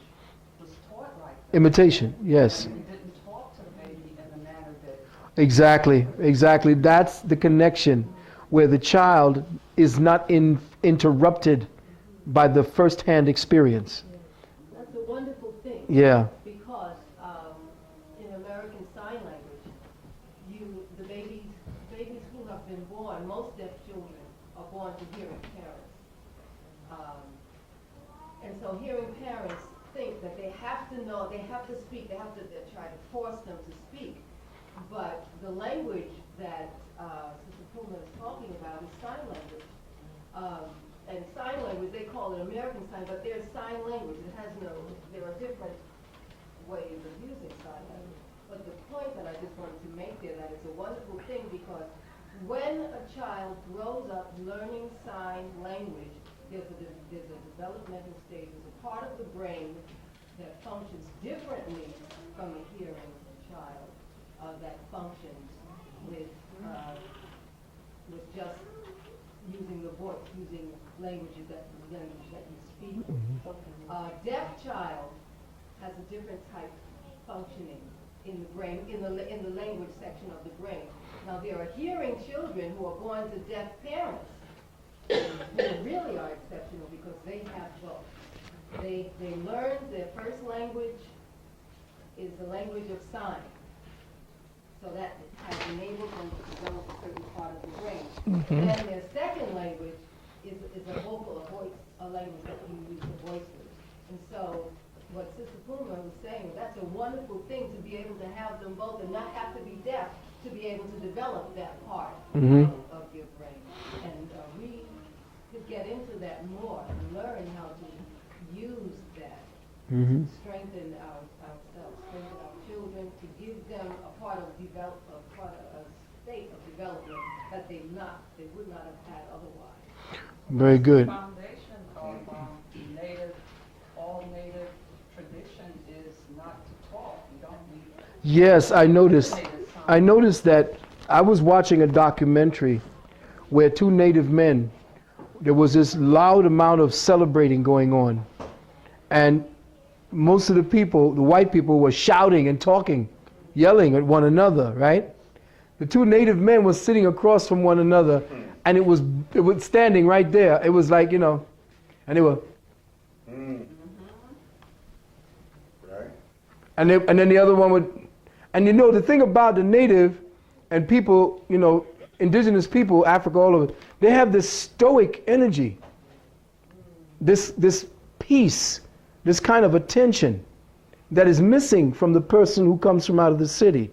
was taught like that. Imitation, yes. And we didn't talk to the baby in the manner that. Exactly, exactly. That's the connection where the child is not interrupted by the first-hand experience. That's a wonderful thing. Yeah. Because in American Sign Language, the babies who have been born, most deaf children are born to hearing parents. And so hearing parents think that they have to know, they have to speak, they try to force them to speak. But the language that Sister Puma is talking about is sign language. And sign language, they call it American Sign, but there's sign language. There are different ways of using sign language. But the point that I just wanted to make there, that it's a wonderful thing because when a child grows up learning sign language, there's a developmental stage, there's a part of the brain that functions differently from a hearing child that functions with just using the voice, using languages that you speak. Deaf child has a different type functioning in the brain, in the language section of the brain. Now there are hearing children who are born to deaf parents who really are exceptional because they have both. They learn their first language is the language of sign. So that has enabled them to develop a certain part of the brain. Then their second language is a vocal, a language that you use for voices. And so what Sister Puma was saying, that's a wonderful thing to be able to have them both and not have to be deaf to be able to develop that part of your brain. And we could get into that more and learn how to use that to strengthen ourselves, strengthen our children, to give them a part of a state of development that they would not have had otherwise. Very good. The foundation of all native tradition is not to talk. You don't need. Yes, I noticed that. I was watching a documentary where two native men, there was this loud amount of celebrating going on. And most of the people, the white people, were shouting and talking, yelling at one another, right? The two native men were sitting across from one another, and it was standing right there. It was like, and they were. Right. And then the other one would, and the thing about the native and people, indigenous people, Africa, all of it, they have this stoic energy, this peace, this kind of attention that is missing from the person who comes from out of the city.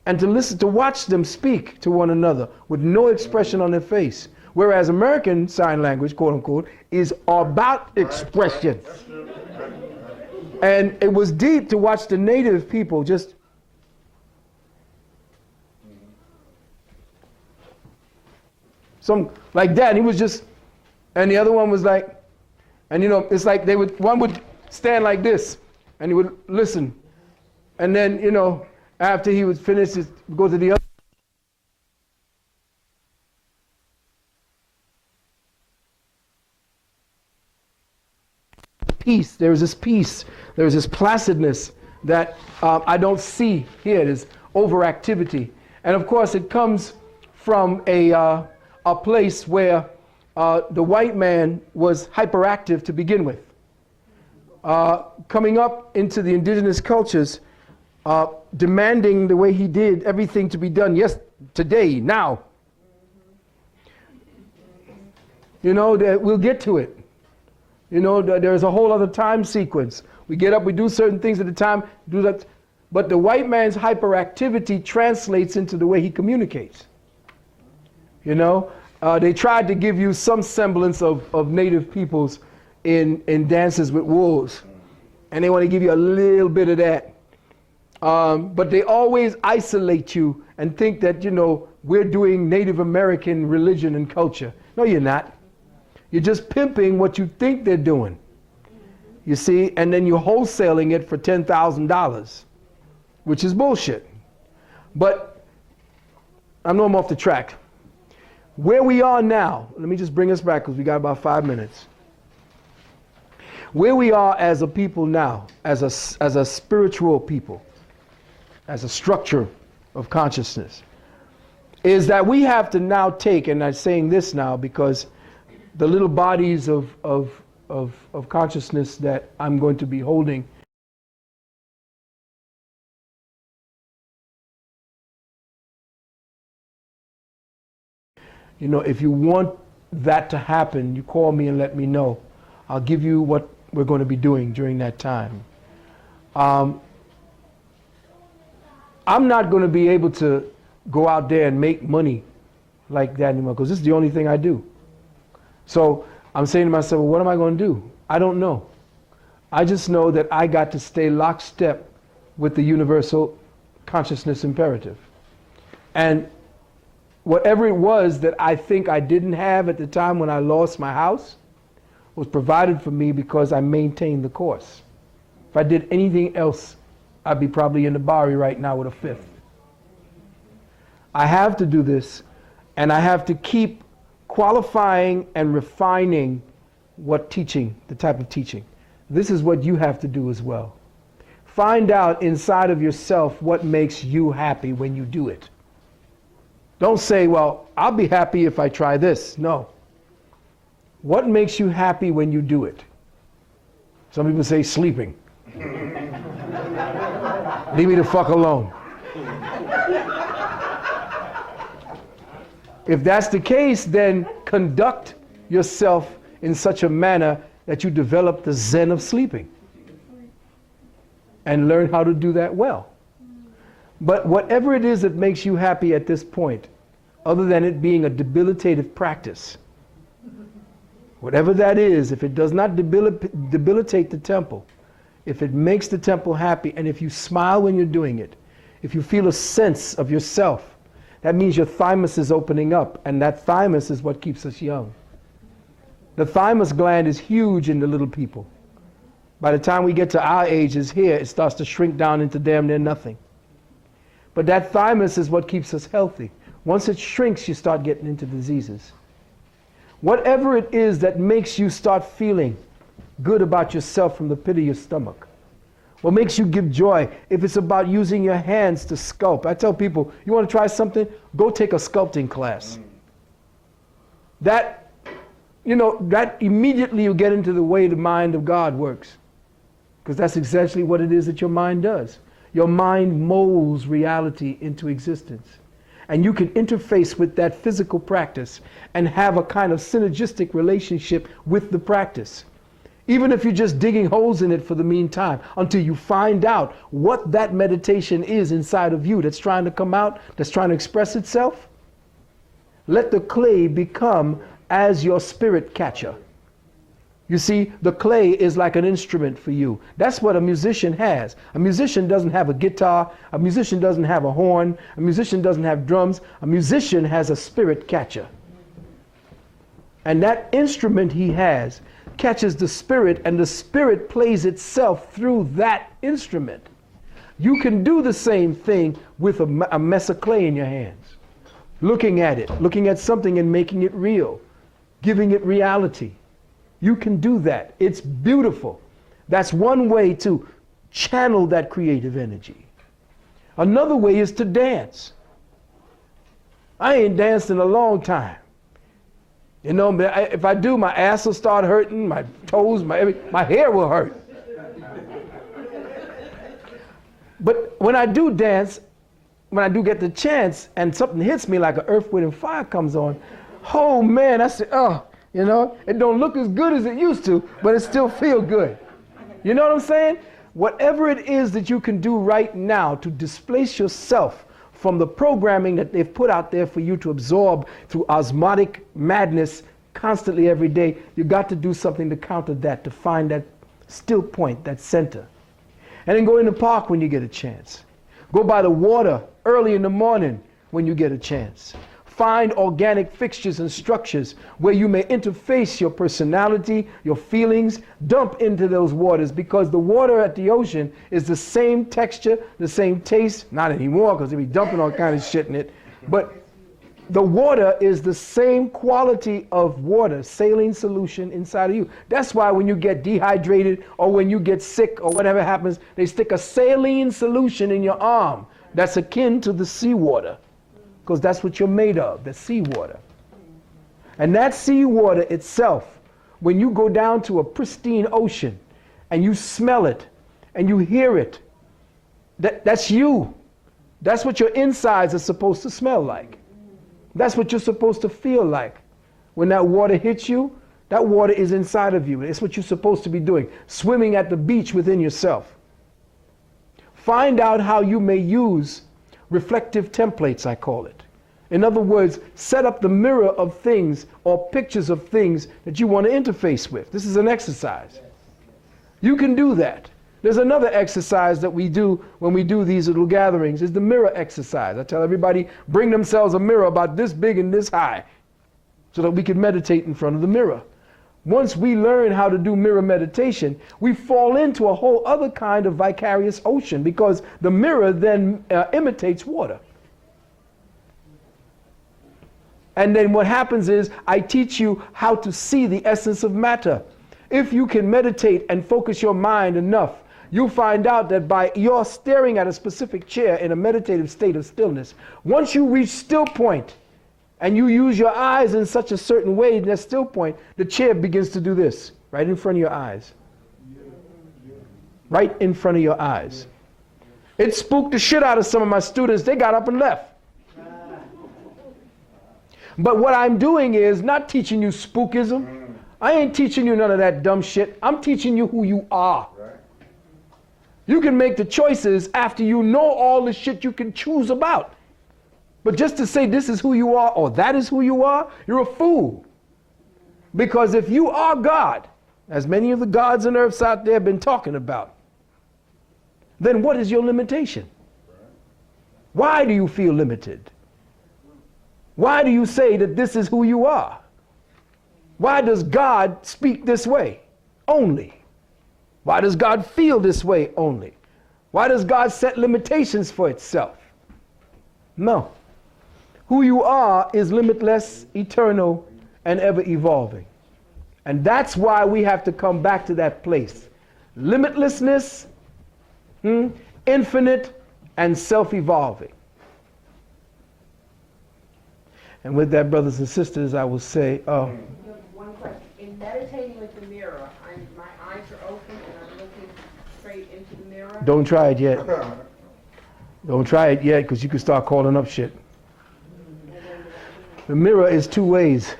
And to watch them speak to one another with no expression on their face. Whereas American Sign Language, quote unquote, is about expression. And it was deep to watch the native people just some like that. And he was just, and the other one was like, and it's like one would stand like this and he would listen. And then, after he would finish, go to the other. Peace. There is this peace. There is this placidness that I don't see here. There's overactivity. And of course, it comes from a place where the white man was hyperactive to begin with. Coming up into the indigenous cultures, demanding the way he did everything to be done, yes, today, now. That we'll get to it. You know, there's a whole other time sequence. We get up, we do certain things at a time, do that. But the white man's hyperactivity translates into the way he communicates. You know, they tried to give you some semblance of native peoples in Dances with Wolves. And they want to give you a little bit of that. But they always isolate you and think that, you know, we're doing Native American religion and culture. No, you're not. You're just pimping what you think they're doing. You see, and then you're wholesaling it for $10,000, which is bullshit. But I know I'm off the track. Where we are now, let me just bring us back because we got about 5 minutes. Where we are as a people now, as a spiritual people, as a structure of consciousness, is that we have to now take, and I'm saying this now because the little bodies of consciousness that I'm going to be holding you know, if you want that to happen, you call me and let me know. I'll give you what we're going to be doing during that time. I'm not going to be able to go out there and make money like that anymore because this is the only thing I do. So I'm saying to myself, well, what am I going to do? I don't know. I just know that I got to stay lockstep with the universal consciousness imperative. And whatever it was that I think I didn't have at the time when I lost my house was provided for me because I maintained the course. If I did anything else, I'd be probably in the Bari right now with a fifth. I have to do this, and I have to keep qualifying and refining what teaching, the type of teaching. This is what you have to do as well. Find out inside of yourself what makes you happy when you do it. Don't say, well, I'll be happy if I try this. No. What makes you happy when you do it? Some people say sleeping. Leave me the fuck alone. If that's the case, then conduct yourself in such a manner that you develop the zen of sleeping and learn how to do that well. But whatever it is that makes you happy at this point, other than it being a debilitative practice, whatever that is, if it does not debilitate the temple, if it makes the temple happy, and if you smile when you're doing it, if you feel a sense of yourself, that means your thymus is opening up, and that thymus is what keeps us young. The thymus gland is huge in the little people. By the time we get to our ages here, it starts to shrink down into damn near nothing. But that thymus is what keeps us healthy. Once it shrinks, you start getting into diseases. Whatever it is that makes you start feeling good about yourself from the pit of your stomach, what makes you give joy, if it's about using your hands to sculpt. I tell people, you want to try something? Go take a sculpting class. That, you know, that immediately you get into the way the mind of God works. Because that's essentially what it is that your mind does. Your mind molds reality into existence. And you can interface with that physical practice and have a kind of synergistic relationship with the practice. Even if you're just digging holes in it for the meantime, until you find out what that meditation is inside of you that's trying to come out, that's trying to express itself. Let the clay become as your spirit catcher. You see, the clay is like an instrument for you. That's what a musician has. A musician doesn't have a guitar. A musician doesn't have a horn. A musician doesn't have drums. A musician has a spirit catcher. And that instrument he has catches the spirit, and the spirit plays itself through that instrument. You can do the same thing with a mess of clay in your hands. Looking at it, looking at something and making it real, giving it reality. You can do that. It's beautiful. That's one way to channel that creative energy. Another way is to dance. I ain't danced in a long time. You know, if I do, my ass will start hurting, my toes, my hair will hurt. But when I do dance, when I do get the chance and something hits me like an earth, wind, and fire comes on, oh man, I say, oh, You know, it don't look as good as it used to, but it still feel good. You know what I'm saying? Whatever it is that you can do right now to displace yourself from the programming that they've put out there for you to absorb through osmotic madness constantly every day, you got to do something to counter that, to find that still point, that center. And then go in the park when you get a chance. Go by the water early in the morning when you get a chance. Find organic fixtures and structures where you may interface your personality, your feelings, dump into those waters, because the water at the ocean is the same texture, the same taste, not anymore because they be dumping all kind of shit in it, but the water is the same quality of water, saline solution inside of you. That's why when you get dehydrated or when you get sick or whatever happens, they stick a saline solution in your arm that's akin to the seawater, because that's what you're made of, the seawater. And that seawater itself, when you go down to a pristine ocean and you smell it and you hear it, that's you. That's what your insides are supposed to smell like. That's what you're supposed to feel like. When that water hits you, that water is inside of you. It's what you're supposed to be doing, swimming at the beach within yourself. Find out how you may use reflective templates, I call it. In other words, set up the mirror of things or pictures of things that you want to interface with. This is an exercise. You can do that. There's another exercise that we do when we do these little gatherings, is the mirror exercise. I tell everybody, bring themselves a mirror about this big and this high so that we can meditate in front of the mirror. Once we learn how to do mirror meditation, we fall into a whole other kind of vicarious ocean, because the mirror then imitates water. And then what happens is I teach you how to see the essence of matter. If you can meditate and focus your mind enough, you'll find out that by your staring at a specific chair in a meditative state of stillness, once you reach still point and you use your eyes in such a certain way in that still point, the chair begins to do this right in front of your eyes. Right in front of your eyes. It spooked the shit out of some of my students. They got up and left. But what I'm doing is not teaching you spookism. I ain't teaching you none of that dumb shit. I'm teaching you who you are. You can make the choices after you know all the shit you can choose about. But just to say this is who you are or that is who you are, you're a fool. Because if you are God, as many of the gods and earths out there have been talking about, then what is your limitation? Why do you feel limited? Why do you say that this is who you are? Why does God speak this way only? Why does God feel this way only? Why does God set limitations for itself? No. Who you are is limitless, eternal, and ever evolving. And that's why we have to come back to that place. Limitlessness, infinite, and self-evolving. And with that, brothers and sisters, I will say, One question. In meditating with the mirror, my eyes are open and I'm looking straight into the mirror. don't try it yet. Don't try it yet, because you can start calling up shit. The mirror is two ways.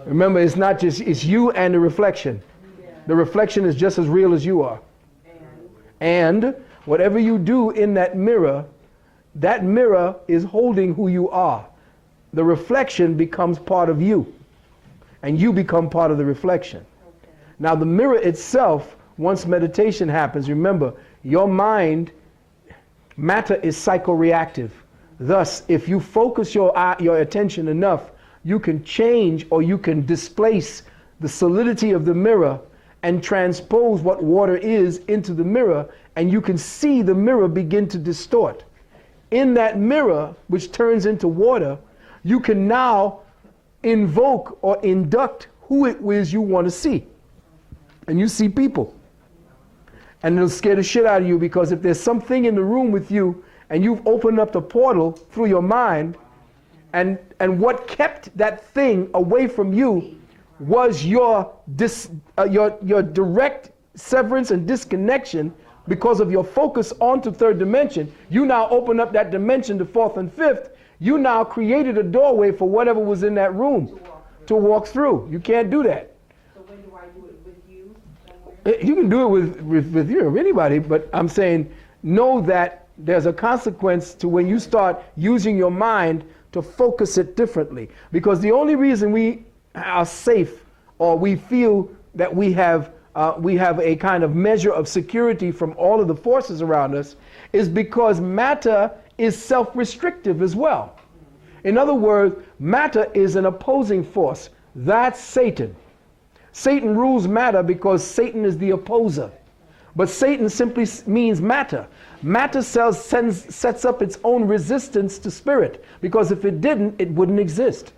Remember, it's not just, it's you and the reflection. The reflection is just as real as you are. And whatever you do in that mirror is holding who you are. The reflection becomes part of you, and you become part of the reflection. Now the mirror itself, once meditation happens, remember, your mind, matter is psychoreactive. Thus, if you focus your attention enough, you can change or you can displace the solidity of the mirror and transpose what water is into the mirror, and you can see the mirror begin to distort. In that mirror, which turns into water, you can now invoke or induct who it is you want to see. And you see people. And it'll scare the shit out of you, because if there's something in the room with you and you've opened up the portal through your mind, and what kept that thing away from you was your direct severance and disconnection because of your focus onto third dimension. You now open up that dimension to fourth and fifth. You now created a doorway for whatever was in that room. to walk through. You can't do that. So when do I do it with you somewhere? You can do it with you or anybody, but I'm saying know that there's a consequence to when you start using your mind to focus it differently. Because the only reason we are safe, or we feel that we have a kind of measure of security from all of the forces around us, is because matter is self-restrictive as well. In other words, matter is an opposing force. That's Satan. Satan rules matter because Satan is the opposer. But Satan simply means matter. Matter sets up its own resistance to spirit, because if it didn't, it wouldn't exist.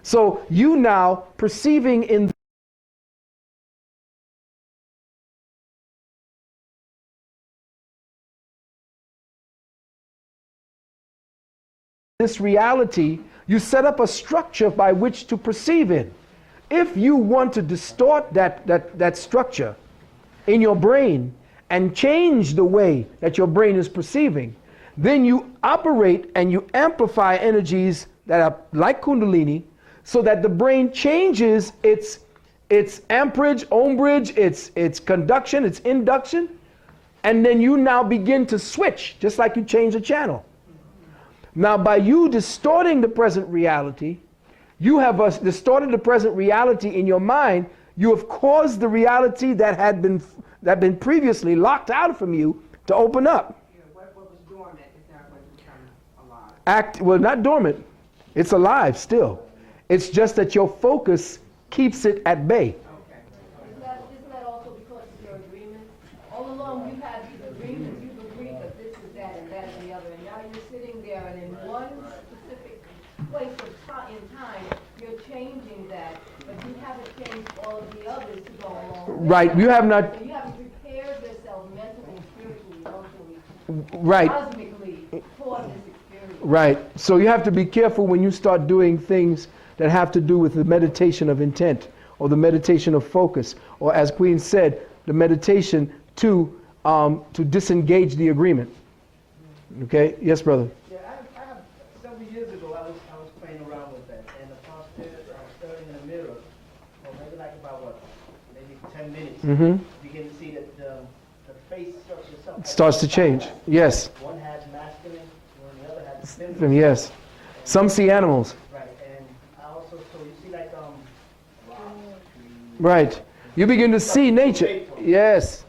So you now perceiving in this reality, you set up a structure by which to perceive in. If you want to distort that structure in your brain and change the way that your brain is perceiving, then you operate and you amplify energies that are like Kundalini, so that the brain changes its amperage, ohmbrage, its conduction, its induction, and then you now begin to switch, just like you change a channel. Now, by you distorting the present reality, you have distorted the present reality in your mind. You have caused the reality that had been previously locked out from you to open up. Yeah, what was dormant is now going to become alive. Well, not dormant. It's alive still. It's just that your focus keeps it at bay. Isn't that also because of your agreement? All along you've had these agreements, you've agreed that this is that and that and the other, and now you're sitting there and in one specific place in time, you're changing that, but you haven't changed all of the others to go along with Right, that. you have not. So you haven't prepared yourself mentally, spiritually, emotionally, Right. cosmically for this experience. Right. So you have to be careful when you start doing things that have to do with the meditation of intent, or the meditation of focus, or as Queen said, the meditation to disengage the agreement. Okay? Yes, brother. Yeah, I have several years ago I was playing around with that, and upon staring in the mirror, or maybe like about maybe 10 minutes, Mm-hmm. begin to see that the face structure itself Starts to change. Yes. One has masculine, the other has feminine. Yes. Some see animals. Right, and I also, so you see like rocks, trees. Right. You begin to see nature. Yes.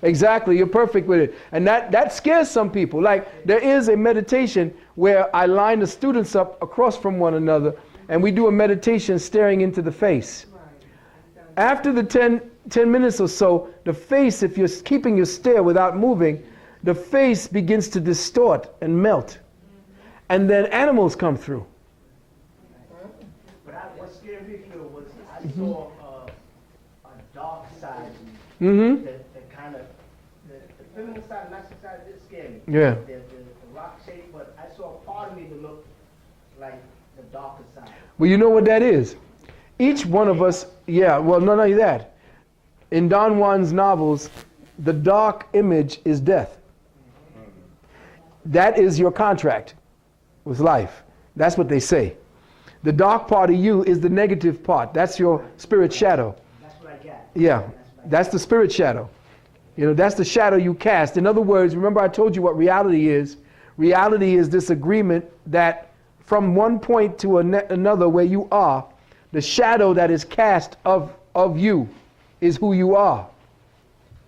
Exactly. You're perfect with it. And that scares some people. Like, there is a meditation where I line the students up across from one another, and we do a meditation staring into the face. After the 10 minutes or so, the face, if you're keeping your stare without moving, the face begins to distort and melt. And then animals come through. But what scared me was I saw a dark side Mm-hmm. that kind of, the feminine side and masculine side did scare me. Yeah. The rock shape, but I saw a part of me that looked like the darker side. Well, you know what that is? Each one of us, yeah, well, not only that. In Don Juan's novels, the dark image is death. That is your contract with life. That's what they say. The dark part of you is the negative part. That's your spirit shadow. That's what I got. Yeah, that's the spirit shadow. You know, that's the shadow you cast. In other words, remember I told you what reality is. Reality is this agreement that from one point to another where you are, the shadow that is cast of you is who you are.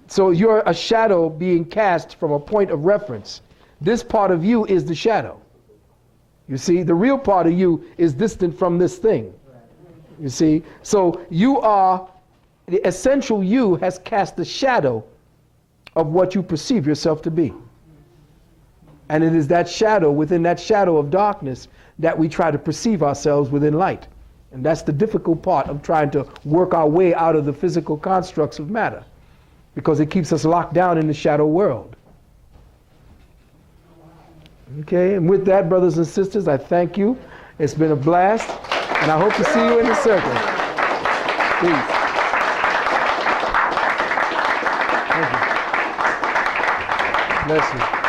So you're a shadow being cast from a point of reference. This part of you is the shadow. You see, the real part of you is distant from this thing. You see, so you are, the essential you has cast the shadow of what you perceive yourself to be. And it is that shadow, within that shadow of darkness, that we try to perceive ourselves within light. And that's the difficult part of trying to work our way out of the physical constructs of matter, because it keeps us locked down in the shadow world. Okay, and with that, brothers and sisters, I thank you. It's been a blast, and I hope to see you in the circle. Peace. Thank you. Bless you.